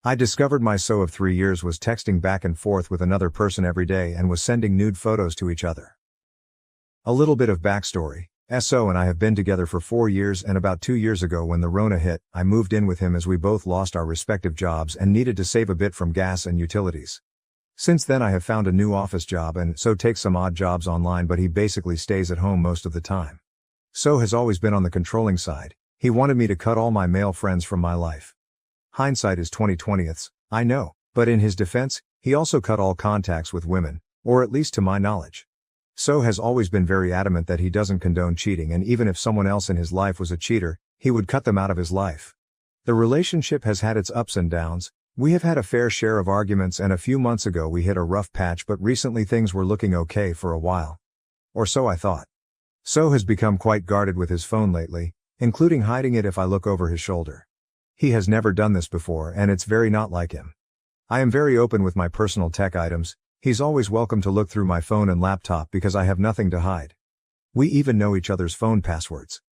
I discovered my So of 3 years was texting back and forth with another person every day and was sending nude photos to each other. A little bit of backstory. SO and I have been together for 4 years, and about 2 years ago when the Rona hit, I moved in with him as we both lost our respective jobs and needed to save a bit from gas and utilities. Since then I have found a new office job and So takes some odd jobs online, but he basically stays at home most of the time. So has always been on the controlling side. He wanted me to cut all my male friends from my life. Hindsight is 20/20, I know, but in his defense, he also cut all contacts with women, or at least to my knowledge. So has always been very adamant that he doesn't condone cheating, and even if someone else in his life was a cheater, he would cut them out of his life. The relationship has had its ups and downs. We have had a fair share of arguments, and a few months ago we hit a rough patch, but recently things were looking okay for a while. Or so I thought. So has become quite guarded with his phone lately, including hiding it if I look over his shoulder. He has never done this before, and it's very not like him. I am very open with my personal tech items. He's always welcome to look through my phone and laptop because I have nothing to hide. We even know each other's phone passwords.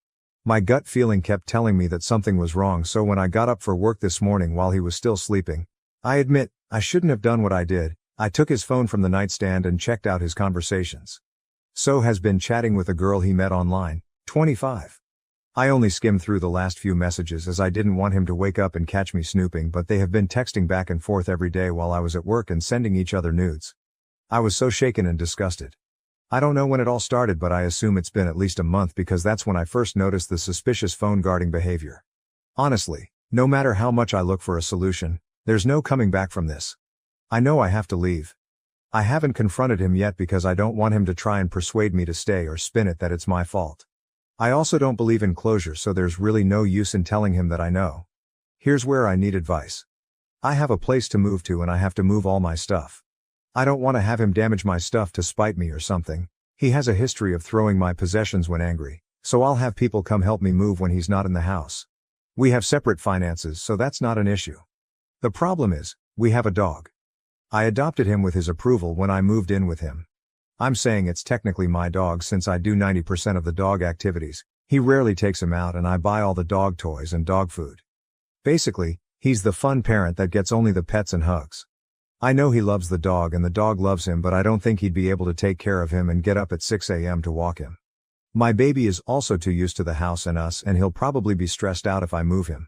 My gut feeling kept telling me that something was wrong, so when I got up for work this morning while he was still sleeping, I admit, I shouldn't have done what I did. I took his phone from the nightstand and checked out his conversations. So has been chatting with a girl he met online, 25. I only skimmed through the last few messages as I didn't want him to wake up and catch me snooping, but they have been texting back and forth every day while I was at work and sending each other nudes. I was so shaken and disgusted. I don't know when it all started, but I assume it's been at least a month because that's when I first noticed the suspicious phone guarding behavior. Honestly, no matter how much I look for a solution, there's no coming back from this. I know I have to leave. I haven't confronted him yet because I don't want him to try and persuade me to stay or spin it that it's my fault. I also don't believe in closure, so there's really no use in telling him that I know. Here's where I need advice. I have a place to move to and I have to move all my stuff. I don't want to have him damage my stuff to spite me or something. He has a history of throwing my possessions when angry, so I'll have people come help me move when he's not in the house. We have separate finances, so that's not an issue. The problem is, we have a dog. I adopted him with his approval when I moved in with him. I'm saying it's technically my dog since I do 90% of the dog activities. He rarely takes him out and I buy all the dog toys and dog food. Basically, he's the fun parent that gets only the pets and hugs. I know he loves the dog and the dog loves him, but I don't think he'd be able to take care of him and get up at 6 a.m. to walk him. My baby is also too used to the house and us, and he'll probably be stressed out if I move him.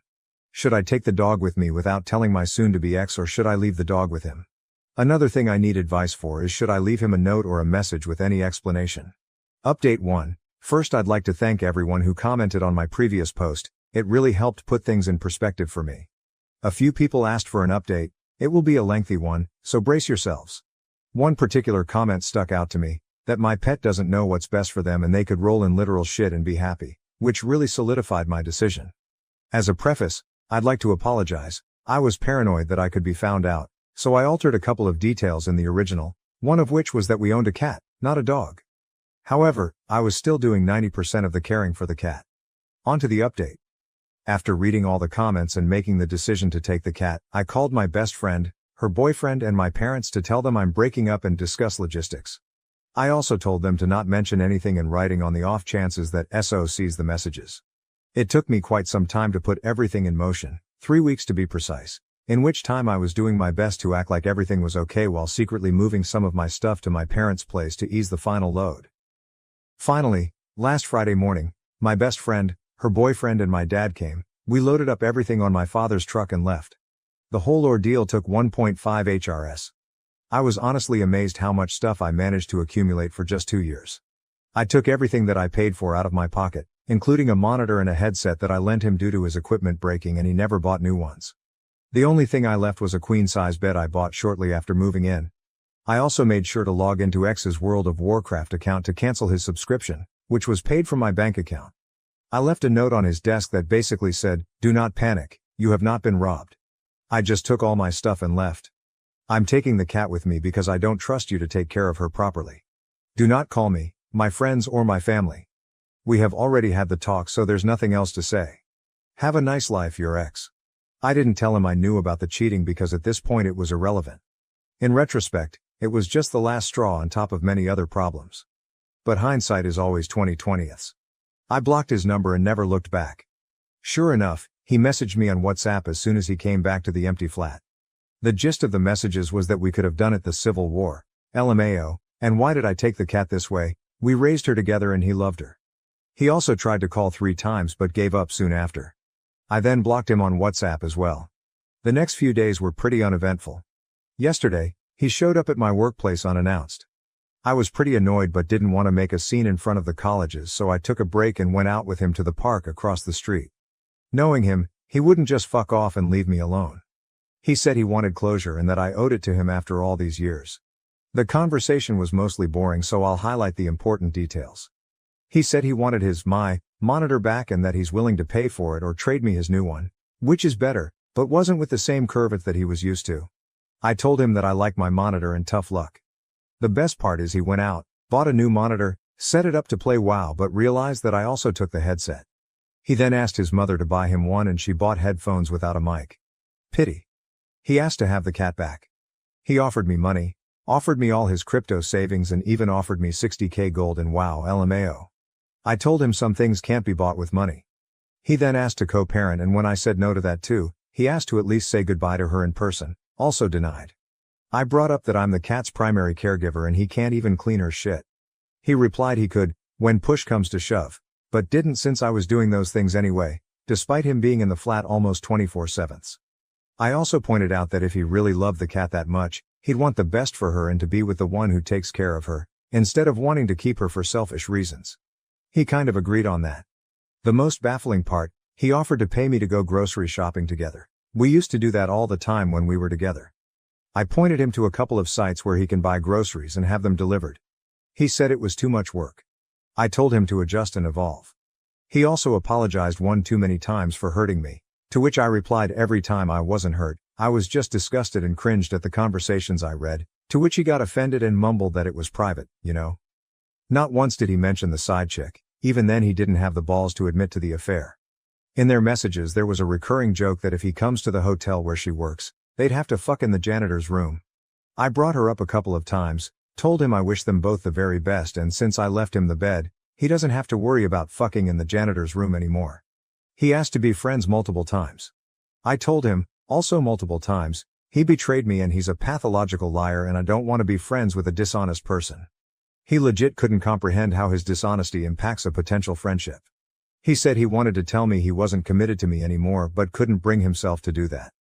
Should I take the dog with me without telling my soon-to-be ex, or should I leave the dog with him? Another thing I need advice for is, should I leave him a note or a message with any explanation? Update 1. First, I'd like to thank everyone who commented on my previous post. It really helped put things in perspective for me. A few people asked for an update. It will be a lengthy one, so brace yourselves. One particular comment stuck out to me, that my pet doesn't know what's best for them and they could roll in literal shit and be happy, which really solidified my decision. As a preface, I'd like to apologize. I was paranoid that I could be found out, so I altered a couple of details in the original, one of which was that we owned a cat, not a dog. However, I was still doing 90% of the caring for the cat. On to the update. After reading all the comments and making the decision to take the cat, I called my best friend, her boyfriend and my parents to tell them I'm breaking up and discuss logistics. I also told them to not mention anything in writing on the off chances that SO sees the messages. It took me quite some time to put everything in motion, 3 weeks to be precise, in which time I was doing my best to act like everything was okay while secretly moving some of my stuff to my parents' place to ease the final load. Finally, last Friday morning, my best friend, her boyfriend and my dad came. We loaded up everything on my father's truck and left. The whole ordeal took 1.5 HRS. I was honestly amazed how much stuff I managed to accumulate for just 2 years. I took everything that I paid for out of my pocket, including a monitor and a headset that I lent him due to his equipment breaking and he never bought new ones. The only thing I left was a queen-size bed I bought shortly after moving in. I also made sure to log into X's World of Warcraft account to cancel his subscription, which was paid from my bank account. I left a note on his desk that basically said, "Do not panic, you have not been robbed." I just took all my stuff and left. I'm taking the cat with me because I don't trust you to take care of her properly. Do not call me, my friends or my family. We have already had the talk, so there's nothing else to say. Have a nice life, your ex. I didn't tell him I knew about the cheating because at this point it was irrelevant. In retrospect, it was just the last straw on top of many other problems. But hindsight is always 20/20. I blocked his number and never looked back. Sure enough, he messaged me on WhatsApp as soon as he came back to the empty flat. The gist of the messages was that we could have done it the Civil War, LMAO, and why did I take the cat this way, we raised her together and he loved her. He also tried to call 3 times but gave up soon after. I then blocked him on WhatsApp as well. The next few days were pretty uneventful. Yesterday, he showed up at my workplace unannounced. I was pretty annoyed but didn't want to make a scene in front of the colleges, so I took a break and went out with him to the park across the street. Knowing him, he wouldn't just fuck off and leave me alone. He said he wanted closure and that I owed it to him after all these years. The conversation was mostly boring, so I'll highlight the important details. He said he wanted my monitor back and that he's willing to pay for it or trade me his new one, which is better, but wasn't with the same curve that he was used to. I told him that I like my monitor and tough luck. The best part is he went out, bought a new monitor, set it up to play WoW but realized that I also took the headset. He then asked his mother to buy him one and she bought headphones without a mic. Pity. He asked to have the cat back. He offered me money, offered me all his crypto savings and even offered me 60k gold in WoW LMAO. I told him some things can't be bought with money. He then asked to co-parent and when I said no to that too, he asked to at least say goodbye to her in person, also denied. I brought up that I'm the cat's primary caregiver and he can't even clean her shit. He replied he could, when push comes to shove, but didn't since I was doing those things anyway, despite him being in the flat almost 24/7. I also pointed out that if he really loved the cat that much, he'd want the best for her and to be with the one who takes care of her, instead of wanting to keep her for selfish reasons. He kind of agreed on that. The most baffling part, he offered to pay me to go grocery shopping together. We used to do that all the time when we were together. I pointed him to a couple of sites where he can buy groceries and have them delivered. He said it was too much work. I told him to adjust and evolve. He also apologized one too many times for hurting me, to which I replied every time I wasn't hurt, I was just disgusted and cringed at the conversations I read, to which he got offended and mumbled that it was private, you know. Not once did he mention the side chick, even then he didn't have the balls to admit to the affair. In their messages there was a recurring joke that if he comes to the hotel where she works, they'd have to fuck in the janitor's room. I brought her up a couple of times, told him I wish them both the very best and since I left him the bed, he doesn't have to worry about fucking in the janitor's room anymore. He asked to be friends multiple times. I told him, also multiple times, he betrayed me and he's a pathological liar and I don't want to be friends with a dishonest person. He legit couldn't comprehend how his dishonesty impacts a potential friendship. He said he wanted to tell me he wasn't committed to me anymore but couldn't bring himself to do that.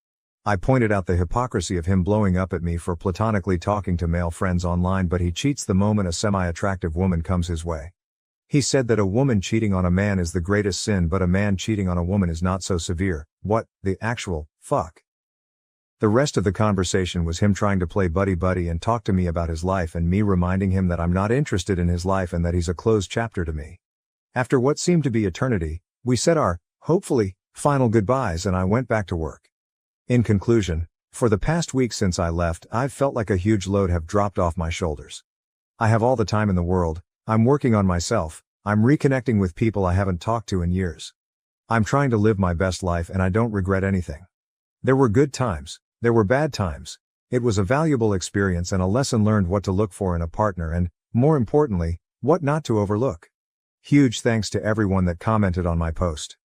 I pointed out the hypocrisy of him blowing up at me for platonically talking to male friends online but he cheats the moment a semi-attractive woman comes his way. He said that a woman cheating on a man is the greatest sin but a man cheating on a woman is not so severe. What the actual fuck? The rest of the conversation was him trying to play buddy-buddy and talk to me about his life and me reminding him that I'm not interested in his life and that he's a closed chapter to me. After what seemed to be eternity, we said our, hopefully, final goodbyes and I went back to work. In conclusion, for the past week since I left, I've felt like a huge load have dropped off my shoulders. I have all the time in the world, I'm working on myself, I'm reconnecting with people I haven't talked to in years. I'm trying to live my best life and I don't regret anything. There were good times, there were bad times. It was a valuable experience and a lesson learned what to look for in a partner and, more importantly, what not to overlook. Huge thanks to everyone that commented on my post.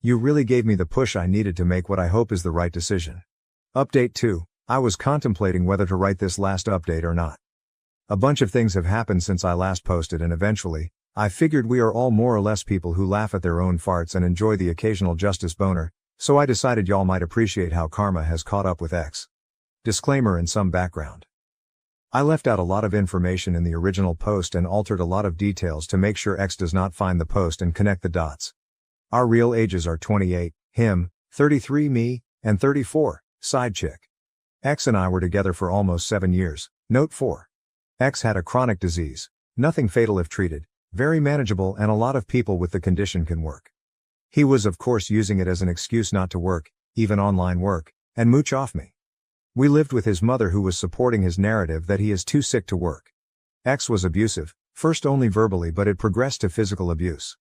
You really gave me the push I needed to make what I hope is the right decision. Update 2. I was contemplating whether to write this last update or not. A bunch of things have happened since I last posted and eventually, I figured we are all more or less people who laugh at their own farts and enjoy the occasional justice boner, so I decided y'all might appreciate how karma has caught up with X. Disclaimer and some background. I left out a lot of information in the original post and altered a lot of details to make sure X does not find the post and connect the dots. Our real ages are 28, him, 33 me, and 34, side chick. X and I were together for almost 7 years. Note 4. X had a chronic disease, nothing fatal if treated, very manageable and a lot of people with the condition can work. He was of course using it as an excuse not to work, even online work, and mooch off me. We lived with his mother who was supporting his narrative that he is too sick to work. X was abusive, first only verbally but it progressed to physical abuse.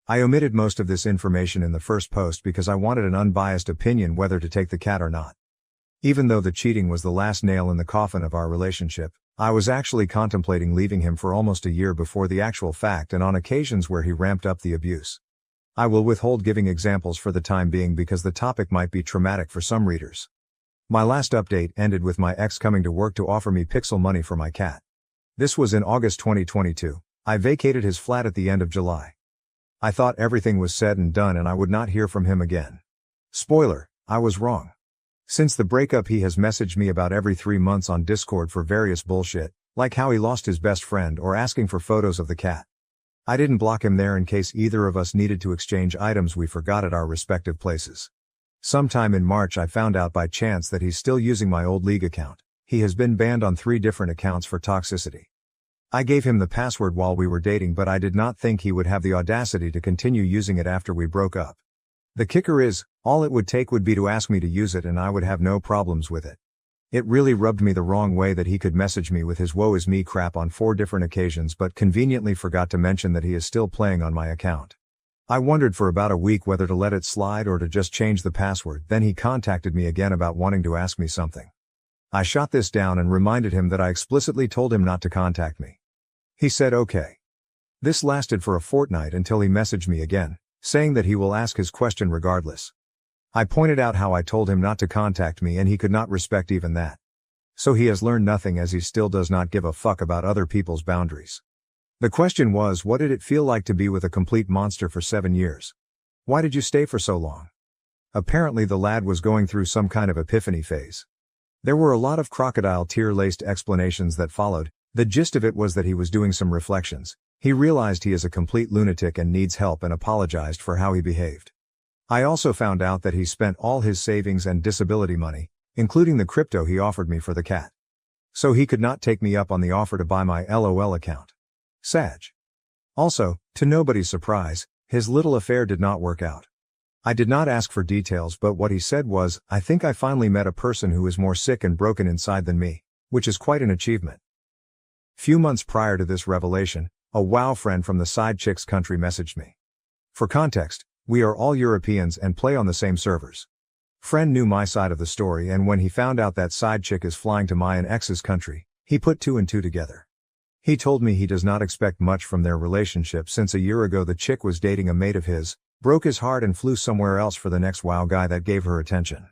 I omitted most of this information in the first post because I wanted an unbiased opinion whether to take the cat or not. Even though the cheating was the last nail in the coffin of our relationship, I was actually contemplating leaving him for almost a year before the actual fact and on occasions where he ramped up the abuse. I will withhold giving examples for the time being because the topic might be traumatic for some readers. My last update ended with my ex coming to work to offer me pixel money for my cat. This was in August 2022. I vacated his flat at the end of July. I thought everything was said and done and I would not hear from him again. Spoiler, I was wrong. Since the breakup he has messaged me about every 3 months on Discord for various bullshit, like how he lost his best friend or asking for photos of the cat. I didn't block him there in case either of us needed to exchange items we forgot at our respective places. Sometime in March I found out by chance that he's still using my old League account. He has been banned on 3 different accounts for toxicity. I gave him the password while we were dating, but I did not think he would have the audacity to continue using it after we broke up. The kicker is, all it would take would be to ask me to use it and I would have no problems with it. It really rubbed me the wrong way that he could message me with his woe is me crap on 4 different occasions but conveniently forgot to mention that he is still playing on my account. I wondered for about a week whether to let it slide or to just change the password. Then he contacted me again about wanting to ask me something. I shot this down and reminded him that I explicitly told him not to contact me. He said okay. This lasted for a fortnight until he messaged me again, saying that he will ask his question regardless. I pointed out how I told him not to contact me and he could not respect even that. So he has learned nothing as he still does not give a fuck about other people's boundaries. The question was, what did it feel like to be with a complete monster for 7 years? Why did you stay for so long? Apparently the lad was going through some kind of epiphany phase. There were a lot of crocodile tear-laced explanations that followed. The gist of it was that he was doing some reflections. He realized he is a complete lunatic and needs help and apologized for how he behaved. I also found out that he spent all his savings and disability money, including the crypto he offered me for the cat. So he could not take me up on the offer to buy my LOL account. Sag. Also, to nobody's surprise, his little affair did not work out. I did not ask for details, but what he said was, I think I finally met a person who is more sick and broken inside than me, which is quite an achievement. Few months prior to this revelation, a WoW friend from the side chicks country messaged me. For context, we are all Europeans and play on the same servers. Friend knew my side of the story, and when he found out that side chick is flying to my and ex's country, he put 2 and 2 together. He told me he does not expect much from their relationship since a year ago the chick was dating a mate of his, broke his heart and flew somewhere else for the next WoW guy that gave her attention.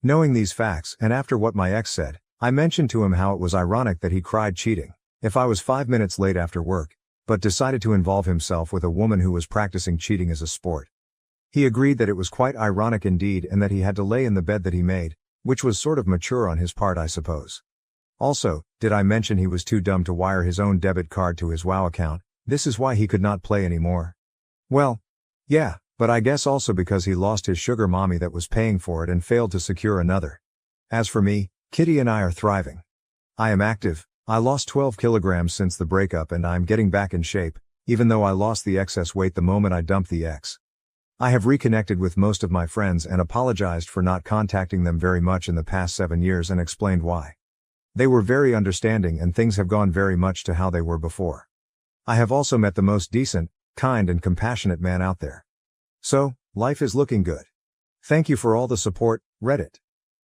Knowing these facts and after what my ex said, I mentioned to him how it was ironic that he cried cheating if I was 5 minutes late after work, but decided to involve himself with a woman who was practicing cheating as a sport. He agreed that it was quite ironic indeed and that he had to lay in the bed that he made, which was sort of mature on his part I suppose. Also, did I mention he was too dumb to wire his own debit card to his WoW account? This is why he could not play anymore. Well, yeah, but I guess also because he lost his sugar mommy that was paying for it and failed to secure another. As for me, Kitty and I are thriving. I am active. I lost 12 kilograms since the breakup and I'm getting back in shape, even though I lost the excess weight the moment I dumped the ex. I have reconnected with most of my friends and apologized for not contacting them very much in the past 7 years and explained why. They were very understanding and things have gone very much to how they were before. I have also met the most decent, kind and compassionate man out there. So, life is looking good. Thank you for all the support, Reddit.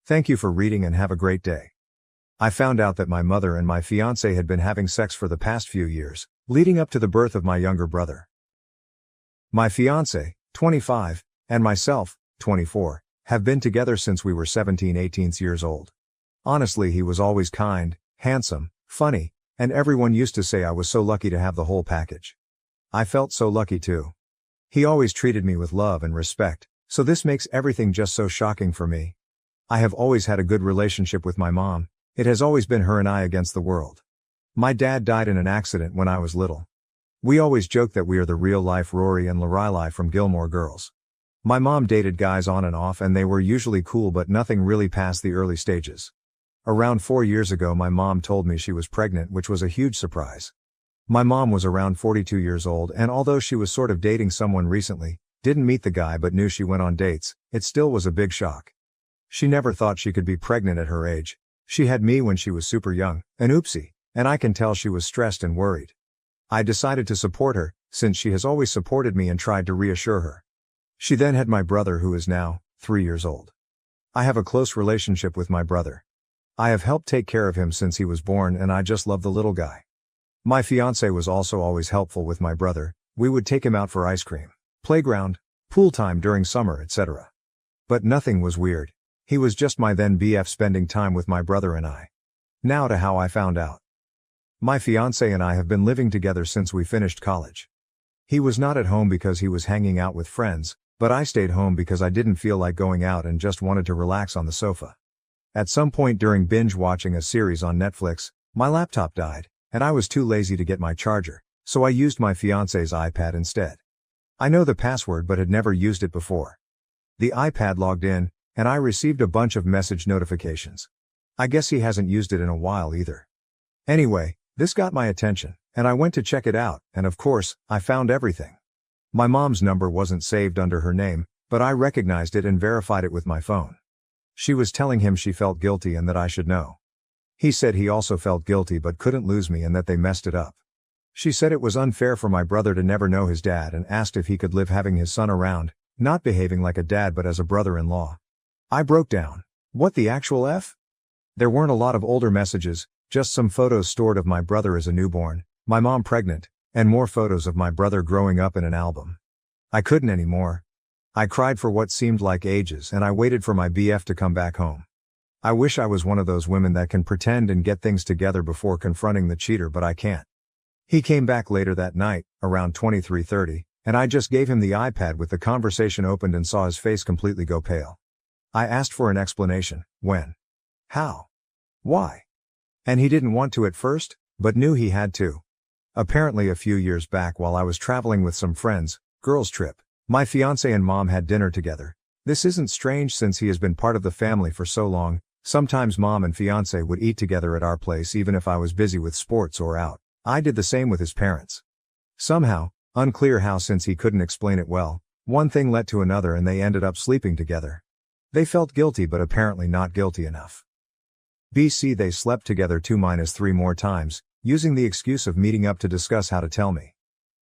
Thank you for reading and have a great day. I found out that my mother and my fiancé had been having sex for the past few years, leading up to the birth of my younger brother. My fiancé, 25, and myself, 24, have been together since we were 17-18 years old. Honestly, he was always kind, handsome, funny, and everyone used to say I was so lucky to have the whole package. I felt so lucky too. He always treated me with love and respect, so this makes everything just so shocking for me. I have always had a good relationship with my mom. It has always been her and I against the world. My dad died in an accident when I was little. We always joke that we are the real-life Rory and Lorelai from Gilmore Girls. My mom dated guys on and off and they were usually cool but nothing really past the early stages. Around 4 years ago my mom told me she was pregnant, which was a huge surprise. My mom was around 42 years old and although she was sort of dating someone recently, didn't meet the guy but knew she went on dates, it still was a big shock. She never thought she could be pregnant at her age. She had me when she was super young, an oopsie, and I can tell she was stressed and worried. I decided to support her, since she has always supported me and tried to reassure her. She then had my brother who is now 3 years old. I have a close relationship with my brother. I have helped take care of him since he was born and I just love the little guy. My fiancé was also always helpful with my brother. We would take him out for ice cream, playground, pool time during summer, etc. But nothing was weird. He was just my then BF spending time with my brother and I. Now to how I found out. My fiancé and I have been living together since we finished college. He was not at home because he was hanging out with friends, but I stayed home because I didn't feel like going out and just wanted to relax on the sofa. At some point during binge watching a series on Netflix, my laptop died, and I was too lazy to get my charger, so I used my fiancé's iPad instead. I know the password but had never used it before. The iPad logged in, and I received a bunch of message notifications. I guess he hasn't used it in a while either. Anyway, this got my attention, and I went to check it out, and of course, I found everything. My mom's number wasn't saved under her name, but I recognized it and verified it with my phone. She was telling him she felt guilty and that I should know. He said he also felt guilty but couldn't lose me and that they messed it up. She said it was unfair for my brother to never know his dad and asked if he could live having his son around, not behaving like a dad but as a brother-in-law. I broke down. What the actual F? There weren't a lot of older messages, just some photos stored of my brother as a newborn, my mom pregnant, and more photos of my brother growing up in an album. I couldn't anymore. I cried for what seemed like ages and I waited for my BF to come back home. I wish I was one of those women that can pretend and get things together before confronting the cheater, but I can't. He came back later that night, around 23:30, and I just gave him the iPad with the conversation opened and saw his face completely go pale. I asked for an explanation. When? How? Why? And he didn't want to at first, but knew he had to. Apparently a few years back while I was traveling with some friends, girls trip, my fiancé and mom had dinner together. This isn't strange since he has been part of the family for so long. Sometimes mom and fiancé would eat together at our place even if I was busy with sports or out. I did the same with his parents. Somehow, unclear how since he couldn't explain it well, one thing led to another and they ended up sleeping together. They felt guilty but apparently not guilty enough. BC they slept together 2-3 more times, using the excuse of meeting up to discuss how to tell me.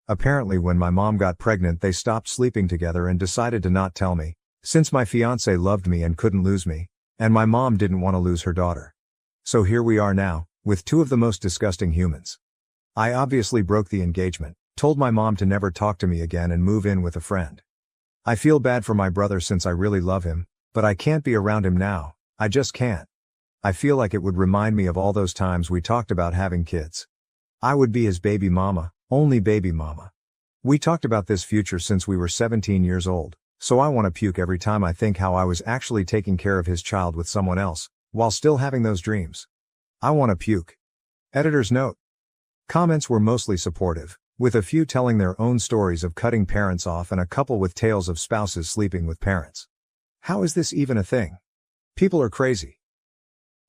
Apparently when my mom got pregnant they stopped sleeping together and decided to not tell me, since my fiancé loved me and couldn't lose me, and my mom didn't want to lose her daughter. So here we are now, with two of the most disgusting humans. I obviously broke the engagement, told my mom to never talk to me again and move in with a friend. I feel bad for my brother since I really love him, but I can't be around him now, I just can't. I feel like it would remind me of all those times we talked about having kids. I would be his baby mama, only baby mama. We talked about this future since we were 17 years old, so I want to puke every time I think how I was actually taking care of his child with someone else, while still having those dreams. I want to puke. Editor's note. Comments were mostly supportive, with a few telling their own stories of cutting parents off and a couple with tales of spouses sleeping with parents. How is this even a thing? People are crazy.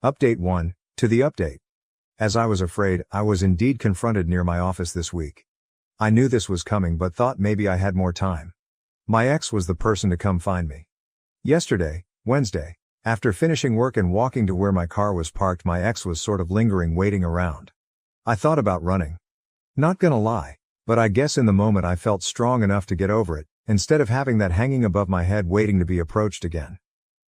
Update 1, to the update. As I was afraid, I was indeed confronted near my office this week. I knew this was coming but thought maybe I had more time. My ex was the person to come find me. Yesterday, Wednesday, after finishing work and walking to where my car was parked, my ex was sort of lingering, waiting around. I thought about running. Not gonna lie, but I guess in the moment I felt strong enough to get over it, instead of having that hanging above my head waiting to be approached again.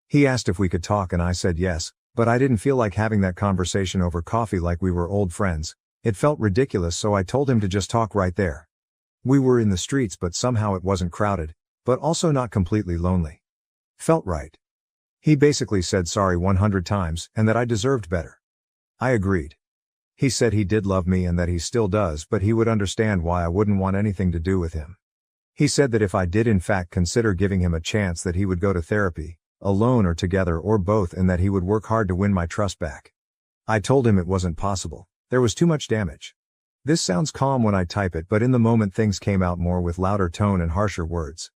He asked if we could talk and I said yes, but I didn't feel like having that conversation over coffee like we were old friends. It felt ridiculous, so I told him to just talk right there. We were in the streets but somehow it wasn't crowded, but also not completely lonely. Felt right. He basically said sorry 100 times and that I deserved better. I agreed. He said he did love me and that he still does, but he would understand why I wouldn't want anything to do with him. He said that if I did in fact consider giving him a chance that he would go to therapy, alone or together or both, and that he would work hard to win my trust back. I told him it wasn't possible, there was too much damage. This sounds calm when I type it, but in the moment things came out more with louder tone and harsher words.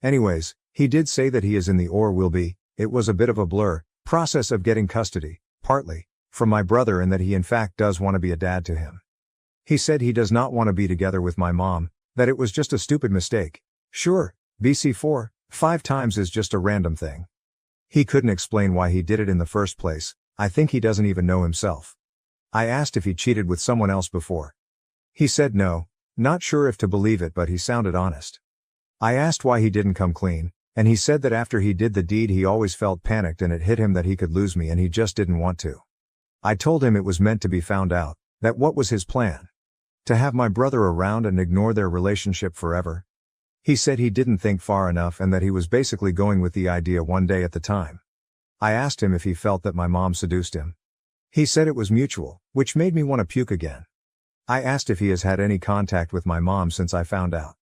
Anyways, he did say that he is in the or will be, it was a bit of a blur, process of getting custody, partly, from my brother, and that he in fact does want to be a dad to him. He said he does not want to be together with my mom, that it was just a stupid mistake. Sure, BC 4-5 times is just a random thing. He couldn't explain why he did it in the first place. I think he doesn't even know himself. I asked if he cheated with someone else before. He said no, not sure if to believe it, but he sounded honest. I asked why he didn't come clean, and he said that after he did the deed he always felt panicked and it hit him that he could lose me and he just didn't want to. I told him it was meant to be found out, that what was his plan? To have my brother around and ignore their relationship forever? He said he didn't think far enough and that he was basically going with the idea one day at the time. I asked him if he felt that my mom seduced him. He said it was mutual, which made me want to puke again. I asked if he has had any contact with my mom since I found out.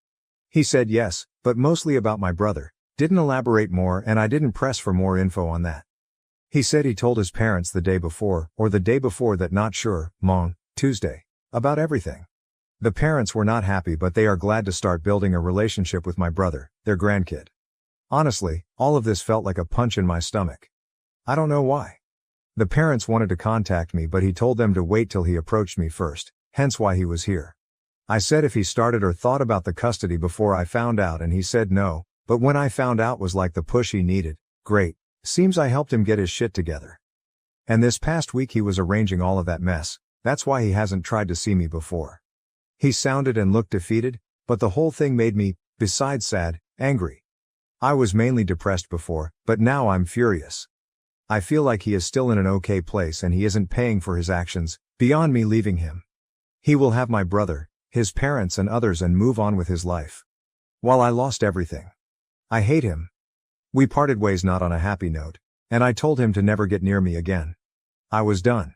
He said yes, but mostly about my brother, didn't elaborate more, and I didn't press for more info on that. He said he told his parents the day before, or the day before that, not sure, Tuesday, about everything. The parents were not happy, but they are glad to start building a relationship with my brother, their grandkid. Honestly, all of this felt like a punch in my stomach. I don't know why. The parents wanted to contact me, but he told them to wait till he approached me first, hence why he was here. I said if he started or thought about the custody before I found out, and he said no, but when I found out was like the push he needed. Great. Seems I helped him get his shit together. And this past week he was arranging all of that mess, that's why he hasn't tried to see me before. He sounded and looked defeated, but the whole thing made me, besides sad, angry. I was mainly depressed before, but now I'm furious. I feel like he is still in an okay place and he isn't paying for his actions, beyond me leaving him. He will have my brother, his parents and others, and move on with his life. While I lost everything. I hate him. We parted ways not on a happy note, and I told him to never get near me again. I was done.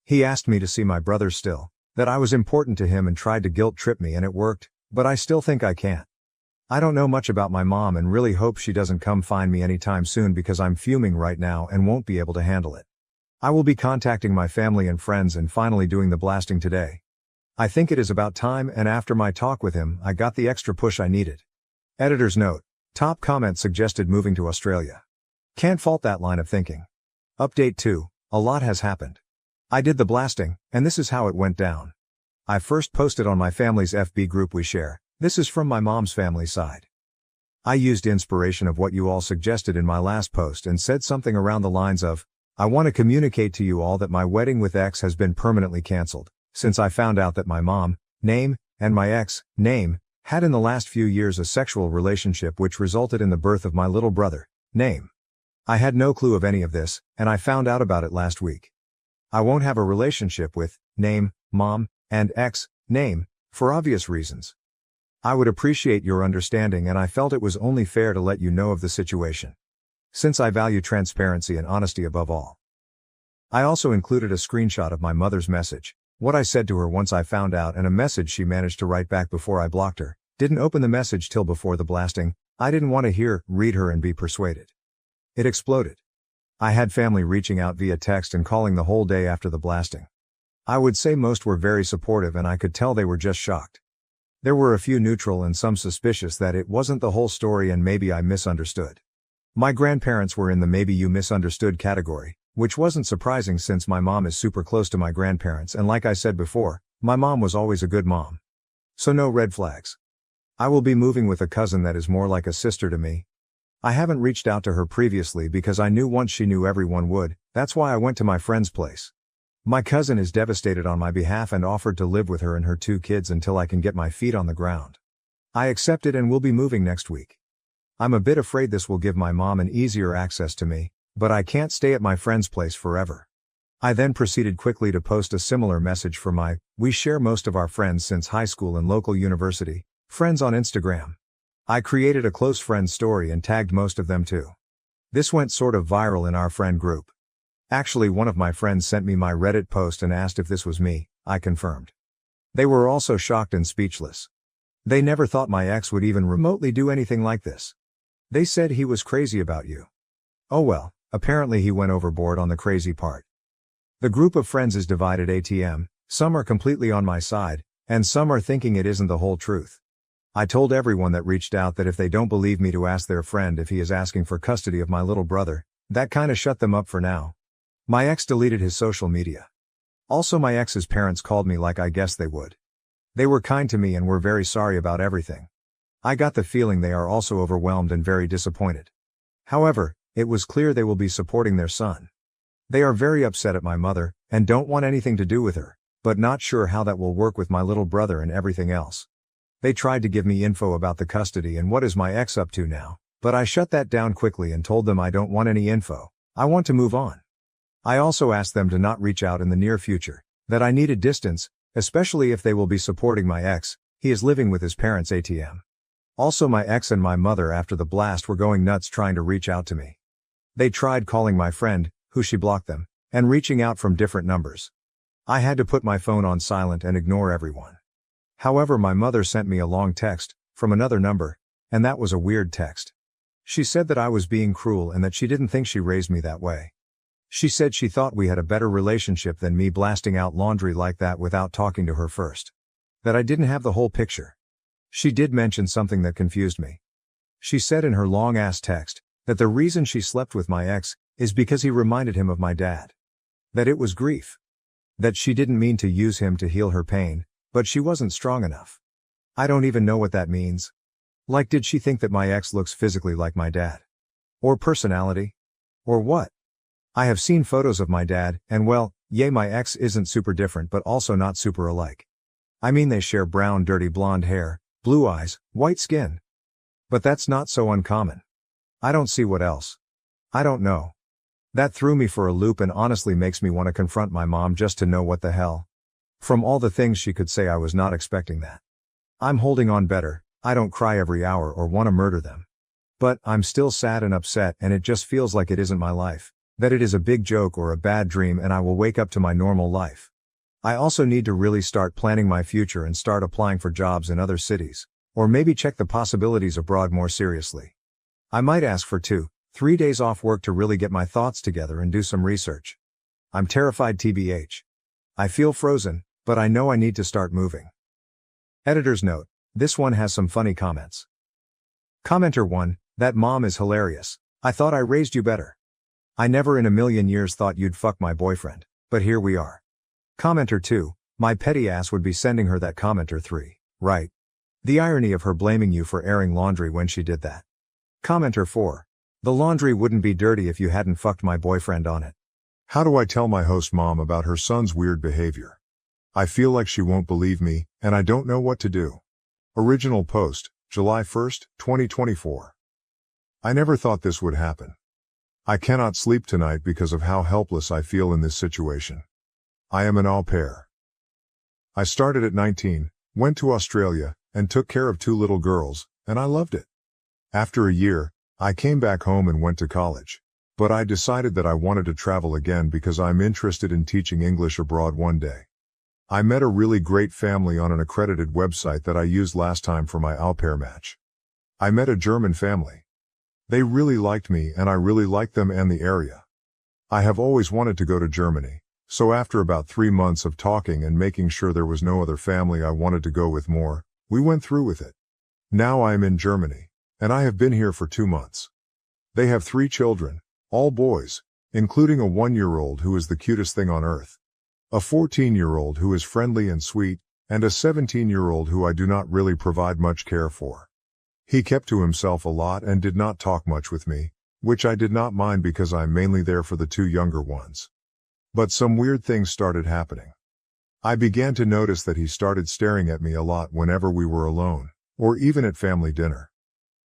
He asked me to see my brother still, that I was important to him, and tried to guilt trip me, and it worked, but I still think I can't. I don't know much about my mom and really hope she doesn't come find me anytime soon, because I'm fuming right now and won't be able to handle it. I will be contacting my family and friends and finally doing the blasting today. I think it is about time, and after my talk with him, I got the extra push I needed. Editor's note. Top comment suggested moving to Australia. Can't fault that line of thinking. Update 2. A lot has happened. I did the blasting, and this is how it went down. I first posted on my family's FB group we share. This is from my mom's family side. I used inspiration of what you all suggested in my last post and said something around the lines of, I want to communicate to you all that my wedding with X has been permanently cancelled, since I found out that my mom, name, and my ex, name, had in the last few years a sexual relationship which resulted in the birth of my little brother, name. I had no clue of any of this, and I found out about it last week. I won't have a relationship with, name, mom, and ex, name, for obvious reasons. I would appreciate your understanding, and I felt it was only fair to let you know of the situation, since I value transparency and honesty above all. I also included a screenshot of my mother's message, what I said to her once I found out, and a message she managed to write back before I blocked her. Didn't open the message till before the blasting. I didn't want to read her and be persuaded. It exploded. I had family reaching out via text and calling the whole day after the blasting. I would say most were very supportive, and I could tell they were just shocked. There were a few neutral and some suspicious that it wasn't the whole story and maybe I misunderstood. My grandparents were in the maybe you misunderstood category, which wasn't surprising since my mom is super close to my grandparents, and like I said before, my mom was always a good mom. So no red flags. I will be moving with a cousin that is more like a sister to me. I haven't reached out to her previously because I knew once she knew everyone would. That's why I went to my friend's place. My cousin is devastated on my behalf and offered to live with her and her 2 kids until I can get my feet on the ground. I accepted and will be moving next week. I'm a bit afraid this will give my mom an easier access to me, but I can't stay at my friend's place forever. I then proceeded quickly to post a similar message for my, we share most of our friends since high school and local university, friends on Instagram. I created a close friends story and tagged most of them too. This went sort of viral in our friend group. Actually, one of my friends sent me my Reddit post and asked if this was me. I confirmed. They were also shocked and speechless. They never thought my ex would even remotely do anything like this. They said he was crazy about you. Oh well, apparently he went overboard on the crazy part. The group of friends is divided ATM, some are completely on my side, and some are thinking it isn't the whole truth. I told everyone that reached out that if they don't believe me to ask their friend if he is asking for custody of my little brother. That kinda shut them up for now. My ex deleted his social media. Also, my ex's parents called me like I guessed they would. They were kind to me and were very sorry about everything. I got the feeling they are also overwhelmed and very disappointed. However, it was clear they will be supporting their son. They are very upset at my mother, and don't want anything to do with her, but not sure how that will work with my little brother and everything else. They tried to give me info about the custody and what is my ex up to now, but I shut that down quickly and told them I don't want any info, I want to move on. I also asked them to not reach out in the near future, that I needed distance, especially if they will be supporting my ex. He is living with his parents ATM. Also, my ex and my mother after the blast were going nuts trying to reach out to me. They tried calling my friend, who she blocked them, and reaching out from different numbers. I had to put my phone on silent and ignore everyone. However, my mother sent me a long text, from another number, and that was a weird text. She said that I was being cruel and that she didn't think she raised me that way. She said she thought we had a better relationship than me blasting out laundry like that without talking to her first. That I didn't have the whole picture. She did mention something that confused me. She said in her long-ass text, that the reason she slept with my ex is because he reminded him of my dad. That it was grief. That she didn't mean to use him to heal her pain, but she wasn't strong enough. I don't even know what that means. Like, did she think that my ex looks physically like my dad? Or personality? Or what? I have seen photos of my dad, and well, yeah, my ex isn't super different but also not super alike. I mean, they share brown dirty blonde hair, blue eyes, white skin. But that's not so uncommon. I don't see what else. I don't know. That threw me for a loop and honestly makes me want to confront my mom just to know what the hell. From all the things she could say, I was not expecting that. I'm holding on better. I don't cry every hour or want to murder them. But I'm still sad and upset, and it just feels like it isn't my life, that it is a big joke or a bad dream and I will wake up to my normal life. I also need to really start planning my future and start applying for jobs in other cities, or maybe check the possibilities abroad more seriously. I might ask for 2-3 days off work to really get my thoughts together and do some research. I'm terrified tbh. I feel frozen, but I know I need to start moving. Editor's note: this one has some funny comments. Commenter 1, that mom is hilarious. I thought I raised you better. I never in a million years thought you'd fuck my boyfriend, but here we are. Commenter 2, my petty ass would be sending her that. Commenter 3, right. The irony of her blaming you for airing laundry when she did that. Commenter 4, the laundry wouldn't be dirty if you hadn't fucked my boyfriend on it. How do I tell my host mom about her son's weird behavior? I feel like she won't believe me, and I don't know what to do. Original post, July 1st, 2024. I never thought this would happen. I cannot sleep tonight because of how helpless I feel in this situation. I am an au pair. I started at 19, went to Australia, and took care of 2 little girls, and I loved it. After a year, I came back home and went to college. But I decided that I wanted to travel again because I'm interested in teaching English abroad one day. I met a really great family on an accredited website that I used last time for my au pair match. I met a German family. They really liked me and I really liked them and the area. I have always wanted to go to Germany, so after about 3 months of talking and making sure there was no other family I wanted to go with more, we went through with it. Now I am in Germany, and I have been here for 2 months. They have 3 children, all boys, including a 1-year-old who is the cutest thing on earth, a 14-year-old who is friendly and sweet, and a 17-year-old who I do not really provide much care for. He kept to himself a lot and did not talk much with me, which I did not mind because I'm mainly there for the 2 younger ones. But some weird things started happening. I began to notice that he started staring at me a lot whenever we were alone, or even at family dinner.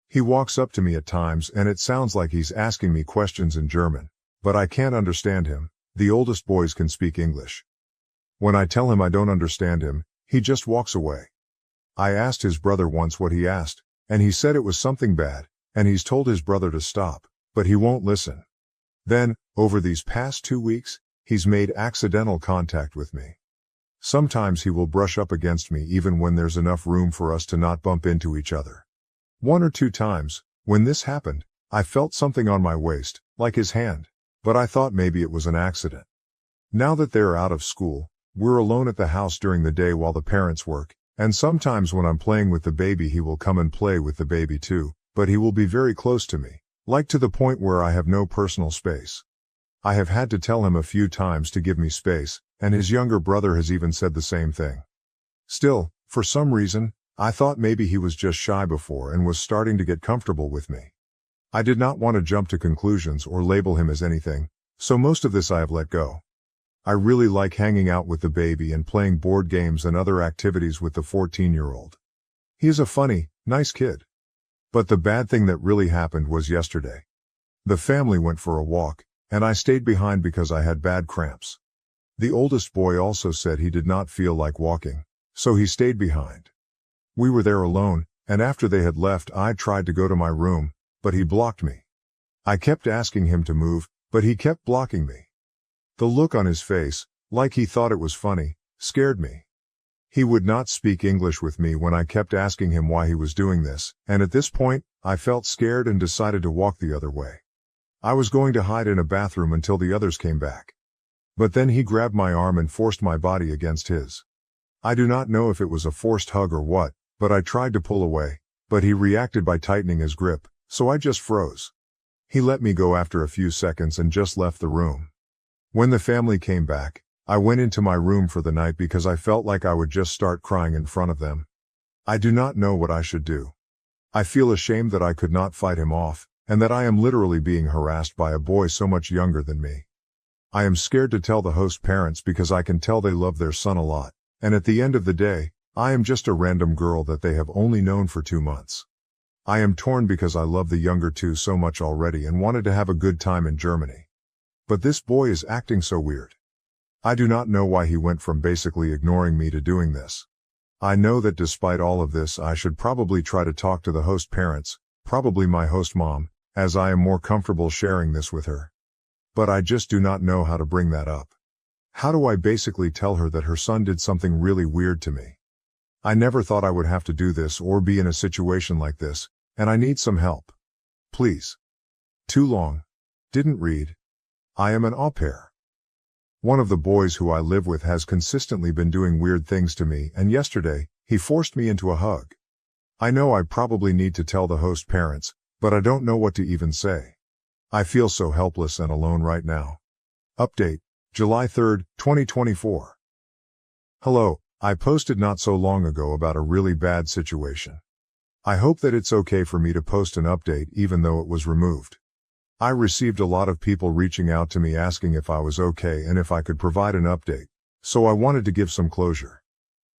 He walks up to me at times and it sounds like he's asking me questions in German, but I can't understand him. The oldest boys can speak English. When I tell him I don't understand him, he just walks away. I asked his brother once what he asked, and he said it was something bad, and he's told his brother to stop, but he won't listen. Then, over these past 2 weeks, he's made accidental contact with me. Sometimes he will brush up against me even when there's enough room for us to not bump into each other. 1 or 2 times, when this happened, I felt something on my waist, like his hand, but I thought maybe it was an accident. Now that they're out of school, we're alone at the house during the day while the parents work, and sometimes when I'm playing with the baby he will come and play with the baby too, but he will be very close to me, like to the point where I have no personal space. I have had to tell him a few times to give me space, and his younger brother has even said the same thing. Still, for some reason, I thought maybe he was just shy before and was starting to get comfortable with me. I did not want to jump to conclusions or label him as anything, so most of this I have let go. I really like hanging out with the baby and playing board games and other activities with the 14-year-old. He is a funny, nice kid. But the bad thing that really happened was yesterday. The family went for a walk, and I stayed behind because I had bad cramps. The oldest boy also said he did not feel like walking, so he stayed behind. We were there alone, and after they had left I tried to go to my room, but he blocked me. I kept asking him to move, but he kept blocking me. The look on his face, like he thought it was funny, scared me. He would not speak English with me when I kept asking him why he was doing this, and at this point, I felt scared and decided to walk the other way. I was going to hide in a bathroom until the others came back. But then he grabbed my arm and forced my body against his. I do not know if it was a forced hug or what, but I tried to pull away, but he reacted by tightening his grip, so I just froze. He let me go after a few seconds and just left the room. When the family came back, I went into my room for the night because I felt like I would just start crying in front of them. I do not know what I should do. I feel ashamed that I could not fight him off, and that I am literally being harassed by a boy so much younger than me. I am scared to tell the host parents because I can tell they love their son a lot, and at the end of the day, I am just a random girl that they have only known for 2 months. I am torn because I love the younger two so much already and wanted to have a good time in Germany. But this boy is acting so weird. I do not know why he went from basically ignoring me to doing this. I know that despite all of this I should probably try to talk to the host parents, probably my host mom, as I am more comfortable sharing this with her. But I just do not know how to bring that up. How do I basically tell her that her son did something really weird to me? I never thought I would have to do this or be in a situation like this, and I need some help. Please. Too long. Didn't read. I am an au pair. One of the boys who I live with has consistently been doing weird things to me, and yesterday, he forced me into a hug. I know I probably need to tell the host parents, but I don't know what to even say. I feel so helpless and alone right now. Update, July 3, 2024. Hello, I posted not so long ago about a really bad situation. I hope that it's okay for me to post an update even though it was removed. I received a lot of people reaching out to me asking if I was okay and if I could provide an update, so I wanted to give some closure.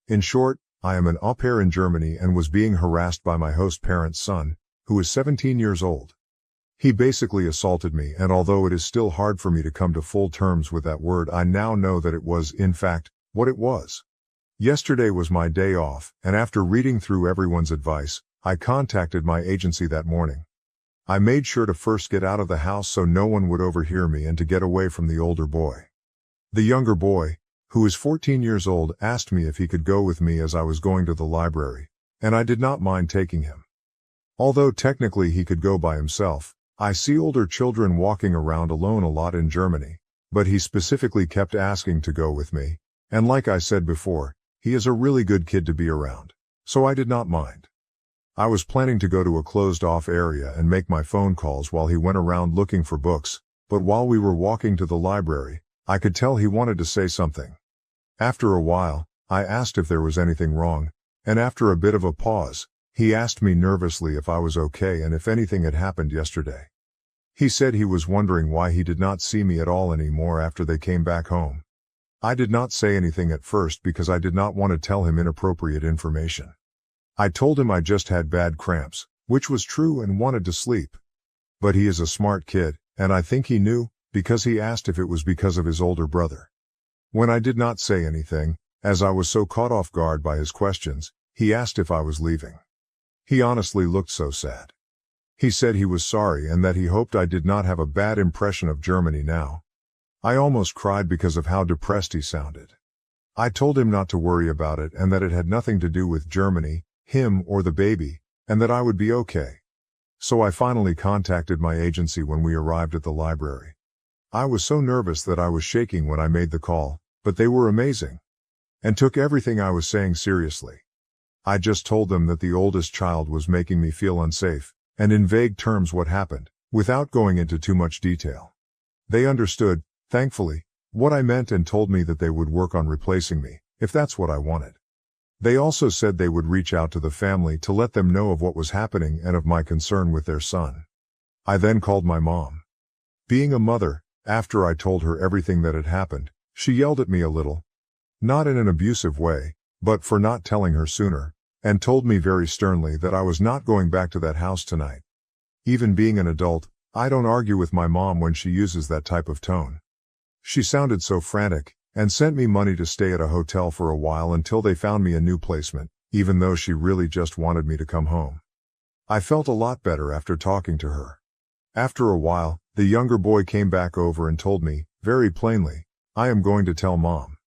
In short, I am an au pair in Germany and was being harassed by my host parent's son, who is 17 years old. He basically assaulted me, and although it is still hard for me to come to full terms with that word, I now know that it was, in fact, what it was. Yesterday was my day off, and after reading through everyone's advice, I contacted my agency that morning. I made sure to first get out of the house so no one would overhear me and to get away from the older boy. The younger boy, who is 14 years old, asked me if he could go with me as I was going to the library, and I did not mind taking him. Although technically he could go by himself, I see older children walking around alone a lot in Germany, but he specifically kept asking to go with me, and like I said before, he is a really good kid to be around, so I did not mind. I was planning to go to a closed-off area and make my phone calls while he went around looking for books, but while we were walking to the library, I could tell he wanted to say something. After a while, I asked if there was anything wrong, and after a bit of a pause, he asked me nervously if I was okay and if anything had happened yesterday. He said he was wondering why he did not see me at all anymore after they came back home. I did not say anything at first because I did not want to tell him inappropriate information. I told him I just had bad cramps, which was true, and wanted to sleep. But he is a smart kid, and I think he knew, because he asked if it was because of his older brother. When I did not say anything, as I was so caught off guard by his questions, he asked if I was leaving. He honestly looked so sad. He said he was sorry and that he hoped I did not have a bad impression of Germany now. I almost cried because of how depressed he sounded. I told him not to worry about it and that it had nothing to do with Germany, him, or the baby, and that I would be okay. So I finally contacted my agency when we arrived at the library. I was so nervous that I was shaking when I made the call, but they were amazing, and took everything I was saying seriously. I just told them that the oldest child was making me feel unsafe, and in vague terms what happened, without going into too much detail. They understood, thankfully, what I meant and told me that they would work on replacing me, if that's what I wanted. They also said they would reach out to the family to let them know of what was happening and of my concern with their son. I then called my mom. Being a mother, after I told her everything that had happened, she yelled at me a little. Not in an abusive way, but for not telling her sooner, and told me very sternly that I was not going back to that house tonight. Even being an adult, I don't argue with my mom when she uses that type of tone. She sounded so frantic, and sent me money to stay at a hotel for a while until they found me a new placement, even though she really just wanted me to come home. I felt a lot better after talking to her. After a while, the younger boy came back over and told me, very plainly, "I am going to tell Mom."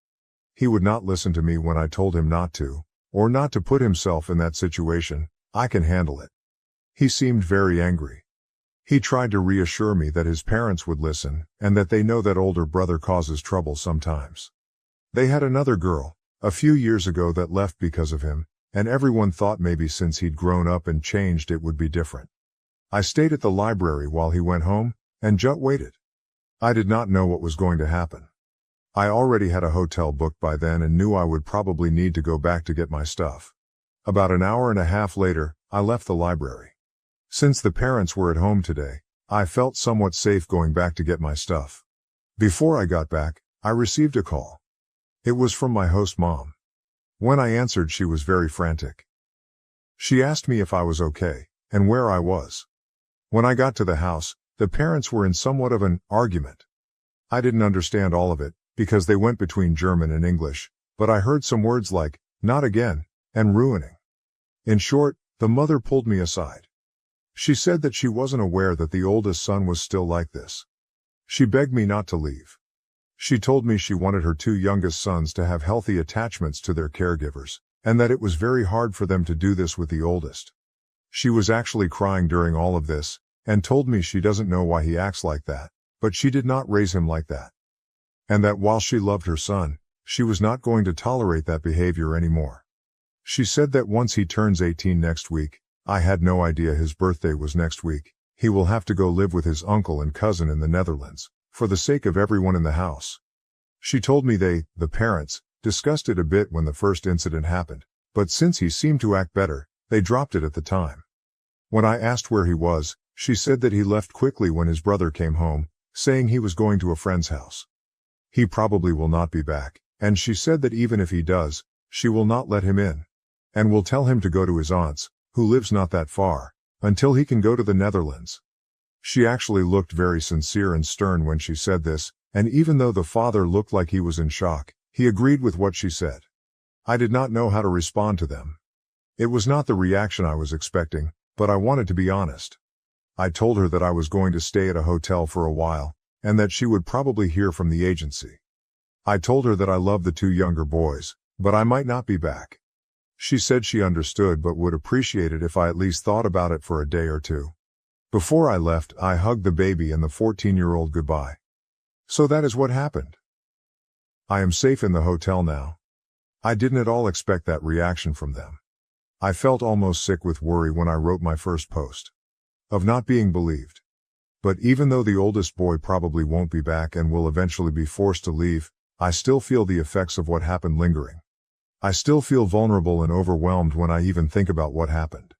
He would not listen to me when I told him not to, or not to put himself in that situation. "I can handle it." He seemed very angry. He tried to reassure me that his parents would listen, and that they know that older brother causes trouble sometimes. They had another girl, a few years ago, that left because of him, and everyone thought maybe since he'd grown up and changed it would be different. I stayed at the library while he went home, and just waited. I did not know what was going to happen. I already had a hotel booked by then and knew I would probably need to go back to get my stuff. About an hour and a half later, I left the library. Since the parents were at home today, I felt somewhat safe going back to get my stuff. Before I got back, I received a call. It was from my host mom. When I answered, she was very frantic. She asked me if I was okay, and where I was. When I got to the house, the parents were in somewhat of an argument. I didn't understand all of it, because they went between German and English, but I heard some words like, "not again," and "ruining." In short, the mother pulled me aside. She said that she wasn't aware that the oldest son was still like this. She begged me not to leave. She told me she wanted her two youngest sons to have healthy attachments to their caregivers, and that it was very hard for them to do this with the oldest. She was actually crying during all of this, and told me she doesn't know why he acts like that, but she did not raise him like that. And that while she loved her son, she was not going to tolerate that behavior anymore. She said that once he turns 18 next week, I had no idea his birthday was next week, he will have to go live with his uncle and cousin in the Netherlands, for the sake of everyone in the house. She told me the parents, discussed it a bit when the first incident happened, but since he seemed to act better, they dropped it at the time. When I asked where he was, she said that he left quickly when his brother came home, saying he was going to a friend's house. He probably will not be back, and she said that even if he does, she will not let him in, and will tell him to go to his aunt's, who lives not that far, until he can go to the Netherlands. She actually looked very sincere and stern when she said this, and even though the father looked like he was in shock, he agreed with what she said. I did not know how to respond to them. It was not the reaction I was expecting, but I wanted to be honest. I told her that I was going to stay at a hotel for a while, and that she would probably hear from the agency. I told her that I loved the two younger boys, but I might not be back. She said she understood but would appreciate it if I at least thought about it for a day or two. Before I left, I hugged the baby and the 14-year-old goodbye. So that is what happened. I am safe in the hotel now. I didn't at all expect that reaction from them. I felt almost sick with worry when I wrote my first post. Of not being believed. But even though the oldest boy probably won't be back and will eventually be forced to leave, I still feel the effects of what happened lingering. I still feel vulnerable and overwhelmed when I even think about what happened.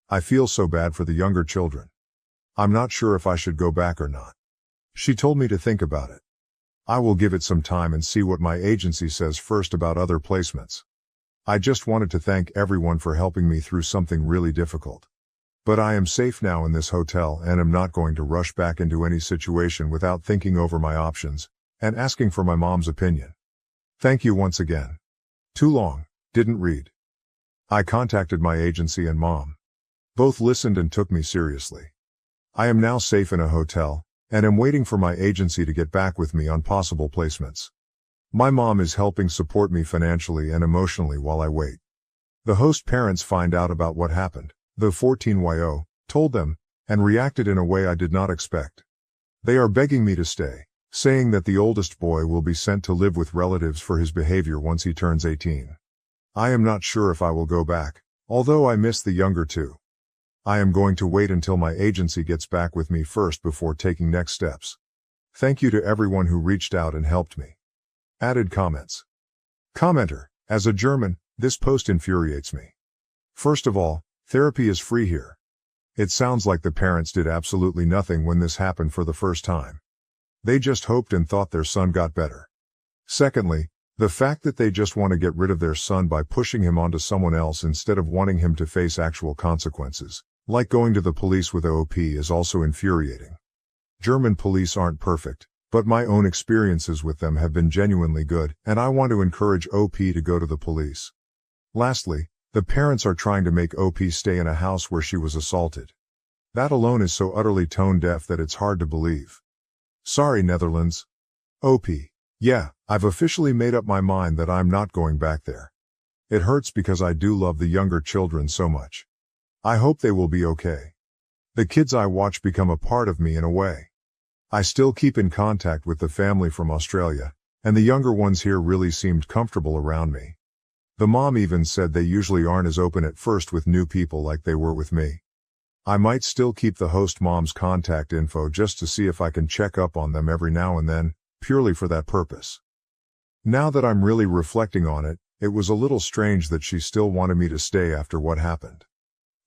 I feel so bad for the younger children. I'm not sure if I should go back or not. She told me to think about it. I will give it some time and see what my agency says first about other placements. I just wanted to thank everyone for helping me through something really difficult. But I am safe now in this hotel and am not going to rush back into any situation without thinking over my options and asking for my mom's opinion. Thank you once again. Too long, didn't read. I contacted my agency and mom. Both listened and took me seriously. I am now safe in a hotel, and am waiting for my agency to get back with me on possible placements. My mom is helping support me financially and emotionally while I wait. The host parents find out about what happened. The 14-YO told them, and reacted in a way I did not expect. They are begging me to stay, saying that the oldest boy will be sent to live with relatives for his behavior once he turns 18. I am not sure if I will go back, although I miss the younger two. I am going to wait until my agency gets back with me first before taking next steps. Thank you to everyone who reached out and helped me. Added comments. Commenter, as a German, this post infuriates me. First of all, therapy is free here. It sounds like the parents did absolutely nothing when this happened for the first time. They just hoped and thought their son got better. Secondly, the fact that they just want to get rid of their son by pushing him onto someone else instead of wanting him to face actual consequences, like going to the police with OP, is also infuriating. German police aren't perfect, but my own experiences with them have been genuinely good, and I want to encourage OP to go to the police. Lastly, the parents are trying to make OP stay in a house where she was assaulted. That alone is so utterly tone deaf that it's hard to believe. Sorry, Netherlands. OP. Yeah, I've officially made up my mind that I'm not going back there. It hurts because I do love the younger children so much. I hope they will be okay. The kids I watch become a part of me in a way. I still keep in contact with the family from Australia, and the younger ones here really seemed comfortable around me. The mom even said they usually aren't as open at first with new people like they were with me. I might still keep the host mom's contact info just to see if I can check up on them every now and then, purely for that purpose. Now that I'm really reflecting on it, it was a little strange that she still wanted me to stay after what happened.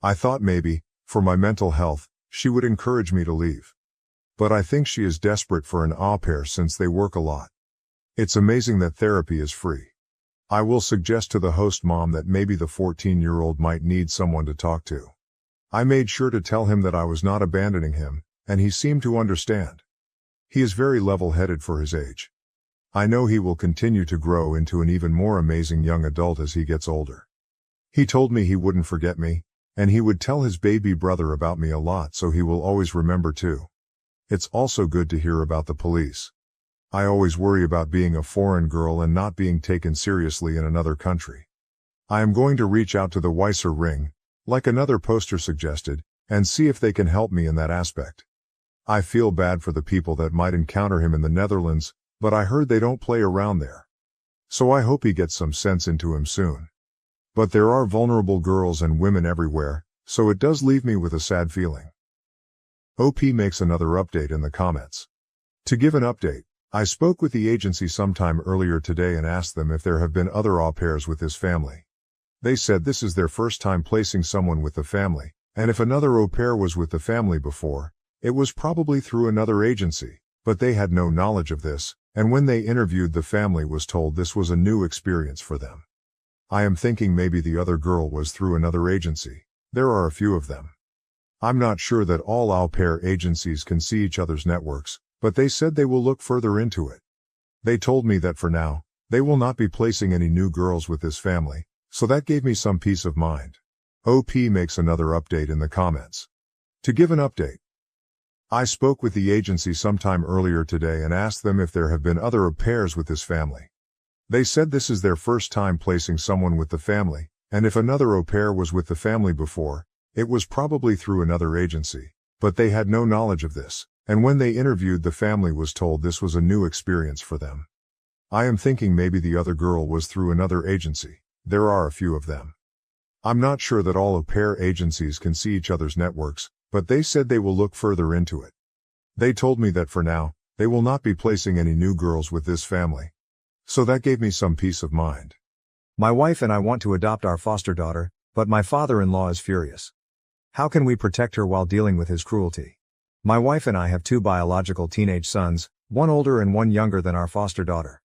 I thought maybe, for my mental health, she would encourage me to leave. But I think she is desperate for an au pair since they work a lot. It's amazing that therapy is free. I will suggest to the host mom that maybe the 14-year-old might need someone to talk to. I made sure to tell him that I was not abandoning him, and he seemed to understand. He is very level-headed for his age. I know he will continue to grow into an even more amazing young adult as he gets older. He told me he wouldn't forget me, and he would tell his baby brother about me a lot so he will always remember too. It's also good to hear about the police. I always worry about being a foreign girl and not being taken seriously in another country. I am going to reach out to the Weiser Ring, like another poster suggested, and see if they can help me in that aspect. I feel bad for the people that might encounter him in the Netherlands, but I heard they don't play around there. So I hope he gets some sense into him soon. But there are vulnerable girls and women everywhere, so it does leave me with a sad feeling. OP makes another update in the comments. To give an update, I spoke with the agency sometime earlier today and asked them if there have been other au pairs with this family. They said this is their first time placing someone with the family, and if another au pair was with the family before, it was probably through another agency, but they had no knowledge of this, and when they interviewed the family was told this was a new experience for them. I am thinking maybe the other girl was through another agency. There are a few of them. I'm not sure that all au pair agencies can see each other's networks, but they said they will look further into it. They told me that for now, they will not be placing any new girls with this family, so that gave me some peace of mind. OP makes another update in the comments. To give an update, I spoke with the agency sometime earlier today and asked them if there have been other au pairs with this family. They said this is their first time placing someone with the family, and if another au pair was with the family before, it was probably through another agency, but they had no knowledge of this, and when they interviewed the family was told this was a new experience for them. I am thinking maybe the other girl was through another agency. There are a few of them. I'm not sure that all au pair agencies can see each other's networks, but they said they will look further into it. They told me that for now, they will not be placing any new girls with this family. So that gave me some peace of mind. My wife and I want to adopt our foster daughter, but my father-in-law is furious. How can we protect her while dealing with his cruelty? My wife and I have two biological teenage sons, one older and one younger than our foster daughter.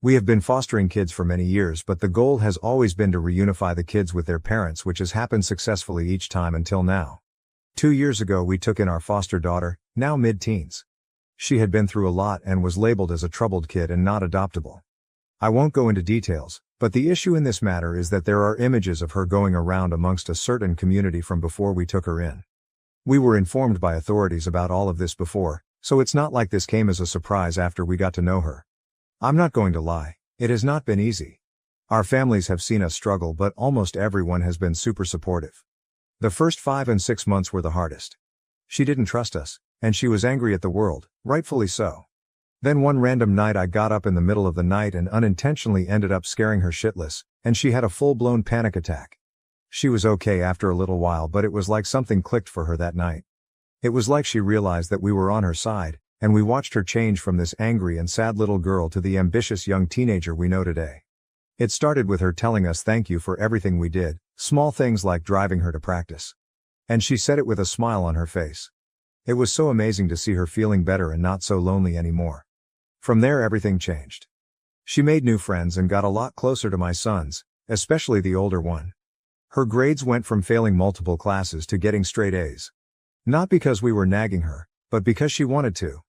We have been fostering kids for many years, but the goal has always been to reunify the kids with their parents, which has happened successfully each time until now. 2 years ago we took in our foster daughter, now mid-teens. She had been through a lot and was labeled as a troubled kid and not adoptable. I won't go into details, but the issue in this matter is that there are images of her going around amongst a certain community from before we took her in. We were informed by authorities about all of this before, so it's not like this came as a surprise after we got to know her. I'm not going to lie, it has not been easy. Our families have seen us struggle, but almost everyone has been super supportive. The first 5 and 6 months were the hardest. She didn't trust us, and she was angry at the world, rightfully so. Then one random night I got up in the middle of the night and unintentionally ended up scaring her shitless, and she had a full-blown panic attack. She was okay after a little while, but it was like something clicked for her that night. It was like she realized that we were on her side, and we watched her change from this angry and sad little girl to the ambitious young teenager we know today. It started with her telling us thank you for everything we did, small things like driving her to practice. And she said it with a smile on her face. It was so amazing to see her feeling better and not so lonely anymore. From there everything changed. She made new friends and got a lot closer to my sons, especially the older one. Her grades went from failing multiple classes to getting straight A's. Not because we were nagging her, but because she wanted to.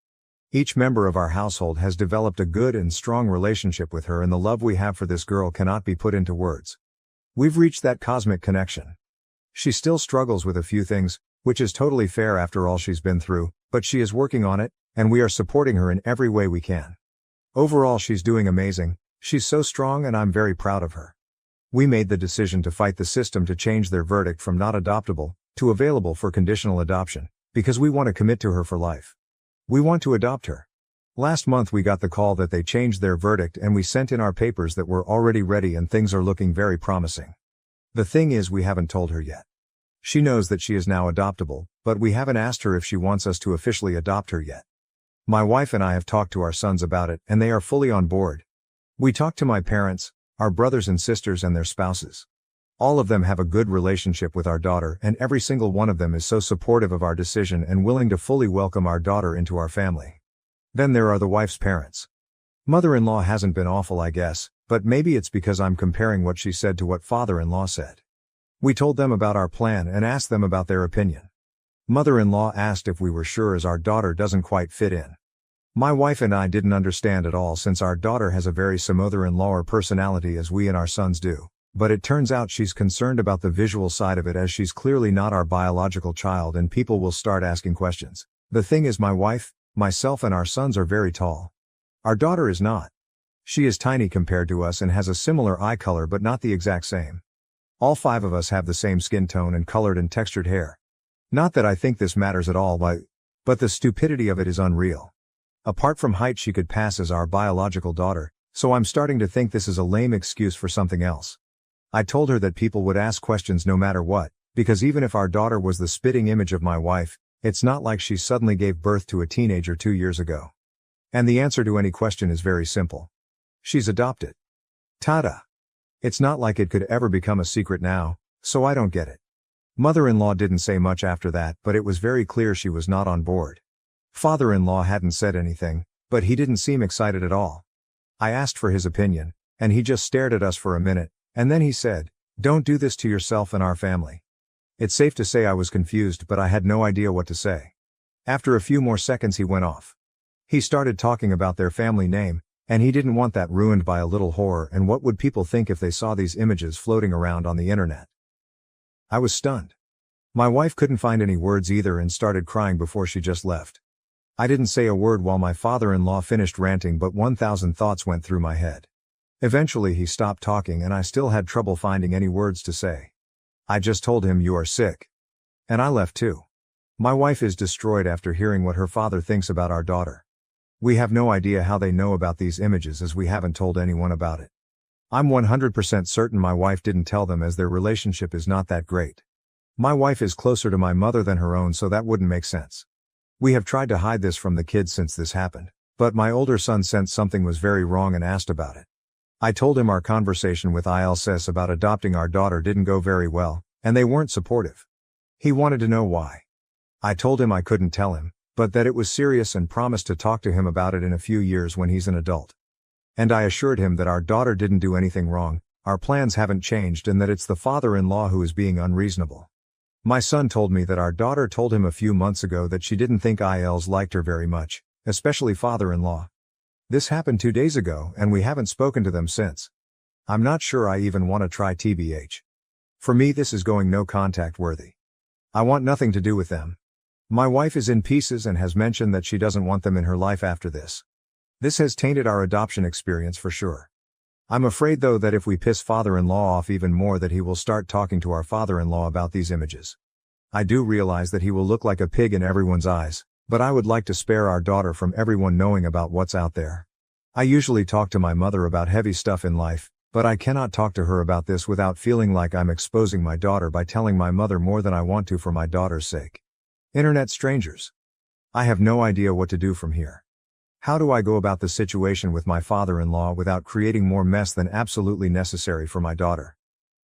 Each member of our household has developed a good and strong relationship with her, and the love we have for this girl cannot be put into words. We've reached that cosmic connection. She still struggles with a few things, Which is totally fair after all she's been through, but she is working on it, and we are supporting her in every way we can. Overall, she's doing amazing. She's so strong and I'm very proud of her. We made the decision to fight the system to change their verdict from not adoptable to available for conditional adoption, because we want to commit to her for life. We want to adopt her. Last month we got the call that they changed their verdict and we sent in our papers that were already ready and things are looking very promising. The thing is, we haven't told her yet. She knows that she is now adoptable, but we haven't asked her if she wants us to officially adopt her yet. My wife and I have talked to our sons about it and they are fully on board. We talked to my parents, our brothers and sisters and their spouses. All of them have a good relationship with our daughter and every single one of them is so supportive of our decision and willing to fully welcome our daughter into our family. Then there are the wife's parents. Mother-in-law hasn't been awful, I guess, but maybe it's because I'm comparing what she said to what father-in-law said. We told them about our plan and asked them about their opinion. Mother-in-law asked if we were sure as our daughter doesn't quite fit in. My wife and I didn't understand at all since our daughter has a very similar mother-in-law personality as we and our sons do, but it turns out she's concerned about the visual side of it as she's clearly not our biological child and people will start asking questions. The thing is, my wife, myself and our sons are very tall. Our daughter is not. She is tiny compared to us and has a similar eye color but not the exact same. All 5 of us have the same skin tone and colored and textured hair. Not that I think this matters at all, but the stupidity of it is unreal. Apart from height, she could pass as our biological daughter, so I'm starting to think this is a lame excuse for something else. I told her that people would ask questions no matter what, because even if our daughter was the spitting image of my wife, it's not like she suddenly gave birth to a teenager 2 years ago. And the answer to any question is very simple. She's adopted. Ta-da! It's not like it could ever become a secret now, so I don't get it. Mother-in-law didn't say much after that, but it was very clear she was not on board. Father-in-law hadn't said anything, but he didn't seem excited at all. I asked for his opinion, and he just stared at us for a minute, and then he said, "Don't do this to yourself and our family." It's safe to say I was confused, but I had no idea what to say. After a few more seconds he went off. He started talking about their family name, and he didn't want that ruined by a little horror and what would people think if they saw these images floating around on the internet. I was stunned. My wife couldn't find any words either and started crying before she just left. I didn't say a word while my father-in-law finished ranting, but 1,000 thoughts went through my head. Eventually he stopped talking and I still had trouble finding any words to say. I just told him, "You are sick." And I left too. My wife is destroyed after hearing what her father thinks about our daughter. We have no idea how they know about these images as we haven't told anyone about it. I'm 100% certain my wife didn't tell them as their relationship is not that great. My wife is closer to my mother than her own, so that wouldn't make sense. We have tried to hide this from the kids since this happened, but my older son sensed something was very wrong and asked about it. I told him our conversation with ILSS about adopting our daughter didn't go very well, and they weren't supportive. He wanted to know why. I told him I couldn't tell him, but that it was serious and promised to talk to him about it in a few years when he's an adult. And I assured him that our daughter didn't do anything wrong, our plans haven't changed, and that it's the father-in-law who is being unreasonable. My son told me that our daughter told him a few months ago that she didn't think ILs liked her very much, especially father-in-law. This happened 2 days ago and we haven't spoken to them since. I'm not sure I even want to try TBH. For me this is going no contact worthy. I want nothing to do with them. My wife is in pieces and has mentioned that she doesn't want them in her life after this. This has tainted our adoption experience for sure. I'm afraid though that if we piss father-in-law off even more that he will start talking to our father-in-law about these images. I do realize that he will look like a pig in everyone's eyes, but I would like to spare our daughter from everyone knowing about what's out there. I usually talk to my mother about heavy stuff in life, but I cannot talk to her about this without feeling like I'm exposing my daughter by telling my mother more than I want to for my daughter's sake. Internet strangers. I have no idea what to do from here. How do I go about the situation with my father-in-law without creating more mess than absolutely necessary for my daughter?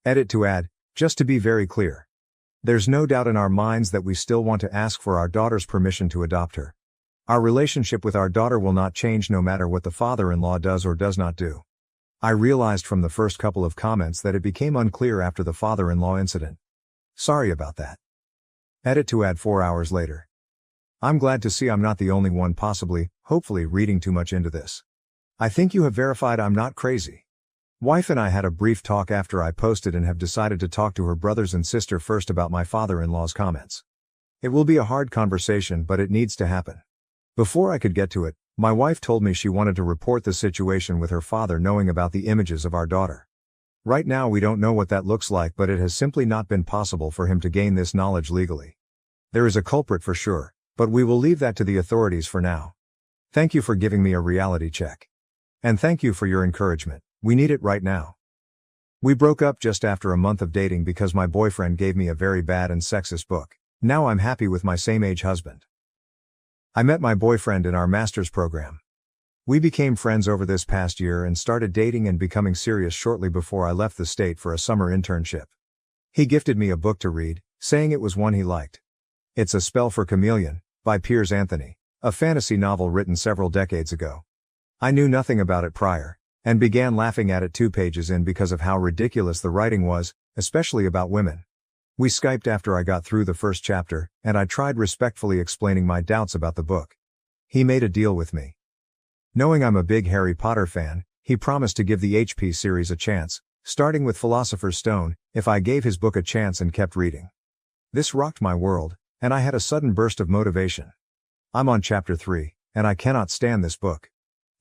Edit to add, just to be very clear. There's no doubt in our minds that we still want to ask for our daughter's permission to adopt her. Our relationship with our daughter will not change no matter what the father-in-law does or does not do. I realized from the first couple of comments that it became unclear after the father-in-law incident. Sorry about that. Edit to add 4 hours later. I'm glad to see I'm not the only one hopefully reading too much into this. I think you have verified I'm not crazy. Wife and I had a brief talk after I posted and have decided to talk to her brothers and sister first about my father-in-law's comments. It will be a hard conversation, but it needs to happen. Before I could get to it, my wife told me she wanted to report the situation with her father knowing about the images of our daughter. Right now we don't know what that looks like, but it has simply not been possible for him to gain this knowledge legally. There is a culprit for sure, but we will leave that to the authorities for now. Thank you for giving me a reality check. And thank you for your encouragement. We need it right now. We broke up just after a month of dating because my boyfriend gave me a very bad and sexist book. Now I'm happy with my same-age husband. I met my boyfriend in our master's program. We became friends over this past year and started dating and becoming serious shortly before I left the state for a summer internship. He gifted me a book to read, saying it was one he liked. It's A Spell for Chameleon, by Piers Anthony, a fantasy novel written several decades ago. I knew nothing about it prior, and began laughing at it 2 pages in because of how ridiculous the writing was, especially about women. We Skyped after I got through the first chapter, and I tried respectfully explaining my doubts about the book. He made a deal with me. Knowing I'm a big Harry Potter fan, he promised to give the HP series a chance, starting with Philosopher's Stone, if I gave his book a chance and kept reading. This rocked my world, and I had a sudden burst of motivation. I'm on chapter 3, and I cannot stand this book.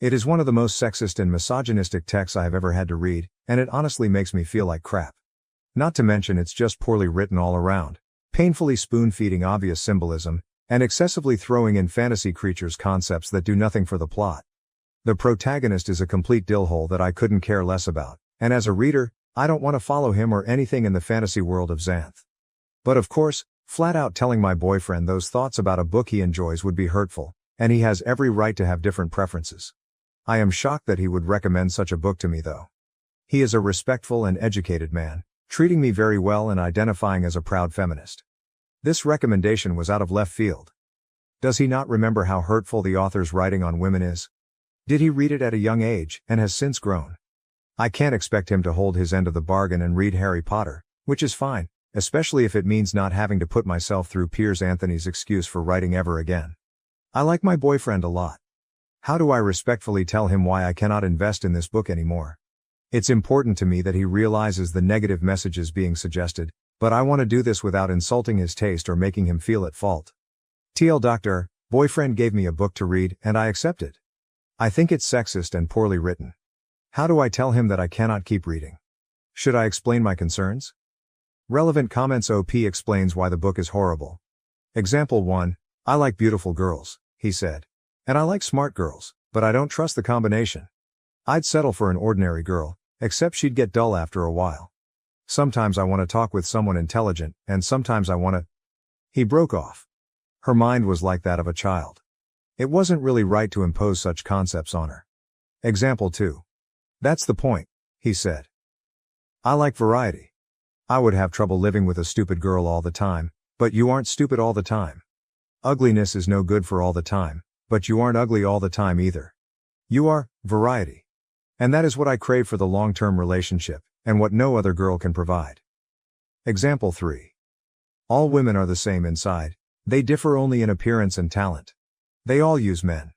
It is one of the most sexist and misogynistic texts I have ever had to read, and it honestly makes me feel like crap. Not to mention it's just poorly written all around, painfully spoon-feeding obvious symbolism, and excessively throwing in fantasy creatures concepts that do nothing for the plot. The protagonist is a complete dillhole that I couldn't care less about, and as a reader, I don't want to follow him or anything in the fantasy world of Xanth. But of course, flat out telling my boyfriend those thoughts about a book he enjoys would be hurtful, and he has every right to have different preferences. I am shocked that he would recommend such a book to me though. He is a respectful and educated man, treating me very well and identifying as a proud feminist. This recommendation was out of left field. Does he not remember how hurtful the author's writing on women is? Did he read it at a young age, and has since grown? I can't expect him to hold his end of the bargain and read Harry Potter, which is fine, especially if it means not having to put myself through Piers Anthony's excuse for writing ever again. I like my boyfriend a lot. How do I respectfully tell him why I cannot invest in this book anymore? It's important to me that he realizes the negative messages being suggested, but I want to do this without insulting his taste or making him feel at fault. TL Doctor, boyfriend gave me a book to read, and I accepted. I think it's sexist and poorly written. How do I tell him that I cannot keep reading? Should I explain my concerns? Relevant comments. OP explains why the book is horrible. Example 1, I like beautiful girls, he said. And I like smart girls, but I don't trust the combination. I'd settle for an ordinary girl, except she'd get dull after a while. Sometimes I want to talk with someone intelligent, and sometimes I want to... He broke off. Her mind was like that of a child. It wasn't really right to impose such concepts on her. Example 2. That's the point, he said. I like variety. I would have trouble living with a stupid girl all the time, but you aren't stupid all the time. Ugliness is no good for all the time, but you aren't ugly all the time either. You are variety. And that is what I crave for the long-term relationship, and what no other girl can provide. Example 3. All women are the same inside, they differ only in appearance and talent. They all use men.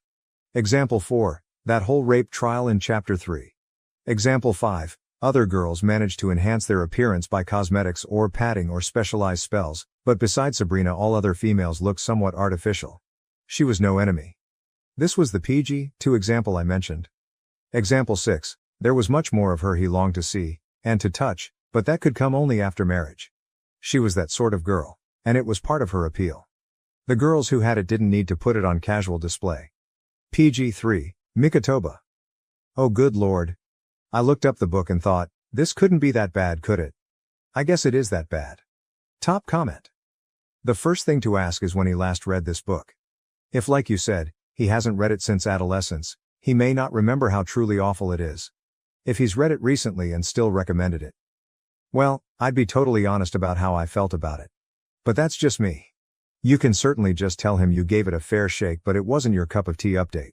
Example 4, that whole rape trial in chapter 3. Example 5, other girls manage to enhance their appearance by cosmetics or padding or specialized spells, but besides Sabrina all other females look somewhat artificial. She was no enemy. This was the PG-2 example I mentioned. Example 6, there was much more of her he longed to see, and to touch, but that could come only after marriage. She was that sort of girl, and it was part of her appeal. The girls who had it didn't need to put it on casual display. PG-3, Mikatoba. Oh good lord. I looked up the book and thought, this couldn't be that bad, could it? I guess it is that bad. Top comment. The first thing to ask is when he last read this book. If, like you said, he hasn't read it since adolescence, he may not remember how truly awful it is. If he's read it recently and still recommended it, well, I'd be totally honest about how I felt about it. But that's just me. You can certainly just tell him you gave it a fair shake, but it wasn't your cup of tea. Update.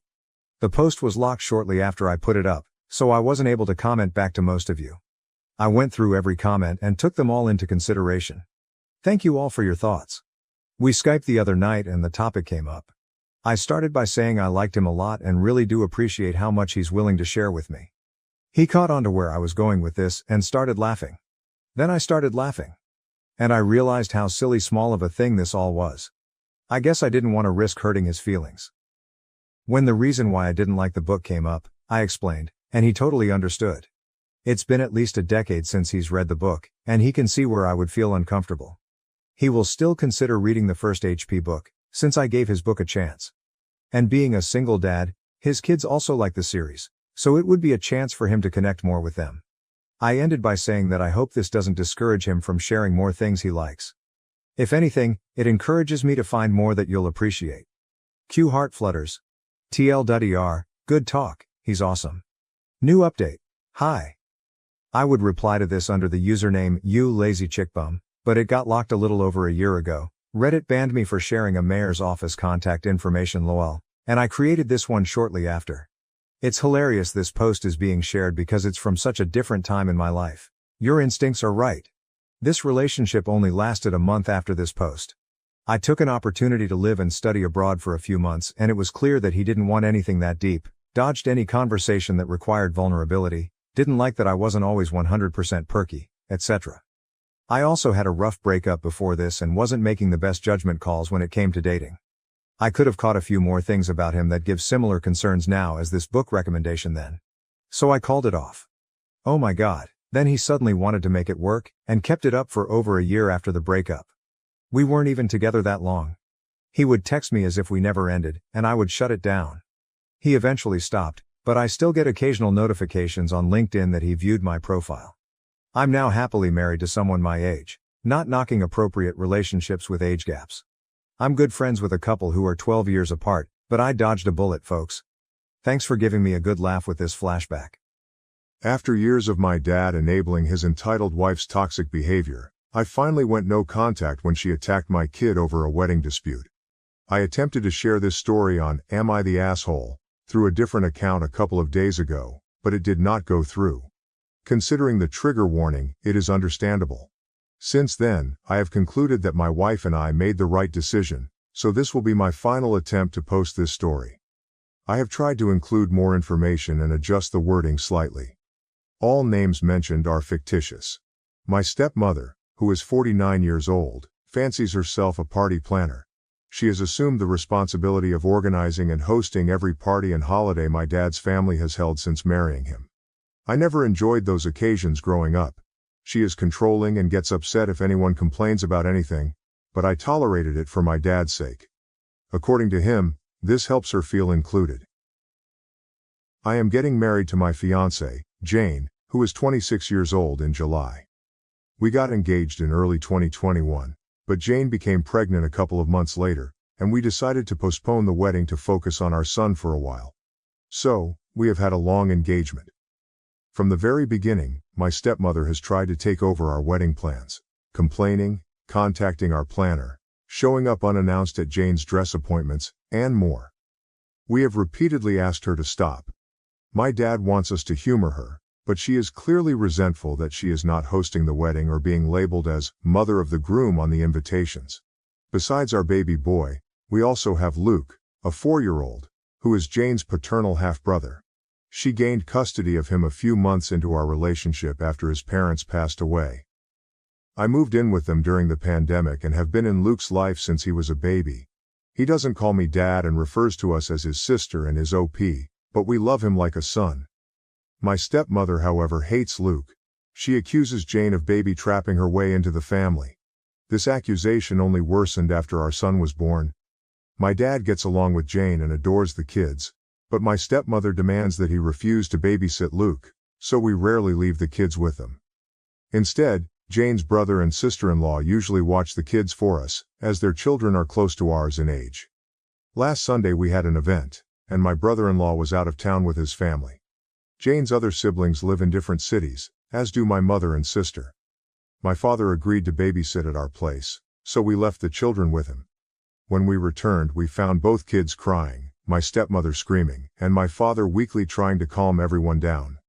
The post was locked shortly after I put it up, so I wasn't able to comment back to most of you. I went through every comment and took them all into consideration. Thank you all for your thoughts. We Skyped the other night and the topic came up. I started by saying I liked him a lot and really do appreciate how much he's willing to share with me. He caught on to where I was going with this and started laughing. Then I started laughing. And I realized how silly small of a thing this all was, I guess I didn't want to risk hurting his feelings. When the reason why I didn't like the book came up, I explained, and he totally understood. It's been at least a decade since he's read the book, and he can see where I would feel uncomfortable. He will still consider reading the first HP book, since I gave his book a chance. And being a single dad, his kids also like the series, so it would be a chance for him to connect more with them. I ended by saying that I hope this doesn't discourage him from sharing more things he likes. If anything, it encourages me to find more that you'll appreciate. Q heart flutters. TL.ER, good talk, he's awesome. New update. Hi. I would reply to this under the username you lazy chickbum, but it got locked a little over a year ago. Reddit banned me for sharing a mayor's office contact information lol, and I created this one shortly after. It's hilarious this post is being shared because it's from such a different time in my life. Your instincts are right. This relationship only lasted a month after this post. I took an opportunity to live and study abroad for a few months, and it was clear that he didn't want anything that deep, dodged any conversation that required vulnerability, didn't like that I wasn't always 100% perky, etc. I also had a rough breakup before this and wasn't making the best judgment calls when it came to dating. I could have caught a few more things about him that give similar concerns now as this book recommendation then. So I called it off. Oh my god, then he suddenly wanted to make it work, and kept it up for over a year after the breakup. We weren't even together that long. He would text me as if we never ended, and I would shut it down. He eventually stopped, but I still get occasional notifications on LinkedIn that he viewed my profile. I'm now happily married to someone my age, not knocking appropriate relationships with age gaps. I'm good friends with a couple who are 12 years apart, but I dodged a bullet, folks. Thanks for giving me a good laugh with this flashback. After years of my dad enabling his entitled wife's toxic behavior, I finally went no contact when she attacked my kid over a wedding dispute. I attempted to share this story on Am I the Asshole? Through a different account a couple of days ago, but it did not go through. Considering the trigger warning, it is understandable. Since then, I have concluded that my wife and I made the right decision, so this will be my final attempt to post this story. I have tried to include more information and adjust the wording slightly. All names mentioned are fictitious. My stepmother, who is 49 years old, fancies herself a party planner. She has assumed the responsibility of organizing and hosting every party and holiday my dad's family has held since marrying him. I never enjoyed those occasions growing up. She is controlling and gets upset if anyone complains about anything, but I tolerated it for my dad's sake. According to him, this helps her feel included. I am getting married to my fiancée, Jane, who is 26 years old in July. We got engaged in early 2021, but Jane became pregnant a couple of months later, and we decided to postpone the wedding to focus on our son for a while. So, we have had a long engagement. From the very beginning, my stepmother has tried to take over our wedding plans, complaining, contacting our planner, showing up unannounced at Jane's dress appointments, and more. We have repeatedly asked her to stop. My dad wants us to humor her, but she is clearly resentful that she is not hosting the wedding or being labeled as mother of the groom on the invitations. Besides our baby boy, we also have Luke, a 4-year-old, who is Jane's paternal half-brother. She gained custody of him a few months into our relationship after his parents passed away. I moved in with them during the pandemic and have been in Luke's life since he was a baby. He doesn't call me dad and refers to us as his sister and his OP, but we love him like a son. My stepmother, however, hates Luke. She accuses Jane of baby-trapping her way into the family. This accusation only worsened after our son was born. My dad gets along with Jane and adores the kids, but my stepmother demands that he refuse to babysit Luke, so we rarely leave the kids with him. Instead, Jane's brother and sister-in-law usually watch the kids for us, as their children are close to ours in age. Last Sunday we had an event, and my brother-in-law was out of town with his family. Jane's other siblings live in different cities, as do my mother and sister. My father agreed to babysit at our place, so we left the children with him. When we returned, we found both kids crying, my stepmother screaming, and my father weakly trying to calm everyone down.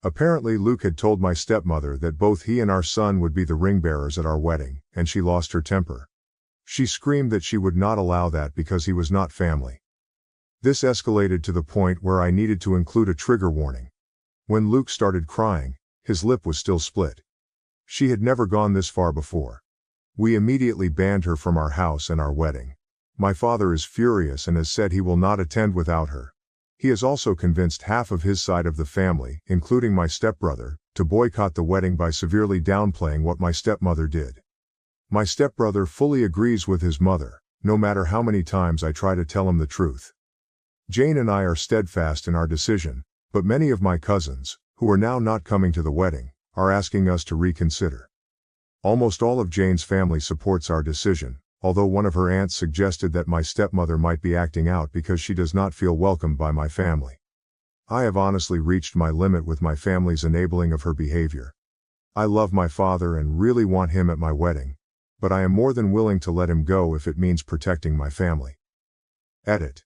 Apparently Luke had told my stepmother that both he and our son would be the ring bearers at our wedding, and she lost her temper. She screamed that she would not allow that because he was not family. This escalated to the point where I needed to include a trigger warning. When Luke started crying, his lip was still split. She had never gone this far before. We immediately banned her from our house and our wedding. My father is furious and has said he will not attend without her. He has also convinced half of his side of the family, including my stepbrother, to boycott the wedding by severely downplaying what my stepmother did. My stepbrother fully agrees with his mother, no matter how many times I try to tell him the truth. Jane and I are steadfast in our decision, but many of my cousins, who are now not coming to the wedding, are asking us to reconsider. Almost all of Jane's family supports our decision, although one of her aunts suggested that my stepmother might be acting out because she does not feel welcomed by my family. I have honestly reached my limit with my family's enabling of her behavior. I love my father and really want him at my wedding, but I am more than willing to let him go if it means protecting my family. Edit.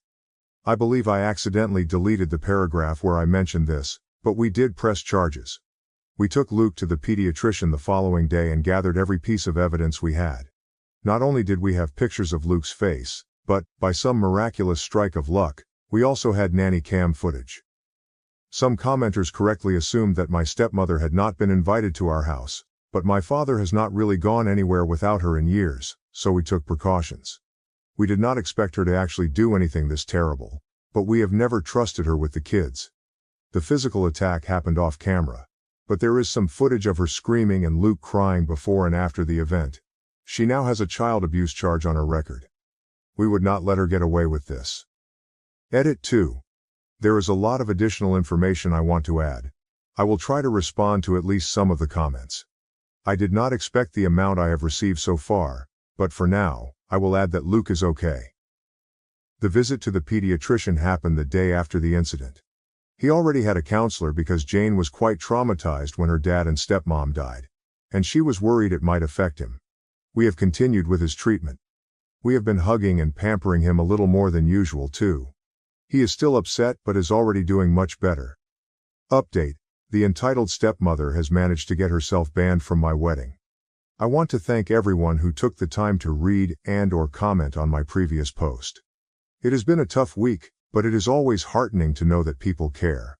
I believe I accidentally deleted the paragraph where I mentioned this, but we did press charges. We took Luke to the pediatrician the following day and gathered every piece of evidence we had. Not only did we have pictures of Luke's face, but, by some miraculous strike of luck, we also had nanny cam footage. Some commenters correctly assumed that my stepmother had not been invited to our house, but my father has not really gone anywhere without her in years, so we took precautions. We did not expect her to actually do anything this terrible, but we have never trusted her with the kids. The physical attack happened off camera, but there is some footage of her screaming and Luke crying before and after the event. She now has a child abuse charge on her record. We would not let her get away with this. Edit 2. There is a lot of additional information I want to add. I will try to respond to at least some of the comments. I did not expect the amount I have received so far, but for now, I will add that Luke is okay. The visit to the pediatrician happened the day after the incident. He already had a counselor because Jane was quite traumatized when her dad and stepmom died, and she was worried it might affect him. We have continued with his treatment. We have been hugging and pampering him a little more than usual too. He is still upset but is already doing much better. Update: the entitled stepmother has managed to get herself banned from my wedding. I want to thank everyone who took the time to read and/or comment on my previous post. It has been a tough week, but it is always heartening to know that people care.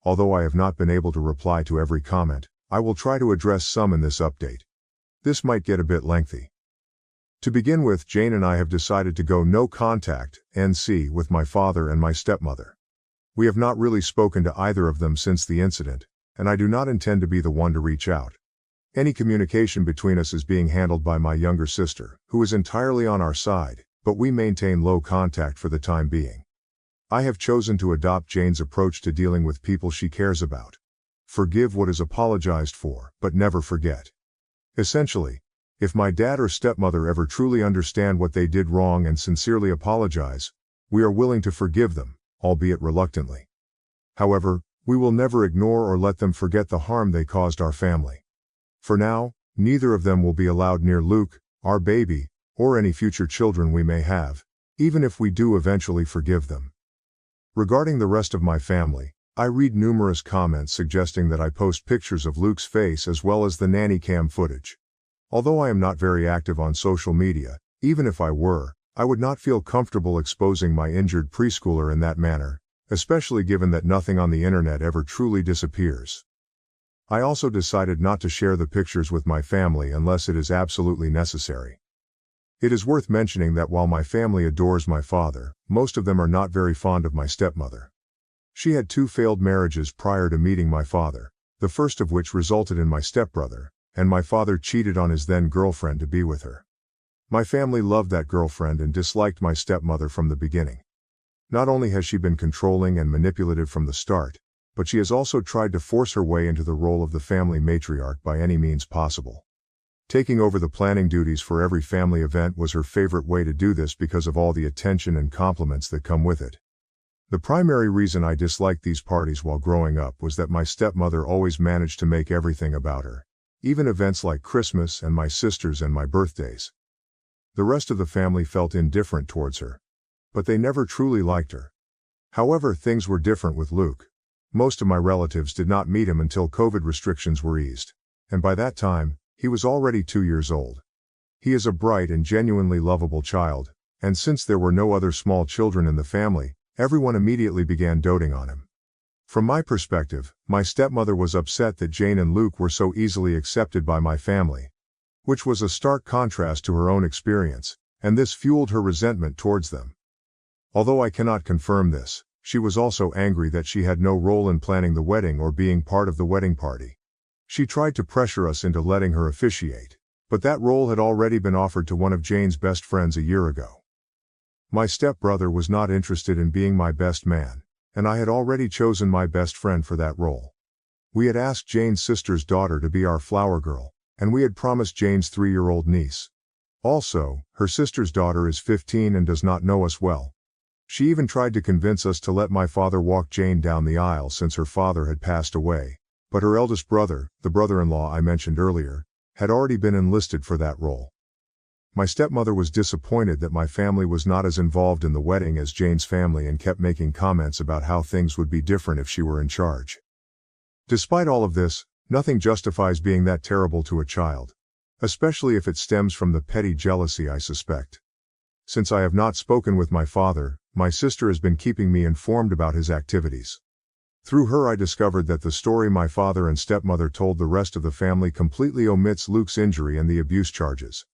Although I have not been able to reply to every comment, I will try to address some in this update. This might get a bit lengthy. To begin with, Jane and I have decided to go no contact, NC, with my father and my stepmother. We have not really spoken to either of them since the incident, and I do not intend to be the one to reach out. Any communication between us is being handled by my younger sister, who is entirely on our side, but we maintain low contact for the time being. I have chosen to adopt Jane's approach to dealing with people she cares about. Forgive what is apologized for, but never forget. Essentially, if my dad or stepmother ever truly understand what they did wrong and sincerely apologize, we are willing to forgive them, albeit reluctantly. However, we will never ignore or let them forget the harm they caused our family. For now, neither of them will be allowed near Luke, our baby, or any future children we may have, even if we do eventually forgive them. Regarding the rest of my family, I read numerous comments suggesting that I post pictures of Luke's face as well as the nanny cam footage. Although I am not very active on social media, even if I were, I would not feel comfortable exposing my injured preschooler in that manner, especially given that nothing on the internet ever truly disappears. I also decided not to share the pictures with my family unless it is absolutely necessary. It is worth mentioning that while my family adores my father, most of them are not very fond of my stepmother. She had 2 failed marriages prior to meeting my father, the first of which resulted in my stepbrother, and my father cheated on his then-girlfriend to be with her. My family loved that girlfriend and disliked my stepmother from the beginning. Not only has she been controlling and manipulative from the start, but she has also tried to force her way into the role of the family matriarch by any means possible. Taking over the planning duties for every family event was her favorite way to do this because of all the attention and compliments that come with it. The primary reason I disliked these parties while growing up was that my stepmother always managed to make everything about her, even events like Christmas and my sisters and my birthdays. The rest of the family felt indifferent towards her, but they never truly liked her. However, things were different with Luke. Most of my relatives did not meet him until COVID restrictions were eased, and by that time, he was already 2 years old. He is a bright and genuinely lovable child, and since there were no other small children in the family, everyone immediately began doting on him. From my perspective, my stepmother was upset that Jane and Luke were so easily accepted by my family, which was a stark contrast to her own experience, and this fueled her resentment towards them. Although I cannot confirm this, she was also angry that she had no role in planning the wedding or being part of the wedding party. She tried to pressure us into letting her officiate, but that role had already been offered to one of Jane's best friends a year ago. My stepbrother was not interested in being my best man, and I had already chosen my best friend for that role. We had asked Jane's sister's daughter to be our flower girl, and we had promised Jane's 3-year-old niece. Also, her sister's daughter is 15 and does not know us well. She even tried to convince us to let my father walk Jane down the aisle since her father had passed away, but her eldest brother, the brother-in-law I mentioned earlier, had already been enlisted for that role. My stepmother was disappointed that my family was not as involved in the wedding as Jane's family and kept making comments about how things would be different if she were in charge. Despite all of this, nothing justifies being that terrible to a child, especially if it stems from the petty jealousy I suspect. Since I have not spoken with my father, my sister has been keeping me informed about his activities. Through her I discovered that the story my father and stepmother told the rest of the family completely omits Luke's injury and the abuse charges.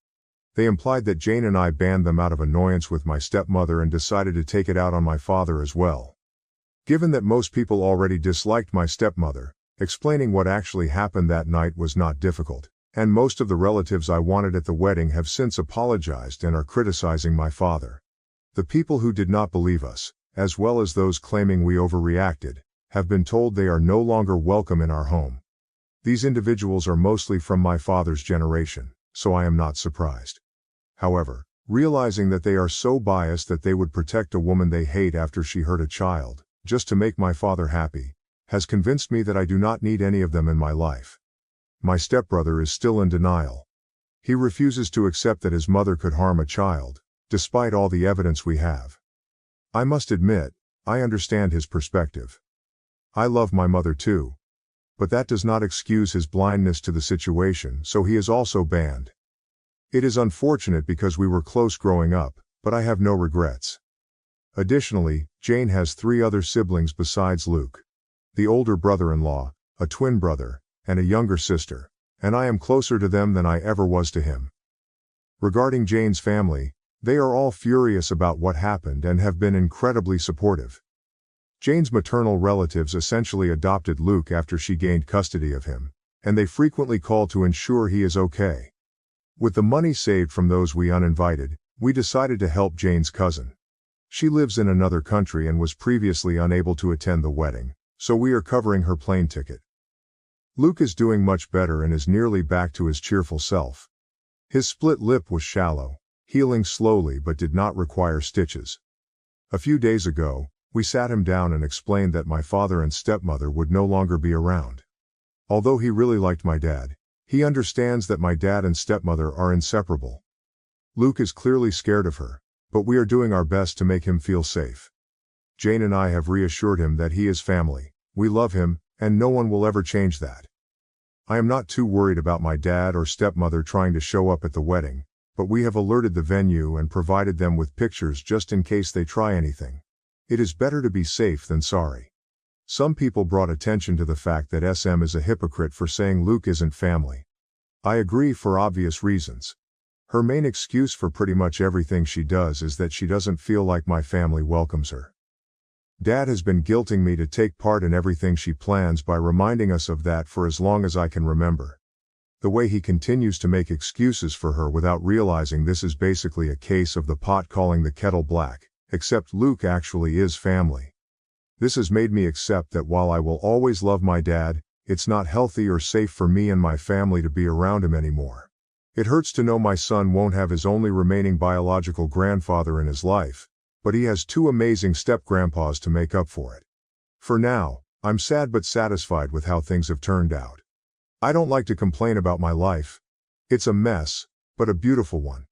They implied that Jane and I banned them out of annoyance with my stepmother and decided to take it out on my father as well. Given that most people already disliked my stepmother, explaining what actually happened that night was not difficult, and most of the relatives I wanted at the wedding have since apologized and are criticizing my father. The people who did not believe us, as well as those claiming we overreacted, have been told they are no longer welcome in our home. These individuals are mostly from my father's generation, so I am not surprised. However, realizing that they are so biased that they would protect a woman they hate after she hurt a child, just to make my father happy, has convinced me that I do not need any of them in my life. My stepbrother is still in denial. He refuses to accept that his mother could harm a child, despite all the evidence we have. I must admit, I understand his perspective. I love my mother too. But that does not excuse his blindness to the situation, so he is also banned. It is unfortunate because we were close growing up, but I have no regrets. Additionally, Jane has 3 other siblings besides Luke. The older brother-in-law, a twin brother, and a younger sister, and I am closer to them than I ever was to him. Regarding Jane's family, they are all furious about what happened and have been incredibly supportive. Jane's maternal relatives essentially adopted Luke after she gained custody of him, and they frequently call to ensure he is okay. With the money saved from those we uninvited, we decided to help Jane's cousin. She lives in another country and was previously unable to attend the wedding, so we are covering her plane ticket. Luke is doing much better and is nearly back to his cheerful self. His split lip was shallow, healing slowly but did not require stitches. A few days ago, we sat him down and explained that my father and stepmother would no longer be around. Although he really liked my dad, he understands that my dad and stepmother are inseparable. Luke is clearly scared of her, but we are doing our best to make him feel safe. Jane and I have reassured him that he is family, we love him, and no one will ever change that. I am not too worried about my dad or stepmother trying to show up at the wedding, but we have alerted the venue and provided them with pictures just in case they try anything. It is better to be safe than sorry. Some people brought attention to the fact that SM is a hypocrite for saying Luke isn't family. I agree for obvious reasons. Her main excuse for pretty much everything she does is that she doesn't feel like my family welcomes her. Dad has been guilting me to take part in everything she plans by reminding us of that for as long as I can remember. The way he continues to make excuses for her without realizing this is basically a case of the pot calling the kettle black, except Luke actually is family. This has made me accept that while I will always love my dad, it's not healthy or safe for me and my family to be around him anymore. It hurts to know my son won't have his only remaining biological grandfather in his life, but he has 2 amazing step-grandpas to make up for it. For now, I'm sad but satisfied with how things have turned out. I don't like to complain about my life. It's a mess, but a beautiful one.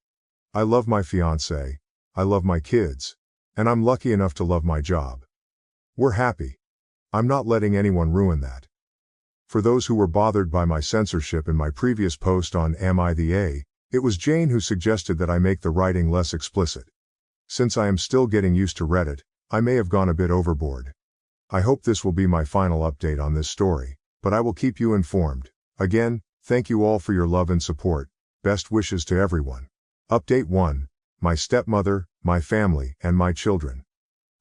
I love my fiancé, I love my kids, and I'm lucky enough to love my job. We're happy. I'm not letting anyone ruin that. For those who were bothered by my censorship in my previous post on Am I the A, it was Jane who suggested that I make the writing less explicit. Since I am still getting used to Reddit, I may have gone a bit overboard. I hope this will be my final update on this story, but I will keep you informed. Again, thank you all for your love and support. Best wishes to everyone. Update 1. my stepmother, my family, and my children.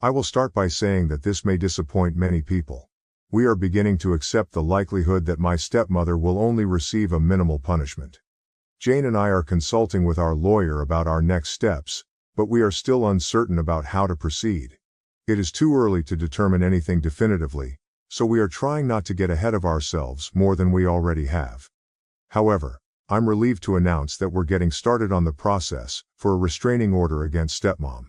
I will start by saying that this may disappoint many people. We are beginning to accept the likelihood that my stepmother will only receive a minimal punishment. Jane and I are consulting with our lawyer about our next steps, but we are still uncertain about how to proceed. It is too early to determine anything definitively, so we are trying not to get ahead of ourselves more than we already have. However, I'm relieved to announce that we're getting started on the process for a restraining order against stepmom.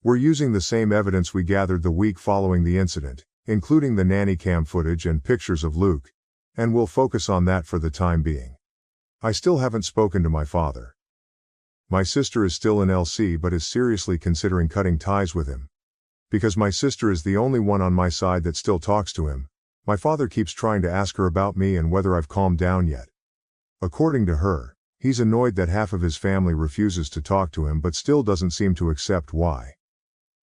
We're using the same evidence we gathered the week following the incident, including the nanny cam footage and pictures of Luke, and we'll focus on that for the time being. I still haven't spoken to my father. My sister is still in LC but is seriously considering cutting ties with him. Because my sister is the only one on my side that still talks to him, my father keeps trying to ask her about me and whether I've calmed down yet. According to her, he's annoyed that half of his family refuses to talk to him but still doesn't seem to accept why.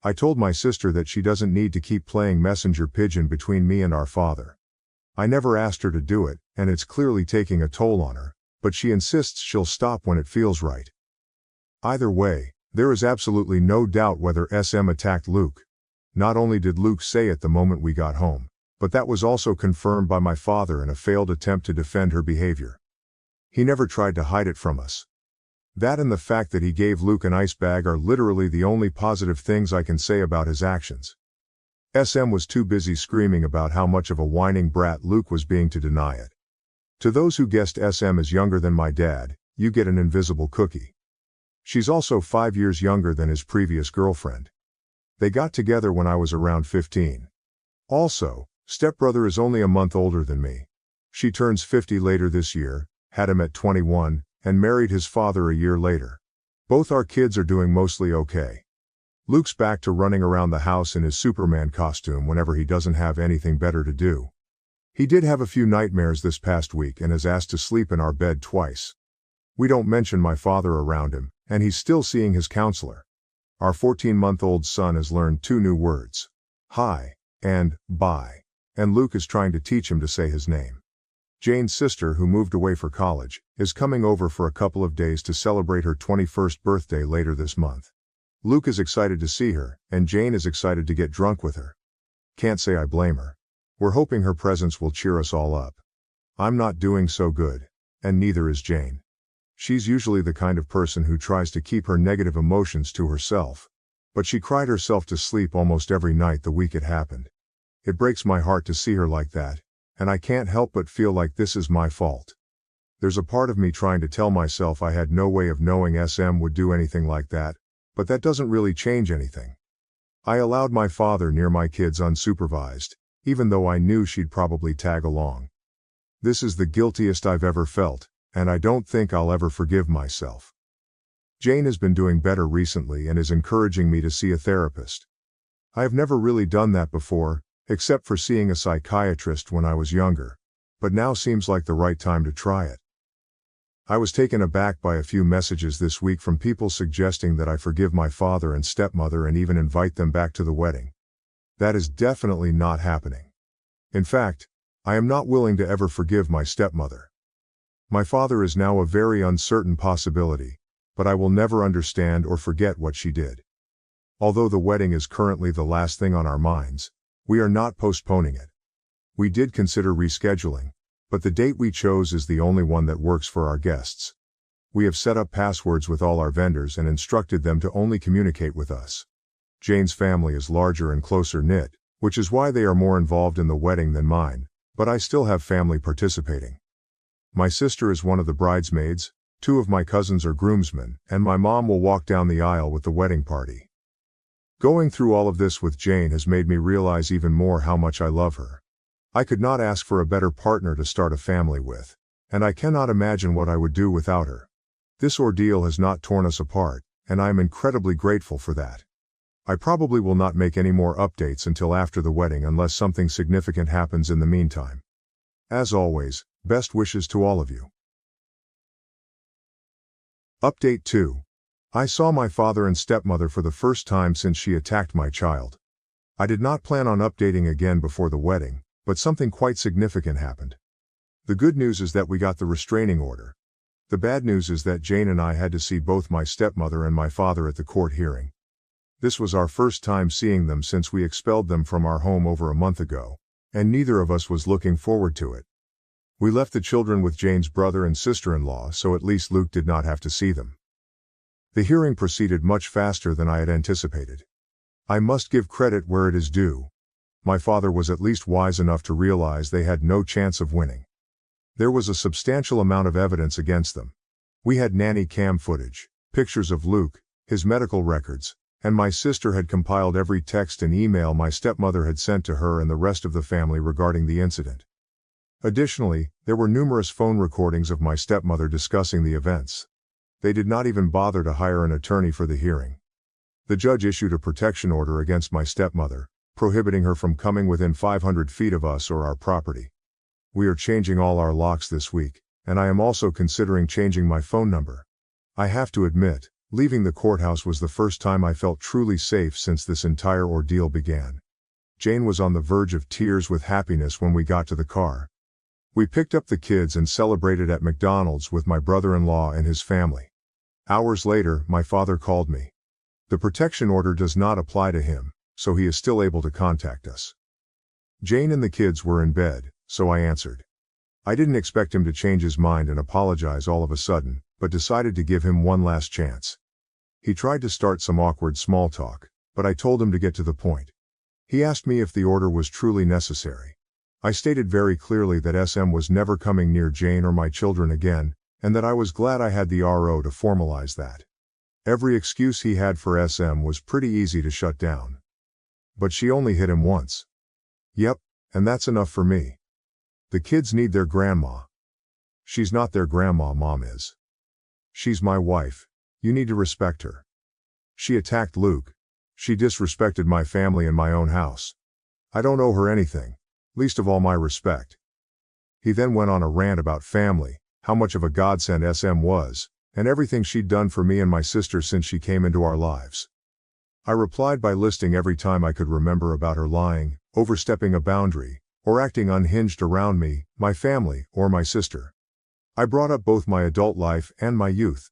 I told my sister that she doesn't need to keep playing messenger pigeon between me and our father. I never asked her to do it, and it's clearly taking a toll on her, but she insists she'll stop when it feels right. Either way, there is absolutely no doubt whether SM attacked Luke. Not only did Luke say it the moment we got home, but that was also confirmed by my father in a failed attempt to defend her behavior. He never tried to hide it from us. That and the fact that he gave Luke an ice bag are literally the only positive things I can say about his actions. SM was too busy screaming about how much of a whining brat Luke was being to deny it. To those who guessed SM is younger than my dad, you get an invisible cookie. She's also 5 years younger than his previous girlfriend. They got together when I was around 15. Also, stepbrother is only a month older than me. She turns 50 later this year, had him at 21, and married his father a year later. Both our kids are doing mostly okay. Luke's back to running around the house in his Superman costume whenever he doesn't have anything better to do. He did have a few nightmares this past week and is asked to sleep in our bed twice. We don't mention my father around him, and he's still seeing his counselor. Our 14-month-old son has learned 2 new words: hi and bye, and Luke is trying to teach him to say his name. Jane's sister, who moved away for college, is coming over for a couple of days to celebrate her 21st birthday later this month. Luke is excited to see her, and Jane is excited to get drunk with her. Can't say I blame her. We're hoping her presence will cheer us all up. I'm not doing so good, and neither is Jane. She's usually the kind of person who tries to keep her negative emotions to herself, but she cried herself to sleep almost every night the week it happened. It breaks my heart to see her like that, and I can't help but feel like this is my fault. There's a part of me trying to tell myself I had no way of knowing SM would do anything like that, but that doesn't really change anything. I allowed my father near my kids unsupervised, even though I knew she'd probably tag along. This is the guiltiest I've ever felt, and I don't think I'll ever forgive myself. Jane has been doing better recently and is encouraging me to see a therapist. I have never really done that before, except for seeing a psychiatrist when I was younger, but now seems like the right time to try it. I was taken aback by a few messages this week from people suggesting that I forgive my father and stepmother and even invite them back to the wedding. That is definitely not happening. In fact, I am not willing to ever forgive my stepmother. My father is now a very uncertain possibility, but I will never understand or forget what she did. Although the wedding is currently the last thing on our minds, we are not postponing it. We did consider rescheduling, but the date we chose is the only one that works for our guests. We have set up passwords with all our vendors and instructed them to only communicate with us. Jane's family is larger and closer knit, which is why they are more involved in the wedding than mine, but I still have family participating. My sister is one of the bridesmaids, 2 of my cousins are groomsmen, and my mom will walk down the aisle with the wedding party. Going through all of this with Jane has made me realize even more how much I love her. I could not ask for a better partner to start a family with, and I cannot imagine what I would do without her. This ordeal has not torn us apart, and I am incredibly grateful for that. I probably will not make any more updates until after the wedding unless something significant happens in the meantime. As always, best wishes to all of you. Update 2. I saw my father and stepmother for the first time since she attacked my child. I did not plan on updating again before the wedding, but something quite significant happened. The good news is that we got the restraining order. The bad news is that Jane and I had to see both my stepmother and my father at the court hearing. This was our first time seeing them since we expelled them from our home over a month ago, and neither of us was looking forward to it. We left the children with Jane's brother and sister-in-law, so at least Luke did not have to see them. The hearing proceeded much faster than I had anticipated. I must give credit where it is due. My father was at least wise enough to realize they had no chance of winning. There was a substantial amount of evidence against them. We had nanny cam footage, pictures of Luke, his medical records, and my sister had compiled every text and email my stepmother had sent to her and the rest of the family regarding the incident. Additionally, there were numerous phone recordings of my stepmother discussing the events. They did not even bother to hire an attorney for the hearing. The judge issued a protection order against my stepmother, prohibiting her from coming within 500 feet of us or our property. We are changing all our locks this week, and I am also considering changing my phone number. I have to admit, leaving the courthouse was the first time I felt truly safe since this entire ordeal began. Jane was on the verge of tears with happiness when we got to the car. We picked up the kids and celebrated at McDonald's with my brother-in-law and his family. Hours later, my father called me. The protection order does not apply to him, so he is still able to contact us. Jane and the kids were in bed, so I answered. I didn't expect him to change his mind and apologize all of a sudden, but decided to give him one last chance. He tried to start some awkward small talk, but I told him to get to the point. He asked me if the order was truly necessary. I stated very clearly that SM was never coming near Jane or my children again, and that I was glad I had the RO to formalize that. Every excuse he had for SM was pretty easy to shut down. But she only hit him once. Yep, and that's enough for me. The kids need their grandma. She's not their grandma, Mom is. She's my wife. You need to respect her. She attacked Luke. She disrespected my family and my own house. I don't owe her anything, least of all my respect. He then went on a rant about family, how much of a godsend SM was, and everything she'd done for me and my sister since she came into our lives. I replied by listing every time I could remember about her lying, overstepping a boundary, or acting unhinged around me, my family, or my sister. I brought up both my adult life and my youth.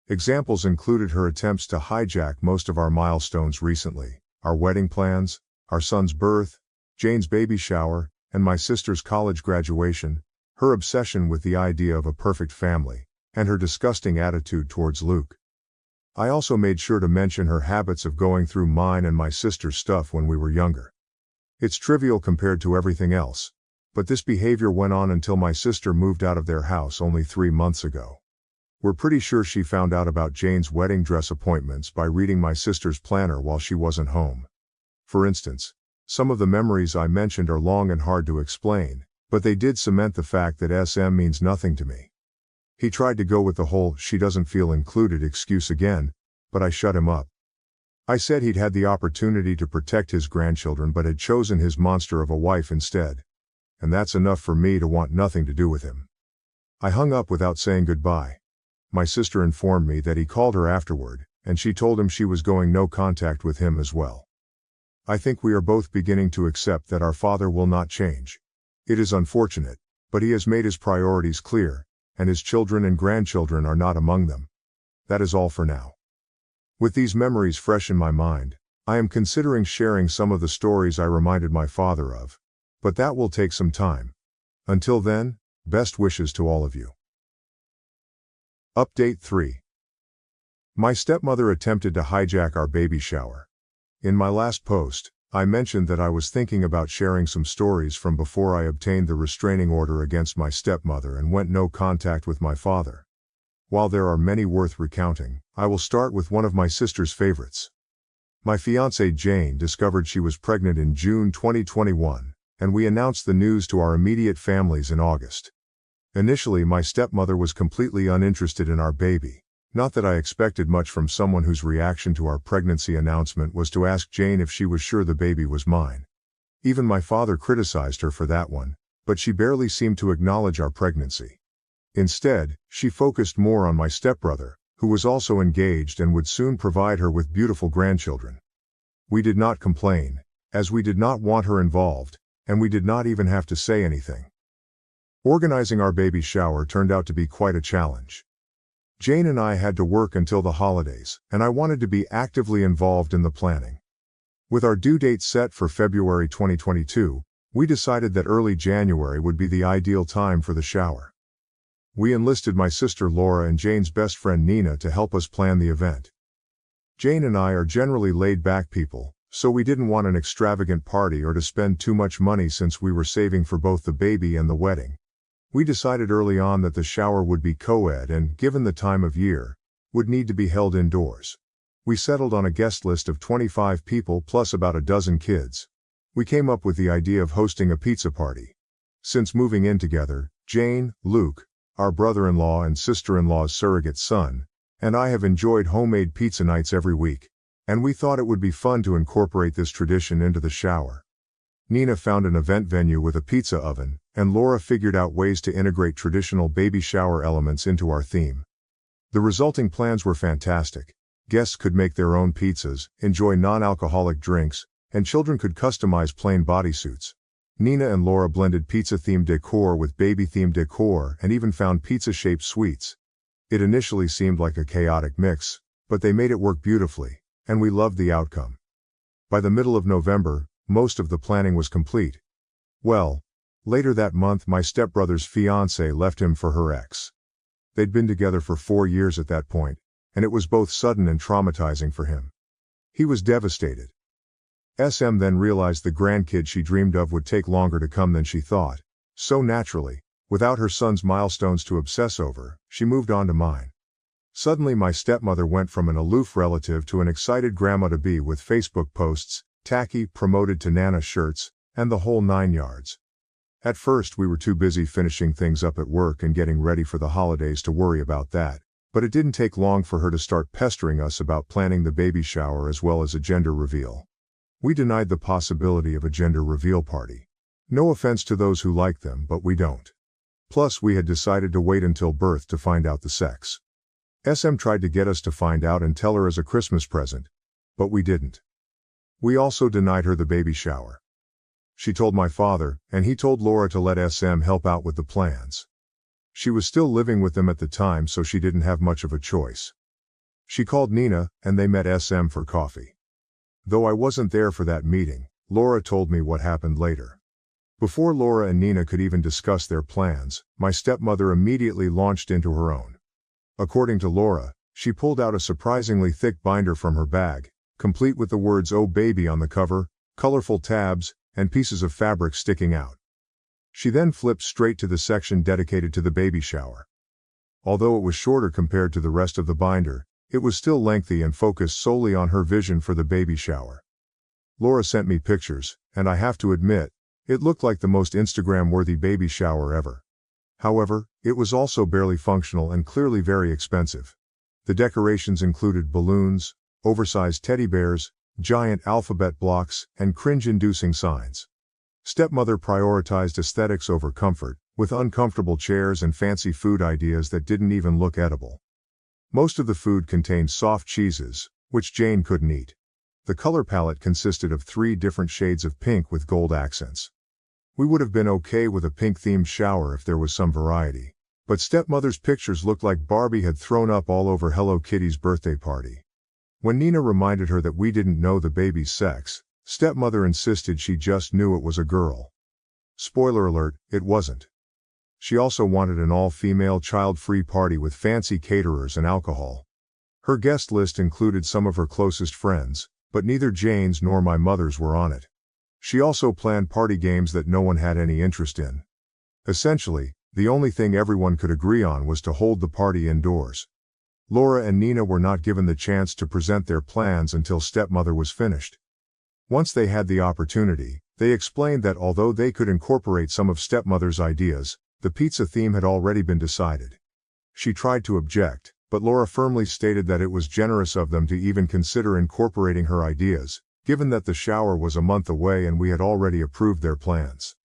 Examples included her attempts to hijack most of our milestones recently, our wedding plans, our son's birth, Jane's baby shower, and my sister's college graduation, her obsession with the idea of a perfect family, and her disgusting attitude towards Luke. I also made sure to mention her habits of going through mine and my sister's stuff when we were younger. It's trivial compared to everything else, but this behavior went on until my sister moved out of their house only 3 months ago. We're pretty sure she found out about Jane's wedding dress appointments by reading my sister's planner while she wasn't home. For instance, some of the memories I mentioned are long and hard to explain, but they did cement the fact that SM means nothing to me. He tried to go with the whole "she doesn't feel included" excuse again, but I shut him up. I said he'd had the opportunity to protect his grandchildren but had chosen his monster of a wife instead. And that's enough for me to want nothing to do with him. I hung up without saying goodbye. My sister informed me that he called her afterward, and she told him she was going no contact with him as well. I think we are both beginning to accept that our father will not change. It is unfortunate, but he has made his priorities clear, and his children and grandchildren are not among them. That is all for now. With these memories fresh in my mind, I am considering sharing some of the stories I reminded my father of, but that will take some time. Until then, best wishes to all of you. Update 3. My stepmother attempted to hijack our baby shower. In my last post, I mentioned that I was thinking about sharing some stories from before I obtained the restraining order against my stepmother and went no contact with my father. While there are many worth recounting, I will start with one of my sister's favorites. My fiancée Jane discovered she was pregnant in June 2021, and we announced the news to our immediate families in August. Initially, my stepmother was completely uninterested in our baby. Not that I expected much from someone whose reaction to our pregnancy announcement was to ask Jane if she was sure the baby was mine. Even my father criticized her for that one, but she barely seemed to acknowledge our pregnancy. Instead, she focused more on my stepbrother, who was also engaged and would soon provide her with beautiful grandchildren. We did not complain, as we did not want her involved, and we did not even have to say anything. Organizing our baby shower turned out to be quite a challenge. Jane and I had to work until the holidays, and I wanted to be actively involved in the planning. With our due date set for February 2022, we decided that early January would be the ideal time for the shower. We enlisted my sister Laura and Jane's best friend Nina to help us plan the event. Jane and I are generally laid-back people, so we didn't want an extravagant party or to spend too much money since we were saving for both the baby and the wedding. We decided early on that the shower would be co-ed and, given the time of year, would need to be held indoors. We settled on a guest list of 25 people plus about a dozen kids. We came up with the idea of hosting a pizza party. Since moving in together, Jane, Luke, our brother-in-law and sister-in-law's surrogate son, and I have enjoyed homemade pizza nights every week, and we thought it would be fun to incorporate this tradition into the shower. Nina found an event venue with a pizza oven, and Laura figured out ways to integrate traditional baby shower elements into our theme. The resulting plans were fantastic. Guests could make their own pizzas, enjoy non-alcoholic drinks, and children could customize plain bodysuits. Nina and Laura blended pizza-themed decor with baby-themed decor and even found pizza-shaped sweets. It initially seemed like a chaotic mix, but they made it work beautifully, and we loved the outcome. By the middle of November, most of the planning was complete. Well, later that month my stepbrother's fiancée left him for her ex. They'd been together for 4 years at that point, and it was both sudden and traumatizing for him. He was devastated. SM then realized the grandkid she dreamed of would take longer to come than she thought, so naturally, without her son's milestones to obsess over, she moved on to mine. Suddenly my stepmother went from an aloof relative to an excited grandma-to-be with Facebook posts, tacky, promoted to Nana shirts, and the whole 9 yards. At first we were too busy finishing things up at work and getting ready for the holidays to worry about that, but it didn't take long for her to start pestering us about planning the baby shower as well as a gender reveal. We denied the possibility of a gender reveal party. No offense to those who like them, but we don't. Plus we had decided to wait until birth to find out the sex. SM tried to get us to find out and tell her as a Christmas present, but we didn't. We also denied her the baby shower. She told my father, and he told Laura to let SM help out with the plans. She was still living with them at the time, so she didn't have much of a choice. She called Nina, and they met SM for coffee. Though I wasn't there for that meeting, Laura told me what happened later. Before Laura and Nina could even discuss their plans, my stepmother immediately launched into her own. According to Laura, she pulled out a surprisingly thick binder from her bag, complete with the words "Oh baby" on the cover, colorful tabs, and pieces of fabric sticking out. She then flipped straight to the section dedicated to the baby shower. Although it was shorter compared to the rest of the binder, it was still lengthy and focused solely on her vision for the baby shower. Laura sent me pictures, and I have to admit, it looked like the most Instagram-worthy baby shower ever. However, it was also barely functional and clearly very expensive. The decorations included balloons, oversized teddy bears, giant alphabet blocks, and cringe-inducing signs. Stepmother prioritized aesthetics over comfort, with uncomfortable chairs and fancy food ideas that didn't even look edible. Most of the food contained soft cheeses, which Jane couldn't eat. The color palette consisted of 3 different shades of pink with gold accents. We would have been okay with a pink-themed shower if there was some variety, but stepmother's pictures looked like Barbie had thrown up all over Hello Kitty's birthday party. When Nina reminded her that we didn't know the baby's sex, stepmother insisted she just knew it was a girl. Spoiler alert, it wasn't. She also wanted an all-female child-free party with fancy caterers and alcohol. Her guest list included some of her closest friends, but neither Jane's nor my mother's were on it. She also planned party games that no one had any interest in. Essentially, the only thing everyone could agree on was to hold the party indoors. Laura and Nina were not given the chance to present their plans until stepmother was finished. Once they had the opportunity, they explained that although they could incorporate some of stepmother's ideas, the pizza theme had already been decided. She tried to object, but Laura firmly stated that it was generous of them to even consider incorporating her ideas, given that the shower was a month away and we had already approved their plans.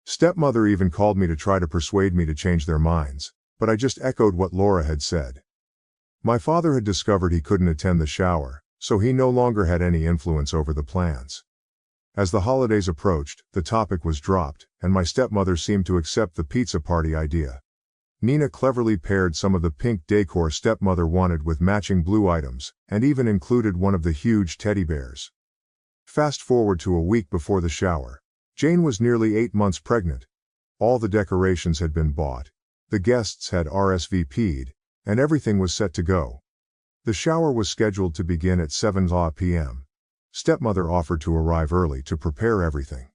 Stepmother even called me to try to persuade me to change their minds, but I just echoed what Laura had said. My father had discovered he couldn't attend the shower, so he no longer had any influence over the plans. As the holidays approached, the topic was dropped, and my stepmother seemed to accept the pizza party idea. Nina cleverly paired some of the pink decor stepmother wanted with matching blue items, and even included one of the huge teddy bears. Fast forward to a week before the shower. Jane was nearly 8 months pregnant. All the decorations had been bought. The guests had RSVP'd, and everything was set to go. The shower was scheduled to begin at 7 p.m. Stepmother offered to arrive early to prepare everything.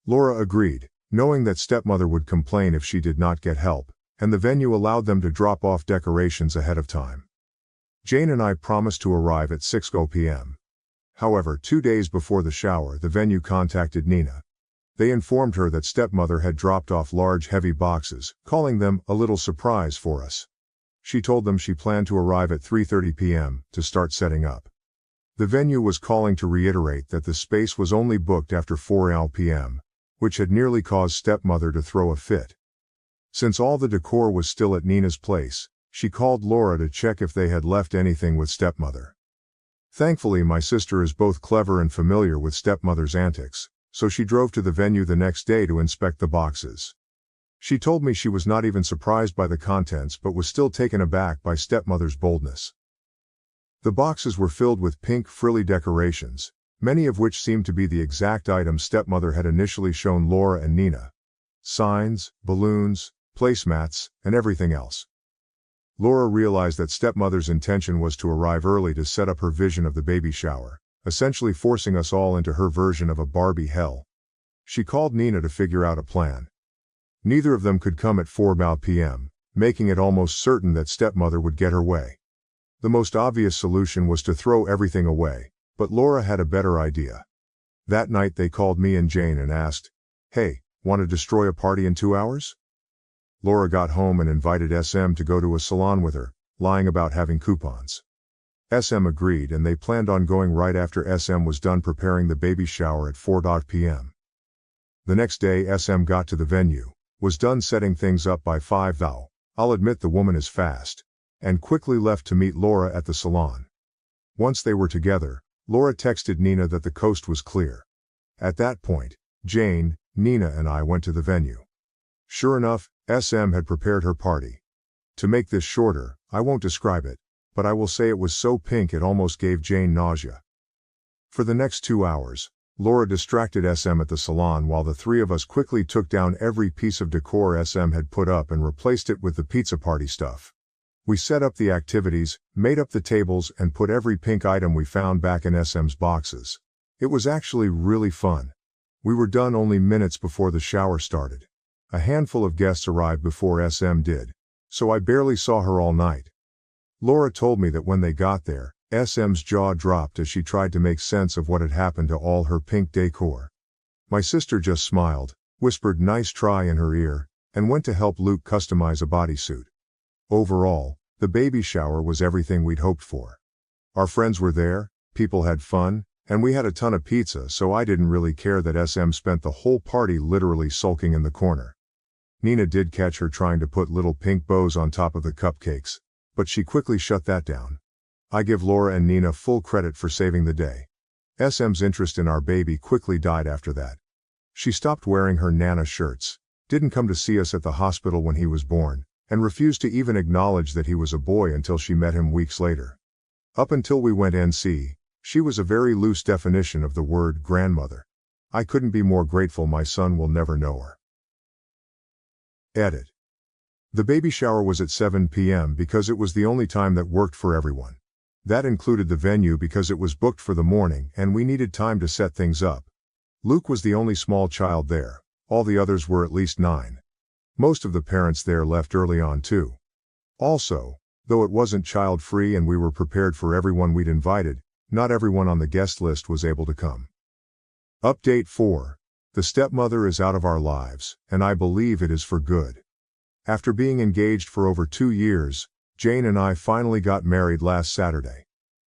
Laura agreed, knowing that stepmother would complain if she did not get help, and the venue allowed them to drop off decorations ahead of time. Jane and I promised to arrive at 6 p.m. However, 2 days before the shower, the venue contacted Nina. They informed her that stepmother had dropped off large heavy boxes, calling them a little surprise for us. She told them she planned to arrive at 3:30 p.m. to start setting up. The venue was calling to reiterate that the space was only booked after 4 p.m., which had nearly caused stepmother to throw a fit. Since all the decor was still at Nina's place, she called Laura to check if they had left anything with stepmother. Thankfully, my sister is both clever and familiar with stepmother's antics, so she drove to the venue the next day to inspect the boxes. She told me she was not even surprised by the contents but was still taken aback by stepmother's boldness. The boxes were filled with pink frilly decorations, many of which seemed to be the exact items stepmother had initially shown Laura and Nina. Signs, balloons, placemats, and everything else. Laura realized that stepmother's intention was to arrive early to set up her vision of the baby shower, essentially forcing us all into her version of a Barbie hell. She called Nina to figure out a plan. Neither of them could come at 4 p.m., making it almost certain that stepmother would get her way. The most obvious solution was to throw everything away, but Laura had a better idea. That night they called me and Jane and asked, "Hey, want to destroy a party in 2 hours?" Laura got home and invited SM to go to a salon with her, lying about having coupons. SM agreed and they planned on going right after SM was done preparing the baby shower at 4 p.m. The next day SM got to the venue, was done setting things up by 5 though, I'll admit the woman is fast, and quickly left to meet Laura at the salon. Once they were together, Laura texted Nina that the coast was clear. At that point, Jane, Nina and I went to the venue. Sure enough, SM had prepared her party. To make this shorter, I won't describe it, but I will say it was so pink it almost gave Jane nausea. For the next 2 hours, Laura distracted SM at the salon while the three of us quickly took down every piece of decor SM had put up and replaced it with the pizza party stuff. We set up the activities, made up the tables and put every pink item we found back in SM's boxes. It was actually really fun. We were done only minutes before the shower started. A handful of guests arrived before SM did, so I barely saw her all night. Laura told me that when they got there, SM's jaw dropped as she tried to make sense of what had happened to all her pink decor. My sister just smiled, whispered "nice try" in her ear, and went to help Luke customize a bodysuit. Overall, the baby shower was everything we'd hoped for. Our friends were there, people had fun, and we had a ton of pizza, so I didn't really care that SM spent the whole party literally sulking in the corner. Nina did catch her trying to put little pink bows on top of the cupcakes, but she quickly shut that down. I give Laura and Nina full credit for saving the day. SM's interest in our baby quickly died after that. She stopped wearing her Nana shirts, didn't come to see us at the hospital when he was born, and refused to even acknowledge that he was a boy until she met him weeks later. Up until we went NC, she was a very loose definition of the word grandmother. I couldn't be more grateful my son will never know her. Edit. The baby shower was at 7 p.m. because it was the only time that worked for everyone. That included the venue because it was booked for the morning and we needed time to set things up. Luke was the only small child there, all the others were at least 9. Most of the parents there left early on too. Also, though it wasn't child-free and we were prepared for everyone we'd invited, not everyone on the guest list was able to come. Update 4. The stepmother is out of our lives, and I believe it is for good. After being engaged for over 2 years, Jane and I finally got married last Saturday.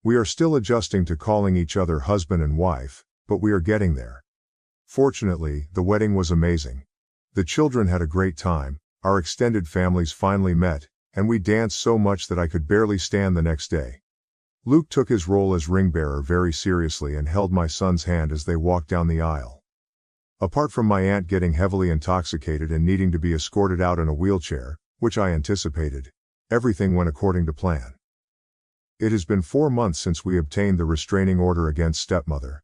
We are still adjusting to calling each other husband and wife, but we are getting there. Fortunately, the wedding was amazing. The children had a great time, our extended families finally met, and we danced so much that I could barely stand the next day. Luke took his role as ring bearer very seriously and held my son's hand as they walked down the aisle. Apart from my aunt getting heavily intoxicated and needing to be escorted out in a wheelchair, which I anticipated. Everything went according to plan. It has been 4 months since we obtained the restraining order against stepmother.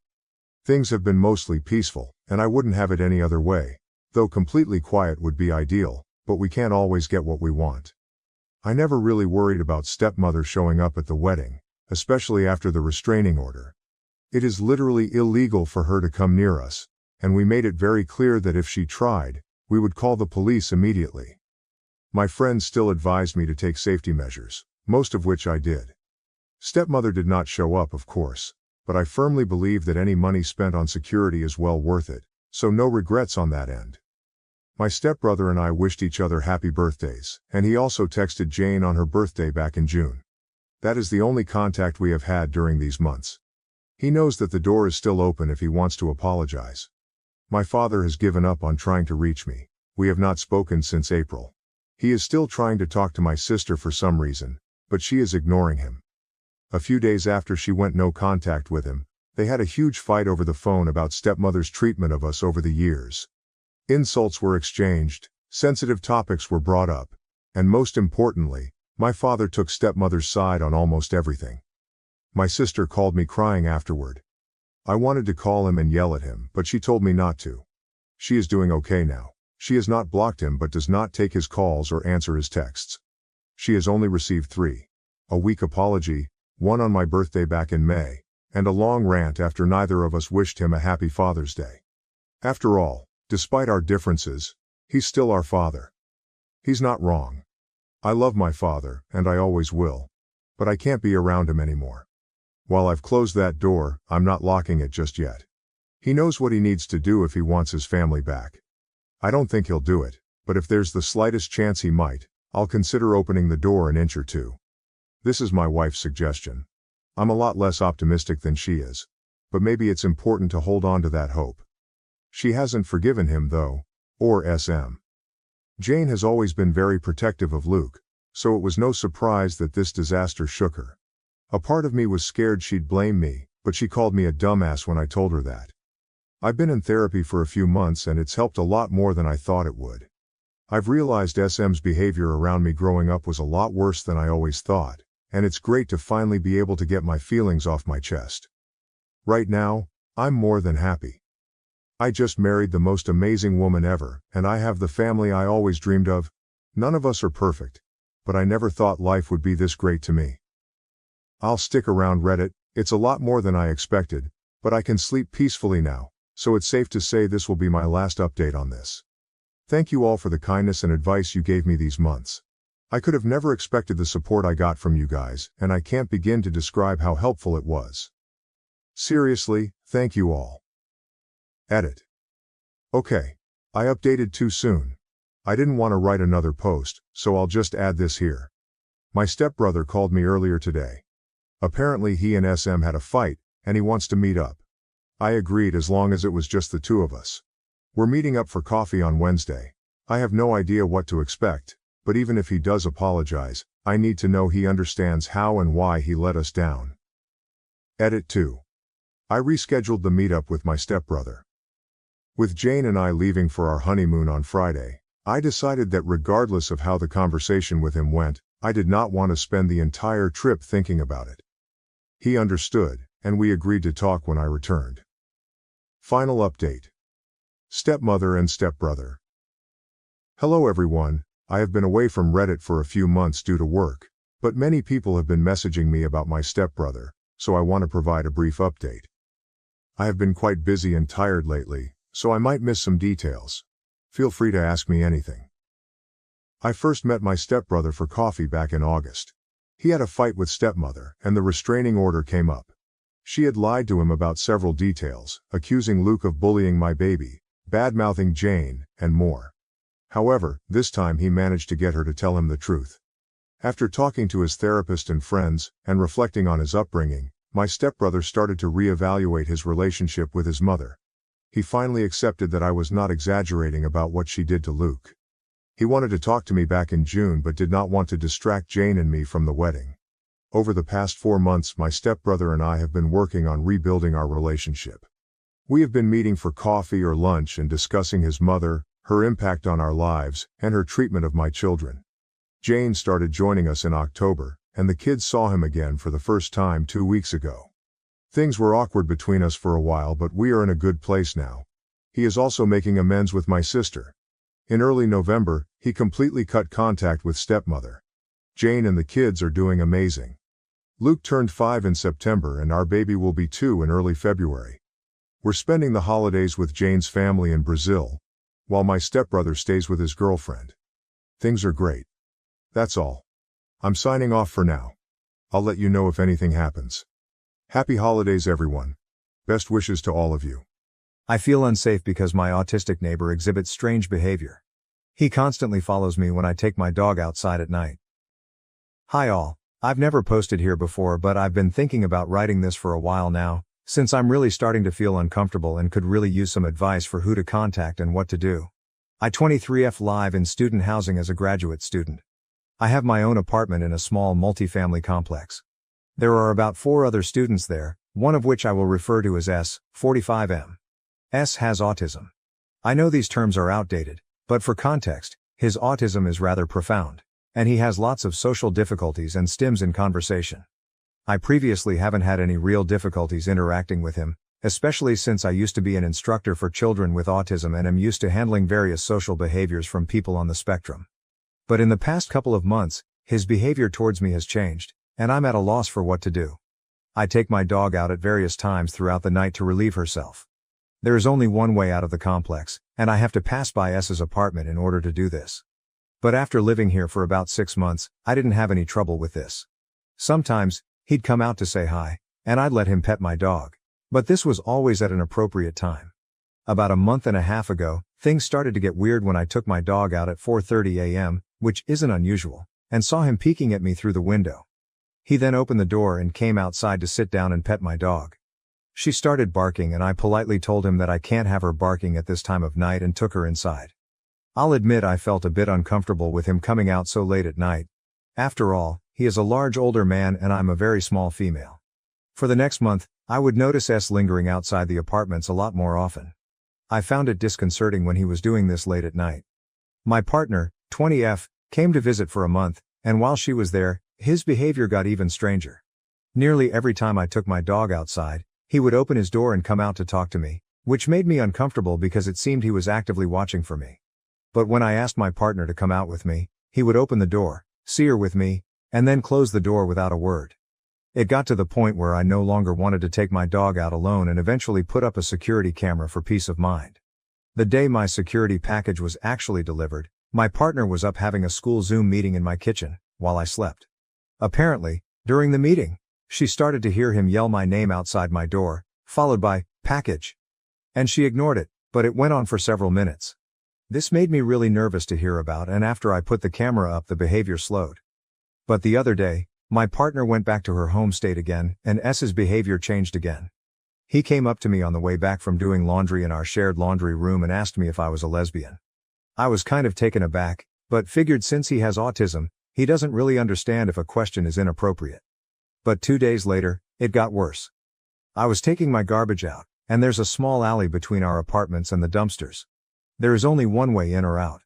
Things have been mostly peaceful, and I wouldn't have it any other way, though completely quiet would be ideal, but we can't always get what we want. I never really worried about stepmother showing up at the wedding, especially after the restraining order. It is literally illegal for her to come near us, and we made it very clear that if she tried, we would call the police immediately. My friends still advised me to take safety measures, most of which I did. Stepmother did not show up, of course, but I firmly believe that any money spent on security is well worth it, so no regrets on that end. My stepbrother and I wished each other happy birthdays, and he also texted Jane on her birthday back in June. That is the only contact we have had during these months. He knows that the door is still open if he wants to apologize. My father has given up on trying to reach me. We have not spoken since April. He is still trying to talk to my sister for some reason, but she is ignoring him. A few days after she went no contact with him, they had a huge fight over the phone about stepmother's treatment of us over the years. Insults were exchanged, sensitive topics were brought up, and most importantly, my father took stepmother's side on almost everything. My sister called me crying afterward. I wanted to call him and yell at him, but she told me not to. She is doing okay now. She has not blocked him but does not take his calls or answer his texts. She has only received 3. A weak apology, one on my birthday back in May, and a long rant after neither of us wished him a happy Father's Day. After all, despite our differences, he's still our father. He's not wrong. I love my father, and I always will. But I can't be around him anymore. While I've closed that door, I'm not locking it just yet. He knows what he needs to do if he wants his family back. I don't think he'll do it, but if there's the slightest chance he might, I'll consider opening the door an inch or two. This is my wife's suggestion. I'm a lot less optimistic than she is, but maybe it's important to hold on to that hope. She hasn't forgiven him though, or SM. Jane has always been very protective of Luke, so it was no surprise that this disaster shook her. A part of me was scared she'd blame me, but she called me a dumbass when I told her that. I've been in therapy for a few months and it's helped a lot more than I thought it would. I've realized SM's behavior around me growing up was a lot worse than I always thought, and it's great to finally be able to get my feelings off my chest. Right now, I'm more than happy. I just married the most amazing woman ever, and I have the family I always dreamed of. None of us are perfect, but I never thought life would be this great to me. I'll stick around Reddit, it's a lot more than I expected, but I can sleep peacefully now, so it's safe to say this will be my last update on this. Thank you all for the kindness and advice you gave me these months. I could have never expected the support I got from you guys, and I can't begin to describe how helpful it was. Seriously, thank you all. Edit. Okay. I updated too soon. I didn't want to write another post, so I'll just add this here. My stepbrother called me earlier today. Apparently he and SM had a fight, and he wants to meet up. I agreed as long as it was just the two of us. We're meeting up for coffee on Wednesday. I have no idea what to expect, but even if he does apologize, I need to know he understands how and why he let us down. Edit 2. I rescheduled the meetup with my stepbrother. With Jane and I leaving for our honeymoon on Friday, I decided that regardless of how the conversation with him went, I did not want to spend the entire trip thinking about it. He understood, and we agreed to talk when I returned. Final update. Stepmother and stepbrother. Hello everyone, I have been away from Reddit for a few months due to work, but many people have been messaging me about my stepbrother, so I want to provide a brief update. I have been quite busy and tired lately, so I might miss some details. Feel free to ask me anything. I first met my stepbrother for coffee back in August. He had a fight with stepmother, and the restraining order came up. She had lied to him about several details, accusing Luke of bullying my baby, bad-mouthing Jane, and more. However, this time he managed to get her to tell him the truth. After talking to his therapist and friends, and reflecting on his upbringing, my stepbrother started to reevaluate his relationship with his mother. He finally accepted that I was not exaggerating about what she did to Luke. He wanted to talk to me back in June but did not want to distract Jane and me from the wedding. Over the past 4 months my stepbrother and I have been working on rebuilding our relationship. We have been meeting for coffee or lunch and discussing his mother, her impact on our lives, and her treatment of my children. Jane started joining us in October, and the kids saw him again for the first time 2 weeks ago. Things were awkward between us for a while, but we are in a good place now. He is also making amends with my sister. In early November, he completely cut contact with stepmother. Jane and the kids are doing amazing. Luke turned 5 in September and our baby will be 2 in early February. We're spending the holidays with Jane's family in Brazil, while my stepbrother stays with his girlfriend. Things are great. That's all. I'm signing off for now. I'll let you know if anything happens. Happy holidays, everyone. Best wishes to all of you. I feel unsafe because my autistic neighbor exhibits strange behavior. He constantly follows me when I take my dog outside at night. Hi all, I've never posted here before, but I've been thinking about writing this for a while now, since I'm really starting to feel uncomfortable and could really use some advice for who to contact and what to do. I 23F live in student housing as a graduate student. I have my own apartment in a small multifamily complex. There are about 4 other students there, one of which I will refer to as S, 45M. S has autism. I know these terms are outdated, but for context, his autism is rather profound, and he has lots of social difficulties and stims in conversation. I previously haven't had any real difficulties interacting with him, especially since I used to be an instructor for children with autism and am used to handling various social behaviors from people on the spectrum. But in the past couple of months, his behavior towards me has changed, and I'm at a loss for what to do. I take my dog out at various times throughout the night to relieve herself. There is only one way out of the complex, and I have to pass by S's apartment in order to do this. But after living here for about 6 months, I didn't have any trouble with this. Sometimes, he'd come out to say hi, and I'd let him pet my dog. But this was always at an appropriate time. About a month and a half ago, things started to get weird when I took my dog out at 4:30 a.m., which isn't unusual, and saw him peeking at me through the window. He then opened the door and came outside to sit down and pet my dog. She started barking and I politely told him that I can't have her barking at this time of night and took her inside. I'll admit I felt a bit uncomfortable with him coming out so late at night. After all, he is a large older man and I'm a very small female. For the next month, I would notice S lingering outside the apartments a lot more often. I found it disconcerting when he was doing this late at night. My partner, 20F, came to visit for a month, and while she was there, his behavior got even stranger. Nearly every time I took my dog outside, he would open his door and come out to talk to me, which made me uncomfortable because it seemed he was actively watching for me. But when I asked my partner to come out with me, he would open the door, see her with me, and then close the door without a word. It got to the point where I no longer wanted to take my dog out alone and eventually put up a security camera for peace of mind. The day my security package was actually delivered, my partner was up having a school Zoom meeting in my kitchen, while I slept. Apparently, during the meeting, she started to hear him yell my name outside my door, followed by, "Package." And she ignored it, but it went on for several minutes. This made me really nervous to hear about, and after I put the camera up the behavior slowed. But the other day, my partner went back to her home state again, and S's behavior changed again. He came up to me on the way back from doing laundry in our shared laundry room and asked me if I was a lesbian. I was kind of taken aback, but figured since he has autism, he doesn't really understand if a question is inappropriate. But 2 days later, it got worse. I was taking my garbage out, and there's a small alley between our apartments and the dumpsters. There is only one way in or out.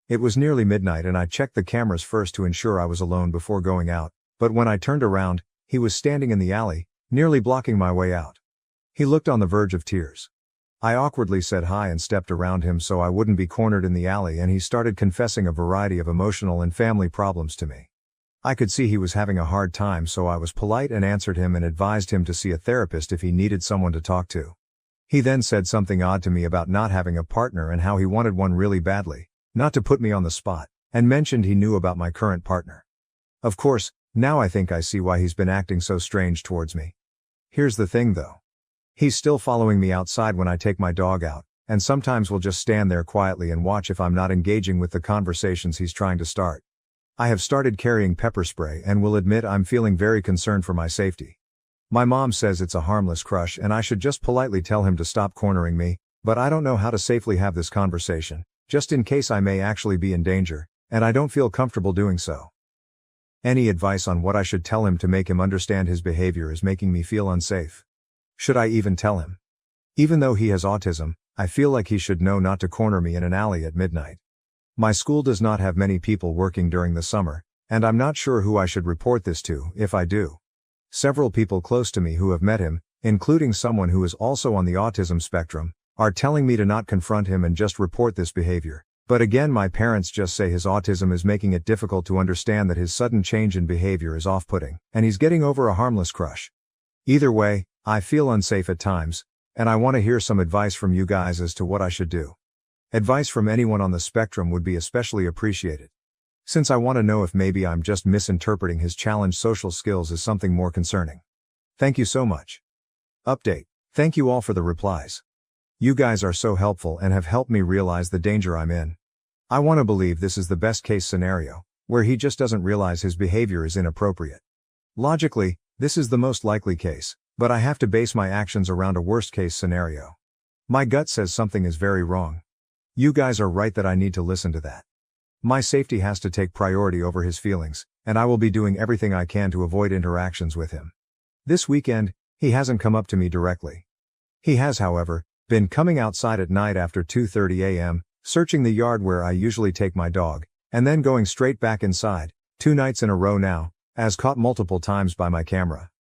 It was nearly midnight and I checked the cameras first to ensure I was alone before going out, but when I turned around, he was standing in the alley, nearly blocking my way out. He looked on the verge of tears. I awkwardly said hi and stepped around him so I wouldn't be cornered in the alley, and he started confessing a variety of emotional and family problems to me. I could see he was having a hard time, so I was polite and answered him and advised him to see a therapist if he needed someone to talk to. He then said something odd to me about not having a partner and how he wanted one really badly, not to put me on the spot, and mentioned he knew about my current partner. Of course, now I think I see why he's been acting so strange towards me. Here's the thing though. He's still following me outside when I take my dog out, and sometimes will just stand there quietly and watch if I'm not engaging with the conversations he's trying to start. I have started carrying pepper spray and will admit I'm feeling very concerned for my safety. My mom says it's a harmless crush and I should just politely tell him to stop cornering me, but I don't know how to safely have this conversation, just in case I may actually be in danger, and I don't feel comfortable doing so. Any advice on what I should tell him to make him understand his behavior is making me feel unsafe. Should I even tell him? Even though he has autism, I feel like he should know not to corner me in an alley at midnight. My school does not have many people working during the summer, and I'm not sure who I should report this to, if I do. Several people close to me who have met him, including someone who is also on the autism spectrum, are telling me to not confront him and just report this behavior. But again, my parents just say his autism is making it difficult to understand that his sudden change in behavior is off-putting, and he's getting over a harmless crush. Either way, I feel unsafe at times, and I want to hear some advice from you guys as to what I should do. Advice from anyone on the spectrum would be especially appreciated, since I want to know if maybe I'm just misinterpreting his challenged social skills as something more concerning. Thank you so much. Update. Thank you all for the replies. You guys are so helpful and have helped me realize the danger I'm in. I want to believe this is the best case scenario, where he just doesn't realize his behavior is inappropriate. Logically, this is the most likely case, but I have to base my actions around a worst case scenario. My gut says something is very wrong. You guys are right that I need to listen to that. My safety has to take priority over his feelings, and I will be doing everything I can to avoid interactions with him. This weekend, he hasn't come up to me directly. He has, however, been coming outside at night after 2:30 a.m., searching the yard where I usually take my dog, and then going straight back inside, 2 nights in a row now, as caught multiple times by my camera.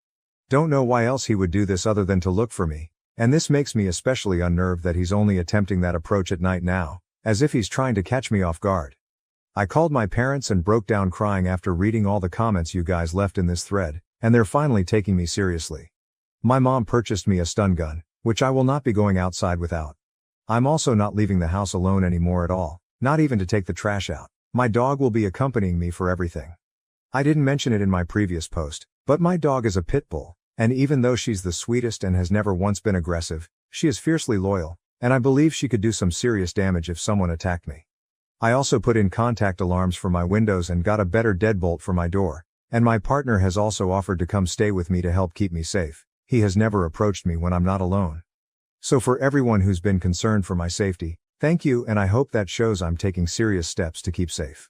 Don't know why else he would do this other than to look for me, and this makes me especially unnerved that he's only attempting that approach at night now, as if he's trying to catch me off guard. I called my parents and broke down crying after reading all the comments you guys left in this thread, and they're finally taking me seriously. My mom purchased me a stun gun, which I will not be going outside without. I'm also not leaving the house alone anymore at all, not even to take the trash out. My dog will be accompanying me for everything. I didn't mention it in my previous post, but my dog is a pit bull, and even though she's the sweetest and has never once been aggressive, she is fiercely loyal, and I believe she could do some serious damage if someone attacked me. I also put in contact alarms for my windows and got a better deadbolt for my door, and my partner has also offered to come stay with me to help keep me safe. He has never approached me when I'm not alone. So for everyone who's been concerned for my safety, thank you, and I hope that shows I'm taking serious steps to keep safe.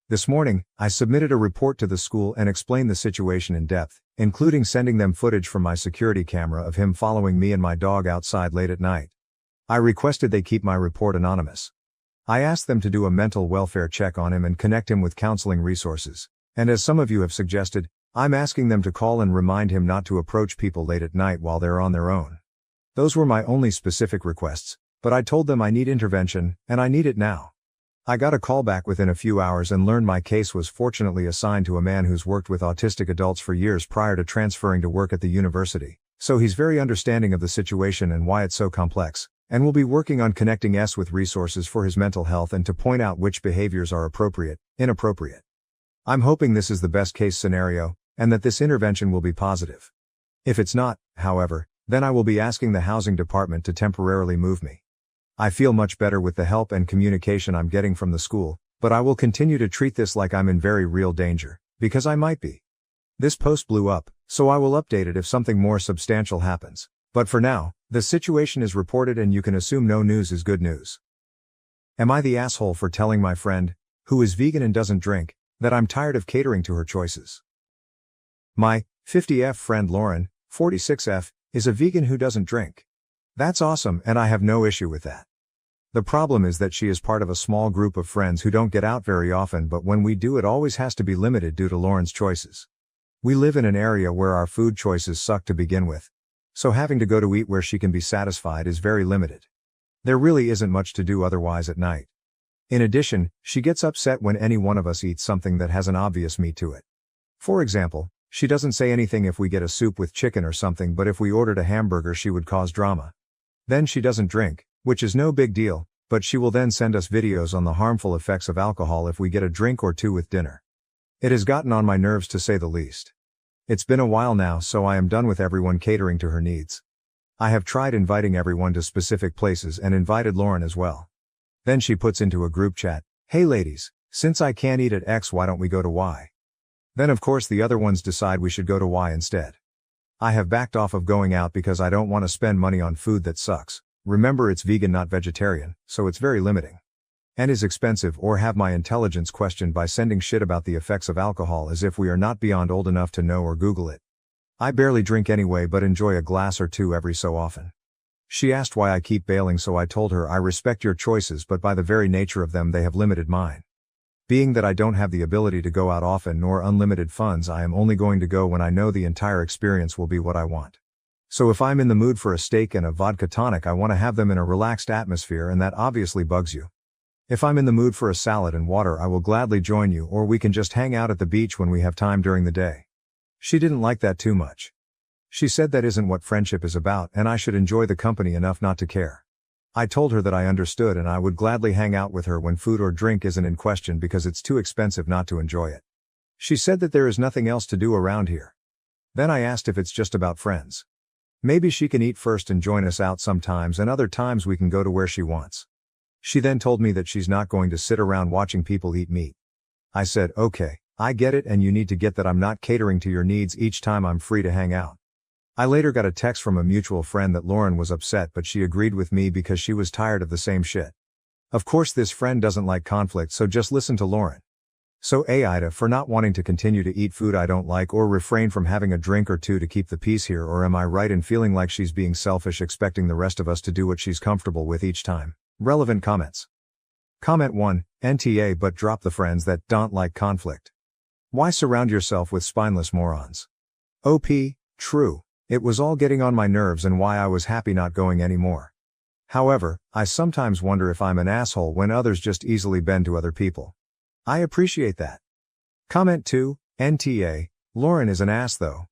This morning, I submitted a report to the school and explained the situation in depth, including sending them footage from my security camera of him following me and my dog outside late at night. I requested they keep my report anonymous. I asked them to do a mental welfare check on him and connect him with counseling resources, and as some of you have suggested, I'm asking them to call and remind him not to approach people late at night while they're on their own. Those were my only specific requests, but I told them I need intervention, and I need it now. I got a call back within a few hours and learned my case was fortunately assigned to a man who's worked with autistic adults for years prior to transferring to work at the university, so he's very understanding of the situation and why it's so complex, and will be working on connecting us with resources for his mental health and to point out which behaviors are appropriate, inappropriate. I'm hoping this is the best case scenario, and that this intervention will be positive. If it's not, however, then I will be asking the housing department to temporarily move me. I feel much better with the help and communication I'm getting from the school, but I will continue to treat this like I'm in very real danger, because I might be. This post blew up, so I will update it if something more substantial happens. But for now, the situation is reported and you can assume no news is good news. Am I the asshole for telling my friend, who is vegan and doesn't drink, that I'm tired of catering to her choices? My 50F friend Lauren, 46F, is a vegan who doesn't drink. That's awesome, and I have no issue with that. The problem is that she is part of a small group of friends who don't get out very often, but when we do, it always has to be limited due to Lauren's choices. We live in an area where our food choices suck to begin with, so having to go to eat where she can be satisfied is very limited. There really isn't much to do otherwise at night. In addition, she gets upset when any one of us eats something that has an obvious meat to it. For example, she doesn't say anything if we get a soup with chicken or something, but if we ordered a hamburger she would cause drama. Then she doesn't drink, which is no big deal, but she will then send us videos on the harmful effects of alcohol if we get a drink or two with dinner. It has gotten on my nerves to say the least. It's been a while now, so I am done with everyone catering to her needs. I have tried inviting everyone to specific places and invited Lauren as well. Then she puts into a group chat, "Hey ladies, since I can't eat at X, why don't we go to Y?" Then of course the other ones decide we should go to Y instead. I have backed off of going out because I don't want to spend money on food that sucks. Remember, it's vegan, not vegetarian, so it's very limiting. And is expensive, or have my intelligence questioned by sending shit about the effects of alcohol as if we are not beyond old enough to know or Google it. I barely drink anyway, but enjoy a glass or two every so often. She asked why I keep bailing, so I told her I respect your choices, but by the very nature of them they have limited mine. Being that I don't have the ability to go out often nor unlimited funds, I am only going to go when I know the entire experience will be what I want. So if I'm in the mood for a steak and a vodka tonic, I want to have them in a relaxed atmosphere, and that obviously bugs you. If I'm in the mood for a salad and water, I will gladly join you, or we can just hang out at the beach when we have time during the day. She didn't like that too much. She said that isn't what friendship is about, and I should enjoy the company enough not to care. I told her that I understood and I would gladly hang out with her when food or drink isn't in question because it's too expensive not to enjoy it. She said that there is nothing else to do around here. Then I asked if it's just about friends. Maybe she can eat first and join us out sometimes, and other times we can go to where she wants. She then told me that she's not going to sit around watching people eat meat. I said, okay, I get it, and you need to get that I'm not catering to your needs each time I'm free to hang out. I later got a text from a mutual friend that Lauren was upset, but she agreed with me because she was tired of the same shit. Of course this friend doesn't like conflict, so just listen to Lauren. So Ida, for not wanting to continue to eat food I don't like or refrain from having a drink or two to keep the peace here, or am I right in feeling like she's being selfish, expecting the rest of us to do what she's comfortable with each time? Relevant comments. Comment 1, NTA, but drop the friends that don't like conflict. Why surround yourself with spineless morons? OP, true. It was all getting on my nerves and why I was happy not going anymore. However, I sometimes wonder if I'm an asshole when others just easily bend to other people. I appreciate that. Comment 2, NTA, Lauren is an ass though.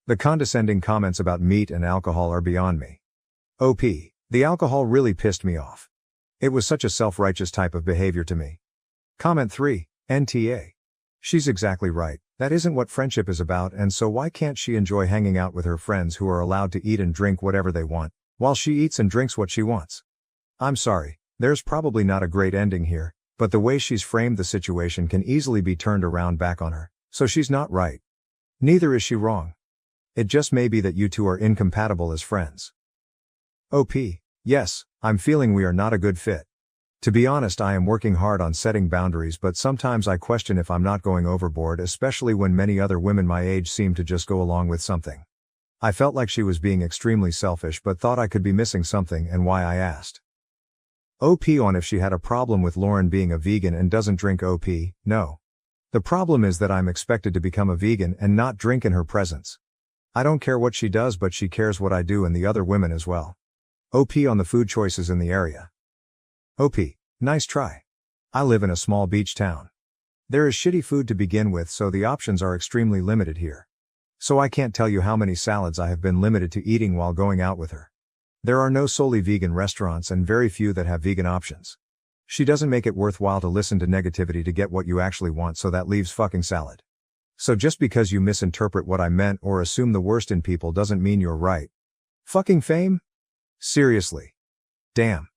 The condescending comments about meat and alcohol are beyond me. OP, the alcohol really pissed me off. It was such a self-righteous type of behavior to me. Comment 3, NTA. She's exactly right. That isn't what friendship is about, and so why can't she enjoy hanging out with her friends who are allowed to eat and drink whatever they want, while she eats and drinks what she wants? I'm sorry, there's probably not a great ending here, but the way she's framed the situation can easily be turned around back on her, so she's not right. Neither is she wrong. It just may be that you two are incompatible as friends. OP, yes, I'm feeling we are not a good fit. To be honest, I am working hard on setting boundaries, but sometimes I question if I'm not going overboard, especially when many other women my age seem to just go along with something. I felt like she was being extremely selfish, but thought I could be missing something, and why I asked. OP on if she had a problem with Lauren being a vegan and doesn't drink. OP, no. The problem is that I'm expected to become a vegan and not drink in her presence. I don't care what she does, but she cares what I do and the other women as well. OP on the food choices in the area. OP, nice try. I live in a small beach town. There is shitty food to begin with, so the options are extremely limited here. So I can't tell you how many salads I have been limited to eating while going out with her. There are no solely vegan restaurants and very few that have vegan options. She doesn't make it worthwhile to listen to negativity to get what you actually want, so that leaves fucking salad. So just because you misinterpret what I meant or assume the worst in people doesn't mean you're right. Fucking fame? Seriously. Damn.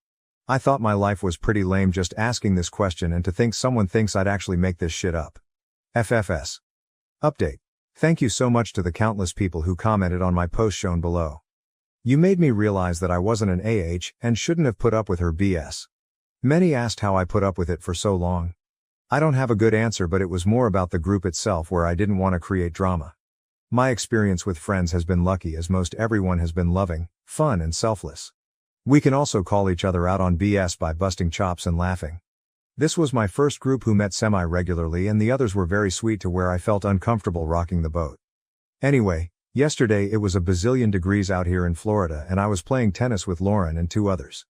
I thought my life was pretty lame just asking this question, and to think someone thinks I'd actually make this shit up. FFS. Update. Thank you so much to the countless people who commented on my post shown below. You made me realize that I wasn't an AH and shouldn't have put up with her BS. Many asked how I put up with it for so long. I don't have a good answer, but it was more about the group itself, where I didn't want to create drama. My experience with friends has been lucky, as most everyone has been loving, fun and selfless. We can also call each other out on BS by busting chops and laughing. This was my first group who met semi-regularly, and the others were very sweet to where I felt uncomfortable rocking the boat. Anyway, yesterday it was a bazillion degrees out here in Florida, and I was playing tennis with Lauren and 2 others.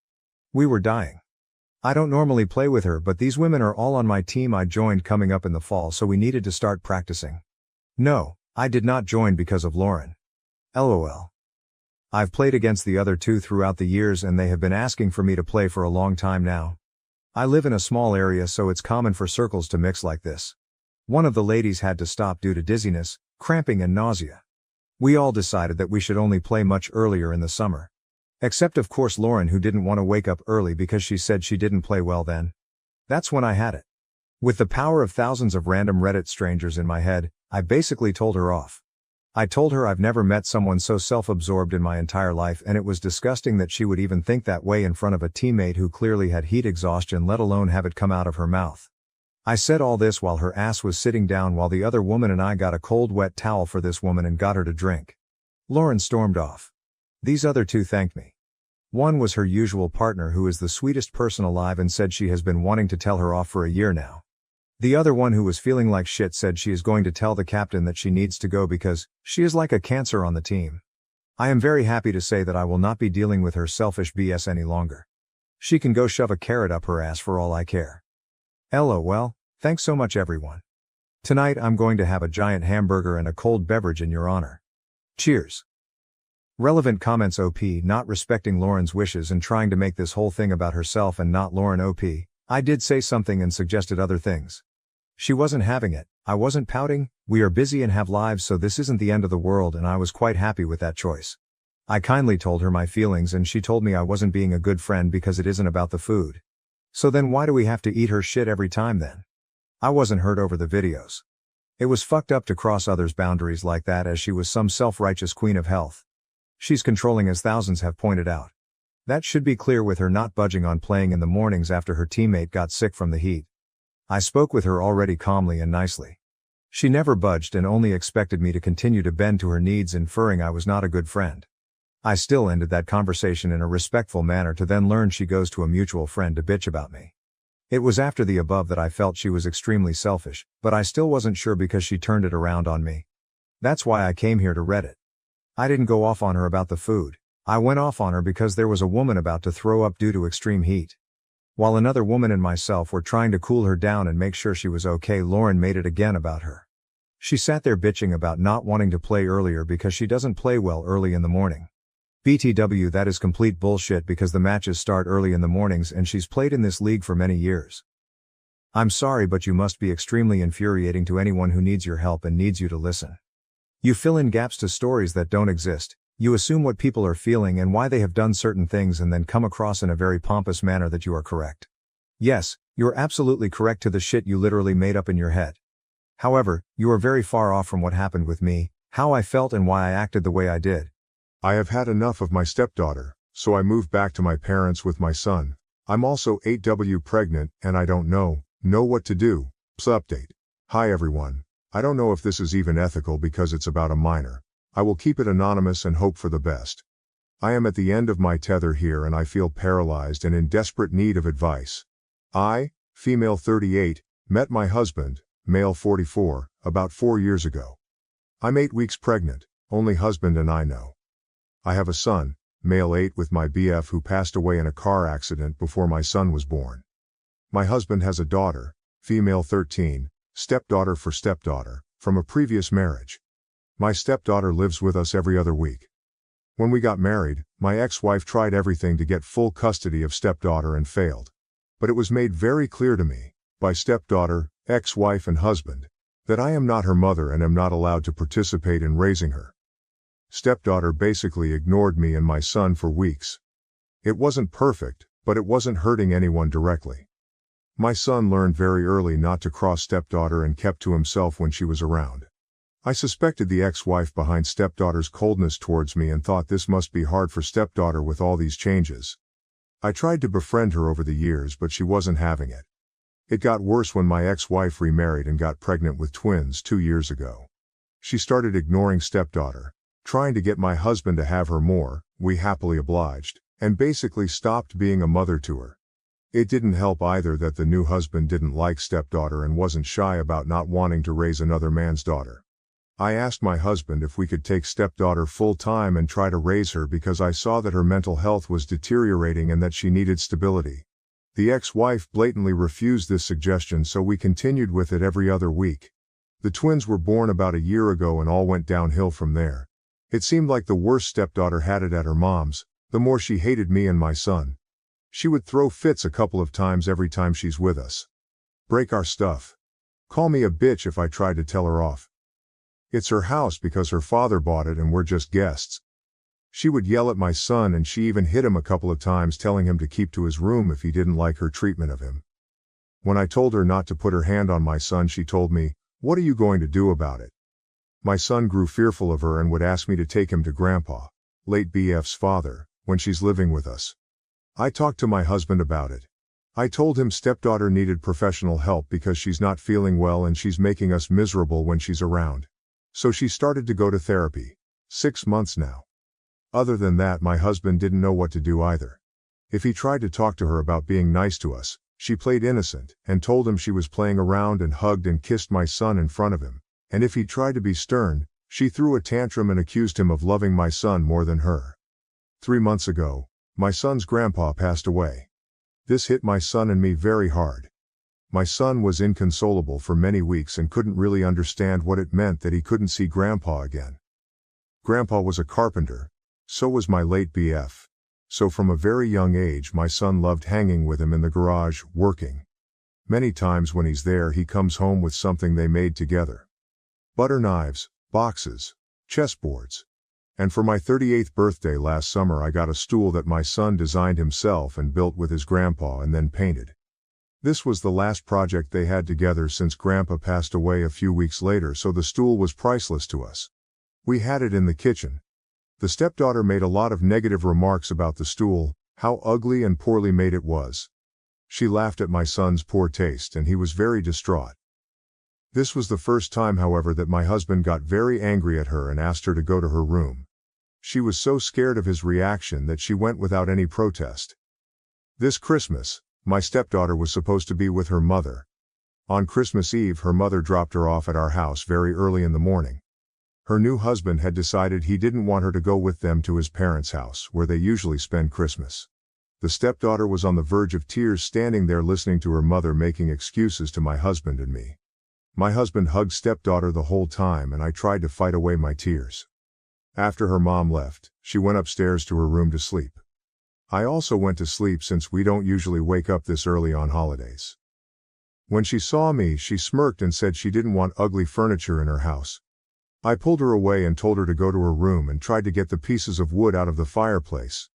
We were dying. I don't normally play with her, but these women are all on my team I joined coming up in the fall, so we needed to start practicing. No, I did not join because of Lauren. LOL. I've played against the other 2 throughout the years, and they have been asking for me to play for a long time now. I live in a small area, so it's common for circles to mix like this. One of the ladies had to stop due to dizziness, cramping and nausea. We all decided that we should only play much earlier in the summer. Except of course Lauren, who didn't want to wake up early because she said she didn't play well then. That's when I had it. With the power of thousands of random Reddit strangers in my head, I basically told her off. I told her I've never met someone so self-absorbed in my entire life, and it was disgusting that she would even think that way in front of a teammate who clearly had heat exhaustion, let alone have it come out of her mouth. I said all this while her ass was sitting down, while the other woman and I got a cold wet towel for this woman and got her to drink. Lauren stormed off. These other 2 thanked me. One was her usual partner who is the sweetest person alive and said she has been wanting to tell her off for a year now. The other one who was feeling like shit said she is going to tell the captain that she needs to go because she is like a cancer on the team. I am very happy to say that I will not be dealing with her selfish BS any longer. She can go shove a carrot up her ass for all I care. LOL, thanks so much everyone. Tonight I'm going to have a giant hamburger and a cold beverage in your honor. Cheers. Relevant comments. OP not respecting Lauren's wishes and trying to make this whole thing about herself and not Lauren. OP, I did say something and suggested other things. She wasn't having it, I wasn't pouting, we are busy and have lives so this isn't the end of the world and I was quite happy with that choice. I kindly told her my feelings and she told me I wasn't being a good friend because it isn't about the food. So then why do we have to eat her shit every time then? I wasn't hurt over the videos. It was fucked up to cross others' boundaries like that as she was some self-righteous queen of health. She's controlling as thousands have pointed out. That should be clear with her not budging on playing in the mornings after her teammate got sick from the heat. I spoke with her already calmly and nicely. She never budged and only expected me to continue to bend to her needs, inferring I was not a good friend. I still ended that conversation in a respectful manner to then learn she goes to a mutual friend to bitch about me. It was after the above that I felt she was extremely selfish, but I still wasn't sure because she turned it around on me. That's why I came here to Reddit. I didn't go off on her about the food. I went off on her because there was a woman about to throw up due to extreme heat. While another woman and myself were trying to cool her down and make sure she was okay, Lauren made it again about her. She sat there bitching about not wanting to play earlier because she doesn't play well early in the morning. BTW, that is complete bullshit because the matches start early in the mornings and she's played in this league for many years. I'm sorry, but you must be extremely infuriating to anyone who needs your help and needs you to listen. You fill in gaps to stories that don't exist. You assume what people are feeling and why they have done certain things and then come across in a very pompous manner that you are correct. Yes, you're absolutely correct to the shit you literally made up in your head. However, you are very far off from what happened with me, how I felt and why I acted the way I did. I have had enough of my stepdaughter, so I moved back to my parents with my son. I'm also 8W pregnant and I don't know what to do. Update. Hi everyone. I don't know if this is even ethical because it's about a minor. I will keep it anonymous and hope for the best. I am at the end of my tether here and I feel paralyzed and in desperate need of advice. I, female 38, met my husband, male 44, about 4 years ago. I'm 8 weeks pregnant, only husband and I know. I have a son, male 8 with my BF who passed away in a car accident before my son was born. My husband has a daughter, female 13, stepdaughter for stepdaughter, from a previous marriage. My stepdaughter lives with us every other week. When we got married, my ex-wife tried everything to get full custody of stepdaughter and failed. But it was made very clear to me, by stepdaughter, ex-wife and husband, that I am not her mother and am not allowed to participate in raising her. Stepdaughter basically ignored me and my son for weeks. It wasn't perfect, but it wasn't hurting anyone directly. My son learned very early not to cross stepdaughter and kept to himself when she was around. I suspected the ex-wife behind stepdaughter's coldness towards me and thought this must be hard for stepdaughter with all these changes. I tried to befriend her over the years but she wasn't having it. It got worse when my ex-wife remarried and got pregnant with twins 2 years ago. She started ignoring stepdaughter, trying to get my husband to have her more, we happily obliged, and basically stopped being a mother to her. It didn't help either that the new husband didn't like stepdaughter and wasn't shy about not wanting to raise another man's daughter. I asked my husband if we could take stepdaughter full-time and try to raise her because I saw that her mental health was deteriorating and that she needed stability. The ex-wife blatantly refused this suggestion, so we continued with it every other week. The twins were born about a year ago and all went downhill from there. It seemed like the worse stepdaughter had it at her mom's, the more she hated me and my son. She would throw fits a couple of times every time she's with us. Break our stuff. Call me a bitch if I tried to tell her off. It's her house because her father bought it and we're just guests. She would yell at my son and she even hit him a couple of times, telling him to keep to his room if he didn't like her treatment of him. When I told her not to put her hand on my son, she told me, "What are you going to do about it?" My son grew fearful of her and would ask me to take him to Grandpa, late BF's father, when she's living with us. I talked to my husband about it. I told him stepdaughter needed professional help because she's not feeling well and she's making us miserable when she's around. So she started to go to therapy. 6 months now. Other than that, my husband didn't know what to do either. If he tried to talk to her about being nice to us, she played innocent and told him she was playing around and hugged and kissed my son in front of him. And if he tried to be stern, she threw a tantrum and accused him of loving my son more than her. 3 months ago, my son's grandpa passed away. This hit my son and me very hard. My son was inconsolable for many weeks and couldn't really understand what it meant that he couldn't see grandpa again. Grandpa was a carpenter. So was my late BF. So from a very young age my son loved hanging with him in the garage, working. Many times when he's there he comes home with something they made together. Butter knives, boxes, chessboards. And for my 38th birthday last summer I got a stool that my son designed himself and built with his grandpa and then painted. This was the last project they had together since grandpa passed away a few weeks later, so the stool was priceless to us. We had it in the kitchen. The stepdaughter made a lot of negative remarks about the stool, how ugly and poorly made it was. She laughed at my son's poor taste and he was very distraught. This was the first time, however, that my husband got very angry at her and asked her to go to her room. She was so scared of his reaction that she went without any protest. This Christmas, my stepdaughter was supposed to be with her mother. On Christmas Eve her mother dropped her off at our house very early in the morning. Her new husband had decided he didn't want her to go with them to his parents' house, where they usually spend Christmas. The stepdaughter was on the verge of tears standing there listening to her mother making excuses to my husband and me. My husband hugged stepdaughter the whole time and I tried to fight away my tears. After her mom left, she went upstairs to her room to sleep. I also went to sleep since we don't usually wake up this early on holidays. When she saw me, she smirked and said she didn't want ugly furniture in her house. I pulled her away and told her to go to her room and tried to get the pieces of wood out of the fireplace.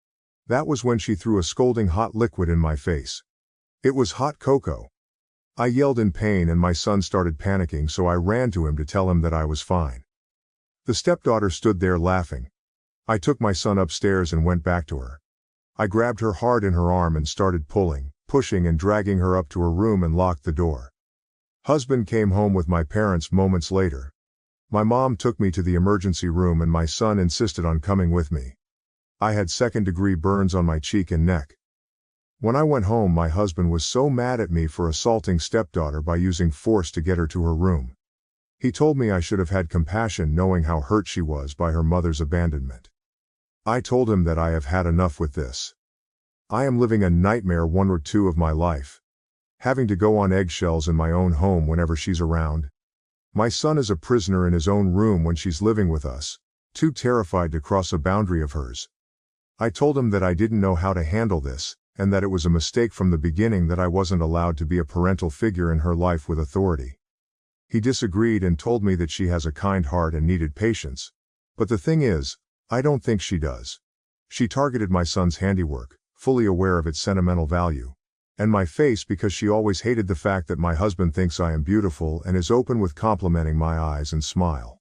That was when she threw a scalding hot liquid in my face. It was hot cocoa. I yelled in pain and my son started panicking, so I ran to him to tell him that I was fine. The stepdaughter stood there laughing. I took my son upstairs and went back to her. I grabbed her hard in her arm and started pulling, pushing and dragging her up to her room and locked the door. Husband came home with my parents moments later. My mom took me to the emergency room and my son insisted on coming with me. I had second-degree burns on my cheek and neck. When I went home, my husband was so mad at me for assaulting stepdaughter by using force to get her to her room. He told me I should have had compassion knowing how hurt she was by her mother's abandonment. I told him that I have had enough with this. I am living a nightmare 1 or 2 of my life. Having to go on eggshells in my own home whenever she's around. My son is a prisoner in his own room when she's living with us, too terrified to cross a boundary of hers. I told him that I didn't know how to handle this, and that it was a mistake from the beginning that I wasn't allowed to be a parental figure in her life with authority. He disagreed and told me that she has a kind heart and needed patience. But the thing is, I don't think she does. She targeted my son's handiwork, fully aware of its sentimental value. And my face because she always hated the fact that my husband thinks I am beautiful and is open with complimenting my eyes and smile.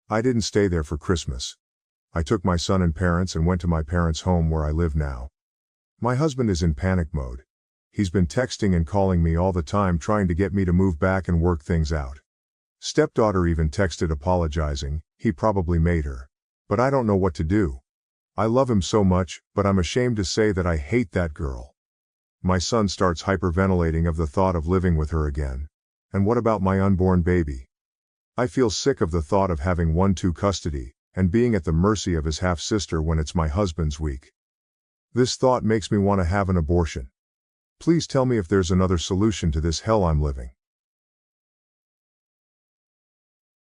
I didn't stay there for Christmas. I took my son and parents and went to my parents' home where I live now. My husband is in panic mode. He's been texting and calling me all the time trying to get me to move back and work things out. Stepdaughter even texted apologizing, he probably made her. But I don't know what to do. I love him so much, but I'm ashamed to say that I hate that girl. My son starts hyperventilating of the thought of living with her again. And what about my unborn baby? I feel sick of the thought of having 1-2 custody, and being at the mercy of his half-sister when it's my husband's week. This thought makes me want to have an abortion. Please tell me if there's another solution to this hell I'm living.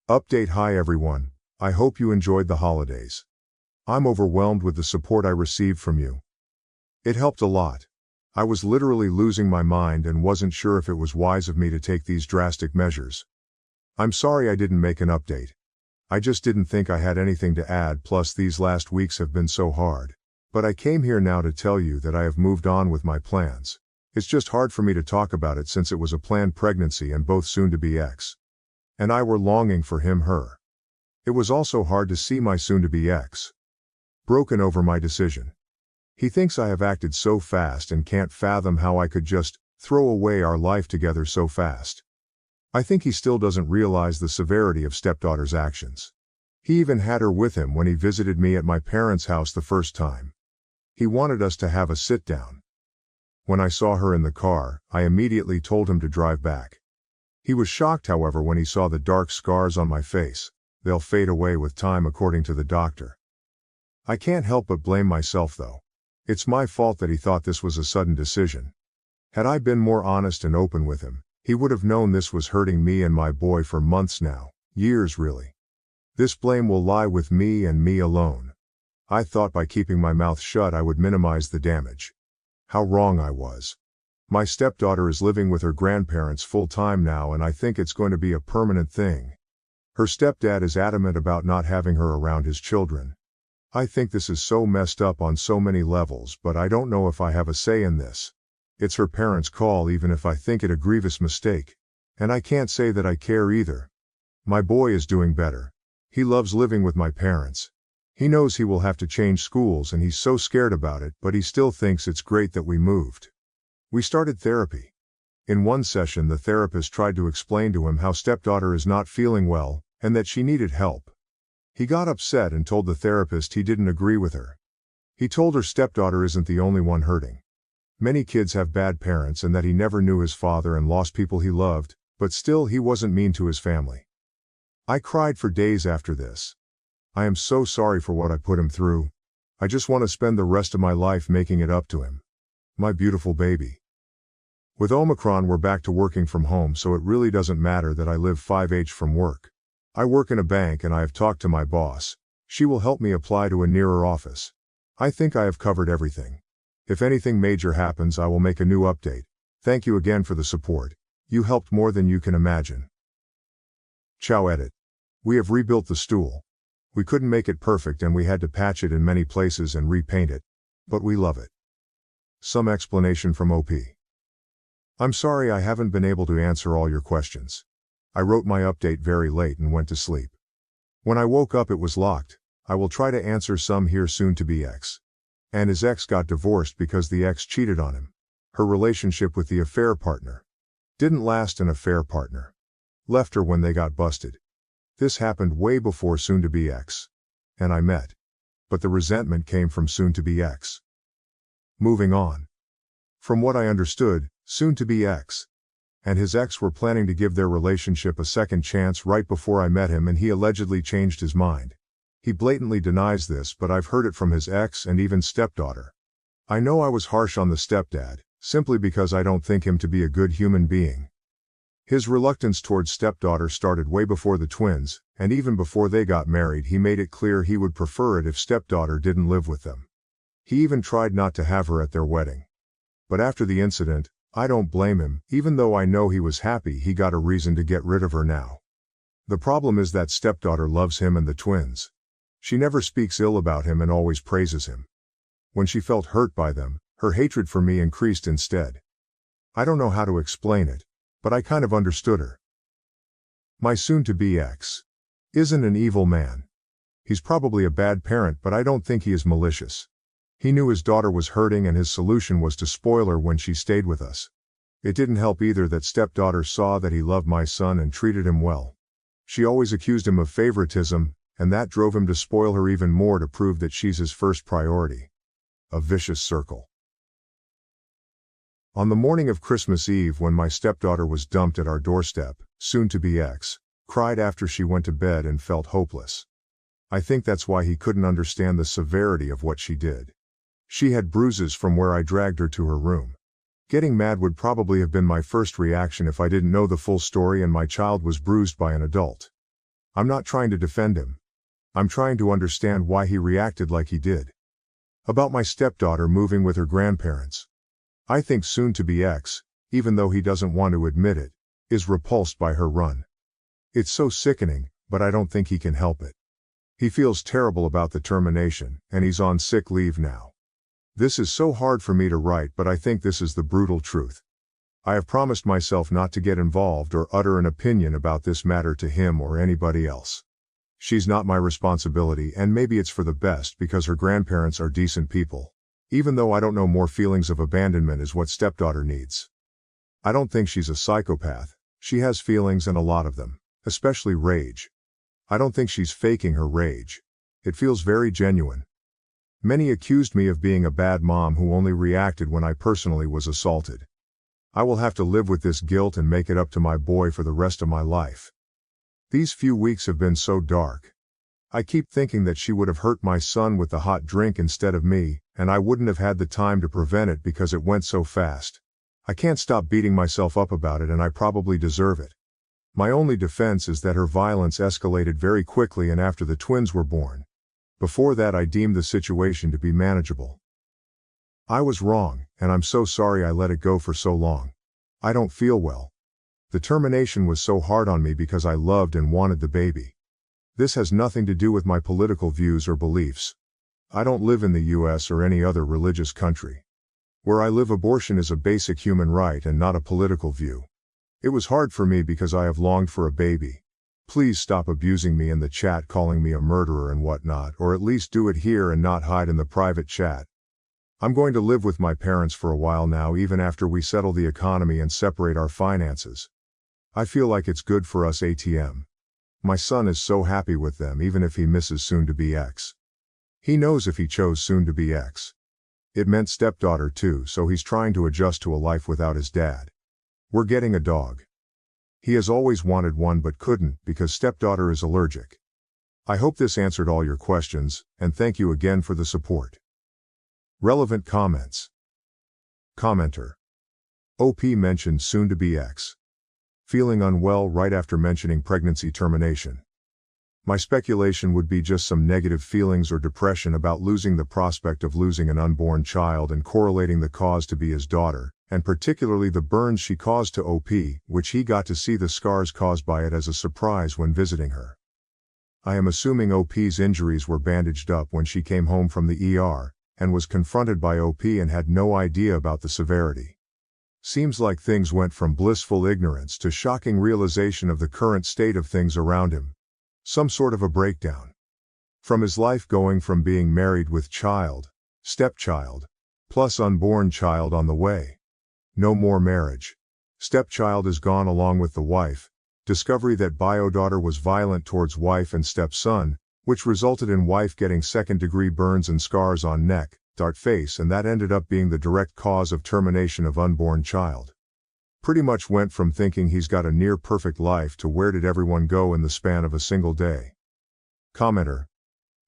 Update. Hi everyone, I hope you enjoyed the holidays. I'm overwhelmed with the support I received from you. It helped a lot. I was literally losing my mind and wasn't sure if it was wise of me to take these drastic measures. I'm sorry I didn't make an update. I just didn't think I had anything to add, plus these last weeks have been so hard. But I came here now to tell you that I have moved on with my plans. It's just hard for me to talk about it since it was a planned pregnancy and both soon-to-be ex and I were longing for him/her. It was also hard to see my soon-to-be ex broken over my decision. He thinks I have acted so fast and can't fathom how I could just throw away our life together so fast. I think he still doesn't realize the severity of stepdaughter's actions. He even had her with him when he visited me at my parents' house the first time. He wanted us to have a sit-down. When I saw her in the car, I immediately told him to drive back. He was shocked, however, when he saw the dark scars on my face. They'll fade away with time, according to the doctor. I can't help but blame myself, though. It's my fault that he thought this was a sudden decision. Had I been more honest and open with him, he would have known this was hurting me and my boy for months now, years really. This blame will lie with me and me alone. I thought by keeping my mouth shut I would minimize the damage. How wrong I was. My stepdaughter is living with her grandparents full-time now, and I think it's going to be a permanent thing. Her stepdad is adamant about not having her around his children. I think this is so messed up on so many levels, but I don't know if I have a say in this. It's her parents' call, even if I think it a grievous mistake. And I can't say that I care either. My boy is doing better. He loves living with my parents. He knows he will have to change schools and he's so scared about it, but he still thinks it's great that we moved. We started therapy. In one session, the therapist tried to explain to him how stepdaughter is not feeling well, and that she needed help. He got upset and told the therapist he didn't agree with her. He told her stepdaughter isn't the only one hurting. Many kids have bad parents, and that he never knew his father and lost people he loved, but still he wasn't mean to his family. I cried for days after this. I am so sorry for what I put him through. I just want to spend the rest of my life making it up to him. My beautiful baby. With Omicron, we're back to working from home, so it really doesn't matter that I live 5h from work. I work in a bank and I have talked to my boss. She will help me apply to a nearer office. I think I have covered everything. If anything major happens, I will make a new update. Thank you again for the support. You helped more than you can imagine. Ciao edit. We have rebuilt the stool. We couldn't make it perfect and we had to patch it in many places and repaint it. But we love it. Some explanation from OP. I'm sorry I haven't been able to answer all your questions. I wrote my update very late and went to sleep. When I woke up it was locked. I will try to answer some here soon. To be ex. And his ex got divorced because the ex cheated on him. Her relationship with the affair partner. Didn't last. An affair partner left her when they got busted. This happened way before soon-to-be ex and I met. But the resentment came from soon-to-be ex. Moving on. From what I understood, soon-to-be ex and his ex were planning to give their relationship a second chance right before I met him, and he allegedly changed his mind. He blatantly denies this, but I've heard it from his ex and even stepdaughter. I know I was harsh on the stepdad, simply because I don't think him to be a good human being. His reluctance towards stepdaughter started way before the twins, and even before they got married he made it clear he would prefer it if stepdaughter didn't live with them. He even tried not to have her at their wedding. But after the incident, I don't blame him, even though I know he was happy he got a reason to get rid of her now. The problem is that stepdaughter loves him and the twins. She never speaks ill about him and always praises him. When she felt hurt by them, her hatred for me increased instead. I don't know how to explain it, but I kind of understood her. My soon-to-be ex isn't an evil man. He's probably a bad parent, but I don't think he is malicious. He knew his daughter was hurting and his solution was to spoil her when she stayed with us. It didn't help either that stepdaughter saw that he loved my son and treated him well. She always accused him of favoritism, and that drove him to spoil her even more to prove that she's his first priority. A vicious circle. On the morning of Christmas Eve, when my stepdaughter was dumped at our doorstep, soon-to-be ex cried after she went to bed and felt hopeless. I think that's why he couldn't understand the severity of what she did. She had bruises from where I dragged her to her room. Getting mad would probably have been my first reaction if I didn't know the full story and my child was bruised by an adult. I'm not trying to defend him. I'm trying to understand why he reacted like he did. About my stepdaughter moving with her grandparents. I think soon-to-be ex, even though he doesn't want to admit it, is repulsed by her run. It's so sickening, but I don't think he can help it. He feels terrible about the termination, and he's on sick leave now. This is so hard for me to write, but I think this is the brutal truth. I have promised myself not to get involved or utter an opinion about this matter to him or anybody else. She's not my responsibility, and maybe it's for the best because her grandparents are decent people. Even though I don't know, more feelings of abandonment is what stepdaughter needs. I don't think she's a psychopath. She has feelings, and a lot of them, especially rage. I don't think she's faking her rage. It feels very genuine. Many accused me of being a bad mom who only reacted when I personally was assaulted. I will have to live with this guilt and make it up to my boy for the rest of my life. These few weeks have been so dark. I keep thinking that she would have hurt my son with the hot drink instead of me, and I wouldn't have had the time to prevent it because it went so fast. I can't stop beating myself up about it, and I probably deserve it. My only defense is that her violence escalated very quickly and after the twins were born. Before that, I deemed the situation to be manageable. I was wrong, and I'm so sorry I let it go for so long. I don't feel well. The termination was so hard on me because I loved and wanted the baby. This has nothing to do with my political views or beliefs. I don't live in the US or any other religious country. Where I live, abortion is a basic human right and not a political view. It was hard for me because I have longed for a baby. Please stop abusing me in the chat, calling me a murderer and whatnot, or at least do it here and not hide in the private chat. I'm going to live with my parents for a while now, even after we settle the economy and separate our finances. I feel like it's good for us ATM. My son is so happy with them, even if he misses soon-to-be ex. He knows if he chose soon-to-be ex. It meant stepdaughter too, so he's trying to adjust to a life without his dad. We're getting a dog. He has always wanted one but couldn't because stepdaughter is allergic. I hope this answered all your questions, and thank you again for the support. Relevant comments. Commenter. OP mentioned soon-to-be ex. Feeling unwell right after mentioning pregnancy termination. My speculation would be just some negative feelings or depression about losing the prospect of losing an unborn child and correlating the cause to be his daughter, and particularly the burns she caused to OP, which he got to see the scars caused by it as a surprise when visiting her. I am assuming OP's injuries were bandaged up when she came home from the ER, and was confronted by OP and had no idea about the severity. Seems like things went from blissful ignorance to shocking realization of the current state of things around him. Some sort of a breakdown. From his life going from being married with child, stepchild, plus unborn child on the way. No more marriage. Stepchild is gone along with the wife. Discovery that bio-daughter was violent towards wife and stepson, which resulted in wife getting second-degree burns and scars on neck, dart face, and that ended up being the direct cause of termination of unborn child. Pretty much went from thinking he's got a near-perfect life to where did everyone go in the span of a single day. Commenter.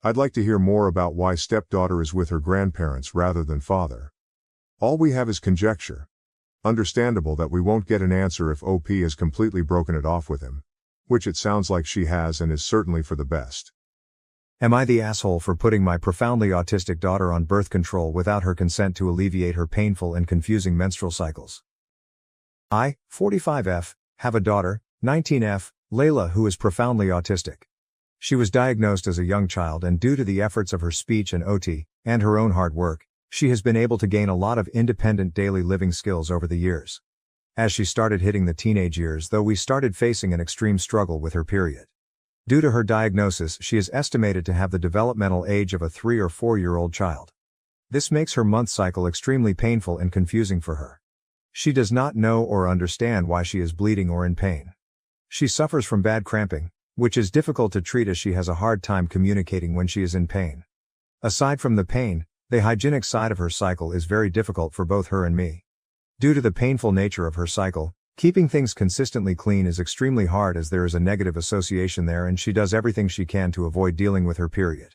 I'd like to hear more about why stepdaughter is with her grandparents rather than father. All we have is conjecture. Understandable that we won't get an answer if OP has completely broken it off with him. Which it sounds like she has, and is certainly for the best. Am I the asshole for putting my profoundly autistic daughter on birth control without her consent to alleviate her painful and confusing menstrual cycles? I, 45F, have a daughter, 19F, Layla, who is profoundly autistic. She was diagnosed as a young child, and due to the efforts of her speech and OT, and her own hard work, she has been able to gain a lot of independent daily living skills over the years. As she started hitting the teenage years, though, we started facing an extreme struggle with her period. Due to her diagnosis, she is estimated to have the developmental age of a 3 or 4-year-old child. This makes her month cycle extremely painful and confusing for her. She does not know or understand why she is bleeding or in pain. She suffers from bad cramping, which is difficult to treat as she has a hard time communicating when she is in pain. Aside from the pain, the hygienic side of her cycle is very difficult for both her and me. Due to the painful nature of her cycle, keeping things consistently clean is extremely hard as there is a negative association there, and she does everything she can to avoid dealing with her period.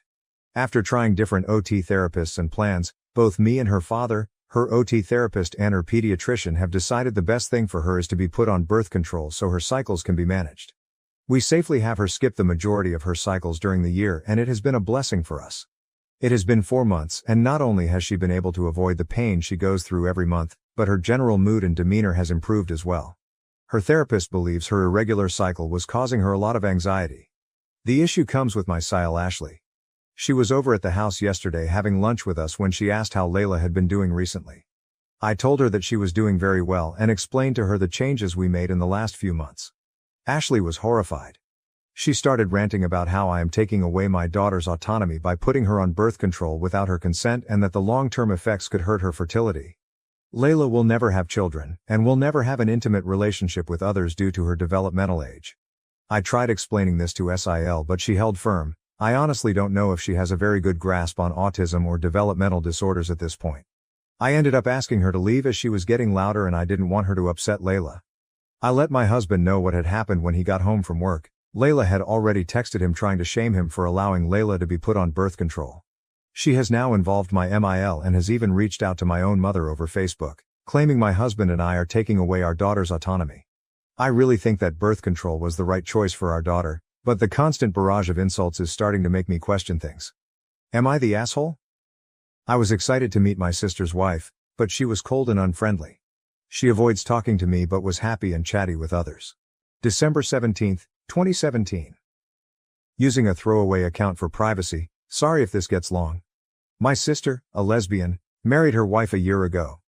After trying different OT therapists and plans, both me and her father, her OT therapist and her pediatrician have decided the best thing for her is to be put on birth control so her cycles can be managed. We safely have her skip the majority of her cycles during the year, and it has been a blessing for us. It has been 4 months, and not only has she been able to avoid the pain she goes through every month, but her general mood and demeanor has improved as well. Her therapist believes her irregular cycle was causing her a lot of anxiety. The issue comes with my Sile Ashley. She was over at the house yesterday having lunch with us when she asked how Layla had been doing recently. I told her that she was doing very well and explained to her the changes we made in the last few months. Ashley was horrified. She started ranting about how I am taking away my daughter's autonomy by putting her on birth control without her consent, and that the long-term effects could hurt her fertility. Layla will never have children, and will never have an intimate relationship with others due to her developmental age. I tried explaining this to SIL but she held firm. I honestly don't know if she has a very good grasp on autism or developmental disorders at this point. I ended up asking her to leave as she was getting louder and I didn't want her to upset Layla. I let my husband know what had happened when he got home from work. Layla had already texted him trying to shame him for allowing Layla to be put on birth control. She has now involved my MIL and has even reached out to my own mother over Facebook, claiming my husband and I are taking away our daughter's autonomy. I really think that birth control was the right choice for our daughter, but the constant barrage of insults is starting to make me question things. Am I the asshole? I was excited to meet my sister's wife, but she was cold and unfriendly. She avoids talking to me but was happy and chatty with others. December 17, 2017. Using a throwaway account for privacy, sorry if this gets long. My sister, a lesbian, married her wife a year ago.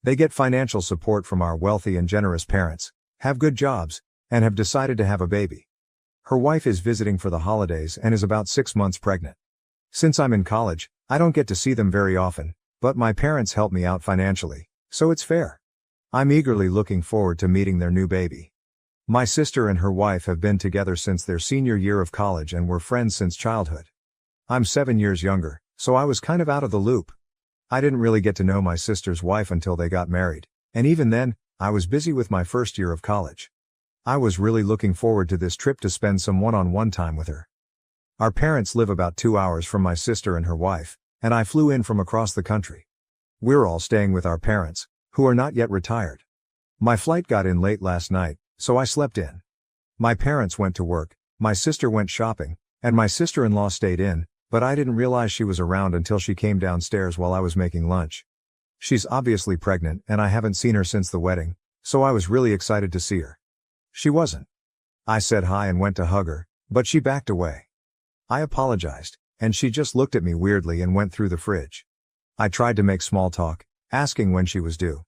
They get financial support from our wealthy and generous parents, have good jobs, and have decided to have a baby. Her wife is visiting for the holidays and is about 6 months pregnant. Since I'm in college, I don't get to see them very often, but my parents help me out financially, so it's fair. I'm eagerly looking forward to meeting their new baby. My sister and her wife have been together since their senior year of college and were friends since childhood. I'm 7 years younger, so I was kind of out of the loop. I didn't really get to know my sister's wife until they got married, and even then, I was busy with my first year of college. I was really looking forward to this trip to spend some one-on-one time with her. Our parents live about 2 hours from my sister and her wife, and I flew in from across the country. We're all staying with our parents, who are not yet retired. My flight got in late last night, so I slept in. My parents went to work, my sister went shopping, and my sister-in-law stayed in, but I didn't realize she was around until she came downstairs while I was making lunch. She's obviously pregnant and I haven't seen her since the wedding, so I was really excited to see her. She wasn't. I said hi and went to hug her, but she backed away. I apologized, and she just looked at me weirdly and went through the fridge. I tried to make small talk, asking when she was due.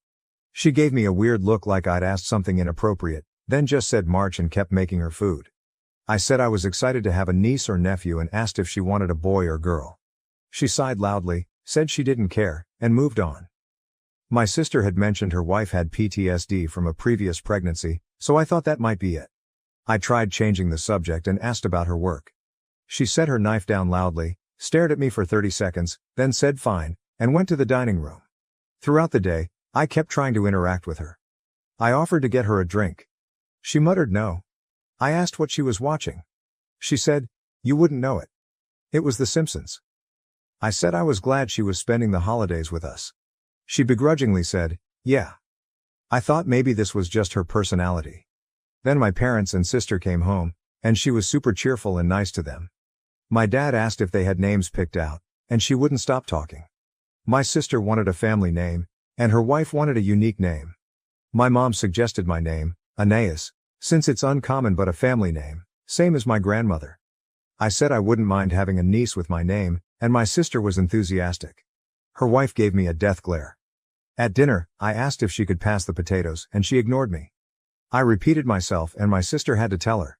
She gave me a weird look like I'd asked something inappropriate, then just said March and kept making her food. I said I was excited to have a niece or nephew and asked if she wanted a boy or girl. She sighed loudly, said she didn't care, and moved on. My sister had mentioned her wife had PTSD from a previous pregnancy, so I thought that might be it. I tried changing the subject and asked about her work. She set her knife down loudly, stared at me for 30 seconds, then said fine, and went to the dining room. Throughout the day, I kept trying to interact with her. I offered to get her a drink. She muttered no. I asked what she was watching. She said, "You wouldn't know it. It was The Simpsons." I said I was glad she was spending the holidays with us. She begrudgingly said, "Yeah." I thought maybe this was just her personality. Then my parents and sister came home, and she was super cheerful and nice to them. My dad asked if they had names picked out, and she wouldn't stop talking. My sister wanted a family name, and her wife wanted a unique name. My mom suggested my name, Aeneas, since it's uncommon but a family name, same as my grandmother. I said I wouldn't mind having a niece with my name, and my sister was enthusiastic. Her wife gave me a death glare. At dinner, I asked if she could pass the potatoes, and she ignored me. I repeated myself and my sister had to tell her.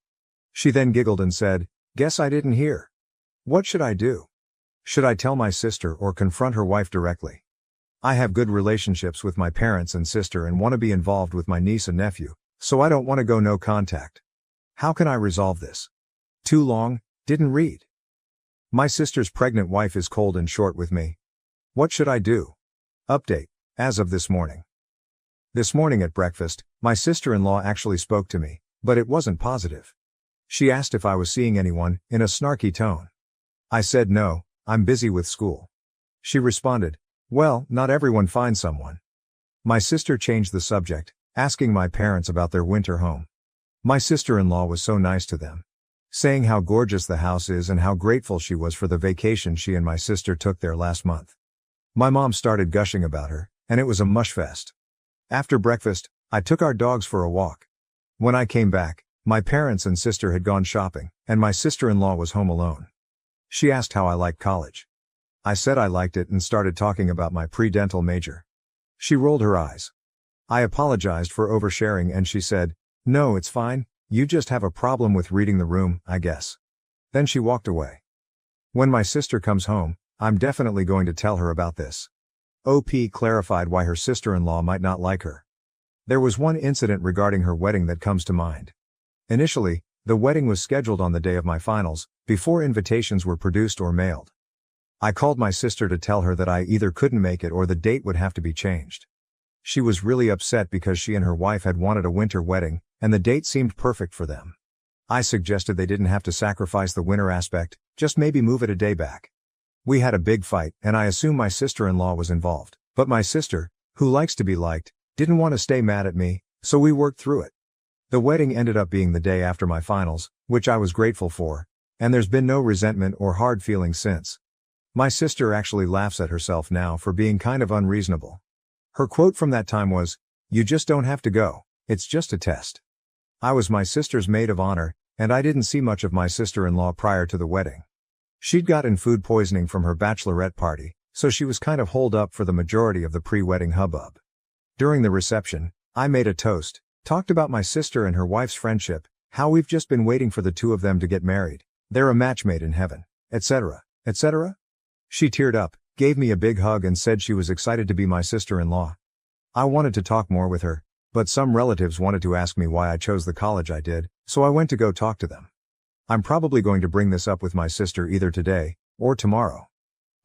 She then giggled and said, "Guess I didn't hear." What should I do? Should I tell my sister or confront her wife directly? I have good relationships with my parents and sister and want to be involved with my niece and nephew, so I don't want to go no contact. How can I resolve this? Too long, didn't read. My sister's pregnant wife is cold and short with me. What should I do? Update, as of this morning. This morning at breakfast, my sister-in-law actually spoke to me, but it wasn't positive. She asked if I was seeing anyone, in a snarky tone. I said no, I'm busy with school. She responded, "Well, not everyone finds someone." My sister changed the subject, asking my parents about their winter home. My sister-in-law was so nice to them, saying how gorgeous the house is and how grateful she was for the vacation she and my sister took there last month. My mom started gushing about her, and it was a mush fest. After breakfast, I took our dogs for a walk. When I came back, my parents and sister had gone shopping, and my sister-in-law was home alone. She asked how I liked college. I said I liked it and started talking about my pre-dental major. She rolled her eyes. I apologized for oversharing and she said, "No, it's fine, you just have a problem with reading the room, I guess." Then she walked away. When my sister comes home, I'm definitely going to tell her about this. OP clarified why her sister-in-law might not like her. There was one incident regarding her wedding that comes to mind. Initially, The wedding was scheduled on the day of my finals, before invitations were produced or mailed. I called my sister to tell her that I either couldn't make it or the date would have to be changed. She was really upset because she and her wife had wanted a winter wedding, and the date seemed perfect for them. I suggested they didn't have to sacrifice the winter aspect, just maybe move it a day back. We had a big fight, and I assume my sister-in-law was involved. But my sister, who likes to be liked, didn't want to stay mad at me, so we worked through it. The wedding ended up being the day after my finals, which I was grateful for, and there's been no resentment or hard feelings since. My sister actually laughs at herself now for being kind of unreasonable. Her quote from that time was, "You just don't have to go, it's just a test." I was my sister's maid of honor, and I didn't see much of my sister-in-law prior to the wedding. She'd gotten food poisoning from her bachelorette party, so she was kind of holed up for the majority of the pre-wedding hubbub. During the reception, I made a toast, talked about my sister and her wife's friendship, how we've just been waiting for the two of them to get married, they're a match made in heaven, etc., etc. She teared up, gave me a big hug and said she was excited to be my sister-in-law. I wanted to talk more with her, but some relatives wanted to ask me why I chose the college I did, so I went to go talk to them. I'm probably going to bring this up with my sister either today or tomorrow.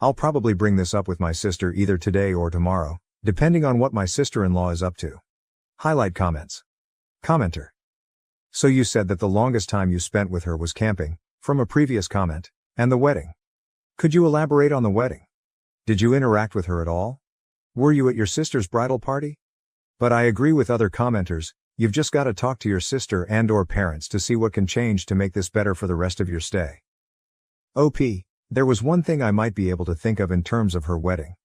I'll probably bring this up with my sister either today or tomorrow, depending on what my sister-in-law is up to. Highlight comments. Commenter. So you said that the longest time you spent with her was camping, from a previous comment, and the wedding. Could you elaborate on the wedding? Did you interact with her at all? Were you at your sister's bridal party? But I agree with other commenters, you've just got to talk to your sister and/or parents to see what can change to make this better for the rest of your stay. OP, there was one thing I might be able to think of in terms of her wedding.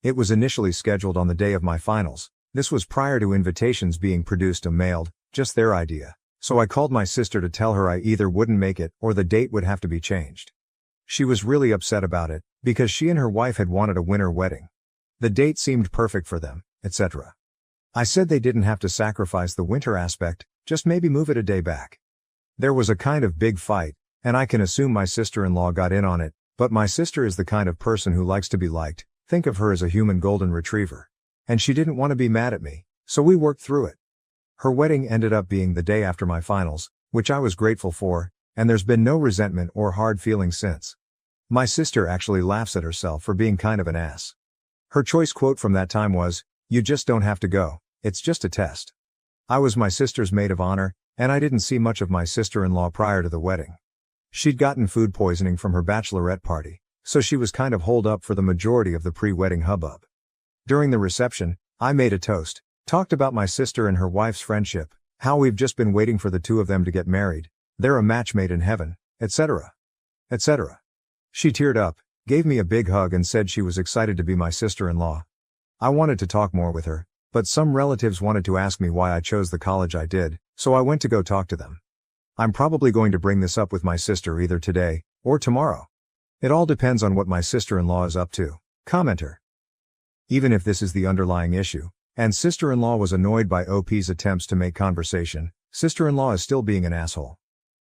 It was initially scheduled on the day of my finals. This was prior to invitations being produced and mailed, just their idea. So I called my sister to tell her I either wouldn't make it or the date would have to be changed. She was really upset about it, because she and her wife had wanted a winter wedding. The date seemed perfect for them, etc. I said they didn't have to sacrifice the winter aspect, just maybe move it a day back. There was a kind of big fight, and I can assume my sister-in-law got in on it, but my sister is the kind of person who likes to be liked, think of her as a human golden retriever. And she didn't want to be mad at me, so we worked through it. Her wedding ended up being the day after my finals, which I was grateful for, and there's been no resentment or hard feelings since. My sister actually laughs at herself for being kind of an ass. Her choice quote from that time was, "You just don't have to go, it's just a test." I was my sister's maid of honor, and I didn't see much of my sister-in-law prior to the wedding. She'd gotten food poisoning from her bachelorette party, so she was kind of holed up for the majority of the pre-wedding hubbub. During the reception, I made a toast, talked about my sister and her wife's friendship, how we've just been waiting for the two of them to get married, they're a match made in heaven, etc., etc. She teared up, gave me a big hug and said she was excited to be my sister-in-law. I wanted to talk more with her, but some relatives wanted to ask me why I chose the college I did, so I went to go talk to them. I'm probably going to bring this up with my sister either today or tomorrow. It all depends on what my sister-in-law is up to. Commenter. Even if this is the underlying issue, and sister-in-law was annoyed by OP's attempts to make conversation, sister-in-law is still being an asshole.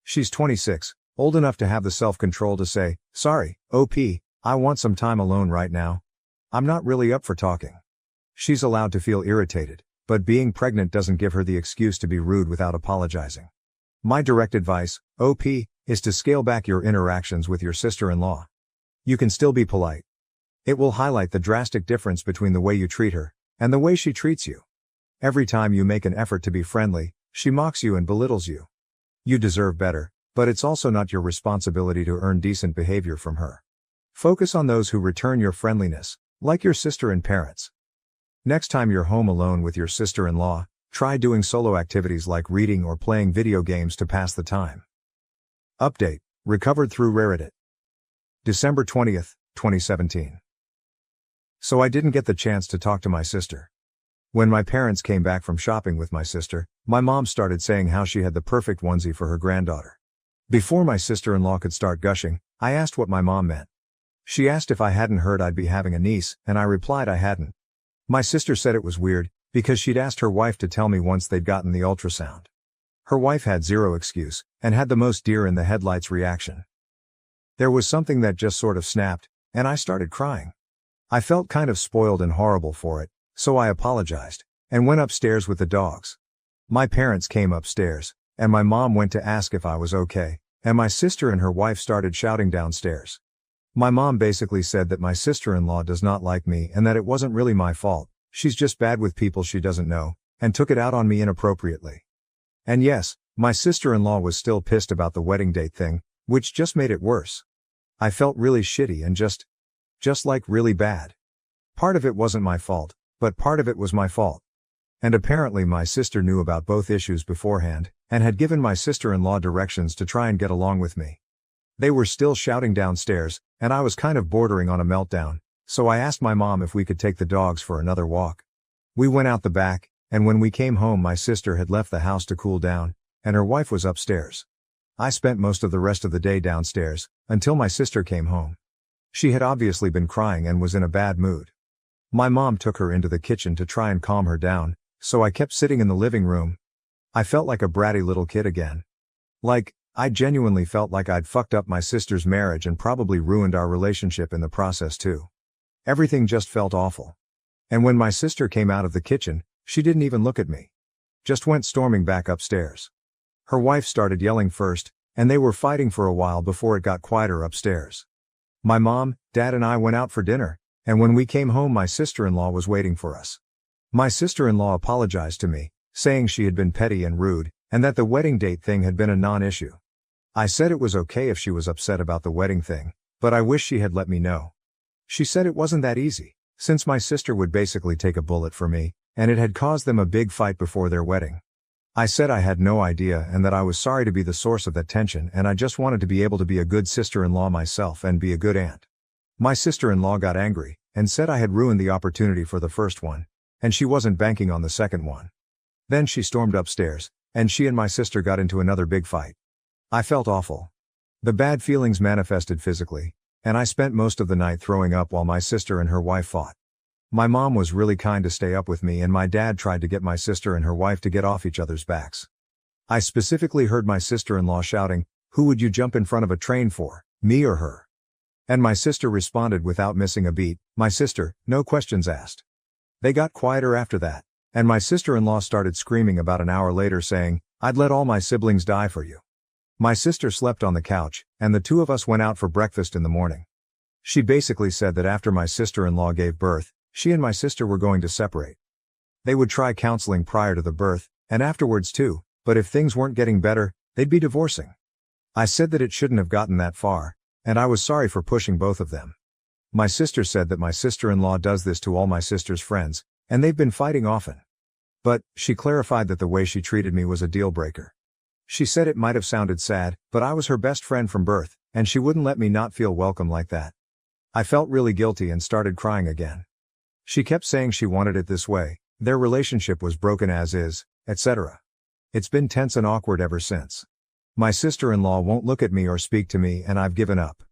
She's 26, old enough to have the self-control to say, "Sorry, OP, I want some time alone right now. I'm not really up for talking." She's allowed to feel irritated, but being pregnant doesn't give her the excuse to be rude without apologizing. My direct advice, OP, is to scale back your interactions with your sister-in-law. You can still be polite. It will highlight the drastic difference between the way you treat her and the way she treats you. Every time you make an effort to be friendly, she mocks you and belittles you. You deserve better, but it's also not your responsibility to earn decent behavior from her. Focus on those who return your friendliness, like your sister and parents. Next time you're home alone with your sister-in-law, try doing solo activities like reading or playing video games to pass the time. Update, recovered through AskReddit. December 20th, 2017. So I didn't get the chance to talk to my sister. When my parents came back from shopping with my sister, my mom started saying how she had the perfect onesie for her granddaughter. Before my sister-in-law could start gushing, I asked what my mom meant. She asked if I hadn't heard I'd be having a niece, and I replied I hadn't. My sister said it was weird, because she'd asked her wife to tell me once they'd gotten the ultrasound. Her wife had zero excuse, and had the most deer-in-the-headlights reaction. There was something that just sort of snapped, and I started crying. I felt kind of spoiled and horrible for it, so I apologized, and went upstairs with the dogs. My parents came upstairs, and my mom went to ask if I was okay, and my sister and her wife started shouting downstairs. My mom basically said that my sister-in-law does not like me and that it wasn't really my fault, she's just bad with people she doesn't know, and took it out on me inappropriately. And yes, my sister-in-law was still pissed about the wedding date thing, which just made it worse. I felt really shitty and just like really bad. Part of it wasn't my fault, but part of it was my fault. And apparently my sister knew about both issues beforehand, and had given my sister-in-law directions to try and get along with me. They were still shouting downstairs, and I was kind of bordering on a meltdown, so I asked my mom if we could take the dogs for another walk. We went out the back, and when we came home my sister had left the house to cool down, and her wife was upstairs. I spent most of the rest of the day downstairs, until my sister came home. She had obviously been crying and was in a bad mood. My mom took her into the kitchen to try and calm her down, so I kept sitting in the living room. I felt like a bratty little kid again. I genuinely felt like I'd fucked up my sister's marriage and probably ruined our relationship in the process too. Everything just felt awful. And when my sister came out of the kitchen, she didn't even look at me. Just went storming back upstairs. Her wife started yelling first, and they were fighting for a while before it got quieter upstairs. My mom, dad and I went out for dinner, and when we came home my sister-in-law was waiting for us. My sister-in-law apologized to me, saying she had been petty and rude, and that the wedding date thing had been a non-issue. I said it was okay if she was upset about the wedding thing, but I wish she had let me know. She said it wasn't that easy, since my sister would basically take a bullet for me, and it had caused them a big fight before their wedding. I said I had no idea and that I was sorry to be the source of that tension and I just wanted to be able to be a good sister-in-law myself and be a good aunt. My sister-in-law got angry, and said I had ruined the opportunity for the first one, and she wasn't banking on the second one. Then she stormed upstairs, and she and my sister got into another big fight. I felt awful. The bad feelings manifested physically, and I spent most of the night throwing up while my sister and her wife fought. My mom was really kind to stay up with me and my dad tried to get my sister and her wife to get off each other's backs. I specifically heard my sister-in-law shouting, "Who would you jump in front of a train for, me or her?" And my sister responded without missing a beat, "My sister, no questions asked." They got quieter after that, and my sister-in-law started screaming about an hour later saying, "I'd let all my siblings die for you." My sister slept on the couch, and the two of us went out for breakfast in the morning. She basically said that after my sister-in-law gave birth, she and my sister were going to separate. They would try counseling prior to the birth, and afterwards too, but if things weren't getting better, they'd be divorcing. I said that it shouldn't have gotten that far, and I was sorry for pushing both of them. My sister said that my sister-in-law does this to all my sister's friends, and they've been fighting often. But she clarified that the way she treated me was a deal breaker. She said it might have sounded sad, but I was her best friend from birth, and she wouldn't let me not feel welcome like that. I felt really guilty and started crying again. She kept saying she wanted it this way, their relationship was broken as is, etc. It's been tense and awkward ever since. My sister-in-law won't look at me or speak to me and I've given up.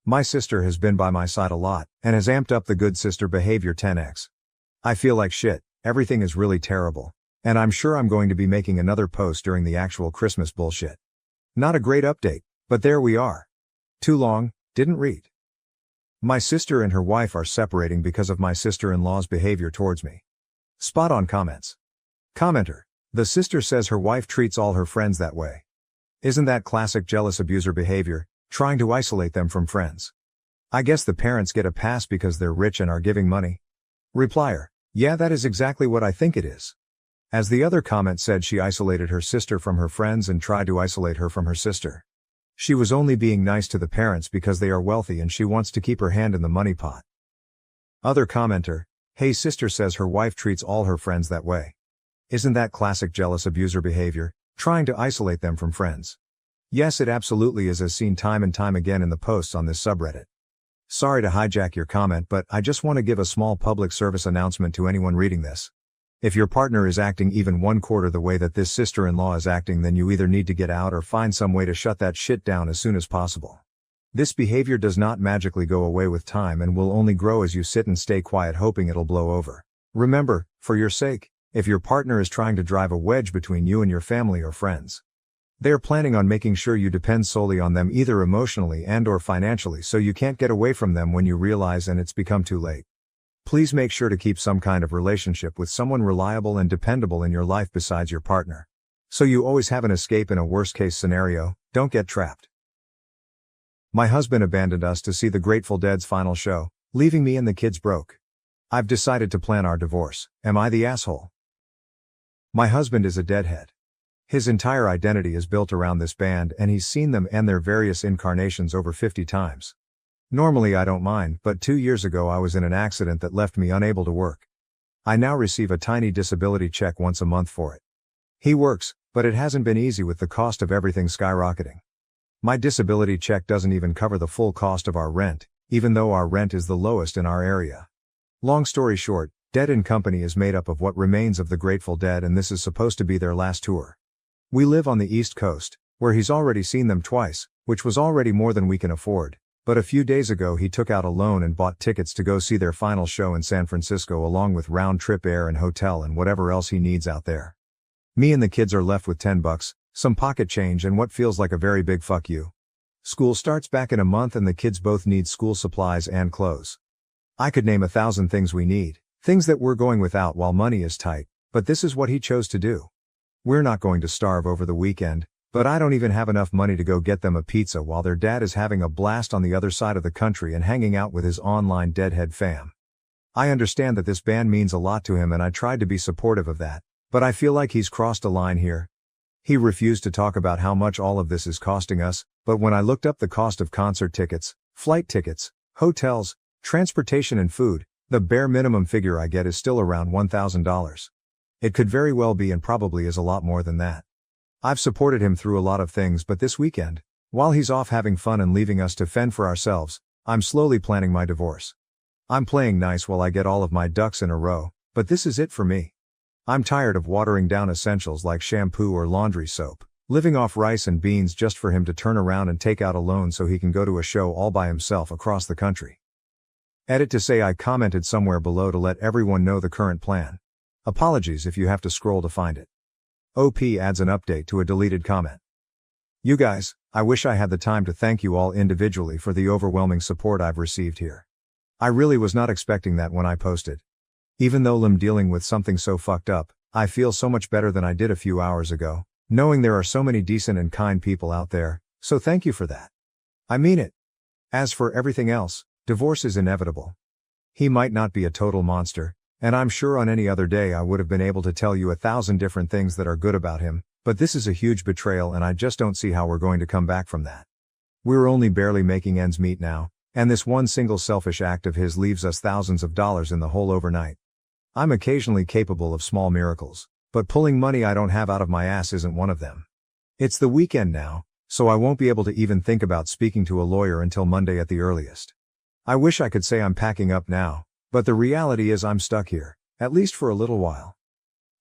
My sister has been by my side a lot, and has amped up the good sister behavior 10x. I feel like shit, everything is really terrible. And I'm sure I'm going to be making another post during the actual Christmas bullshit. Not a great update, but there we are. Too long, didn't read. My sister and her wife are separating because of my sister-in-law's behavior towards me. Spot on comments. Commenter. The sister says her wife treats all her friends that way. Isn't that classic jealous abuser behavior, trying to isolate them from friends? I guess the parents get a pass because they're rich and are giving money. Replier. Yeah, that is exactly what I think it is. As the other comment said, she isolated her sister from her friends and tried to isolate her from her sister. She was only being nice to the parents because they are wealthy and she wants to keep her hand in the money pot. Other commenter. Hey, sister says her wife treats all her friends that way. Isn't that classic jealous abuser behavior, trying to isolate them from friends? Yes, it absolutely is, as seen time and time again in the posts on this subreddit. Sorry to hijack your comment, but I just want to give a small public service announcement to anyone reading this. If your partner is acting even 1/4 the way that this sister-in-law is acting, then you either need to get out or find some way to shut that shit down as soon as possible. This behavior does not magically go away with time and will only grow as you sit and stay quiet hoping it'll blow over. Remember, for your sake, if your partner is trying to drive a wedge between you and your family or friends, they are planning on making sure you depend solely on them either emotionally and/or financially, so you can't get away from them when you realize and it's become too late. Please make sure to keep some kind of relationship with someone reliable and dependable in your life besides your partner. So you always have an escape in a worst-case scenario, don't get trapped. My husband abandoned us to see the Grateful Dead's final show, leaving me and the kids broke. I've decided to plan our divorce. Am I the asshole? My husband is a deadhead. His entire identity is built around this band and he's seen them and their various incarnations over 50 times. Normally I don't mind, but 2 years ago I was in an accident that left me unable to work. I now receive a tiny disability check once a month for it. He works, but it hasn't been easy with the cost of everything skyrocketing. My disability check doesn't even cover the full cost of our rent, even though our rent is the lowest in our area. Long story short, Dead & Company is made up of what remains of the Grateful Dead and this is supposed to be their last tour. We live on the East Coast, where he's already seen them twice, which was already more than we can afford, but a few days ago he took out a loan and bought tickets to go see their final show in San Francisco along with round-trip air and hotel and whatever else he needs out there. Me and the kids are left with $10, some pocket change and what feels like a very big fuck you. School starts back in a month and the kids both need school supplies and clothes. I could name 1,000 things we need, things that we're going without while money is tight, but this is what he chose to do. We're not going to starve over the weekend, but I don't even have enough money to go get them a pizza while their dad is having a blast on the other side of the country and hanging out with his online Deadhead fam. I understand that this band means a lot to him and I tried to be supportive of that, but I feel like he's crossed a line here. He refused to talk about how much all of this is costing us, but when I looked up the cost of concert tickets, flight tickets, hotels, transportation and food, the bare minimum figure I get is still around $1,000. It could very well be and probably is a lot more than that. I've supported him through a lot of things but this weekend, while he's off having fun and leaving us to fend for ourselves, I'm slowly planning my divorce. I'm playing nice while I get all of my ducks in a row, but this is it for me. I'm tired of watering down essentials like shampoo or laundry soap, living off rice and beans just for him to turn around and take out a loan so he can go to a show all by himself across the country. Edit to say I commented somewhere below to let everyone know the current plan. Apologies if you have to scroll to find it. OP adds an update to a deleted comment. You guys, I wish I had the time to thank you all individually for the overwhelming support I've received here. I really was not expecting that when I posted. Even though I'm dealing with something so fucked up, I feel so much better than I did a few hours ago, knowing there are so many decent and kind people out there, so thank you for that. I mean it. As for everything else, divorce is inevitable. He might not be a total monster, and I'm sure on any other day I would have been able to tell you 1,000 different things that are good about him, but this is a huge betrayal and I just don't see how we're going to come back from that. We're only barely making ends meet now, and this one single selfish act of his leaves us thousands of dollars in the hole overnight. I'm occasionally capable of small miracles, but pulling money I don't have out of my ass isn't one of them. It's the weekend now, so I won't be able to even think about speaking to a lawyer until Monday at the earliest. I wish I could say I'm packing up now, but the reality is I'm stuck here, at least for a little while.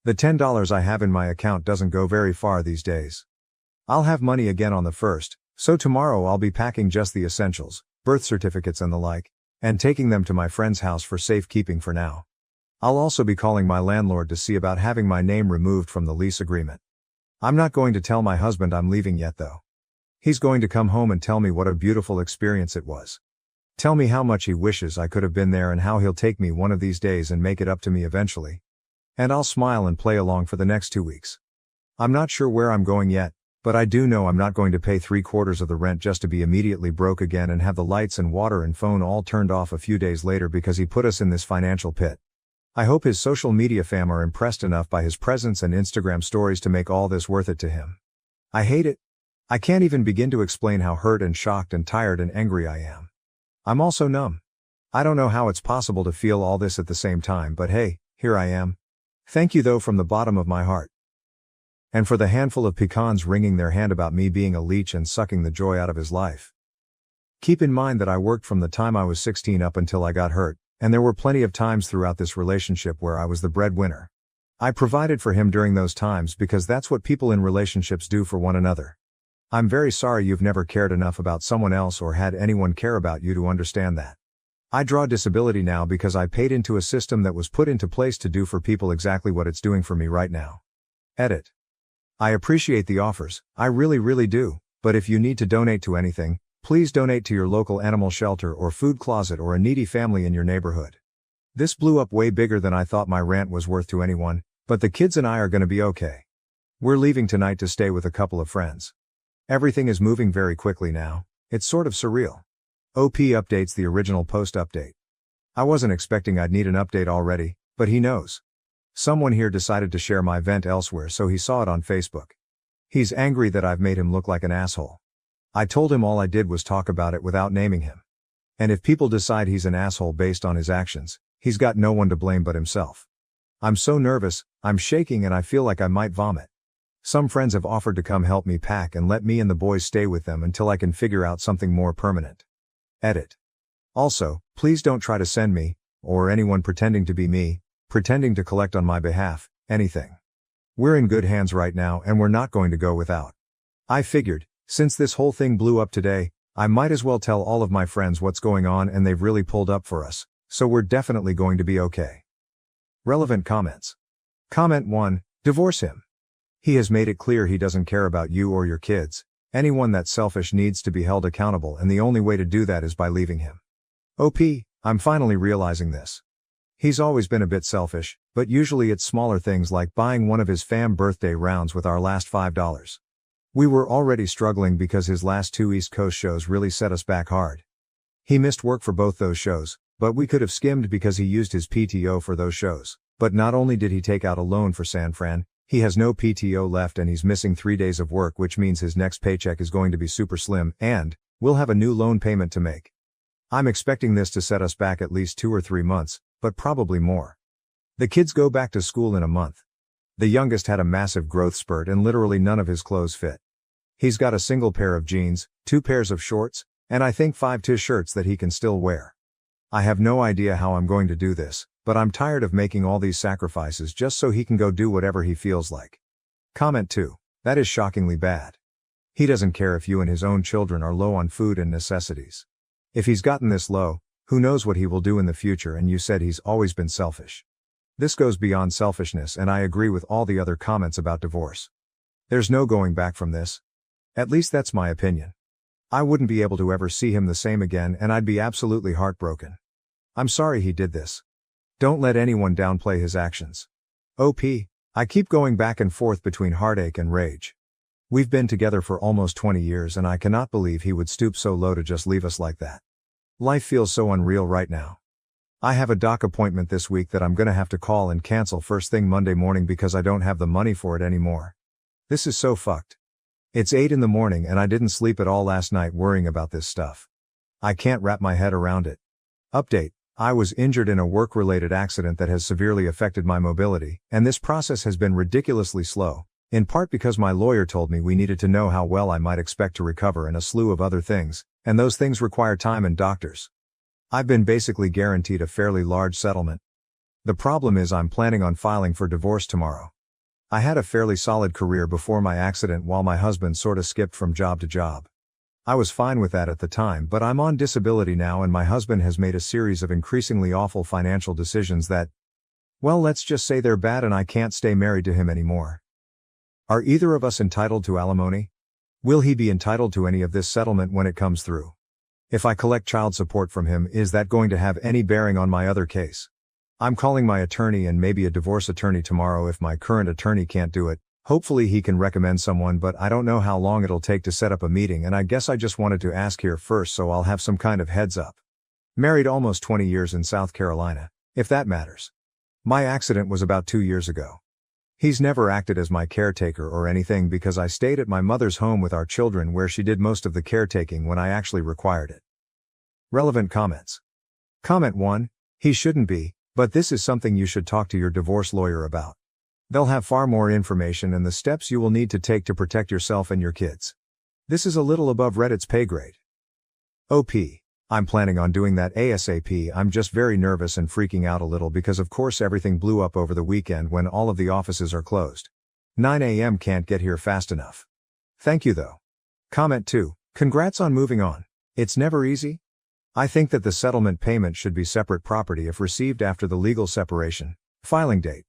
The $10 I have in my account doesn't go very far these days. I'll have money again on the 1st, so tomorrow I'll be packing just the essentials, birth certificates and the like, and taking them to my friend's house for safekeeping for now. I'll also be calling my landlord to see about having my name removed from the lease agreement. I'm not going to tell my husband I'm leaving yet though. He's going to come home and tell me what a beautiful experience it was. Tell me how much he wishes I could have been there and how he'll take me one of these days and make it up to me eventually. And I'll smile and play along for the next 2 weeks. I'm not sure where I'm going yet, but I do know I'm not going to pay 3/4 of the rent just to be immediately broke again and have the lights and water and phone all turned off a few days later because he put us in this financial pit. I hope his social media fam are impressed enough by his presence and Instagram stories to make all this worth it to him. I hate it. I can't even begin to explain how hurt and shocked and tired and angry I am. I'm also numb. I don't know how it's possible to feel all this at the same time, but hey, here I am. Thank you though from the bottom of my heart. And for the handful of pecans wringing their hand about me being a leech and sucking the joy out of his life. Keep in mind that I worked from the time I was 16 up until I got hurt, and there were plenty of times throughout this relationship where I was the breadwinner. I provided for him during those times because that's what people in relationships do for one another. I'm very sorry you've never cared enough about someone else or had anyone care about you to understand that. I draw disability now because I paid into a system that was put into place to do for people exactly what it's doing for me right now. Edit. I appreciate the offers, I really do, but if you need to donate to anything, please donate to your local animal shelter or food closet or a needy family in your neighborhood. This blew up way bigger than I thought my rant was worth to anyone, but the kids and I are gonna be okay. We're leaving tonight to stay with a couple of friends. Everything is moving very quickly now, it's sort of surreal. OP updates the original post update. I wasn't expecting I'd need an update already, but he knows. Someone here decided to share my vent elsewhere so he saw it on Facebook. He's angry that I've made him look like an asshole. I told him all I did was talk about it without naming him. And if people decide he's an asshole based on his actions, he's got no one to blame but himself. I'm so nervous, I'm shaking and I feel like I might vomit. Some friends have offered to come help me pack and let me and the boys stay with them until I can figure out something more permanent. Edit. Also, please don't try to send me, or anyone pretending to be me, pretending to collect on my behalf, anything. We're in good hands right now and we're not going to go without. I figured, since this whole thing blew up today, I might as well tell all of my friends what's going on and they've really pulled up for us, so we're definitely going to be okay. Relevant comments. Comment 1, divorce him. He has made it clear he doesn't care about you or your kids. Anyone that's selfish needs to be held accountable and the only way to do that is by leaving him. OP, I'm finally realizing this. He's always been a bit selfish, but usually it's smaller things like buying one of his fam birthday rounds with our last $5. We were already struggling because his last 2 East Coast shows really set us back hard. He missed work for both those shows, but we could have skimmed because he used his PTO for those shows. But not only did he take out a loan for San Fran, he has no PTO left and he's missing 3 days of work, which means his next paycheck is going to be super slim and we'll have a new loan payment to make. I'm expecting this to set us back at least 2 or 3 months, but probably more. The kids go back to school in a month. The youngest had a massive growth spurt and literally none of his clothes fit. He's got a single pair of jeans, 2 pairs of shorts, and I think 5 t-shirts that he can still wear. I have no idea how I'm going to do this, but I'm tired of making all these sacrifices just so he can go do whatever he feels like. Comment 2. That is shockingly bad. He doesn't care if you and his own children are low on food and necessities. If he's gotten this low, who knows what he will do in the future, and you said he's always been selfish. This goes beyond selfishness and I agree with all the other comments about divorce. There's no going back from this. At least that's my opinion. I wouldn't be able to ever see him the same again and I'd be absolutely heartbroken. I'm sorry he did this. Don't let anyone downplay his actions. OP, I keep going back and forth between heartache and rage. We've been together for almost 20 years and I cannot believe he would stoop so low to just leave us like that. Life feels so unreal right now. I have a doc appointment this week that I'm gonna have to call and cancel first thing Monday morning because I don't have the money for it anymore. This is so fucked. It's 8 in the morning and I didn't sleep at all last night worrying about this stuff. I can't wrap my head around it. Update. I was injured in a work-related accident that has severely affected my mobility, and this process has been ridiculously slow, in part because my lawyer told me we needed to know how well I might expect to recover and a slew of other things, and those things require time and doctors. I've been basically guaranteed a fairly large settlement. The problem is I'm planning on filing for divorce tomorrow. I had a fairly solid career before my accident while my husband sorta skipped from job to job. I was fine with that at the time, but I'm on disability now and my husband has made a series of increasingly awful financial decisions that, well, let's just say they're bad and I can't stay married to him anymore. Are either of us entitled to alimony? Will he be entitled to any of this settlement when it comes through? If I collect child support from him, is that going to have any bearing on my other case? I'm calling my attorney and maybe a divorce attorney tomorrow if my current attorney can't do it. Hopefully he can recommend someone, but I don't know how long it'll take to set up a meeting and I guess I just wanted to ask here first so I'll have some kind of heads up. Married almost 20 years in South Carolina, if that matters. My accident was about 2 years ago. He's never acted as my caretaker or anything because I stayed at my mother's home with our children where she did most of the caretaking when I actually required it. Relevant comments. Comment 1, he shouldn't be, but this is something you should talk to your divorce lawyer about. They'll have far more information and the steps you will need to take to protect yourself and your kids. This is a little above Reddit's pay grade. OP. I'm planning on doing that ASAP. I'm just very nervous and freaking out a little because of course everything blew up over the weekend when all of the offices are closed. 9 a.m. can't get here fast enough. Thank you though. Comment 2. Congrats on moving on. It's never easy. I think that the settlement payment should be separate property if received after the legal separation. Filing date.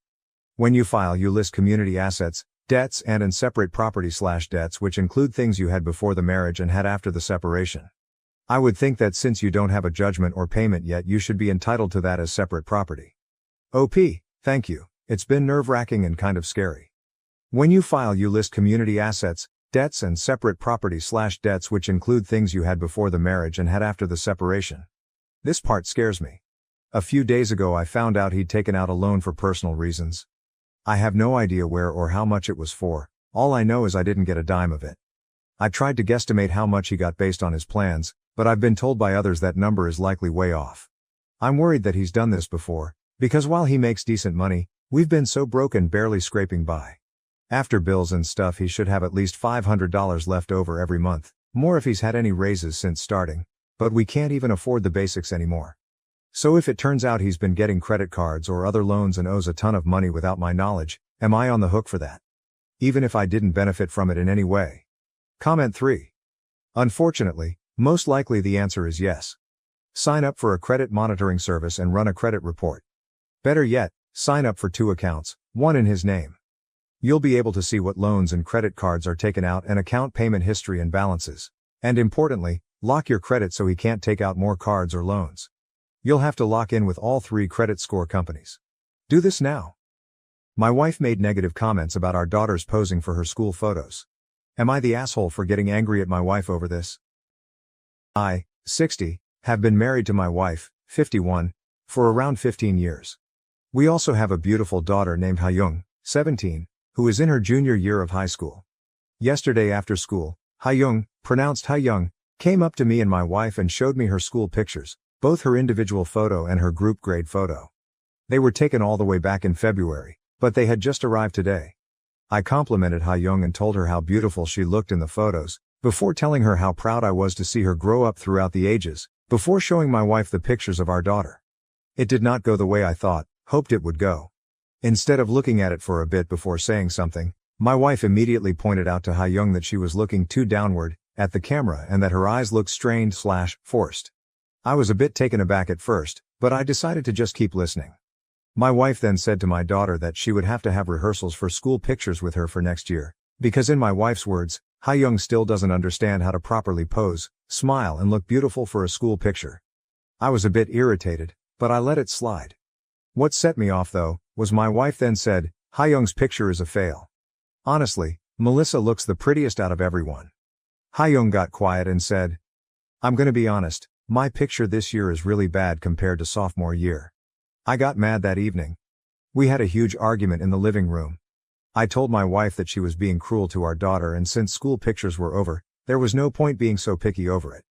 When you file, you list community assets, debts and separate property/debts, which include things you had before the marriage and had after the separation. I would think that since you don't have a judgment or payment yet, you should be entitled to that as separate property. OP, thank you. It's been nerve-wracking and kind of scary. When you file, you list community assets, debts, and separate property/debts, which include things you had before the marriage and had after the separation. This part scares me. A few days ago I found out he'd taken out a loan for personal reasons. I have no idea where or how much it was for. All I know is I didn't get a dime of it. I tried to guesstimate how much he got based on his plans, but I've been told by others that number is likely way off. I'm worried that he's done this before, because while he makes decent money, we've been so broke and barely scraping by. After bills and stuff, he should have at least $500 left over every month, more if he's had any raises since starting, but we can't even afford the basics anymore. So if it turns out he's been getting credit cards or other loans and owes a ton of money without my knowledge, am I on the hook for that? Even if I didn't benefit from it in any way? Comment 3. Unfortunately, most likely the answer is yes. Sign up for a credit monitoring service and run a credit report. Better yet, sign up for 2 accounts, one in his name. You'll be able to see what loans and credit cards are taken out and account payment history and balances. And importantly, lock your credit so he can't take out more cards or loans. You'll have to lock in with all 3 credit score companies. Do this now. My wife made negative comments about our daughters posing for her school photos. Am I the asshole for getting angry at my wife over this? I, 60, have been married to my wife, 51, for around 15 years. We also have a beautiful daughter named Hayoung, 17, who is in her junior year of high school. Yesterday after school, Hayoung, pronounced Hayoung, came up to me and my wife and showed me her school pictures, both her individual photo and her group grade photo. They were taken all the way back in February, but they had just arrived today. I complimented Hayoung and told her how beautiful she looked in the photos, before telling her how proud I was to see her grow up throughout the ages, before showing my wife the pictures of our daughter. It did not go the way I hoped it would go. Instead of looking at it for a bit before saying something, my wife immediately pointed out to Hayoung that she was looking too downward at the camera and that her eyes looked strained/forced. I was a bit taken aback at first, but I decided to just keep listening. My wife then said to my daughter that she would have to have rehearsals for school pictures with her for next year, because in my wife's words, Hayoung still doesn't understand how to properly pose, smile and look beautiful for a school picture. I was a bit irritated, but I let it slide. What set me off though, was my wife then said, Hayoung's picture is a fail. Honestly, Melissa looks the prettiest out of everyone. Hayoung got quiet and said, I'm gonna be honest, my picture this year is really bad compared to sophomore year. I got mad that evening. We had a huge argument in the living room. I told my wife that she was being cruel to our daughter, and since school pictures were over, there was no point being so picky over it.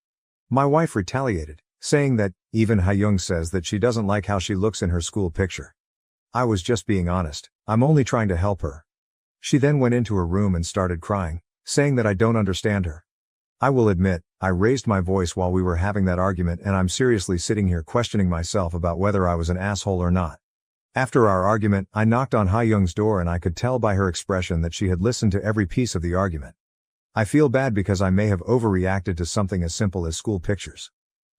My wife retaliated, saying that, even Hayoung says that she doesn't like how she looks in her school picture. I was just being honest, I'm only trying to help her. She then went into her room and started crying, saying that I don't understand her. I will admit, I raised my voice while we were having that argument, and I'm seriously sitting here questioning myself about whether I was an asshole or not. After our argument, I knocked on Hayoung's door and I could tell by her expression that she had listened to every piece of the argument. I feel bad because I may have overreacted to something as simple as school pictures.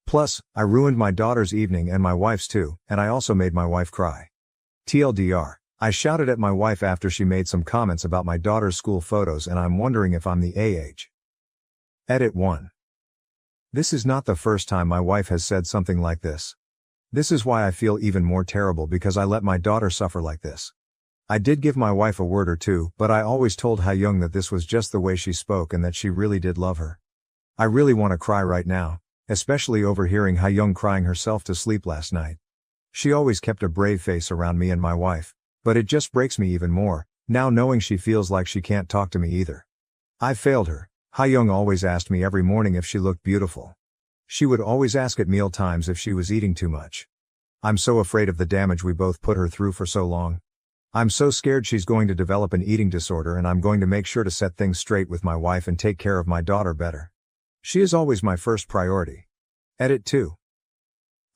Plus, I ruined my daughter's evening and my wife's too, and I also made my wife cry. TLDR, I shouted at my wife after she made some comments about my daughter's school photos, and I'm wondering if I'm the age. Edit 1. This is not the first time my wife has said something like this. This is why I feel even more terrible, because I let my daughter suffer like this. I did give my wife a word or two, but I always told Hayoung that this was just the way she spoke and that she really did love her. I really want to cry right now, especially overhearing Hayoung crying herself to sleep last night. She always kept a brave face around me and my wife, but it just breaks me even more, now knowing she feels like she can't talk to me either. I failed her. Hayoung always asked me every morning if she looked beautiful. She would always ask at meal times if she was eating too much. I'm so afraid of the damage we both put her through for so long. I'm so scared she's going to develop an eating disorder, and I'm going to make sure to set things straight with my wife and take care of my daughter better. She is always my first priority. Edit 2.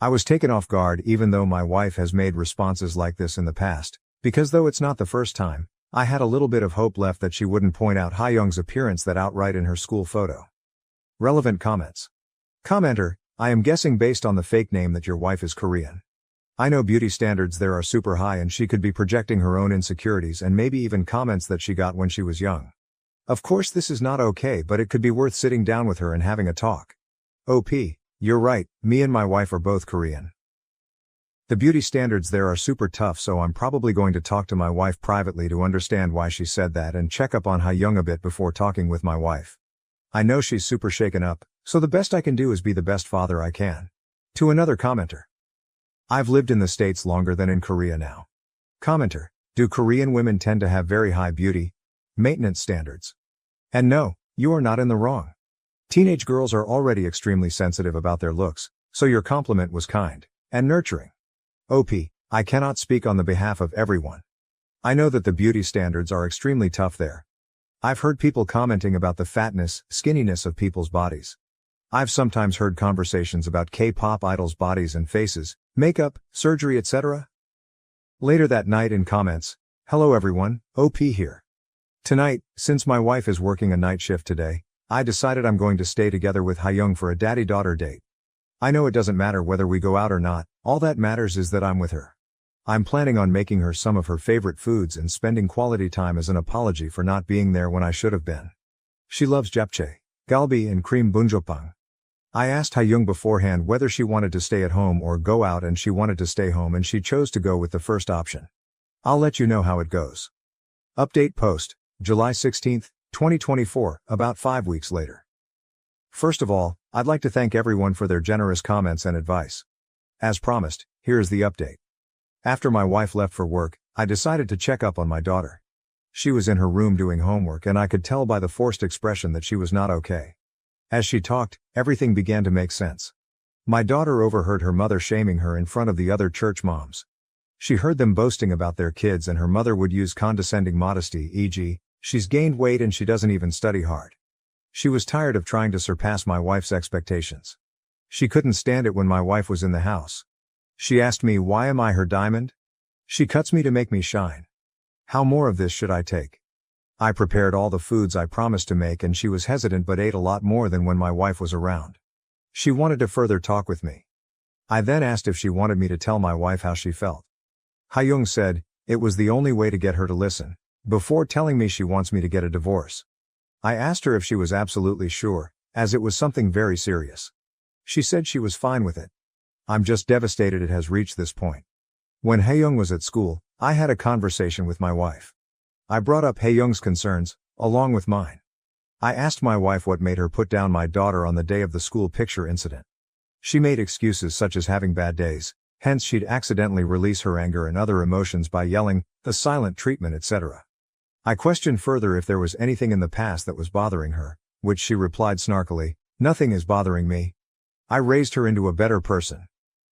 I was taken off guard even though my wife has made responses like this in the past, because though it's not the first time, I had a little bit of hope left that she wouldn't point out Hayoung's appearance that outright in her school photo. Relevant comments. Commenter, I am guessing based on the fake name that your wife is Korean. I know beauty standards there are super high, and she could be projecting her own insecurities and maybe even comments that she got when she was young. Of course this is not okay, but it could be worth sitting down with her and having a talk. OP, you're right, me and my wife are both Korean. The beauty standards there are super tough, so I'm probably going to talk to my wife privately to understand why she said that and check up on Hayoung a bit before talking with my wife. I know she's super shaken up, so the best I can do is be the best father I can. To another commenter. I've lived in the States longer than in Korea now. Commenter. Do Korean women tend to have very high beauty maintenance standards? And no, you are not in the wrong. Teenage girls are already extremely sensitive about their looks, so your compliment was kind and nurturing. OP, I cannot speak on the behalf of everyone. I know that the beauty standards are extremely tough there. I've heard people commenting about the fatness, skinniness of people's bodies. I've sometimes heard conversations about K-pop idols' bodies and faces, makeup, surgery, etc. Later that night in comments, hello everyone, OP here. Tonight, since my wife is working a night shift today, I decided I'm going to stay together with Hayoung for a daddy-daughter date. I know it doesn't matter whether we go out or not, all that matters is that I'm with her. I'm planning on making her some of her favorite foods and spending quality time as an apology for not being there when I should have been. She loves japchae, galbi and cream bunjopang. I asked Hayoung beforehand whether she wanted to stay at home or go out, and she wanted to stay home and she chose to go with the first option. I'll let you know how it goes. Update post, July 16, 2024, about 5 weeks later. First of all, I'd like to thank everyone for their generous comments and advice. As promised, here is the update. After my wife left for work, I decided to check up on my daughter. She was in her room doing homework and I could tell by the forced expression that she was not okay. As she talked, everything began to make sense. My daughter overheard her mother shaming her in front of the other church moms. She heard them boasting about their kids and her mother would use condescending modesty, e.g., she's gained weight and she doesn't even study hard. She was tired of trying to surpass my wife's expectations. She couldn't stand it when my wife was in the house. She asked me, why am I her diamond? She cuts me to make me shine. How more of this should I take? I prepared all the foods I promised to make and she was hesitant but ate a lot more than when my wife was around. She wanted to further talk with me. I then asked if she wanted me to tell my wife how she felt. Hayoung said, it was the only way to get her to listen, before telling me she wants me to get a divorce. I asked her if she was absolutely sure, as it was something very serious. She said she was fine with it. I'm just devastated it has reached this point. When Hayoung was at school, I had a conversation with my wife. I brought up Hayoung's concerns, along with mine. I asked my wife what made her put down my daughter on the day of the school picture incident. She made excuses such as having bad days, hence she'd accidentally release her anger and other emotions by yelling, the silent treatment, etc. I questioned further if there was anything in the past that was bothering her, which she replied snarkily, nothing is bothering me. I raised her into a better person.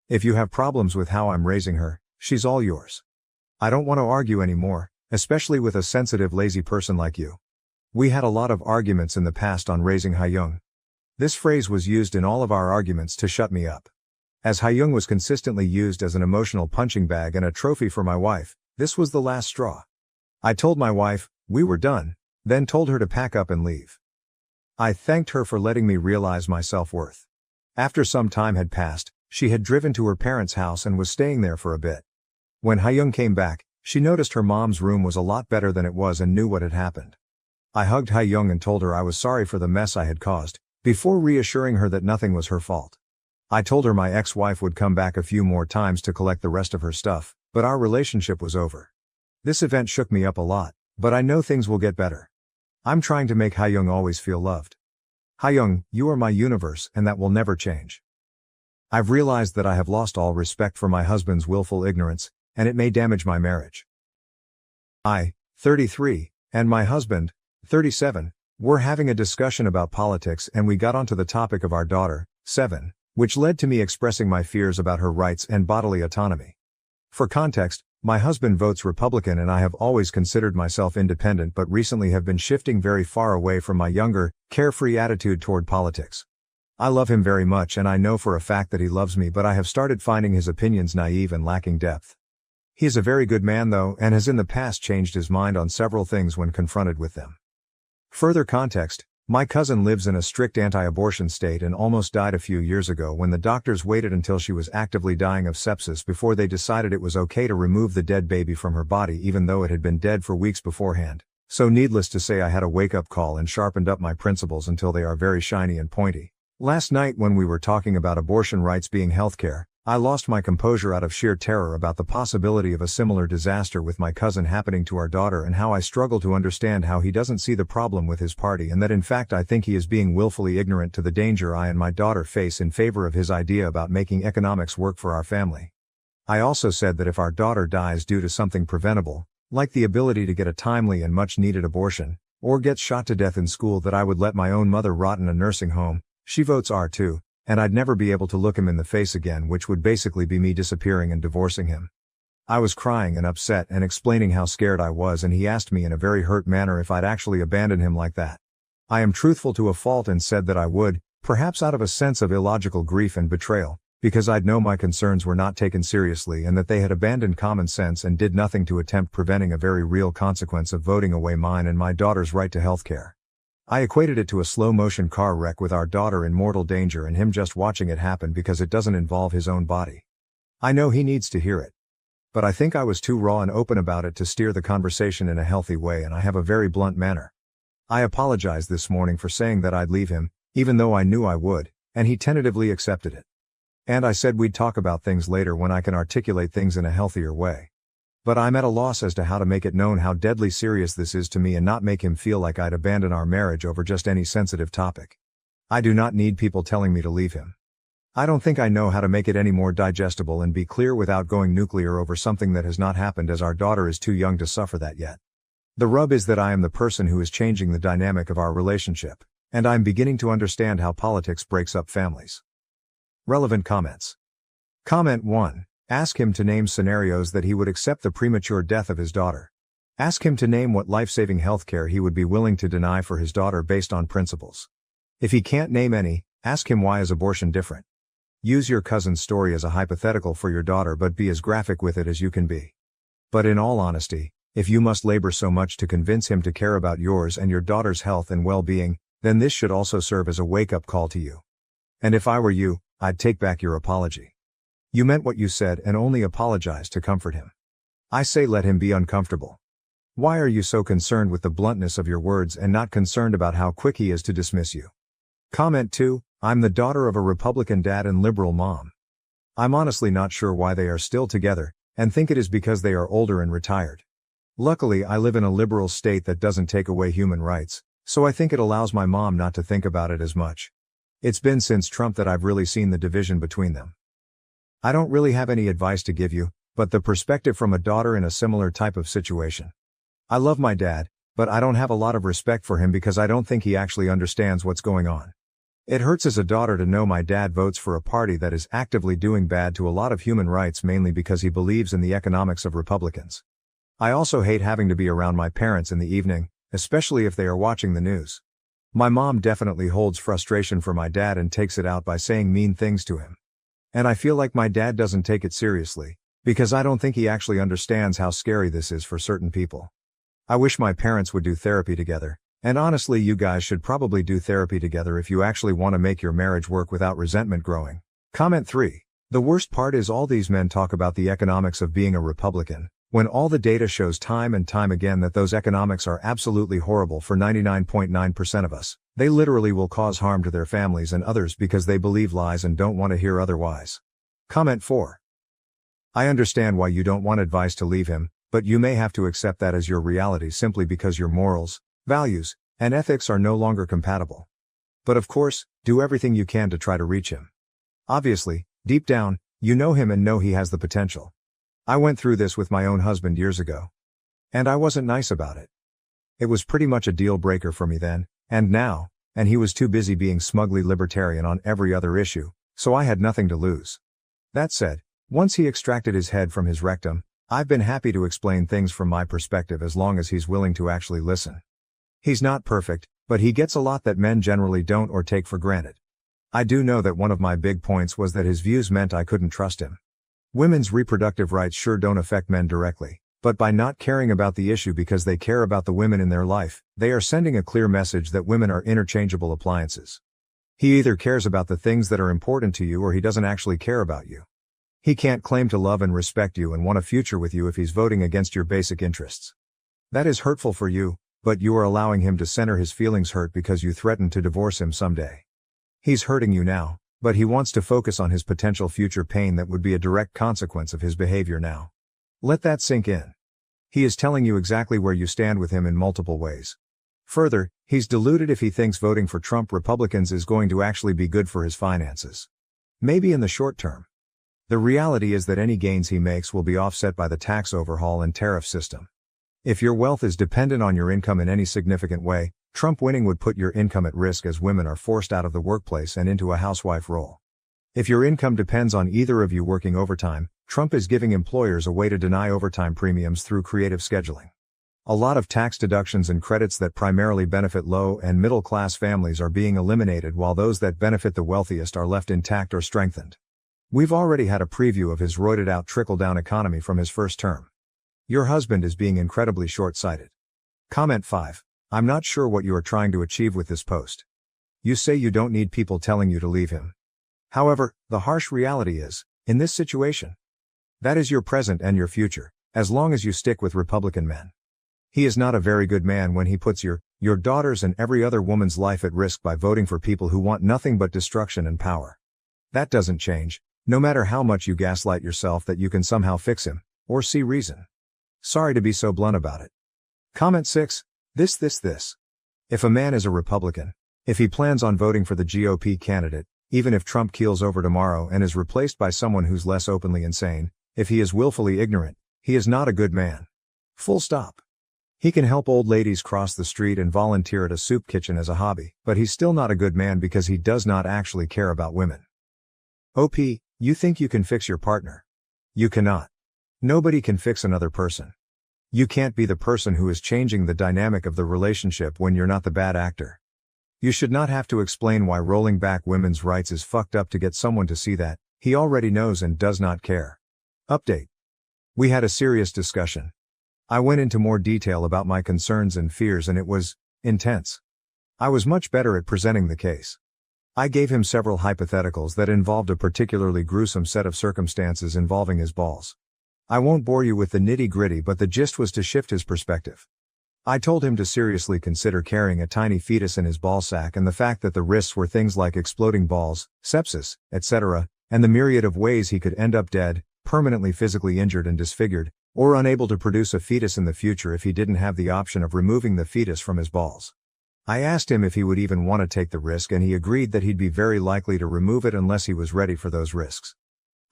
If you have problems with how I'm raising her, she's all yours. I don't want to argue anymore, especially with a sensitive, lazy person like you. We had a lot of arguments in the past on raising Hayoung. This phrase was used in all of our arguments to shut me up. As Hayoung was consistently used as an emotional punching bag and a trophy for my wife, this was the last straw. I told my wife, we were done, then told her to pack up and leave. I thanked her for letting me realize my self-worth. After some time had passed, she had driven to her parents' house and was staying there for a bit. When Hayoung came back, she noticed her mom's room was a lot better than it was and knew what had happened. I hugged Hayoung and told her I was sorry for the mess I had caused, before reassuring her that nothing was her fault. I told her my ex-wife would come back a few more times to collect the rest of her stuff, but our relationship was over. This event shook me up a lot, but I know things will get better. I'm trying to make Hayoung always feel loved. Hayoung, you are my universe and that will never change. I've realized that I have lost all respect for my husband's willful ignorance, and it may damage my marriage. I, 33, and my husband, 37, were having a discussion about politics and we got onto the topic of our daughter, 7, which led to me expressing my fears about her rights and bodily autonomy. For context, my husband votes Republican and I have always considered myself independent but recently have been shifting very far away from my younger, carefree attitude toward politics. I love him very much and I know for a fact that he loves me, but I have started finding his opinions naive and lacking depth. He is a very good man though and has in the past changed his mind on several things when confronted with them. Further context, my cousin lives in a strict anti-abortion state and almost died a few years ago when the doctors waited until she was actively dying of sepsis before they decided it was okay to remove the dead baby from her body even though it had been dead for weeks beforehand. So needless to say I had a wake-up call and sharpened up my principles until they are very shiny and pointy. Last night when we were talking about abortion rights being healthcare, I lost my composure out of sheer terror about the possibility of a similar disaster with my cousin happening to our daughter, and how I struggle to understand how he doesn't see the problem with his party, and that in fact I think he is being willfully ignorant to the danger I and my daughter face in favor of his idea about making economics work for our family. I also said that if our daughter dies due to something preventable, like the ability to get a timely and much needed abortion, or gets shot to death in school, that I would let my own mother rot in a nursing home. She votes R2. And I'd never be able to look him in the face again, which would basically be me disappearing and divorcing him. I was crying and upset and explaining how scared I was, and he asked me in a very hurt manner if I'd actually abandon him like that. I am truthful to a fault and said that I would, perhaps out of a sense of illogical grief and betrayal, because I'd know my concerns were not taken seriously and that they had abandoned common sense and did nothing to attempt preventing a very real consequence of voting away mine and my daughter's right to health care. I equated it to a slow-motion car wreck with our daughter in mortal danger and him just watching it happen because it doesn't involve his own body. I know he needs to hear it. But I think I was too raw and open about it to steer the conversation in a healthy way, and I have a very blunt manner. I apologized this morning for saying that I'd leave him, even though I knew I would, and he tentatively accepted it. And I said we'd talk about things later when I can articulate things in a healthier way. But I'm at a loss as to how to make it known how deadly serious this is to me and not make him feel like I'd abandon our marriage over just any sensitive topic. I do not need people telling me to leave him. I don't think I know how to make it any more digestible and be clear without going nuclear over something that has not happened, as our daughter is too young to suffer that yet. The rub is that I am the person who is changing the dynamic of our relationship, and I'm beginning to understand how politics breaks up families. Relevant comments. Comment 1. Ask him to name scenarios that he would accept the premature death of his daughter. Ask him to name what life-saving healthcare he would be willing to deny for his daughter based on principles. If he can't name any, ask him why is abortion different. Use your cousin's story as a hypothetical for your daughter, but be as graphic with it as you can be. But in all honesty, if you must labor so much to convince him to care about yours and your daughter's health and well-being, then this should also serve as a wake-up call to you. And if I were you, I'd take back your apology. You meant what you said and only apologized to comfort him. I say let him be uncomfortable. Why are you so concerned with the bluntness of your words and not concerned about how quick he is to dismiss you? Comment 2. I'm the daughter of a Republican dad and liberal mom. I'm honestly not sure why they are still together, and think it is because they are older and retired. Luckily, I live in a liberal state that doesn't take away human rights, so I think it allows my mom not to think about it as much. It's been since Trump that I've really seen the division between them. I don't really have any advice to give you, but the perspective from a daughter in a similar type of situation. I love my dad, but I don't have a lot of respect for him because I don't think he actually understands what's going on. It hurts as a daughter to know my dad votes for a party that is actively doing bad to a lot of human rights, mainly because he believes in the economics of Republicans. I also hate having to be around my parents in the evening, especially if they are watching the news. My mom definitely holds frustration for my dad and takes it out by saying mean things to him. And I feel like my dad doesn't take it seriously, because I don't think he actually understands how scary this is for certain people. I wish my parents would do therapy together, and honestly you guys should probably do therapy together if you actually want to make your marriage work without resentment growing. Comment 3. The worst part is all these men talk about the economics of being a Republican, when all the data shows time and time again that those economics are absolutely horrible for 99.9% of us. They literally will cause harm to their families and others because they believe lies and don't want to hear otherwise. Comment 4. I understand why you don't want advice to leave him, but you may have to accept that as your reality simply because your morals, values, and ethics are no longer compatible. But of course, do everything you can to try to reach him. Obviously, deep down, you know him and know he has the potential. I went through this with my own husband years ago. And I wasn't nice about it. It was pretty much a deal breaker for me then, and now, and he was too busy being smugly libertarian on every other issue, so I had nothing to lose. That said, once he extracted his head from his rectum, I've been happy to explain things from my perspective as long as he's willing to actually listen. He's not perfect, but he gets a lot that men generally don't or take for granted. I do know that one of my big points was that his views meant I couldn't trust him. Women's reproductive rights sure don't affect men directly, but by not caring about the issue because they care about the women in their life, they are sending a clear message that women are interchangeable appliances. He either cares about the things that are important to you or he doesn't actually care about you. He can't claim to love and respect you and want a future with you if he's voting against your basic interests. That is hurtful for you, but you are allowing him to center his feelings hurt because you threatened to divorce him someday. He's hurting you now, But he wants to focus on his potential future pain that would be a direct consequence of his behavior now. Let that sink in. He is telling you exactly where you stand with him in multiple ways. Further, he's deluded if he thinks voting for Trump Republicans is going to actually be good for his finances. Maybe in the short term. The reality is that any gains he makes will be offset by the tax overhaul and tariff system. If your wealth is dependent on your income in any significant way, Trump winning would put your income at risk as women are forced out of the workplace and into a housewife role. If your income depends on either of you working overtime, Trump is giving employers a way to deny overtime premiums through creative scheduling. A lot of tax deductions and credits that primarily benefit low and middle class families are being eliminated while those that benefit the wealthiest are left intact or strengthened. We've already had a preview of his roided out trickle-down economy from his first term. Your husband is being incredibly short-sighted. Comment 5. I'm not sure what you are trying to achieve with this post. You say you don't need people telling you to leave him. However, the harsh reality is, in this situation, that is your present and your future, as long as you stick with Republican men. He is not a very good man when he puts your daughter's and every other woman's life at risk by voting for people who want nothing but destruction and power. That doesn't change, no matter how much you gaslight yourself that you can somehow fix him, or see reason. Sorry to be so blunt about it. Comment 6. This. If a man is a Republican, if he plans on voting for the GOP candidate, even if Trump keels over tomorrow and is replaced by someone who's less openly insane, if he is willfully ignorant, he is not a good man. Full stop. He can help old ladies cross the street and volunteer at a soup kitchen as a hobby, but he's still not a good man because he does not actually care about women. OP, you think you can fix your partner? You cannot. Nobody can fix another person. You can't be the person who is changing the dynamic of the relationship when you're not the bad actor. You should not have to explain why rolling back women's rights is fucked up to get someone to see that. He already knows and does not care. Update. We had a serious discussion. I went into more detail about my concerns and fears and it was intense. I was much better at presenting the case. I gave him several hypotheticals that involved a particularly gruesome set of circumstances involving his balls. I won't bore you with the nitty-gritty, but the gist was to shift his perspective. I told him to seriously consider carrying a tiny fetus in his ballsack and the fact that the risks were things like exploding balls, sepsis, etc., and the myriad of ways he could end up dead, permanently physically injured and disfigured, or unable to produce a fetus in the future if he didn't have the option of removing the fetus from his balls. I asked him if he would even want to take the risk and he agreed that he'd be very likely to remove it unless he was ready for those risks.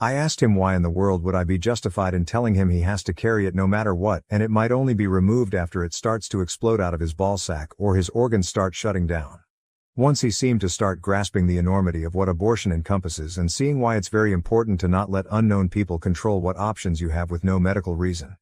I asked him why in the world would I be justified in telling him he has to carry it no matter what and it might only be removed after it starts to explode out of his ballsack or his organs start shutting down. Once he seemed to start grasping the enormity of what abortion encompasses and seeing why it's very important to not let unknown people control what options you have with no medical reason.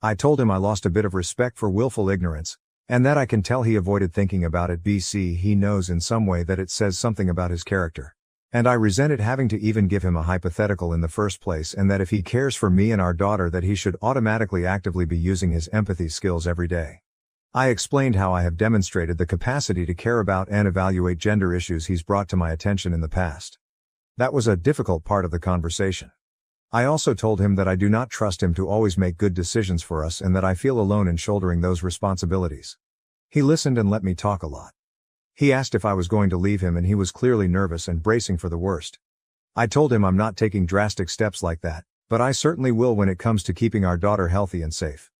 I told him I lost a bit of respect for willful ignorance, and that I can tell he avoided thinking about it BC he knows in some way that it says something about his character. And I resented having to even give him a hypothetical in the first place and that if he cares for me and our daughter that he should automatically actively be using his empathy skills every day. I explained how I have demonstrated the capacity to care about and evaluate gender issues he's brought to my attention in the past. That was a difficult part of the conversation. I also told him that I do not trust him to always make good decisions for us and that I feel alone in shouldering those responsibilities. He listened and let me talk a lot. He asked if I was going to leave him and he was clearly nervous and bracing for the worst. I told him I'm not taking drastic steps like that, but I certainly will when it comes to keeping our daughter healthy and safe.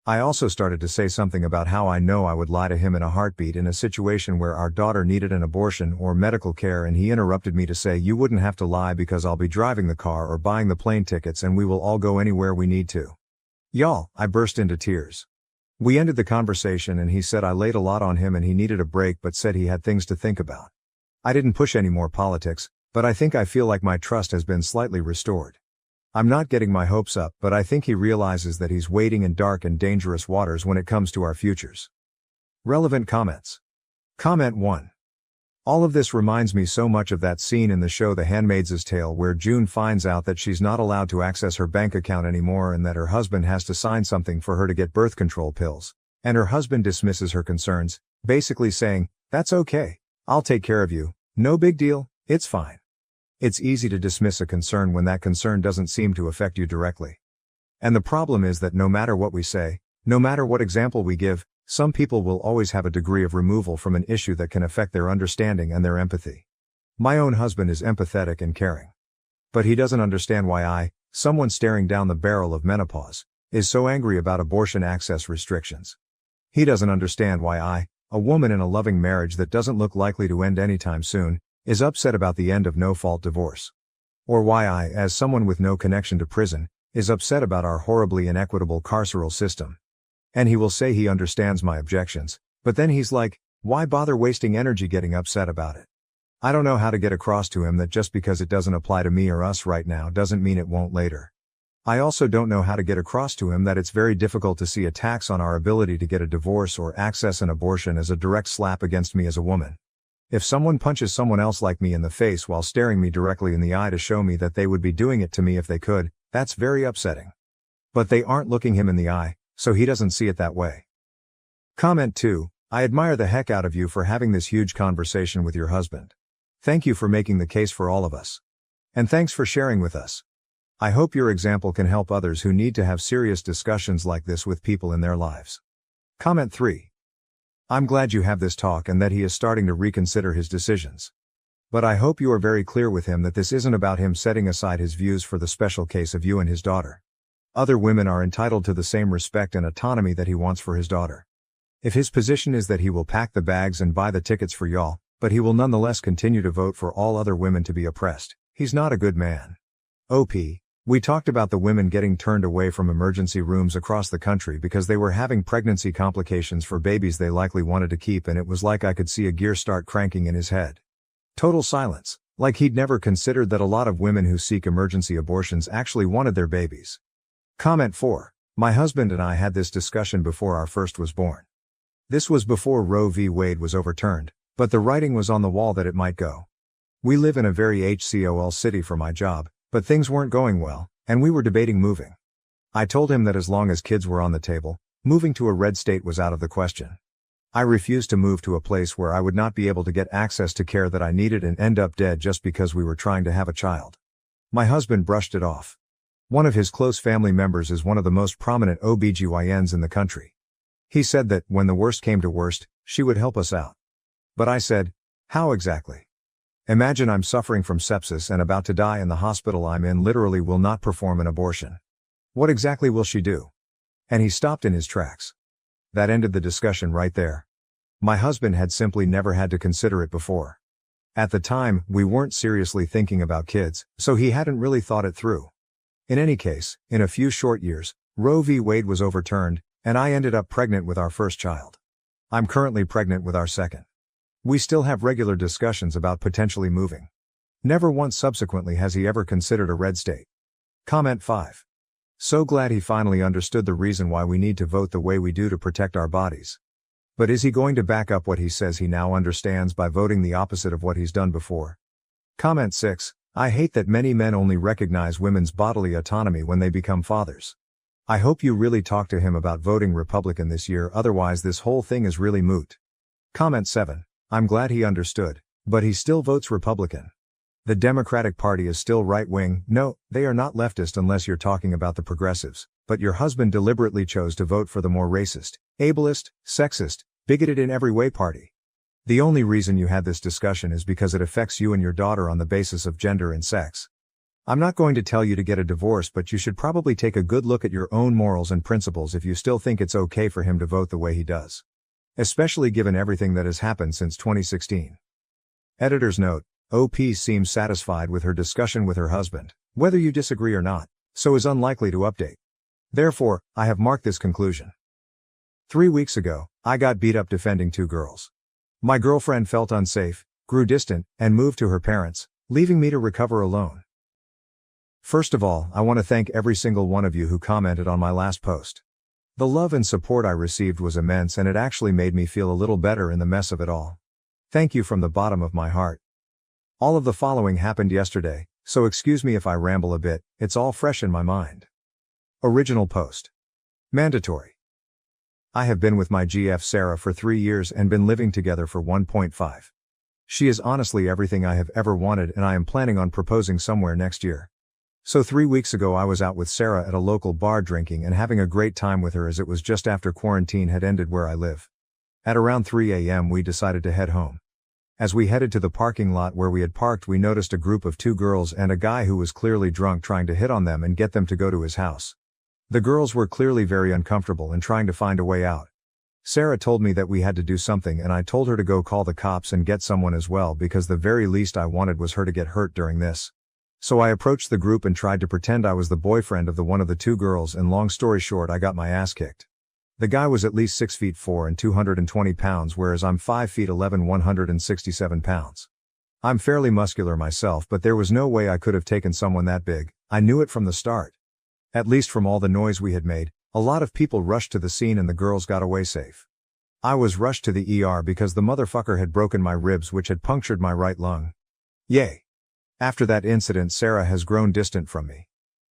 I also started to say something about how I know I would lie to him in a heartbeat in a situation where our daughter needed an abortion or medical care and he interrupted me to say you wouldn't have to lie because I'll be driving the car or buying the plane tickets and we will all go anywhere we need to. Y'all, I burst into tears. We ended the conversation and he said I laid a lot on him and he needed a break but said he had things to think about. I didn't push any more politics, but I think I feel like my trust has been slightly restored. I'm not getting my hopes up, but I think he realizes that he's wading in dark and dangerous waters when it comes to our futures. Relevant comments. Comment 1. All of this reminds me so much of that scene in the show The Handmaid's Tale where June finds out that she's not allowed to access her bank account anymore and that her husband has to sign something for her to get birth control pills. And her husband dismisses her concerns, basically saying, "That's okay. I'll take care of you. No big deal, it's fine." It's easy to dismiss a concern when that concern doesn't seem to affect you directly. And the problem is that no matter what we say, no matter what example we give, some people will always have a degree of removal from an issue that can affect their understanding and their empathy. My own husband is empathetic and caring. But he doesn't understand why someone staring down the barrel of menopause, is so angry about abortion access restrictions. He doesn't understand why a woman in a loving marriage that doesn't look likely to end anytime soon, is upset about the end of no-fault divorce. Or why as someone with no connection to prison, is upset about our horribly inequitable carceral system. And he will say he understands my objections, but then he's like, why bother wasting energy getting upset about it? I don't know how to get across to him that just because it doesn't apply to me or us right now doesn't mean it won't later. I also don't know how to get across to him that it's very difficult to see attacks on our ability to get a divorce or access an abortion as a direct slap against me as a woman. If someone punches someone else like me in the face while staring me directly in the eye to show me that they would be doing it to me if they could, that's very upsetting. But they aren't looking him in the eye, so he doesn't see it that way. Comment 2. I admire the heck out of you for having this huge conversation with your husband. Thank you for making the case for all of us. And thanks for sharing with us. I hope your example can help others who need to have serious discussions like this with people in their lives. Comment 3. I'm glad you have this talk and that he is starting to reconsider his decisions. But I hope you are very clear with him that this isn't about him setting aside his views for the special case of you and his daughter. Other women are entitled to the same respect and autonomy that he wants for his daughter. If his position is that he will pack the bags and buy the tickets for y'all, but he will nonetheless continue to vote for all other women to be oppressed, he's not a good man. OP. We talked about the women getting turned away from emergency rooms across the country because they were having pregnancy complications for babies they likely wanted to keep, and it was like I could see a gear start cranking in his head. Total silence, like he'd never considered that a lot of women who seek emergency abortions actually wanted their babies. Comment 4. My husband and I had this discussion before our first was born. This was before Roe v. Wade was overturned, but the writing was on the wall that it might go. We live in a very HCOL city for my job, but things weren't going well, and we were debating moving. I told him that as long as kids were on the table, moving to a red state was out of the question. I refused to move to a place where I would not be able to get access to care that I needed and end up dead just because we were trying to have a child. My husband brushed it off. One of his close family members is one of the most prominent OBGYNs in the country. He said that, when the worst came to worst, she would help us out. But I said, how exactly? Imagine I'm suffering from sepsis and about to die, and the hospital I'm in literally will not perform an abortion. What exactly will she do? And he stopped in his tracks. That ended the discussion right there. My husband had simply never had to consider it before. At the time, we weren't seriously thinking about kids, so he hadn't really thought it through. In any case, in a few short years, Roe v. Wade was overturned, and I ended up pregnant with our first child. I'm currently pregnant with our second. We still have regular discussions about potentially moving. Never once subsequently has he ever considered a red state. Comment 5. So glad he finally understood the reason why we need to vote the way we do to protect our bodies. But is he going to back up what he says he now understands by voting the opposite of what he's done before? Comment 6. I hate that many men only recognize women's bodily autonomy when they become fathers. I hope you really talk to him about voting Republican this year, otherwise this whole thing is really moot. Comment 7. I'm glad he understood, but he still votes Republican. The Democratic Party is still right-wing. No, they are not leftist unless you're talking about the progressives, but your husband deliberately chose to vote for the more racist, ableist, sexist, bigoted in every way party. The only reason you had this discussion is because it affects you and your daughter on the basis of gender and sex. I'm not going to tell you to get a divorce, but you should probably take a good look at your own morals and principles if you still think it's okay for him to vote the way he does. Especially given everything that has happened since 2016. Editor's note, OP seems satisfied with her discussion with her husband, whether you disagree or not, so is unlikely to update. Therefore, I have marked this conclusion. 3 weeks ago, I got beat up defending 2 girls. My girlfriend felt unsafe, grew distant, and moved to her parents, leaving me to recover alone. First of all, I want to thank every single one of you who commented on my last post. The love and support I received was immense, and it actually made me feel a little better in the mess of it all. Thank you from the bottom of my heart. All of the following happened yesterday, so excuse me if I ramble a bit, it's all fresh in my mind. Original post. Mandatory. I have been with my GF Sarah for 3 years and been living together for 1.5. She is honestly everything I have ever wanted, and I am planning on proposing somewhere next year. So 3 weeks ago I was out with Sarah at a local bar drinking and having a great time with her, as it was just after quarantine had ended where I live. At around 3 a.m. we decided to head home. As we headed to the parking lot where we had parked, we noticed a group of 2 girls and a guy who was clearly drunk trying to hit on them and get them to go to his house. The girls were clearly very uncomfortable and trying to find a way out. Sarah told me that we had to do something, and I told her to go call the cops and get someone as well, because the very least I wanted was her to get hurt during this. So I approached the group and tried to pretend I was the boyfriend of one of the 2 girls, and long story short, I got my ass kicked. The guy was at least 6'4" and 220 pounds, whereas I'm 5'11", 167 pounds. I'm fairly muscular myself, but there was no way I could have taken someone that big. I knew it from the start. At least from all the noise we had made, a lot of people rushed to the scene and the girls got away safe. I was rushed to the ER because the motherfucker had broken my ribs, which had punctured my right lung. Yay. After that incident, Sarah has grown distant from me.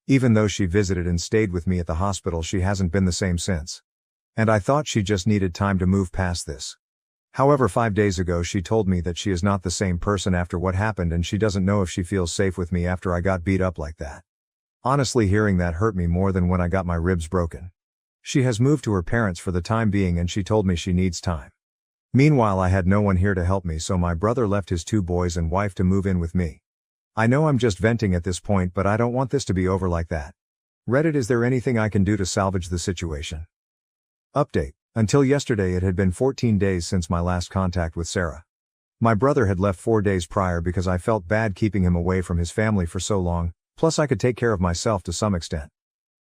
Even though she visited and stayed with me at the hospital, she hasn't been the same since. And I thought she just needed time to move past this. However, 5 days ago she told me that she is not the same person after what happened, and she doesn't know if she feels safe with me after I got beat up like that. Honestly, hearing that hurt me more than when I got my ribs broken. She has moved to her parents for the time being, and she told me she needs time. Meanwhile, I had no one here to help me, so my brother left his 2 boys and wife to move in with me. I know I'm just venting at this point, but I don't want this to be over like that. Reddit, is there anything I can do to salvage the situation? Update. Until yesterday it had been 14 days since my last contact with Sarah. My brother had left 4 days prior because I felt bad keeping him away from his family for so long, plus I could take care of myself to some extent.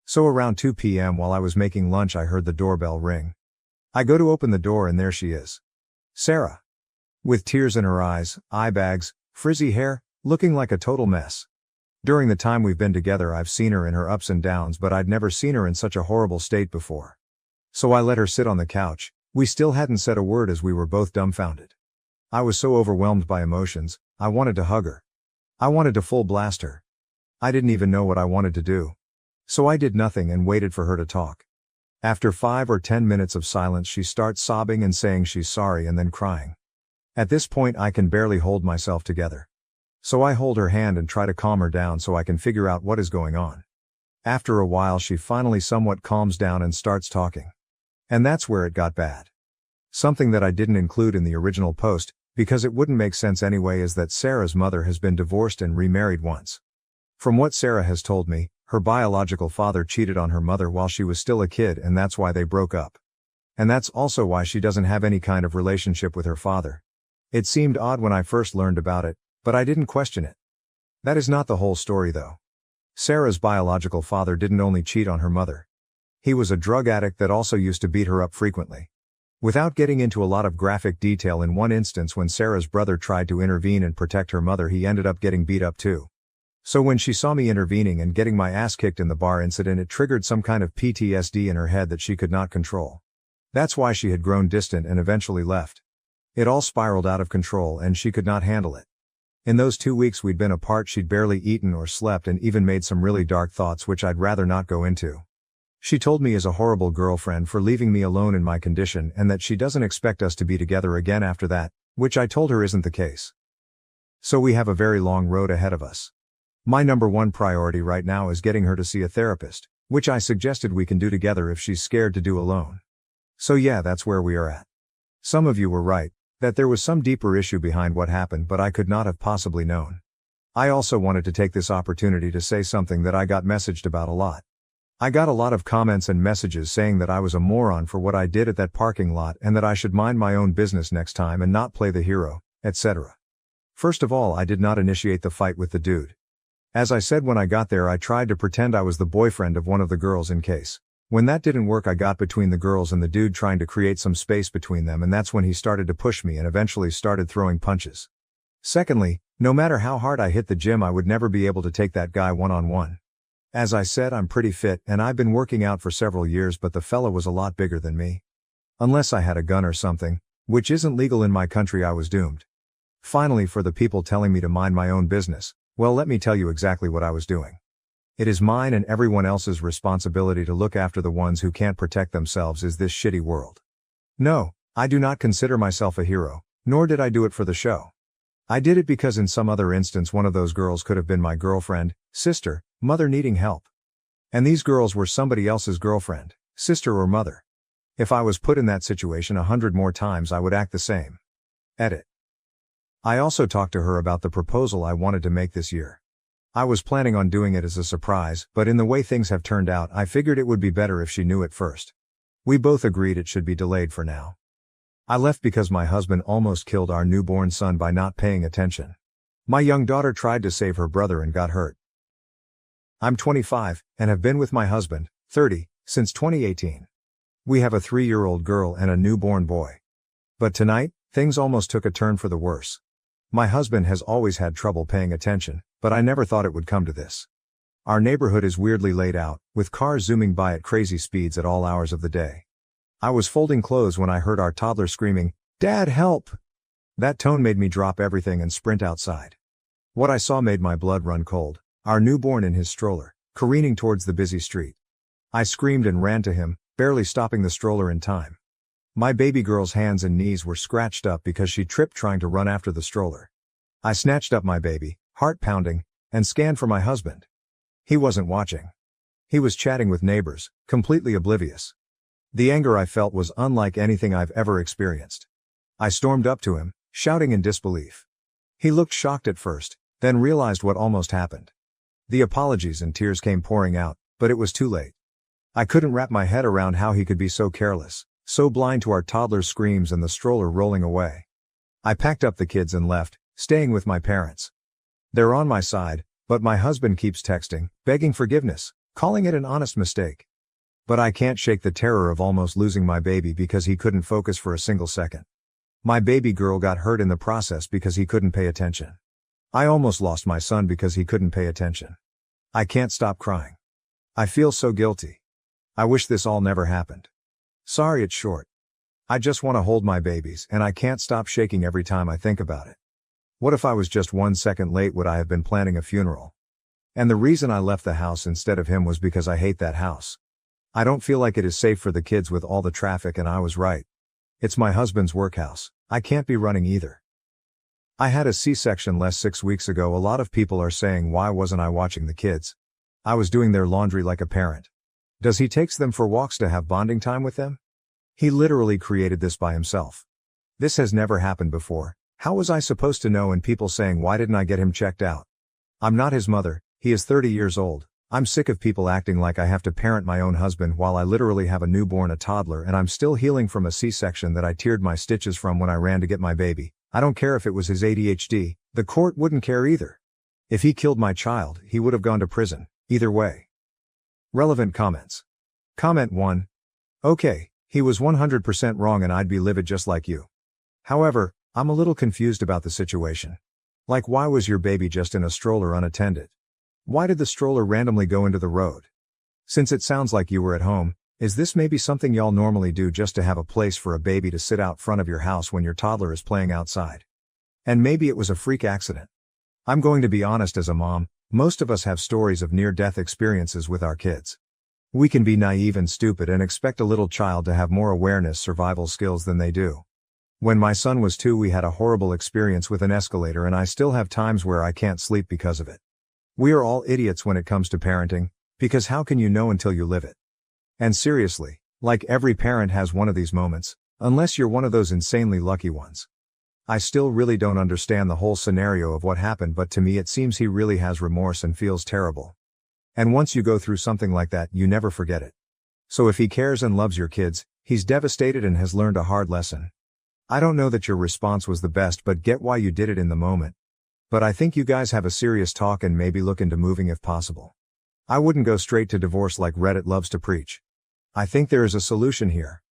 So around 2 p.m. while I was making lunch, I heard the doorbell ring. I go to open the door and there she is. Sarah. With tears in her eyes, eye bags, frizzy hair, looking like a total mess. During the time we've been together I've seen her in her ups and downs, but I'd never seen her in such a horrible state before. So I let her sit on the couch. We still hadn't said a word as we were both dumbfounded. I was so overwhelmed by emotions, I wanted to hug her. I wanted to full blast her. I didn't even know what I wanted to do. So I did nothing and waited for her to talk. After 5 or 10 minutes of silence she starts sobbing and saying she's sorry and then crying. At this point I can barely hold myself together. So I hold her hand and try to calm her down so I can figure out what is going on. After a while she finally somewhat calms down and starts talking. And that's where it got bad. Something that I didn't include in the original post, because it wouldn't make sense anyway, is that Sarah's mother has been divorced and remarried once. From what Sarah has told me, her biological father cheated on her mother while she was still a kid, and that's why they broke up. And that's also why she doesn't have any kind of relationship with her father. It seemed odd when I first learned about it, but I didn't question it. That is not the whole story though. Sarah's biological father didn't only cheat on her mother. He was a drug addict that also used to beat her up frequently. Without getting into a lot of graphic detail, in one instance when Sarah's brother tried to intervene and protect her mother, he ended up getting beat up too. So when she saw me intervening and getting my ass kicked in the bar incident, it triggered some kind of PTSD in her head that she could not control. That's why she had grown distant and eventually left. It all spiraled out of control and she could not handle it. In those 2 weeks we'd been apart, she'd barely eaten or slept and even made some really dark thoughts which I'd rather not go into. She told me as a horrible girlfriend for leaving me alone in my condition, and that she doesn't expect us to be together again after that, which I told her isn't the case. So we have a very long road ahead of us. My number one priority right now is getting her to see a therapist, which I suggested we can do together if she's scared to do alone. So yeah, that's where we are at. Some of you were right, that there was some deeper issue behind what happened, but I could not have possibly known. I also wanted to take this opportunity to say something that I got messaged about a lot. I got a lot of comments and messages saying that I was a moron for what I did at that parking lot and that I should mind my own business next time and not play the hero, etc. First of all, I did not initiate the fight with the dude. As I said when I got there, I tried to pretend I was the boyfriend of one of the girls in case. When that didn't work, I got between the girls and the dude, trying to create some space between them, and that's when he started to push me and eventually started throwing punches. Secondly, no matter how hard I hit the gym, I would never be able to take that guy one-on-one. As I said, I'm pretty fit and I've been working out for several years, but the fella was a lot bigger than me. Unless I had a gun or something, which isn't legal in my country, I was doomed. Finally, for the people telling me to mind my own business, well, let me tell you exactly what I was doing. It is mine and everyone else's responsibility to look after the ones who can't protect themselves in this shitty world. No, I do not consider myself a hero, nor did I do it for the show. I did it because in some other instance one of those girls could have been my girlfriend, sister, mother needing help. And these girls were somebody else's girlfriend, sister or mother. If I was put in that situation 100 more times, I would act the same. Edit. I also talked to her about the proposal I wanted to make this year. I was planning on doing it as a surprise, but in the way things have turned out, I figured it would be better if she knew it first. We both agreed it should be delayed for now. I left because my husband almost killed our newborn son by not paying attention. My young daughter tried to save her brother and got hurt. I'm 25, and have been with my husband, 30, since 2018. We have a 3-year-old girl and a newborn boy. But tonight, things almost took a turn for the worse. My husband has always had trouble paying attention, but I never thought it would come to this. Our neighborhood is weirdly laid out, with cars zooming by at crazy speeds at all hours of the day. I was folding clothes when I heard our toddler screaming, "Dad, help!" That tone made me drop everything and sprint outside. What I saw made my blood run cold, our newborn in his stroller, careening towards the busy street. I screamed and ran to him, barely stopping the stroller in time. My baby girl's hands and knees were scratched up because she tripped trying to run after the stroller. I snatched up my baby, heart pounding, and scanned for my husband. He wasn't watching. He was chatting with neighbors, completely oblivious. The anger I felt was unlike anything I've ever experienced. I stormed up to him, shouting in disbelief. He looked shocked at first, then realized what almost happened. The apologies and tears came pouring out, but it was too late. I couldn't wrap my head around how he could be so careless, so blind to our toddler's screams and the stroller rolling away. I packed up the kids and left, staying with my parents. They're on my side, but my husband keeps texting, begging forgiveness, calling it an honest mistake. But I can't shake the terror of almost losing my baby because he couldn't focus for a single second. My baby girl got hurt in the process because he couldn't pay attention. I almost lost my son because he couldn't pay attention. I can't stop crying. I feel so guilty. I wish this all never happened. Sorry it's short. I just want to hold my babies and I can't stop shaking every time I think about it. What if I was just 1 second late? Would I have been planning a funeral? And the reason I left the house instead of him was because I hate that house. I don't feel like it is safe for the kids with all the traffic, and I was right. It's my husband's workhouse. I can't be running either. I had a C-section less 6 weeks ago. A lot of people are saying, why wasn't I watching the kids? I was doing their laundry like a parent. Does he takes them for walks to have bonding time with them? He literally created this by himself. This has never happened before. How was I supposed to know? And people saying, why didn't I get him checked out? I'm not his mother. He is 30 years old. I'm sick of people acting like I have to parent my own husband while I literally have a newborn, a toddler, and I'm still healing from a C-section that I teared my stitches from when I ran to get my baby. I don't care if it was his ADHD, the court wouldn't care either. If he killed my child, he would have gone to prison, either way. Relevant comments. Comment 1. Okay, he was 100% wrong and I'd be livid just like you. However, I'm a little confused about the situation. Like, why was your baby just in a stroller unattended? Why did the stroller randomly go into the road? Since it sounds like you were at home, is this maybe something y'all normally do just to have a place for a baby to sit out front of your house when your toddler is playing outside? And maybe it was a freak accident. I'm going to be honest, as a mom, most of us have stories of near-death experiences with our kids. We can be naive and stupid and expect a little child to have more awareness, survival skills than they do. When my son was 2, we had a horrible experience with an escalator, and I still have times where I can't sleep because of it. We are all idiots when it comes to parenting, because how can you know until you live it? And seriously, like, every parent has one of these moments, unless you're one of those insanely lucky ones. I still really don't understand the whole scenario of what happened, but to me it seems he really has remorse and feels terrible. And once you go through something like that, you never forget it. So if he cares and loves your kids, he's devastated and has learned a hard lesson. I don't know that your response was the best, but get why you did it in the moment. But I think you guys have a serious talk and maybe look into moving if possible. I wouldn't go straight to divorce like Reddit loves to preach. I think there is a solution here.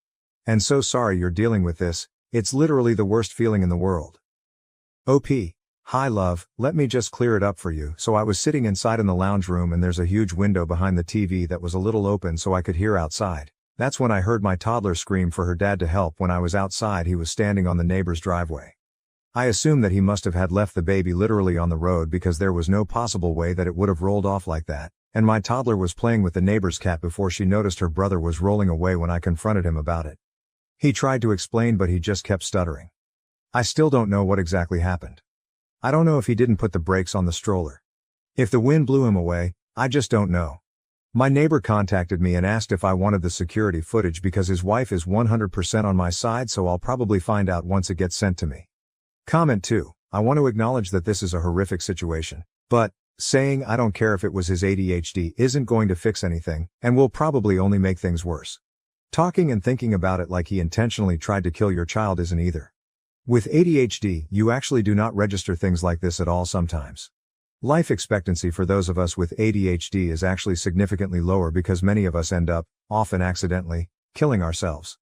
And so sorry you're dealing with this, it's literally the worst feeling in the world. OP. Hi love, let me just clear it up for you. So I was sitting inside in the lounge room and there's a huge window behind the TV that was a little open so I could hear outside. That's when I heard my toddler scream for her dad to help. When I was outside, he was standing on the neighbor's driveway. I assume that he must have had left the baby literally on the road because there was no possible way that it would have rolled off like that, and my toddler was playing with the neighbor's cat before she noticed her brother was rolling away when I confronted him about it. He tried to explain but he just kept stuttering. I still don't know what exactly happened. I don't know if he didn't put the brakes on the stroller. If the wind blew him away, I just don't know. My neighbor contacted me and asked if I wanted the security footage because his wife is 100% on my side, so I'll probably find out once it gets sent to me. Comment 2. I want to acknowledge that this is a horrific situation. But, saying I don't care if it was his ADHD isn't going to fix anything, and will probably only make things worse. Talking and thinking about it like he intentionally tried to kill your child isn't either. With ADHD, you actually do not register things like this at all sometimes. Life expectancy for those of us with ADHD is actually significantly lower because many of us end up, often accidentally, killing ourselves.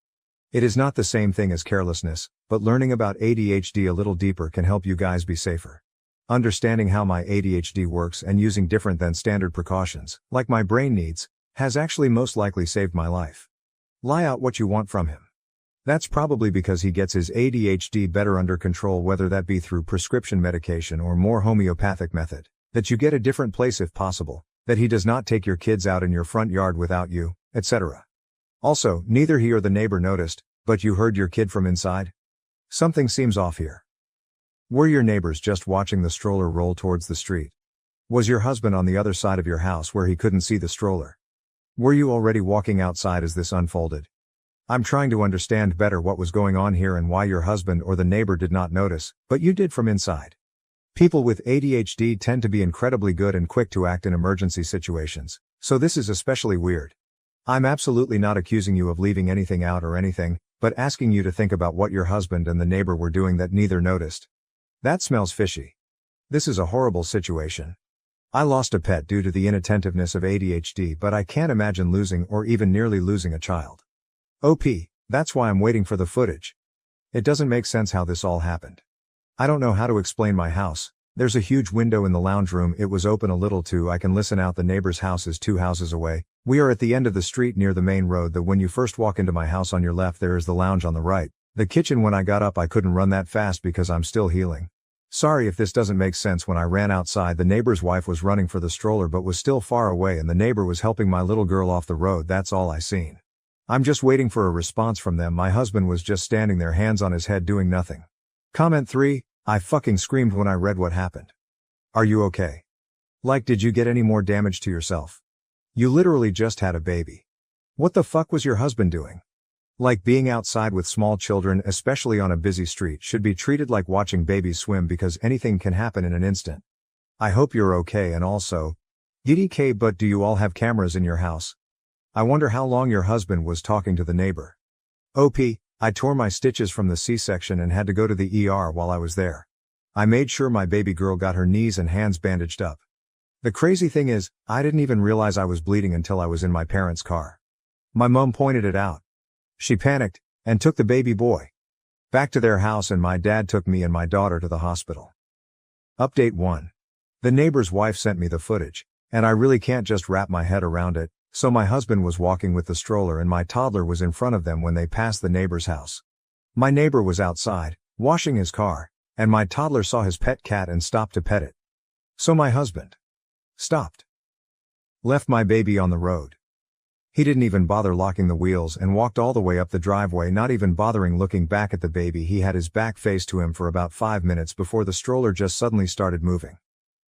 It is not the same thing as carelessness, but learning about ADHD a little deeper can help you guys be safer. Understanding how my ADHD works and using different than standard precautions, like my brain needs, has actually most likely saved my life. Lie out what you want from him. That's probably because he gets his ADHD better under control, whether that be through prescription medication or more homeopathic method, that you get a different place if possible, that he does not take your kids out in your front yard without you, etc. Also, neither he or the neighbor noticed, but you heard your kid from inside? Something seems off here. Were your neighbors just watching the stroller roll towards the street? Was your husband on the other side of your house where he couldn't see the stroller? Were you already walking outside as this unfolded? I'm trying to understand better what was going on here and why your husband or the neighbor did not notice, but you did from inside. People with ADHD tend to be incredibly good and quick to act in emergency situations, so this is especially weird. I'm absolutely not accusing you of leaving anything out or anything, but asking you to think about what your husband and the neighbor were doing that neither noticed. That smells fishy. This is a horrible situation. I lost a pet due to the inattentiveness of ADHD, but I can't imagine losing or even nearly losing a child. OP, that's why I'm waiting for the footage. It doesn't make sense how this all happened. I don't know how to explain my house. There's a huge window in the lounge room. It was open a little too. I can listen out. The neighbor's house is 2 houses away. We are at the end of the street near the main road. That when you first walk into my house on your left, there is the lounge on the right. The kitchen. When I got up, I couldn't run that fast because I'm still healing. Sorry if this doesn't make sense. When I ran outside, the neighbor's wife was running for the stroller but was still far away, and the neighbor was helping my little girl off the road. That's all I seen. I'm just waiting for a response from them. My husband was just standing there, hands on his head, doing nothing. Comment 3, I fucking screamed when I read what happened. Are you okay? Like, did you get any more damage to yourself? You literally just had a baby. What the fuck was your husband doing? Like, being outside with small children, especially on a busy street, should be treated like watching babies swim because anything can happen in an instant. I hope you're okay. And also, DDK, but do you all have cameras in your house? I wonder how long your husband was talking to the neighbor. OP, I tore my stitches from the C-section and had to go to the ER while I was there. I made sure my baby girl got her knees and hands bandaged up. The crazy thing is, I didn't even realize I was bleeding until I was in my parents' car. My mom pointed it out. She panicked and took the baby boy back to their house, and my dad took me and my daughter to the hospital. Update 1. The neighbor's wife sent me the footage, and I really can't just wrap my head around it. So my husband was walking with the stroller and my toddler was in front of them when they passed the neighbor's house. My neighbor was outside, washing his car, and my toddler saw his pet cat and stopped to pet it. So my husband stopped. Left my baby on the road. He didn't even bother locking the wheels and walked all the way up the driveway, not even bothering looking back at the baby. He had his back faced to him for about 5 minutes before the stroller just suddenly started moving.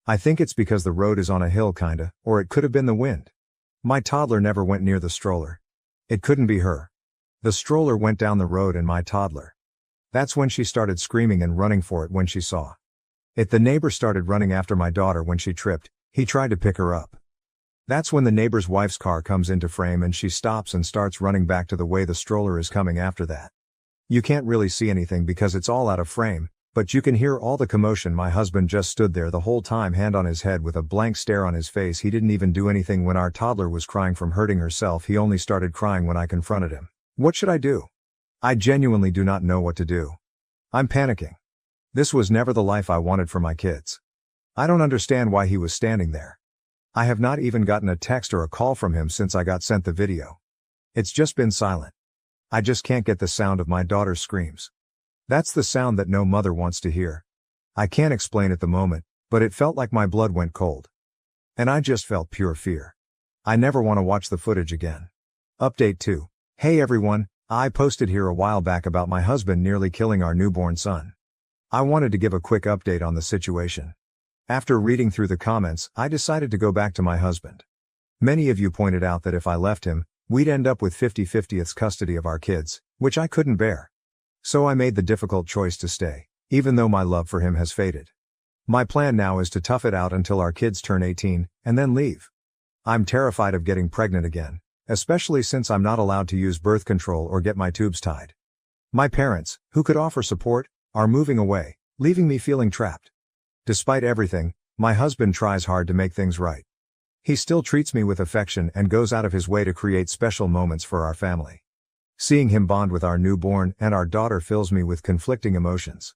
I think it's because the road is on a hill kinda, or it could have been the wind. My toddler never went near the stroller. It couldn't be her. The stroller went down the road and my toddler. That's when she started screaming and running for it when she saw it. The neighbor started running after my daughter when she tripped. He tried to pick her up. That's when the neighbor's wife's car comes into frame and she stops and starts running back to the way the stroller is coming after that. You can't really see anything because it's all out of frame, but you can hear all the commotion. My husband just stood there the whole time, hand on his head with a blank stare on his face. He didn't even do anything when our toddler was crying from hurting herself. He only started crying when I confronted him. What should I do? I genuinely do not know what to do. I'm panicking. This was never the life I wanted for my kids. I don't understand why he was standing there. I have not even gotten a text or a call from him since I got sent the video. It's just been silent. I just can't get the sound of my daughter's screams. That's the sound that no mother wants to hear. I can't explain at the moment, but it felt like my blood went cold. And I just felt pure fear. I never want to watch the footage again. Update 2. Hey everyone, I posted here a while back about my husband nearly killing our newborn son. I wanted to give a quick update on the situation. After reading through the comments, I decided to go back to my husband. Many of you pointed out that if I left him, we'd end up with 50-50th custody of our kids, which I couldn't bear. So I made the difficult choice to stay, even though my love for him has faded. My plan now is to tough it out until our kids turn 18, and then leave. I'm terrified of getting pregnant again, especially since I'm not allowed to use birth control or get my tubes tied. My parents, who could offer support, are moving away, leaving me feeling trapped. Despite everything, my husband tries hard to make things right. He still treats me with affection and goes out of his way to create special moments for our family. Seeing him bond with our newborn and our daughter fills me with conflicting emotions.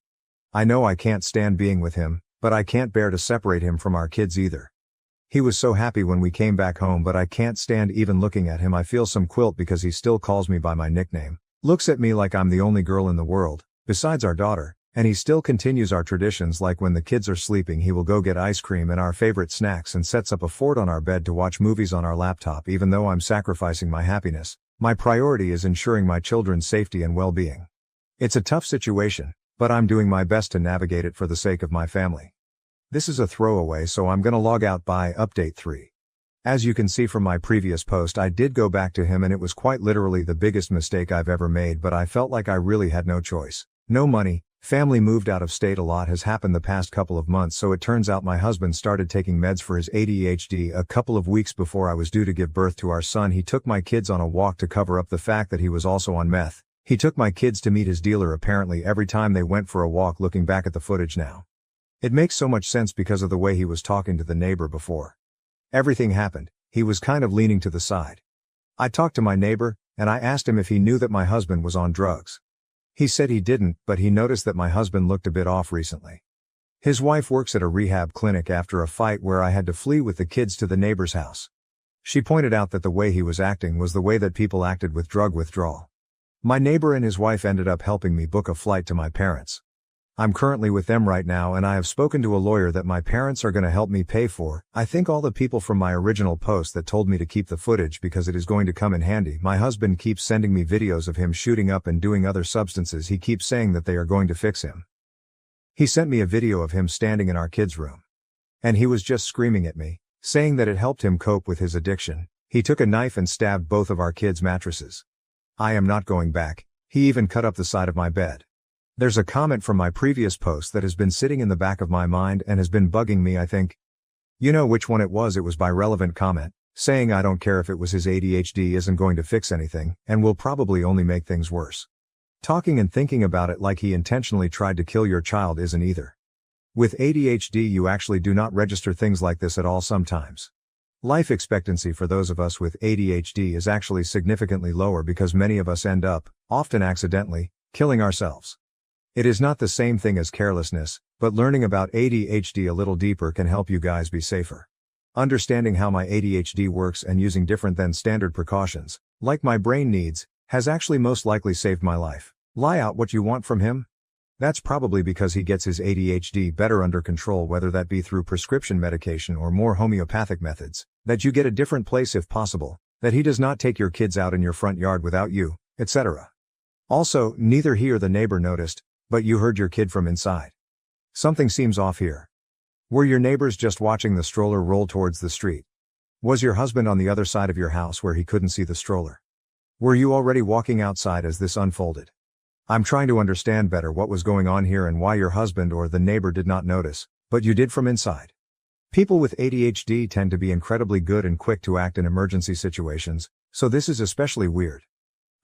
I know I can't stand being with him, but I can't bear to separate him from our kids either. He was so happy when we came back home, but I can't stand even looking at him. I feel some guilt because he still calls me by my nickname, looks at me like I'm the only girl in the world, besides our daughter, and he still continues our traditions, like when the kids are sleeping he will go get ice cream and our favorite snacks and sets up a fort on our bed to watch movies on our laptop. Even though I'm sacrificing my happiness, my priority is ensuring my children's safety and well-being. It's a tough situation, but I'm doing my best to navigate it for the sake of my family. This is a throwaway, so I'm gonna log out by update 3. As you can see from my previous post, I did go back to him and it was quite literally the biggest mistake I've ever made, but I felt like I really had no choice. No money, family moved out of state, a lot has happened the past couple of months, so it turns out my husband started taking meds for his ADHD a couple of weeks before I was due to give birth to our son. He took my kids on a walk to cover up the fact that he was also on meth. He took my kids to meet his dealer apparently every time they went for a walk. Looking back at the footage now, it makes so much sense because of the way he was talking to the neighbor before everything happened. He was kind of leaning to the side. I talked to my neighbor, and I asked him if he knew that my husband was on drugs. He said he didn't, but he noticed that my husband looked a bit off recently. His wife works at a rehab clinic after a fight where I had to flee with the kids to the neighbor's house. She pointed out that the way he was acting was the way that people acted with drug withdrawal. My neighbor and his wife ended up helping me book a flight to my parents. I'm currently with them right now, and I have spoken to a lawyer that my parents are going to help me pay for. I thank all the people from my original post that told me to keep the footage because it is going to come in handy. My husband keeps sending me videos of him shooting up and doing other substances. He keeps saying that they are going to fix him. He sent me a video of him standing in our kids' room. And he was just screaming at me, saying that it helped him cope with his addiction. He took a knife and stabbed both of our kids' mattresses. I am not going back. He even cut up the side of my bed. There's a comment from my previous post that has been sitting in the back of my mind and has been bugging me. I think you know which one it was. It was by Relevant Comment, saying I don't care if it was his ADHD isn't going to fix anything, and will probably only make things worse. Talking and thinking about it like he intentionally tried to kill your child isn't either. With ADHD you actually do not register things like this at all sometimes. Life expectancy for those of us with ADHD is actually significantly lower because many of us end up, often accidentally, killing ourselves. It is not the same thing as carelessness, but learning about ADHD a little deeper can help you guys be safer. Understanding how my ADHD works and using different than standard precautions, like my brain needs, has actually most likely saved my life. Lie out what you want from him? That's probably because he gets his ADHD better under control, whether that be through prescription medication or more homeopathic methods, that you get a different place if possible, that he does not take your kids out in your front yard without you, etc. Also, neither he or the neighbor noticed, but you heard your kid from inside. Something seems off here. Were your neighbors just watching the stroller roll towards the street? Was your husband on the other side of your house where he couldn't see the stroller? Were you already walking outside as this unfolded? I'm trying to understand better what was going on here and why your husband or the neighbor did not notice, but you did from inside. People with ADHD tend to be incredibly good and quick to act in emergency situations, so this is especially weird.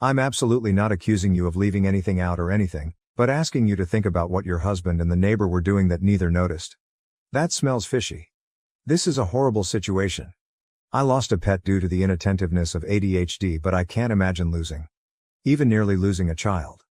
I'm absolutely not accusing you of leaving anything out or anything, but asking you to think about what your husband and the neighbor were doing that neither noticed. That smells fishy. This is a horrible situation. I lost a pet due to the inattentiveness of ADHD, but I can't imagine even nearly losing a child.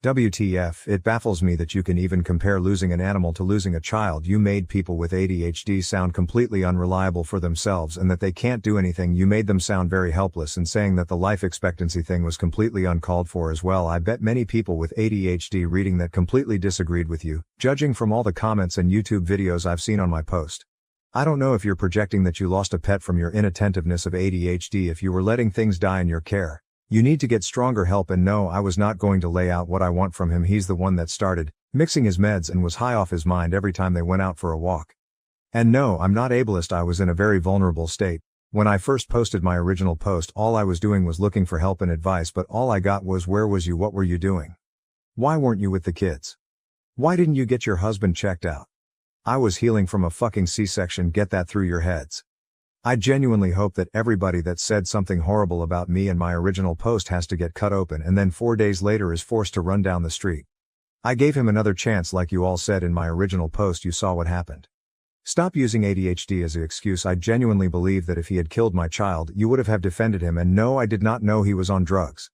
WTF, it baffles me that you can even compare losing an animal to losing a child. You made people with ADHD sound completely unreliable for themselves and that they can't do anything. You made them sound very helpless, and saying that the life expectancy thing was completely uncalled for as well. I bet many people with ADHD reading that completely disagreed with you, judging from all the comments and YouTube videos I've seen on my post. I don't know if you're projecting that you lost a pet from your inattentiveness of ADHD. If you were letting things die in your care, you need to get stronger help. And no, I was not going to lay out what I want from him. He's the one that started mixing his meds and was high off his mind every time they went out for a walk. And no, I'm not ableist. I was in a very vulnerable state. When I first posted my original post, all I was doing was looking for help and advice, but all I got was, where was you? What were you doing? Why weren't you with the kids? Why didn't you get your husband checked out? I was healing from a fucking C-section, get that through your heads. I genuinely hope that everybody that said something horrible about me and my original post has to get cut open and then 4 days later is forced to run down the street. I gave him another chance like you all said in my original post. You saw what happened. Stop using ADHD as an excuse. I genuinely believe that if he had killed my child, you would have defended him, and no, I did not know he was on drugs.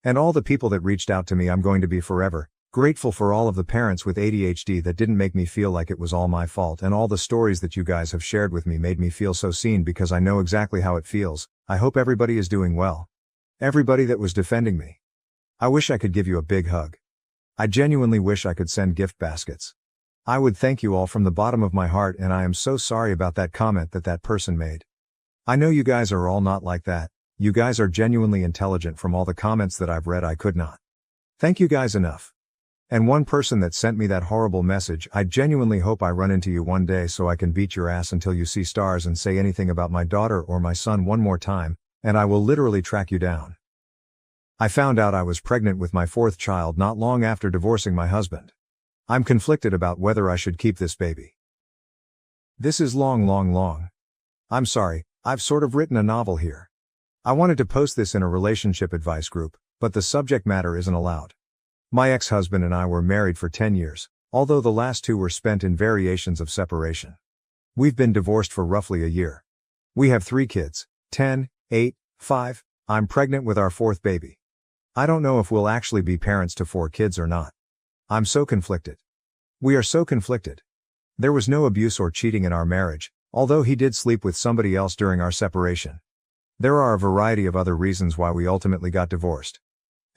And all the people that reached out to me, I'm going to be forever grateful for all of the parents with ADHD that didn't make me feel like it was all my fault, and all the stories that you guys have shared with me made me feel so seen because I know exactly how it feels. I hope everybody is doing well. Everybody that was defending me. I wish I could give you a big hug. I genuinely wish I could send gift baskets. I would thank you all from the bottom of my heart, and I am so sorry about that comment that person made. I know you guys are all not like that. You guys are genuinely intelligent. From all the comments that I've read, I could not thank you guys enough. And one person that sent me that horrible message, I genuinely hope I run into you one day so I can beat your ass until you see stars and say anything about my daughter or my son one more time, and I will literally track you down. I found out I was pregnant with my 4th child not long after divorcing my husband. I'm conflicted about whether I should keep this baby. This is long. I'm sorry, I've sort of written a novel here. I wanted to post this in a relationship advice group, but the subject matter isn't allowed. My ex-husband and I were married for 10 years, although the last 2 were spent in variations of separation. We've been divorced for roughly a year. We have 3 kids, 10, 8, 5, I'm pregnant with our 4th baby. I don't know if we'll actually be parents to 4 kids or not. I'm so conflicted. We are so conflicted. There was no abuse or cheating in our marriage, although he did sleep with somebody else during our separation. There are a variety of other reasons why we ultimately got divorced.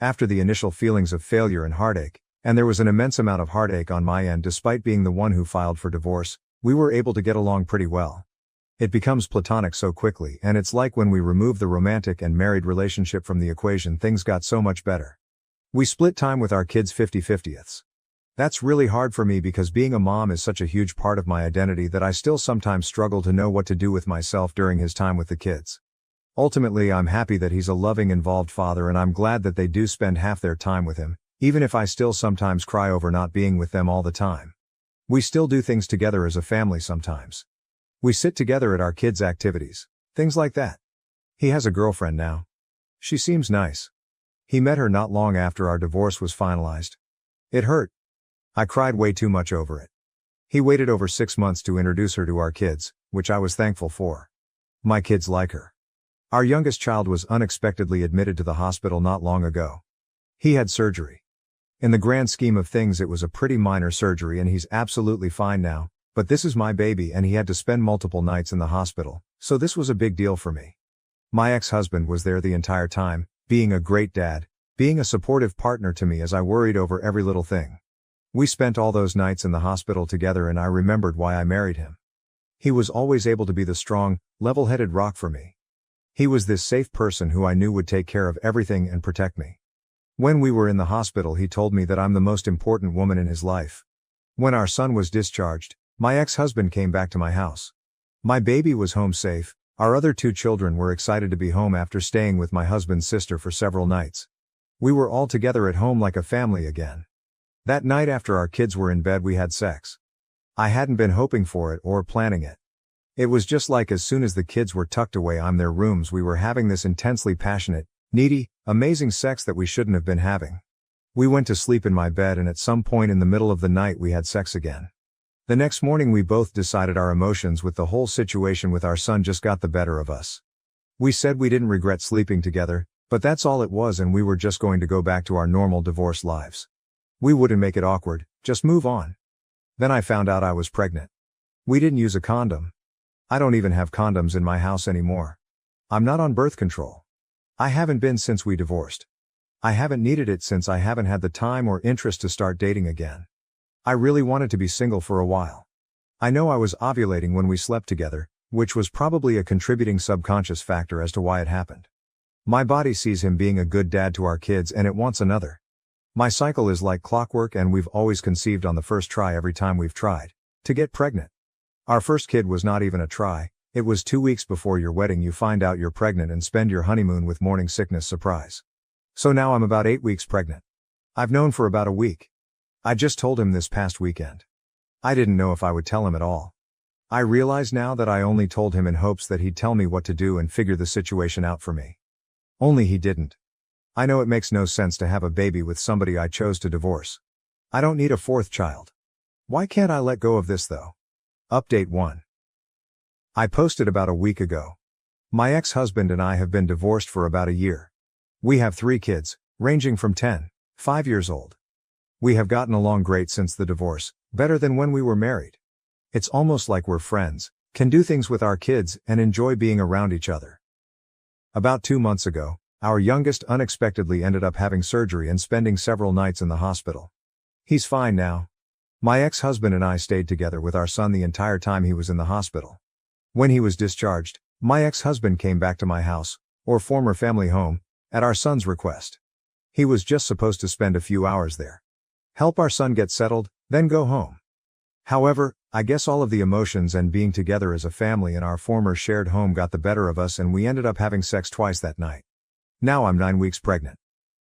After the initial feelings of failure and heartache, and there was an immense amount of heartache on my end despite being the one who filed for divorce, we were able to get along pretty well. It becomes platonic so quickly, and it's like when we remove the romantic and married relationship from the equation, things got so much better. We split time with our kids 50-50ths. That's really hard for me because being a mom is such a huge part of my identity that I still sometimes struggle to know what to do with myself during his time with the kids. Ultimately, I'm happy that he's a loving, involved father, and I'm glad that they do spend half their time with him, even if I still sometimes cry over not being with them all the time. We still do things together as a family sometimes. We sit together at our kids' activities, things like that. He has a girlfriend now. She seems nice. He met her not long after our divorce was finalized. It hurt. I cried way too much over it. He waited over 6 months to introduce her to our kids, which I was thankful for. My kids like her. Our youngest child was unexpectedly admitted to the hospital not long ago. He had surgery. In the grand scheme of things, it was a pretty minor surgery and he's absolutely fine now, but this is my baby and he had to spend multiple nights in the hospital, so this was a big deal for me. My ex-husband was there the entire time, being a great dad, being a supportive partner to me as I worried over every little thing. We spent all those nights in the hospital together and I remembered why I married him. He was always able to be the strong, level-headed rock for me. He was this safe person who I knew would take care of everything and protect me. When we were in the hospital, he told me that I'm the most important woman in his life. When our son was discharged, my ex-husband came back to my house. My baby was home safe. Our other 2 children were excited to be home after staying with my husband's sister for several nights. We were all together at home like a family again. That night after our kids were in bed, we had sex. I hadn't been hoping for it or planning it. It was just like as soon as the kids were tucked away in their rooms, we were having this intensely passionate, needy, amazing sex that we shouldn't have been having. We went to sleep in my bed and at some point in the middle of the night we had sex again. The next morning we both decided our emotions with the whole situation with our son just got the better of us. We said we didn't regret sleeping together, but that's all it was, and we were just going to go back to our normal divorce lives. We wouldn't make it awkward, just move on. Then I found out I was pregnant. We didn't use a condom. I don't even have condoms in my house anymore. I'm not on birth control. I haven't been since we divorced. I haven't needed it since I haven't had the time or interest to start dating again. I really wanted to be single for a while. I know I was ovulating when we slept together, which was probably a contributing subconscious factor as to why it happened. My body sees him being a good dad to our kids and it wants another. My cycle is like clockwork and we've always conceived on the first try every time we've tried to get pregnant. Our first kid was not even a try. It was 2 weeks before your wedding you find out you're pregnant and spend your honeymoon with morning sickness surprise. So now I'm about 8 weeks pregnant. I've known for about a week. I just told him this past weekend. I didn't know if I would tell him at all. I realize now that I only told him in hopes that he'd tell me what to do and figure the situation out for me. Only he didn't. I know it makes no sense to have a baby with somebody I chose to divorce. I don't need a fourth child. Why can't I let go of this though? Update 1. I posted about a week ago. My ex-husband and I have been divorced for about a year. We have 3 kids, ranging from 10, 5 years old. We have gotten along great since the divorce, better than when we were married. It's almost like we're friends, can do things with our kids, and enjoy being around each other. About 2 months ago, our youngest unexpectedly ended up having surgery and spending several nights in the hospital. He's fine now. My ex-husband and I stayed together with our son the entire time he was in the hospital. When he was discharged, my ex-husband came back to my house, or former family home, at our son's request. He was just supposed to spend a few hours there. Help our son get settled, then go home. However, I guess all of the emotions and being together as a family in our former shared home got the better of us and we ended up having sex twice that night. Now I'm 9 weeks pregnant.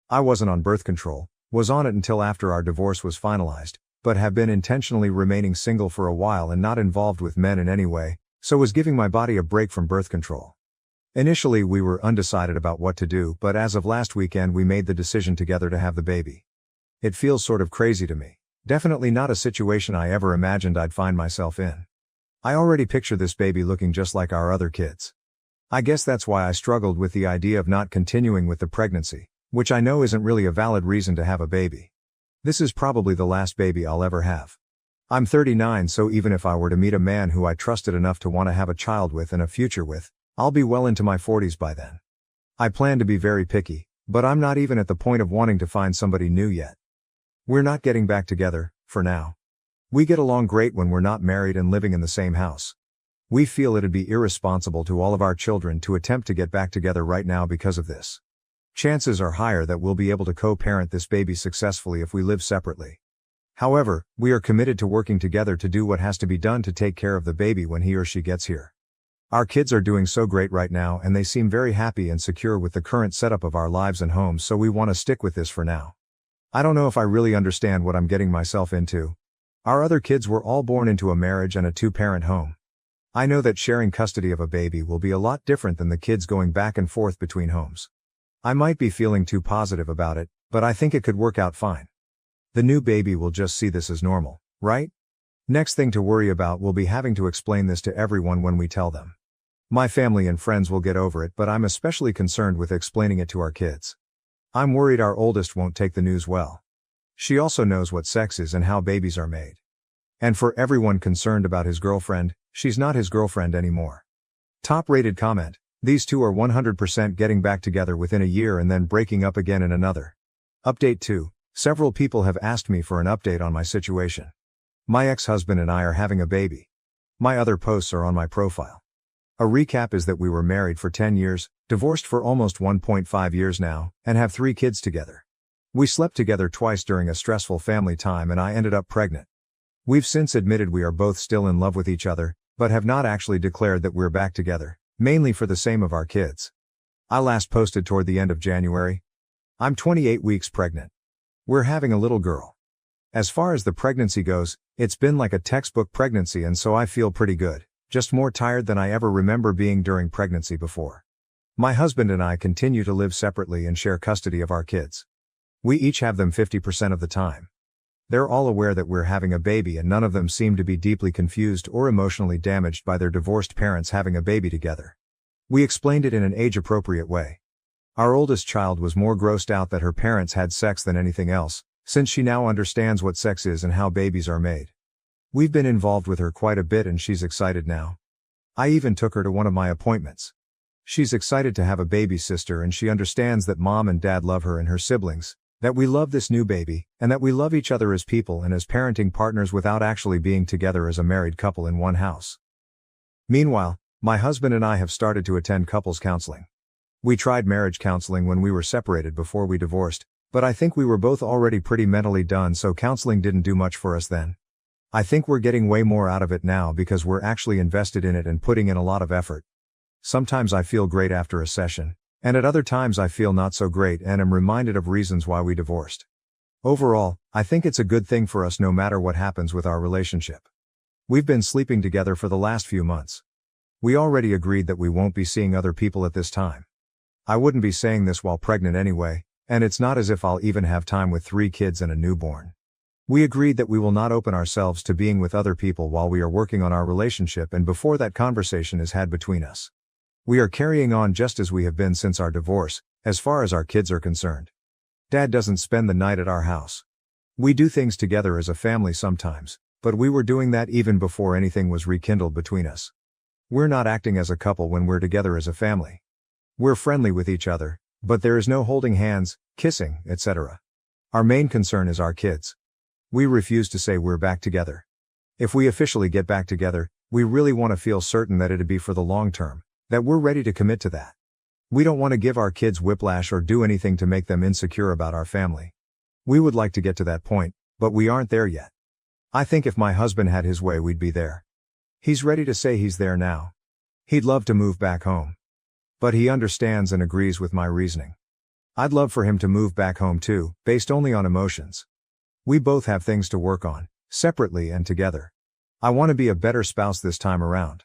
I wasn't on birth control, was on it until after our divorce was finalized, but have been intentionally remaining single for a while and not involved with men in any way, so was giving my body a break from birth control. Initially we were undecided about what to do, but as of last weekend we made the decision together to have the baby. It feels sort of crazy to me. Definitely not a situation I ever imagined I'd find myself in. I already picture this baby looking just like our other kids. I guess that's why I struggled with the idea of not continuing with the pregnancy, which I know isn't really a valid reason to have a baby. This is probably the last baby I'll ever have. I'm 39, so even if I were to meet a man who I trusted enough to want to have a child with and a future with, I'll be well into my 40s by then. I plan to be very picky, but I'm not even at the point of wanting to find somebody new yet. We're not getting back together, for now. We get along great when we're not married and living in the same house. We feel it'd be irresponsible to all of our children to attempt to get back together right now because of this. Chances are higher that we'll be able to co-parent this baby successfully if we live separately. However, we are committed to working together to do what has to be done to take care of the baby when he or she gets here. Our kids are doing so great right now and they seem very happy and secure with the current setup of our lives and homes, so we want to stick with this for now. I don't know if I really understand what I'm getting myself into. Our other kids were all born into a marriage and a 2-parent home. I know that sharing custody of a baby will be a lot different than the kids going back and forth between homes. I might be feeling too positive about it, but I think it could work out fine. The new baby will just see this as normal, right? Next thing to worry about will be having to explain this to everyone when we tell them. My family and friends will get over it, but I'm especially concerned with explaining it to our kids. I'm worried our oldest won't take the news well. She also knows what sex is and how babies are made. And for everyone concerned about his girlfriend, she's not his girlfriend anymore. Top-rated comment: these two are 100% getting back together within a year and then breaking up again in another. Update 2. Several people have asked me for an update on my situation. My ex-husband and I are having a baby. My other posts are on my profile. A recap is that we were married for 10 years, divorced for almost 1.5 years now, and have 3 kids together. We slept together twice during a stressful family time and I ended up pregnant. We've since admitted we are both still in love with each other, but have not actually declared that we're back together, mainly for the same of our kids. I last posted toward the end of January. I'm 28 weeks pregnant. We're having a little girl. As far as the pregnancy goes, it's been like a textbook pregnancy, and so I feel pretty good. Just more tired than I ever remember being during pregnancy before. My husband and I continue to live separately and share custody of our kids. We each have them 50% of the time. They're all aware that we're having a baby and none of them seem to be deeply confused or emotionally damaged by their divorced parents having a baby together. We explained it in an age-appropriate way. Our oldest child was more grossed out that her parents had sex than anything else, since she now understands what sex is and how babies are made. We've been involved with her quite a bit and she's excited now. I even took her to one of my appointments. She's excited to have a baby sister and she understands that mom and dad love her and her siblings, that we love this new baby, and that we love each other as people and as parenting partners without actually being together as a married couple in one house. Meanwhile, my husband and I have started to attend couples counseling. We tried marriage counseling when we were separated before we divorced, but I think we were both already pretty mentally done, so counseling didn't do much for us then. I think we're getting way more out of it now because we're actually invested in it and putting in a lot of effort. Sometimes I feel great after a session, and at other times I feel not so great and am reminded of reasons why we divorced. Overall, I think it's a good thing for us no matter what happens with our relationship. We've been sleeping together for the last few months. We already agreed that we won't be seeing other people at this time. I wouldn't be saying this while pregnant anyway, and it's not as if I'll even have time with 3 kids and a newborn. We agreed that we will not open ourselves to being with other people while we are working on our relationship and before that conversation is had between us. We are carrying on just as we have been since our divorce, as far as our kids are concerned. Dad doesn't spend the night at our house. We do things together as a family sometimes, but we were doing that even before anything was rekindled between us. We're not acting as a couple when we're together as a family. We're friendly with each other, but there is no holding hands, kissing, etc. Our main concern is our kids. We refuse to say we're back together. If we officially get back together, we really want to feel certain that it'd be for the long term, that we're ready to commit to that. We don't want to give our kids whiplash or do anything to make them insecure about our family. We would like to get to that point, but we aren't there yet. I think if my husband had his way, we'd be there. He's ready to say he's there now. He'd love to move back home. But he understands and agrees with my reasoning. I'd love for him to move back home too, based only on emotions. We both have things to work on, separately and together. I want to be a better spouse this time around.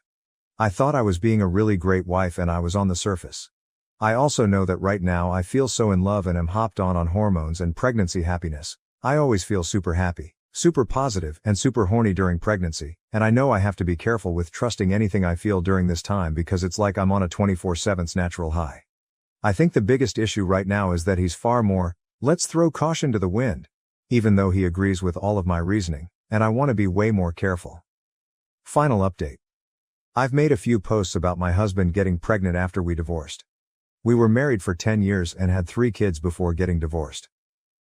I thought I was being a really great wife and I was on the surface. I also know that right now I feel so in love and am hopped on hormones and pregnancy happiness. I always feel super happy, super positive and super horny during pregnancy, and I know I have to be careful with trusting anything I feel during this time because it's like I'm on a 24/7 natural high. I think the biggest issue right now is that he's far more, let's throw caution to the wind, even though he agrees with all of my reasoning, and I want to be way more careful. Final update. I've made a few posts about my husband getting pregnant after we divorced. We were married for 10 years and had 3 kids before getting divorced.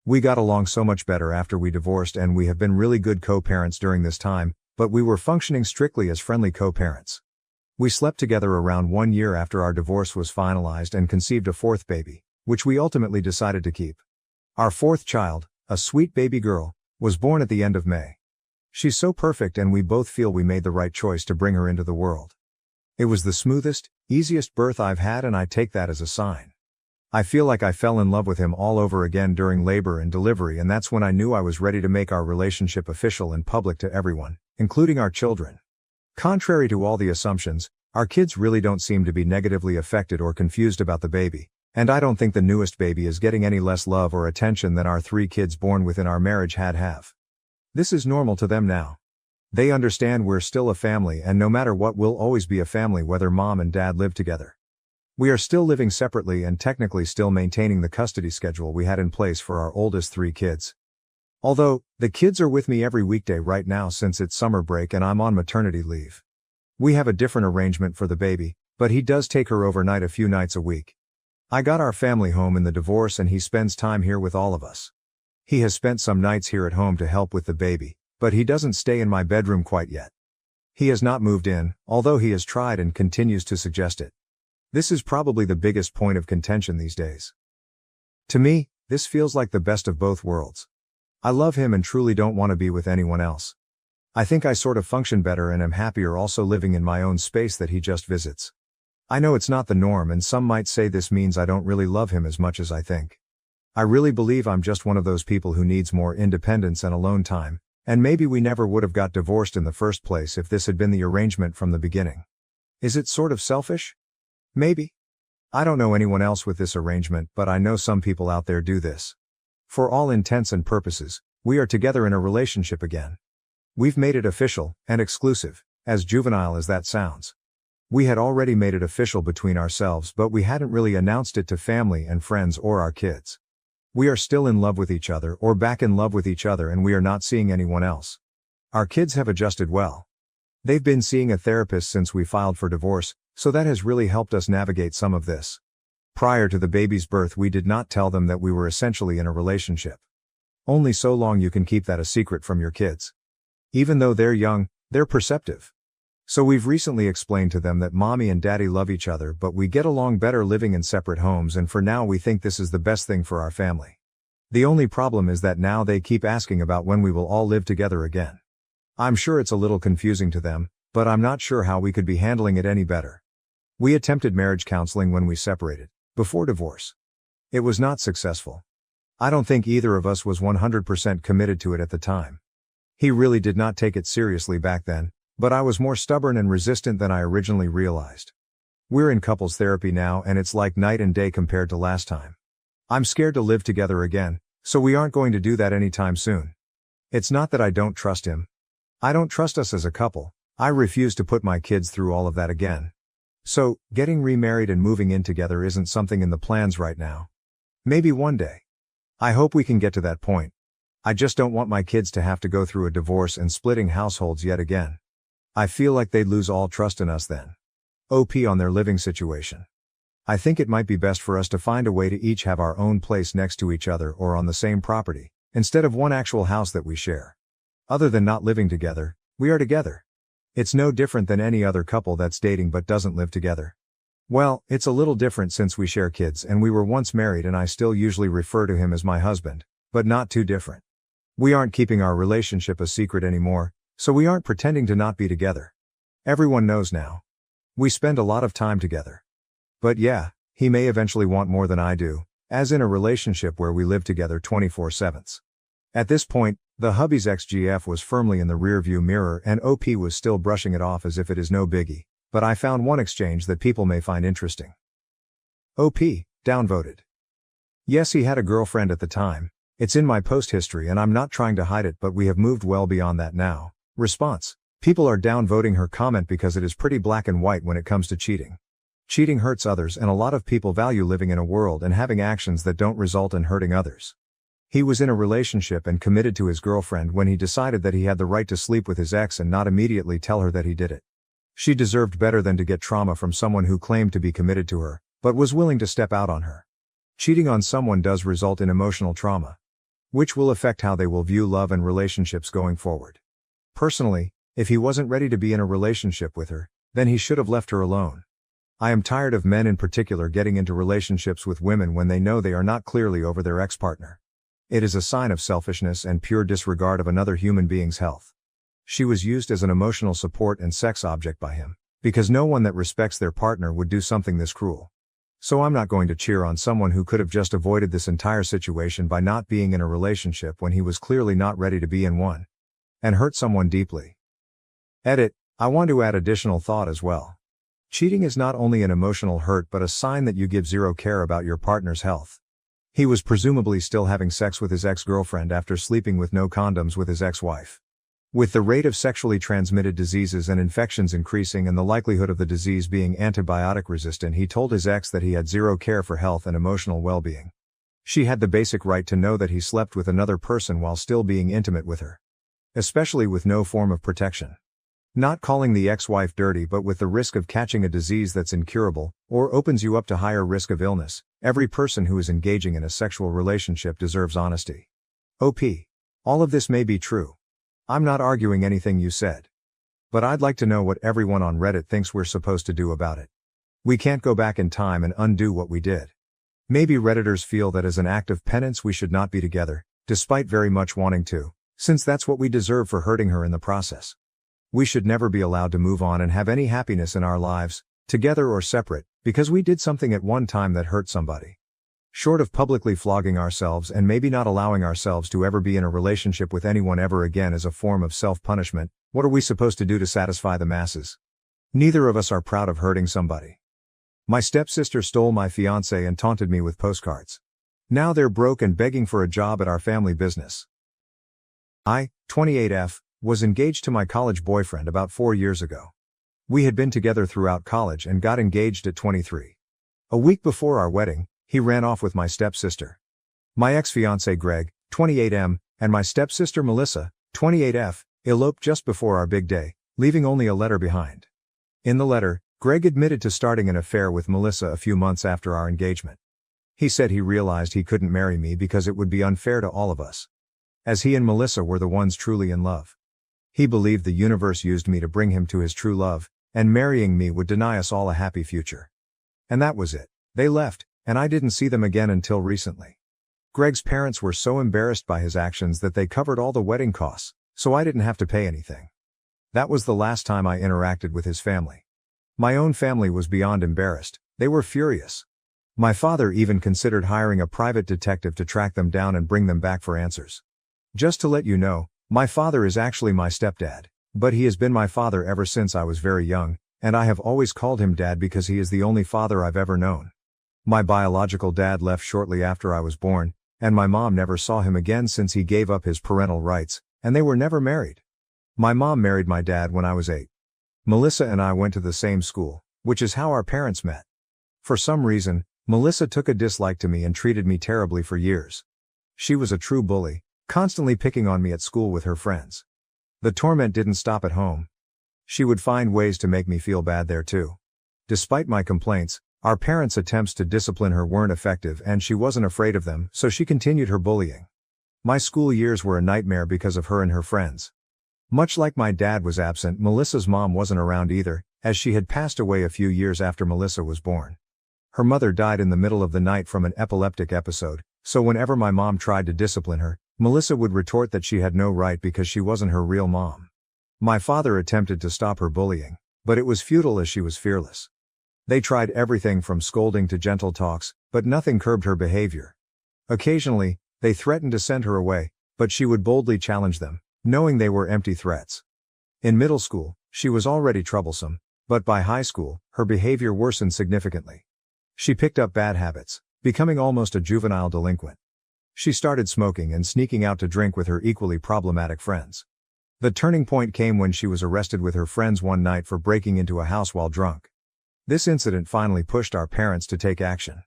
We got along so much better after we divorced and we have been really good co-parents during this time, but we were functioning strictly as friendly co-parents. We slept together around 1 year after our divorce was finalized and conceived a 4th baby, which we ultimately decided to keep. Our 4th child, a sweet baby girl, was born at the end of May. She's so perfect and we both feel we made the right choice to bring her into the world. It was the smoothest, easiest birth I've had and I take that as a sign. I feel like I fell in love with him all over again during labor and delivery, and that's when I knew I was ready to make our relationship official and public to everyone, including our children. Contrary to all the assumptions, our kids really don't seem to be negatively affected or confused about the baby. And I don't think the newest baby is getting any less love or attention than our 3 kids born within our marriage have. This is normal to them now. They understand we're still a family and no matter what we'll always be a family whether mom and dad live together. We are still living separately and technically still maintaining the custody schedule we had in place for our oldest 3 kids. Although, the kids are with me every weekday right now since it's summer break and I'm on maternity leave. We have a different arrangement for the baby, but he does take her overnight a few nights a week. I got our family home in the divorce and he spends time here with all of us. He has spent some nights here at home to help with the baby, but he doesn't stay in my bedroom quite yet. He has not moved in, although he has tried and continues to suggest it. This is probably the biggest point of contention these days. To me, this feels like the best of both worlds. I love him and truly don't want to be with anyone else. I think I sort of function better and am happier also living in my own space that he just visits. I know it's not the norm and some might say this means I don't really love him as much as I think. I really believe I'm just one of those people who needs more independence and alone time, and maybe we never would have got divorced in the first place if this had been the arrangement from the beginning. Is it sort of selfish? Maybe. I don't know anyone else with this arrangement, but I know some people out there do this. For all intents and purposes, we are together in a relationship again. We've made it official and exclusive, as juvenile as that sounds. We had already made it official between ourselves, but we hadn't really announced it to family and friends or our kids. We are still in love with each other or back in love with each other and we are not seeing anyone else. Our kids have adjusted well. They've been seeing a therapist since we filed for divorce, so that has really helped us navigate some of this. Prior to the baby's birth we did not tell them that we were essentially in a relationship. Only so long you can keep that a secret from your kids. Even though they're young, they're perceptive. So we've recently explained to them that mommy and daddy love each other but we get along better living in separate homes and for now we think this is the best thing for our family. The only problem is that now they keep asking about when we will all live together again. I'm sure it's a little confusing to them, but I'm not sure how we could be handling it any better. We attempted marriage counseling when we separated, before divorce. It was not successful. I don't think either of us was 100% committed to it at the time. He really did not take it seriously back then, but I was more stubborn and resistant than I originally realized. We're in couples therapy now and it's like night and day compared to last time. I'm scared to live together again, so we aren't going to do that anytime soon. It's not that I don't trust him. I don't trust us as a couple. I refuse to put my kids through all of that again. So, getting remarried and moving in together isn't something in the plans right now. Maybe one day. I hope we can get to that point. I just don't want my kids to have to go through a divorce and splitting households yet again. I feel like they'd lose all trust in us then. OP on their living situation. I think it might be best for us to find a way to each have our own place next to each other or on the same property, instead of one actual house that we share. Other than not living together, we are together. It's no different than any other couple that's dating but doesn't live together. Well, it's a little different since we share kids and we were once married and I still usually refer to him as my husband, but not too different. We aren't keeping our relationship a secret anymore, so we aren't pretending to not be together. Everyone knows now. We spend a lot of time together. But yeah, he may eventually want more than I do, as in a relationship where we live together 24/7. At this point, the hubby's ex-GF was firmly in the rearview mirror and OP was still brushing it off as if it is no biggie, but I found one exchange that people may find interesting. OP, downvoted. Yes, he had a girlfriend at the time. It's in my post history and I'm not trying to hide it, but we have moved well beyond that now. Response. People are downvoting her comment because it is pretty black and white when it comes to cheating. Cheating hurts others and a lot of people value living in a world and having actions that don't result in hurting others. He was in a relationship and committed to his girlfriend when he decided that he had the right to sleep with his ex and not immediately tell her that he did it. She deserved better than to get trauma from someone who claimed to be committed to her, but was willing to step out on her. Cheating on someone does result in emotional trauma, which will affect how they will view love and relationships going forward. Personally, if he wasn't ready to be in a relationship with her, then he should have left her alone. I am tired of men in particular getting into relationships with women when they know they are not clearly over their ex-partner. It is a sign of selfishness and pure disregard of another human being's health. She was used as an emotional support and sex object by him, because no one that respects their partner would do something this cruel. So I'm not going to cheer on someone who could have just avoided this entire situation by not being in a relationship when he was clearly not ready to be in one, and hurt someone deeply. Edit, I want to add additional thought as well. Cheating is not only an emotional hurt but a sign that you give zero care about your partner's health. He was presumably still having sex with his ex-girlfriend after sleeping with no condoms with his ex-wife. With the rate of sexually transmitted diseases and infections increasing and the likelihood of the disease being antibiotic resistant, he told his ex that he had zero care for health and emotional well-being. She had the basic right to know that he slept with another person while still being intimate with her. Especially with no form of protection. Not calling the ex-wife dirty but with the risk of catching a disease that's incurable, or opens you up to higher risk of illness. Every person who is engaging in a sexual relationship deserves honesty. OP. All of this may be true. I'm not arguing anything you said. But I'd like to know what everyone on Reddit thinks we're supposed to do about it. We can't go back in time and undo what we did. Maybe Redditors feel that as an act of penance we should not be together, despite very much wanting to, since that's what we deserve for hurting her in the process. We should never be allowed to move on and have any happiness in our lives, together or separate, because we did something at one time that hurt somebody. Short of publicly flogging ourselves and maybe not allowing ourselves to ever be in a relationship with anyone ever again as a form of self-punishment, what are we supposed to do to satisfy the masses? Neither of us are proud of hurting somebody. My stepsister stole my fiancé and taunted me with postcards. Now they're broke and begging for a job at our family business. I, 28F, was engaged to my college boyfriend about 4 years ago. We had been together throughout college and got engaged at 23. A week before our wedding, he ran off with my stepsister. My ex-fiancé Greg, 28M, and my stepsister Melissa, 28F, eloped just before our big day, leaving only a letter behind. In the letter, Greg admitted to starting an affair with Melissa a few months after our engagement. He said he realized he couldn't marry me because it would be unfair to all of us, as he and Melissa were the ones truly in love. He believed the universe used me to bring him to his true love, and marrying me would deny us all a happy future. And that was it. They left, and I didn't see them again until recently. Greg's parents were so embarrassed by his actions that they covered all the wedding costs, so I didn't have to pay anything. That was the last time I interacted with his family. My own family was beyond embarrassed, they were furious. My father even considered hiring a private detective to track them down and bring them back for answers. Just to let you know, my father is actually my stepdad, but he has been my father ever since I was very young, and I have always called him dad because he is the only father I've ever known. My biological dad left shortly after I was born, and my mom never saw him again since he gave up his parental rights, and they were never married. My mom married my dad when I was 8. Melissa and I went to the same school, which is how our parents met. For some reason, Melissa took a dislike to me and treated me terribly for years. She was a true bully, constantly picking on me at school with her friends. The torment didn't stop at home. She would find ways to make me feel bad there too. Despite my complaints, our parents' attempts to discipline her weren't effective and she wasn't afraid of them, so she continued her bullying. My school years were a nightmare because of her and her friends. Much like my dad was absent, Melissa's mom wasn't around either, as she had passed away a few years after Melissa was born. Her mother died in the middle of the night from an epileptic episode, so whenever my mom tried to discipline her, Melissa would retort that she had no right because she wasn't her real mom. My father attempted to stop her bullying, but it was futile as she was fearless. They tried everything from scolding to gentle talks, but nothing curbed her behavior. Occasionally, they threatened to send her away, but she would boldly challenge them, knowing they were empty threats. In middle school, she was already troublesome, but by high school, her behavior worsened significantly. She picked up bad habits, becoming almost a juvenile delinquent. She started smoking and sneaking out to drink with her equally problematic friends. The turning point came when she was arrested with her friends one night for breaking into a house while drunk. This incident finally pushed our parents to take action.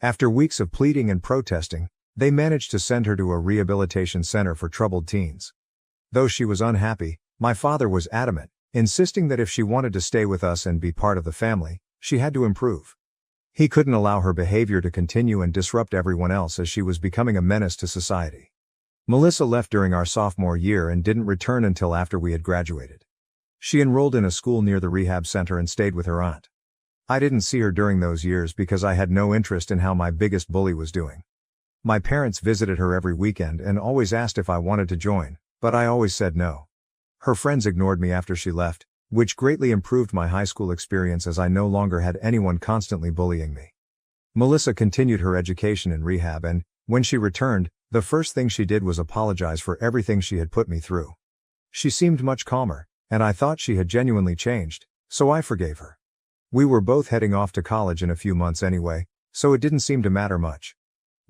After weeks of pleading and protesting, they managed to send her to a rehabilitation center for troubled teens. Though she was unhappy, my father was adamant, insisting that if she wanted to stay with us and be part of the family, she had to improve. He couldn't allow her behavior to continue and disrupt everyone else as she was becoming a menace to society. Melissa left during our sophomore year and didn't return until after we had graduated. She enrolled in a school near the rehab center and stayed with her aunt. I didn't see her during those years because I had no interest in how my biggest bully was doing. My parents visited her every weekend and always asked if I wanted to join, but I always said no. Her friends ignored me after she left, which greatly improved my high school experience as I no longer had anyone constantly bullying me. Melissa continued her education in rehab and, when she returned, the first thing she did was apologize for everything she had put me through. She seemed much calmer, and I thought she had genuinely changed, so I forgave her. We were both heading off to college in a few months anyway, so it didn't seem to matter much.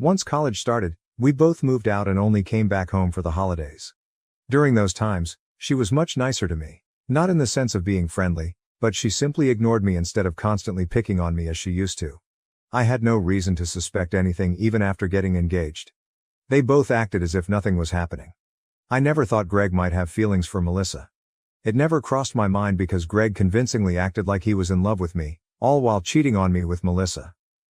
Once college started, we both moved out and only came back home for the holidays. During those times, she was much nicer to me, not in the sense of being friendly, but she simply ignored me instead of constantly picking on me as she used to. I had no reason to suspect anything even after getting engaged. They both acted as if nothing was happening. I never thought Greg might have feelings for Melissa. It never crossed my mind because Greg convincingly acted like he was in love with me, all while cheating on me with Melissa.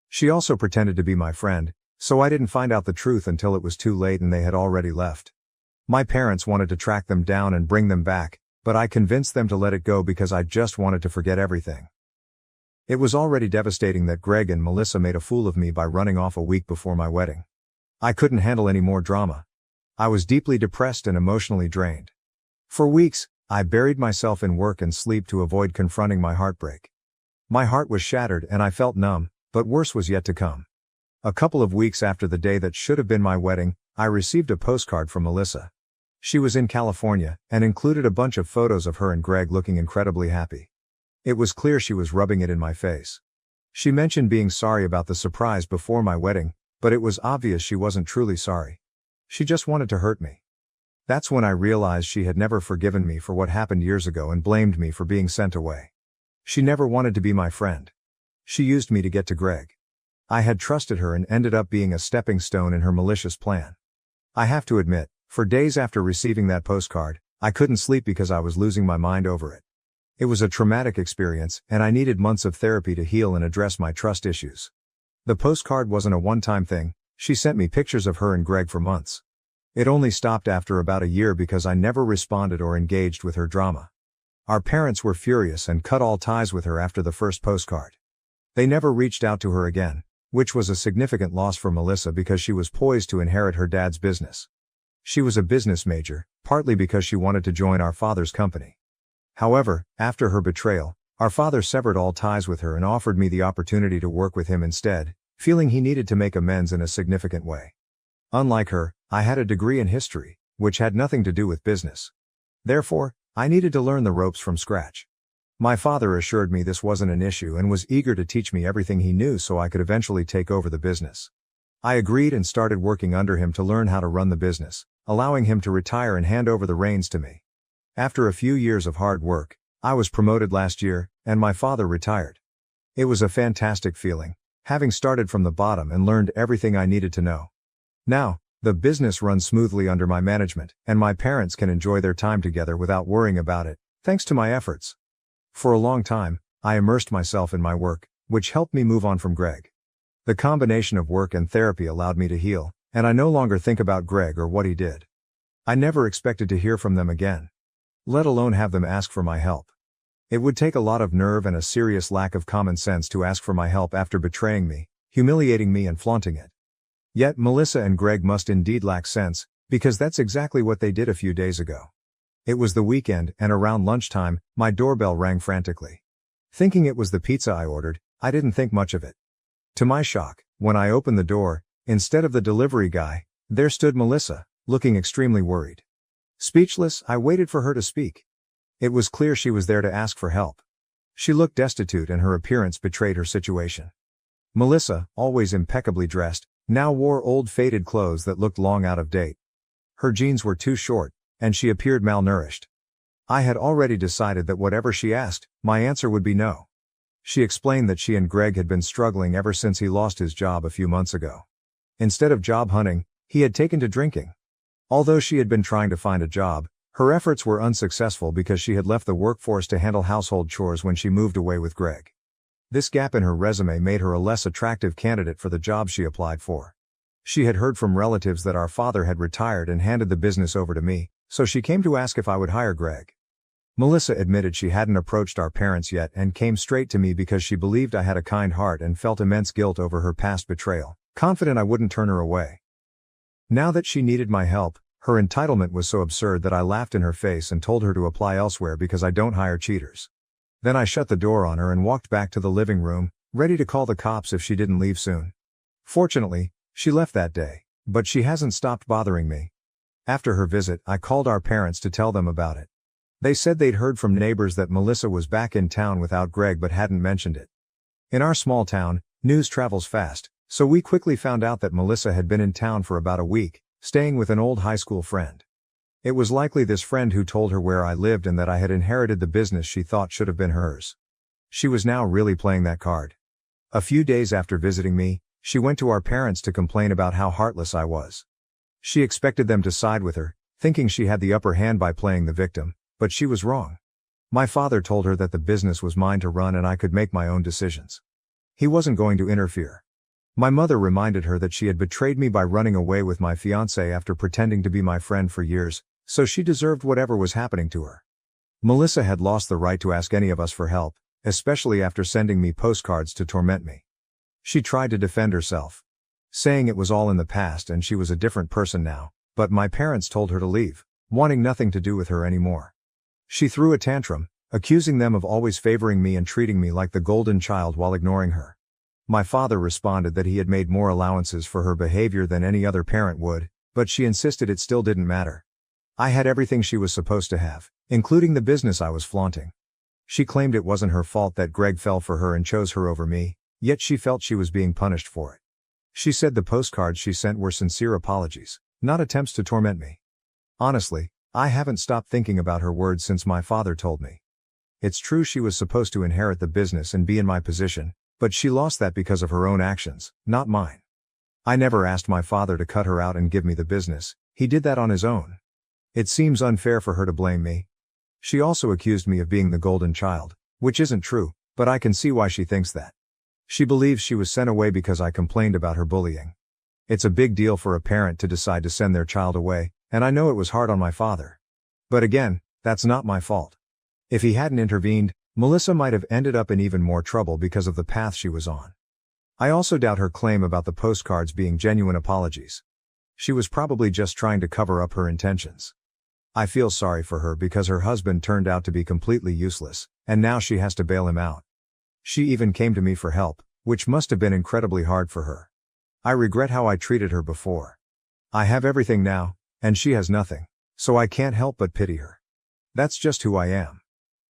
She also pretended to be my friend, so I didn't find out the truth until it was too late and they had already left. My parents wanted to track them down and bring them back, but I convinced them to let it go because I just wanted to forget everything. It was already devastating that Greg and Melissa made a fool of me by running off a week before my wedding. I couldn't handle any more drama. I was deeply depressed and emotionally drained. For weeks, I buried myself in work and sleep to avoid confronting my heartbreak. My heart was shattered and I felt numb, but worse was yet to come. A couple of weeks after the day that should have been my wedding, I received a postcard from Melissa. She was in California, and included a bunch of photos of her and Greg looking incredibly happy. It was clear she was rubbing it in my face. She mentioned being sorry about the surprise before my wedding, but it was obvious she wasn't truly sorry. She just wanted to hurt me. That's when I realized she had never forgiven me for what happened years ago and blamed me for being sent away. She never wanted to be my friend. She used me to get to Greg. I had trusted her and ended up being a stepping stone in her malicious plan. I have to admit, for days after receiving that postcard, I couldn't sleep because I was losing my mind over it. It was a traumatic experience, and I needed months of therapy to heal and address my trust issues. The postcard wasn't a one-time thing. She sent me pictures of her and Greg for months. It only stopped after about a year because I never responded or engaged with her drama. Our parents were furious and cut all ties with her after the first postcard. They never reached out to her again, which was a significant loss for Melissa because she was poised to inherit her dad's business. She was a business major, partly because she wanted to join our father's company. However, after her betrayal, our father severed all ties with her and offered me the opportunity to work with him instead, feeling he needed to make amends in a significant way. Unlike her, I had a degree in history, which had nothing to do with business. Therefore, I needed to learn the ropes from scratch. My father assured me this wasn't an issue and was eager to teach me everything he knew so I could eventually take over the business. I agreed and started working under him to learn how to run the business, allowing him to retire and hand over the reins to me. After a few years of hard work, I was promoted last year, and my father retired. It was a fantastic feeling, having started from the bottom and learned everything I needed to know. Now, the business runs smoothly under my management, and my parents can enjoy their time together without worrying about it, thanks to my efforts. For a long time, I immersed myself in my work, which helped me move on from Greg. The combination of work and therapy allowed me to heal, and I no longer think about Greg or what he did. I never expected to hear from them again, let alone have them ask for my help. It would take a lot of nerve and a serious lack of common sense to ask for my help after betraying me, humiliating me and flaunting it. Yet Melissa and Greg must indeed lack sense, because that's exactly what they did a few days ago. It was the weekend, and around lunchtime, my doorbell rang frantically. Thinking it was the pizza I ordered, I didn't think much of it. To my shock, when I opened the door, instead of the delivery guy, there stood Melissa, looking extremely worried. Speechless, I waited for her to speak. It was clear she was there to ask for help. She looked destitute and her appearance betrayed her situation. Melissa, always impeccably dressed, now wore old faded clothes that looked long out of date. Her jeans were too short, and she appeared malnourished. I had already decided that whatever she asked, my answer would be no. She explained that she and Greg had been struggling ever since he lost his job a few months ago. Instead of job hunting, he had taken to drinking. Although she had been trying to find a job, her efforts were unsuccessful because she had left the workforce to handle household chores when she moved away with Greg. This gap in her resume made her a less attractive candidate for the job she applied for. She had heard from relatives that our father had retired and handed the business over to me, so she came to ask if I would hire Greg. Melissa admitted she hadn't approached our parents yet and came straight to me because she believed I had a kind heart and felt immense guilt over her past betrayal, confident I wouldn't turn her away. Now that she needed my help, her entitlement was so absurd that I laughed in her face and told her to apply elsewhere because I don't hire cheaters. Then I shut the door on her and walked back to the living room, ready to call the cops if she didn't leave soon. Fortunately, she left that day, but she hasn't stopped bothering me. After her visit, I called our parents to tell them about it. They said they'd heard from neighbors that Melissa was back in town without Greg but hadn't mentioned it. In our small town, news travels fast, so we quickly found out that Melissa had been in town for about a week, staying with an old high school friend. It was likely this friend who told her where I lived and that I had inherited the business she thought should have been hers. She was now really playing that card. A few days after visiting me, she went to our parents to complain about how heartless I was. She expected them to side with her, thinking she had the upper hand by playing the victim, but she was wrong. My father told her that the business was mine to run and I could make my own decisions. He wasn't going to interfere. My mother reminded her that she had betrayed me by running away with my fiancé after pretending to be my friend for years, so she deserved whatever was happening to her. Melissa had lost the right to ask any of us for help, especially after sending me postcards to torment me. She tried to defend herself, saying it was all in the past and she was a different person now, but my parents told her to leave, wanting nothing to do with her anymore. She threw a tantrum, accusing them of always favoring me and treating me like the golden child while ignoring her. My father responded that he had made more allowances for her behavior than any other parent would, but she insisted it still didn't matter. I had everything she was supposed to have, including the business I was flaunting. She claimed it wasn't her fault that Greg fell for her and chose her over me, yet she felt she was being punished for it. She said the postcards she sent were sincere apologies, not attempts to torment me. Honestly, I haven't stopped thinking about her words since my father told me. It's true she was supposed to inherit the business and be in my position, but she lost that because of her own actions, not mine. I never asked my father to cut her out and give me the business, he did that on his own. It seems unfair for her to blame me. She also accused me of being the golden child, which isn't true, but I can see why she thinks that. She believes she was sent away because I complained about her bullying. It's a big deal for a parent to decide to send their child away, and I know it was hard on my father. But again, that's not my fault. If he hadn't intervened, Melissa might have ended up in even more trouble because of the path she was on. I also doubt her claim about the postcards being genuine apologies. She was probably just trying to cover up her intentions. I feel sorry for her because her husband turned out to be completely useless, and now she has to bail him out. She even came to me for help, which must have been incredibly hard for her. I regret how I treated her before. I have everything now, and she has nothing, so I can't help but pity her. That's just who I am.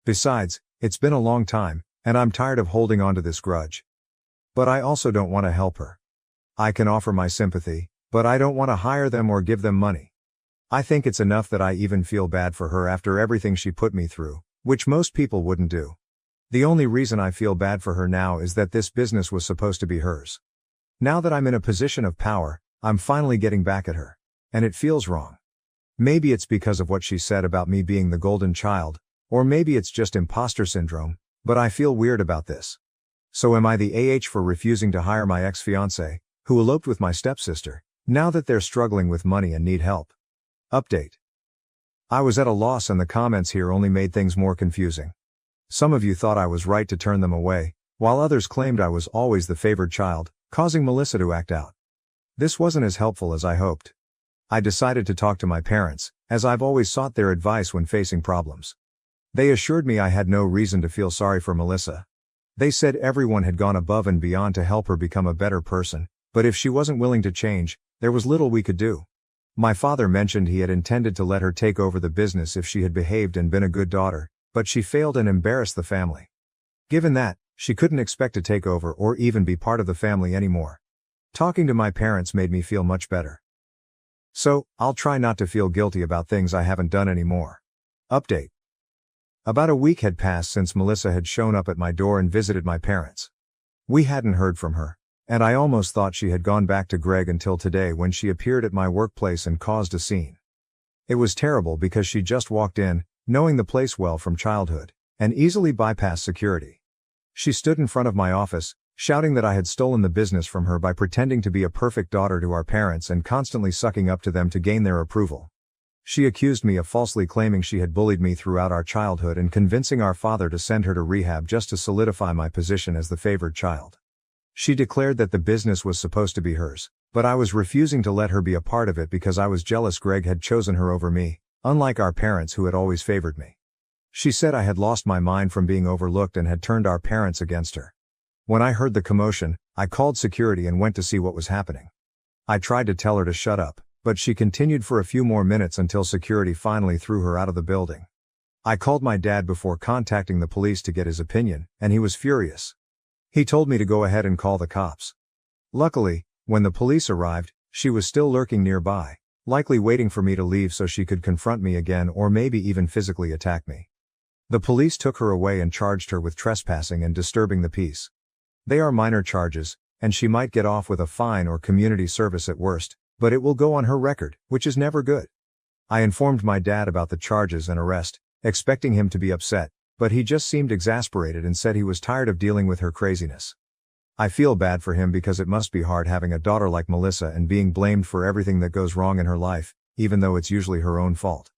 Besides, it's been a long time, and I'm tired of holding on to this grudge. But I also don't want to help her. I can offer my sympathy, but I don't want to hire them or give them money. I think it's enough that I even feel bad for her after everything she put me through, which most people wouldn't do. The only reason I feel bad for her now is that this business was supposed to be hers. Now that I'm in a position of power, I'm finally getting back at her. And it feels wrong. Maybe it's because of what she said about me being the golden child, or maybe it's just imposter syndrome, but I feel weird about this. So am I the AH for refusing to hire my ex-fiancé, who eloped with my stepsister, now that they're struggling with money and need help? Update. I was at a loss and the comments here only made things more confusing. Some of you thought I was right to turn them away, while others claimed I was always the favored child, causing Melissa to act out. This wasn't as helpful as I hoped. I decided to talk to my parents, as I've always sought their advice when facing problems. They assured me I had no reason to feel sorry for Melissa. They said everyone had gone above and beyond to help her become a better person, but if she wasn't willing to change, there was little we could do. My father mentioned he had intended to let her take over the business if she had behaved and been a good daughter, but she failed and embarrassed the family. Given that, she couldn't expect to take over or even be part of the family anymore. Talking to my parents made me feel much better. So, I'll try not to feel guilty about things I haven't done anymore. Update. About a week had passed since Melissa had shown up at my door and visited my parents. We hadn't heard from her, and I almost thought she had gone back to Greg until today when she appeared at my workplace and caused a scene. It was terrible because she just walked in, knowing the place well from childhood, and easily bypassed security. She stood in front of my office, shouting that I had stolen the business from her by pretending to be a perfect daughter to our parents and constantly sucking up to them to gain their approval. She accused me of falsely claiming she had bullied me throughout our childhood and convincing our father to send her to rehab just to solidify my position as the favored child. She declared that the business was supposed to be hers, but I was refusing to let her be a part of it because I was jealous Greg had chosen her over me, unlike our parents who had always favored me. She said I had lost my mind from being overlooked and had turned our parents against her. When I heard the commotion, I called security and went to see what was happening. I tried to tell her to shut up, but she continued for a few more minutes until security finally threw her out of the building. I called my dad before contacting the police to get his opinion, and he was furious. He told me to go ahead and call the cops. Luckily, when the police arrived, she was still lurking nearby, likely waiting for me to leave so she could confront me again or maybe even physically attack me. The police took her away and charged her with trespassing and disturbing the peace. They are minor charges, and she might get off with a fine or community service at worst, but it will go on her record, which is never good. I informed my dad about the charges and arrest, expecting him to be upset, but he just seemed exasperated and said he was tired of dealing with her craziness. I feel bad for him because it must be hard having a daughter like Melissa and being blamed for everything that goes wrong in her life, even though it's usually her own fault.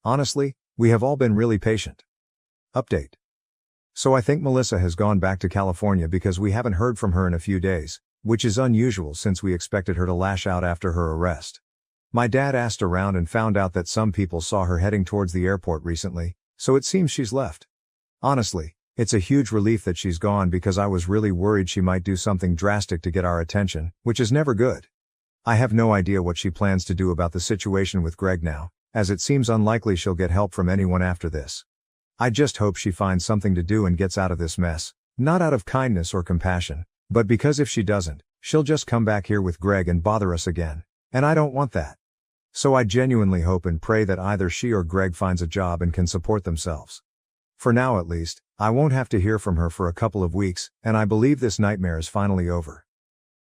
Honestly, we have all been really patient. Update. So I think Melissa has gone back to California because we haven't heard from her in a few days, which is unusual since we expected her to lash out after her arrest. My dad asked around and found out that some people saw her heading towards the airport recently, so it seems she's left. Honestly, it's a huge relief that she's gone because I was really worried she might do something drastic to get our attention, which is never good. I have no idea what she plans to do about the situation with Greg now, as it seems unlikely she'll get help from anyone after this. I just hope she finds something to do and gets out of this mess, not out of kindness or compassion, but because if she doesn't, she'll just come back here with Greg and bother us again, and I don't want that. So I genuinely hope and pray that either she or Greg finds a job and can support themselves. For now at least, I won't have to hear from her for a couple of weeks, and I believe this nightmare is finally over.